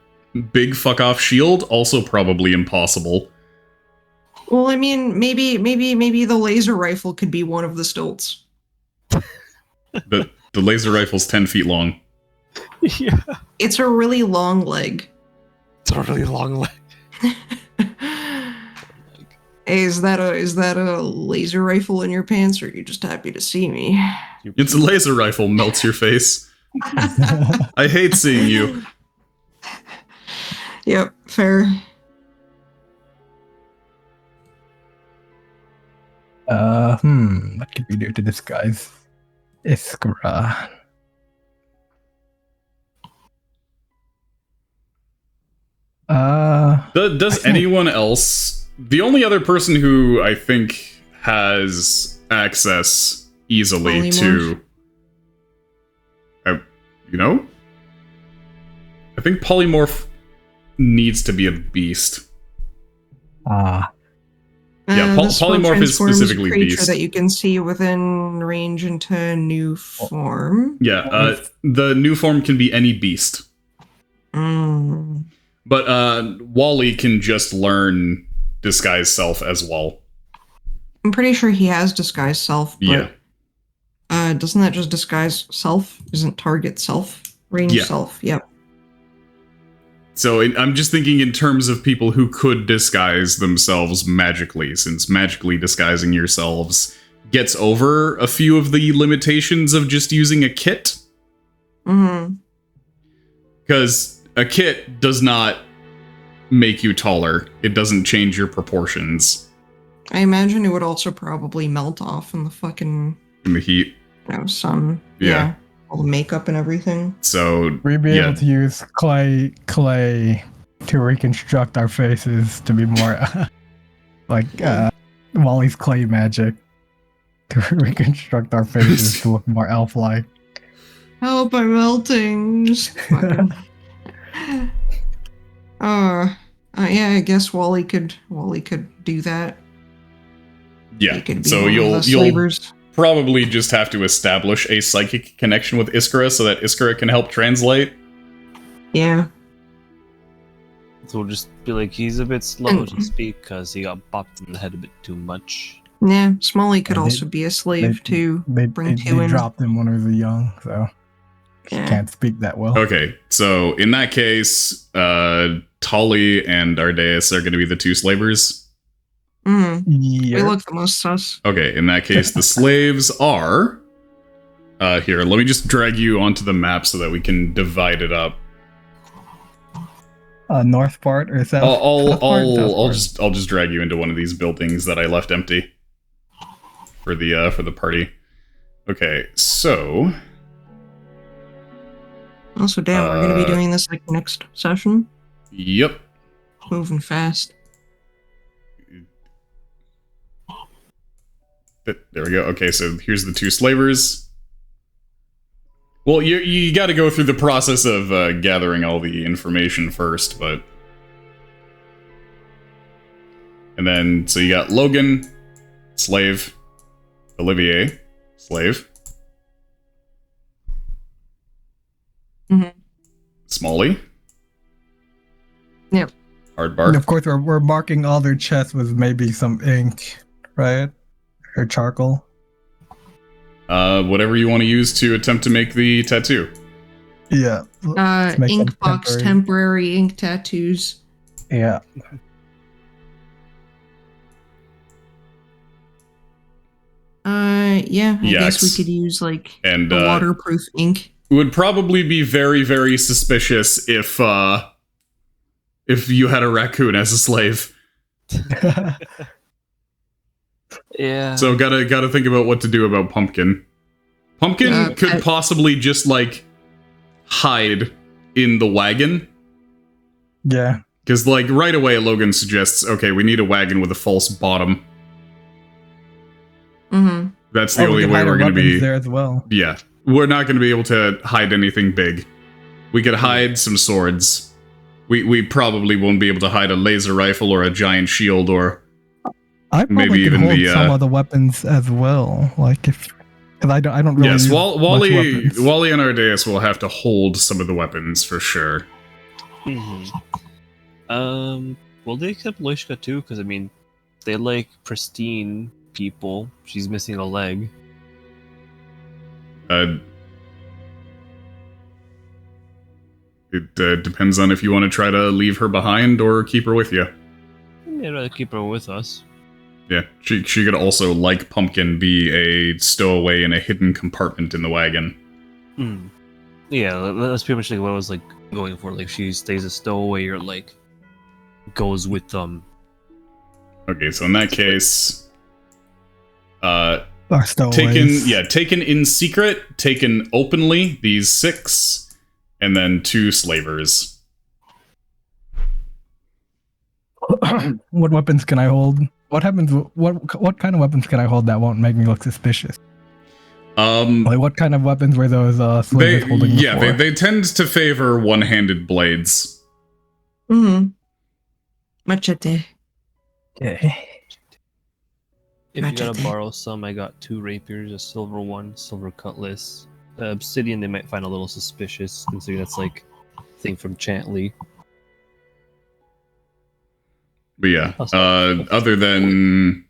big fuck off shield, also probably impossible. Well, I mean, maybe the laser rifle could be one of the stilts. The laser rifle's 10 feet long. Yeah. It's a really long leg. It's a really long leg. Hey, is that a laser rifle in your pants, or are you just happy to see me? It's a laser rifle, melts your face. I hate seeing you. Yep, fair. What could we do to disguise Iskra? Does anyone else? The only other person who I think has access easily Polymorph? to, you know, I think polymorph needs to be a beast. Ah, Yeah, this one polymorph is transforms specifically creature beast. that you can see within range into new form. Yeah, the new form can be any beast. Mm. But Wally can just learn disguise self as well. I'm pretty sure he has disguise self, but doesn't that just disguise self? Isn't target self? Range self, yep. So I'm just thinking in terms of people who could disguise themselves magically, since magically disguising yourselves gets over a few of the limitations of just using a kit. Mm-hmm. Because a kit does not make you taller. It doesn't change your proportions. I imagine it would also probably melt off in the fucking In the heat. sun. Yeah. All the makeup and everything. So we'd be able to use clay to reconstruct our faces to be more like Wally's clay magic to reconstruct our faces to look more elf-like. Help! I'm melting. Just fucking. Yeah. I guess Wally could do that. Yeah. He could be So one of you'll the slavers. probably just have to establish a psychic connection with Iskra so that Iskra can help translate. Yeah. So we'll just be like, he's a bit slow to speak because he got bopped in the head a bit too much. Yeah. Smalley could And also be a slave too. They Bring two in. dropped him when he was young, so he Yeah. can't speak that well. Okay, so in that case, Tolly and Ardaius are going to be the two slavers. Mm. Yeah. They look the most sus. Okay, in that case, the slaves are... here, let me just drag you onto the map so that we can divide it up. North part or south? I'll South part? I'll just drag you into one of these buildings that I left empty for the party. Okay, so Also, damn, we're gonna be doing this like next session. yep. Moving fast. There we go. Okay, so here's the two slavers. Well, you got to go through the process of gathering all the information first, but... And then, so you got Logan, slave. Olivier, slave. Mhm. Smalley. Yep. Hardbark. And of course, we're marking all their chests with maybe some ink, right? Or charcoal. Whatever you want to use to attempt to make the tattoo. Yeah. Let's make Ink them box temporary ink tattoos. Yeah. Yeah, I guess we Yikes. could use like And the waterproof ink. would probably be very, very suspicious if you had a raccoon as a slave. Yeah. So gotta think about what to do about Pumpkin. Pumpkin could possibly just like hide in the wagon. Yeah. Because like right away Logan suggests, okay, we need a wagon with a false bottom. Mm-hmm. That's the only way we're gonna be there as well. Yeah. We're not gonna be able to hide anything big. We could hide some swords. We probably won't be able to hide a laser rifle or a giant shield or I probably maybe could even hold the, some of the weapons as well. Like if, because I don't really. yes, use Wally much weapons. Wally and Ardaius will have to hold some of the weapons for sure. Will they accept Loishka too? Because I mean, they like pristine people. She's missing a leg. It depends on if you want to try to leave her behind or keep her with you. I'd rather keep her with us. Yeah, she could also, like Pumpkin, be a stowaway in a hidden compartment in the wagon. Yeah, that's pretty much like what I was like going for. Like she stays a stowaway or like goes with them. Okay, so in that case, Our stowaways. taken in secret, taken openly, these 6, and then 2 slavers. What weapons can I hold? What happens? What kind of weapons can I hold that won't make me look suspicious? Like what kind of weapons were those slingers holding before? They tend to favor one-handed blades. Mm-hmm. Machete. Okay. If you gotta borrow some, I got 2 rapiers, a silver one, silver cutlass. Obsidian they might find a little suspicious, considering that's like a thing from Chantley. But yeah, other than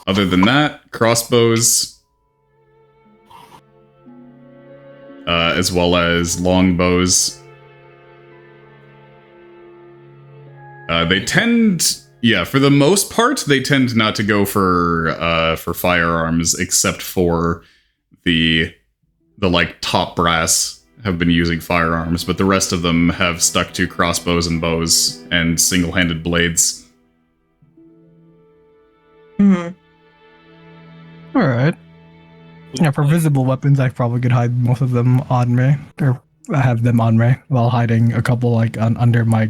that, crossbows, as well as longbows. They tend, for the most part, they tend not to go for firearms, except for the like top brass have been using firearms, but the rest of them have stuck to crossbows and bows and single-handed blades. Mm-hmm. All right. Yeah, for visible weapons, I probably could hide most of them on me, or have them on me while hiding a couple like under my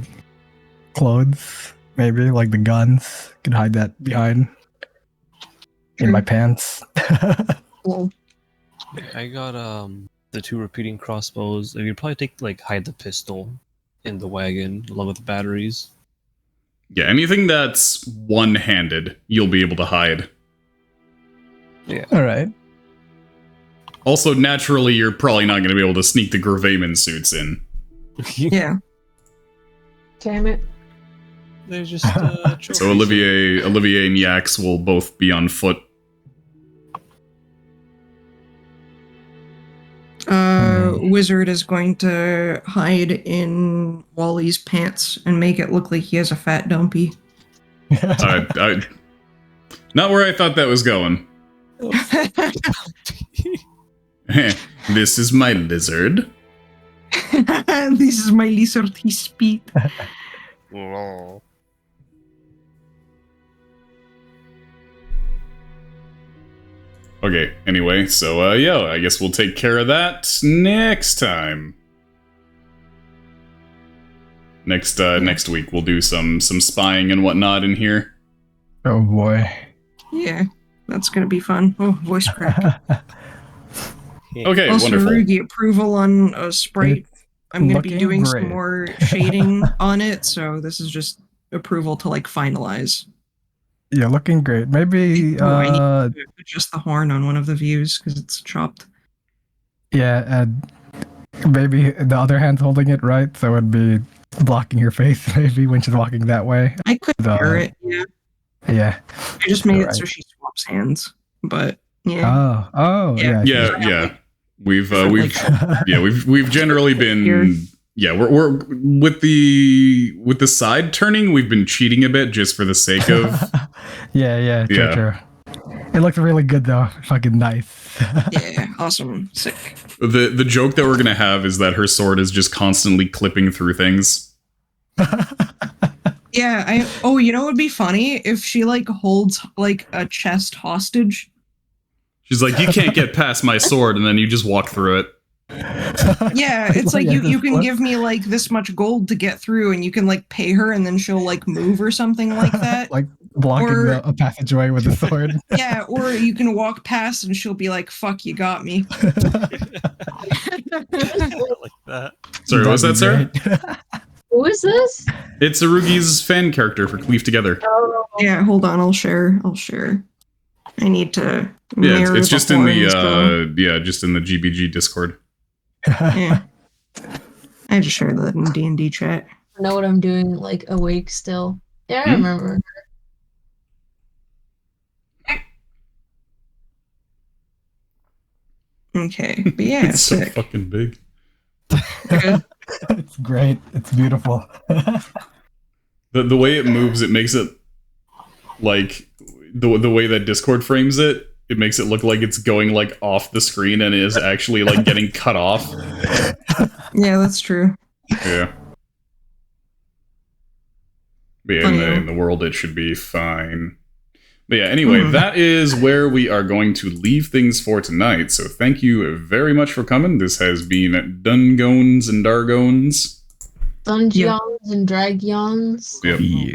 clothes. Maybe like the guns, could hide that behind in my pants. Cool. I got the 2 repeating crossbows. You could probably hide the pistol in the wagon along with the batteries. Yeah, anything that's one-handed, you'll be able to hide. Yeah. All right. Also, naturally, you're probably not going to be able to sneak the Gravayman suits in. Yeah. Damn it. They're just So Olivier and Yax will both be on foot. Wizard is going to hide in Wally's pants and make it look like he has a fat dumpy. Not where I thought that was going. This is my lizard. This is my lizard, he speed. Okay, anyway, so I guess we'll take care of that next time. Next week we'll do some spying and whatnot in here. Oh boy. Yeah, that's gonna be fun. Oh, voice crack. Okay, Also, wonderful. Rugi, approval on a sprite. I'm gonna be looking doing great. some more shading on it, so this is just approval to like finalize. Yeah, looking great. Maybe I need to adjust the horn on one of the views because it's chopped. yeah, and maybe the other hand's holding it right, so it'd be blocking your face maybe when she's walking that way. I could hear it. Yeah, Yeah. I just made it Right. so she swaps hands. But yeah, Oh, Yeah. Yeah. We've Like- we've generally been we're with the side turning, we've been cheating a bit just for the sake of yeah, Yeah. true. It looks really good though. Fucking nice. yeah, awesome, sick. the joke that we're gonna have is that her sword is just constantly clipping through things. Yeah, you know what would be funny if she like holds like a chest hostage. She's like, you can't get past my sword, and then you just walk through it. Yeah, it's like Yeah, you just can flip. give me like this much gold to get through, and you can like pay her, and then she'll like move or something like that. Like blocking Or- a passageway with a sword. Yeah, or you can walk past, and she'll be like, "Fuck, you got me." like that. Sorry, what was that, That'd be sir? great. Who is this? It's Arugi's fan character for Cleave Together. Oh, Yeah, hold on, I'll share. I need to. Yeah, mirror it's the just in horns, though. the just in the GBG Discord. Yeah. I just shared that in D&D chat. I know what I'm doing, like, awake still. Yeah, I Hmm? remember. Okay, but yeah, It's so sick. fucking big. It's great. It's beautiful. The way it moves, it makes it like the way that Discord frames it. It makes it look like it's going like off the screen and is actually like getting cut off. Yeah, that's true. Yeah. But yeah, in the world, it should be fine. But yeah, anyway, that is where we are going to leave things for tonight. So thank you very much for coming. This has been Dungones and Dargones. Dungeons and Dragons. Yep. Yeah.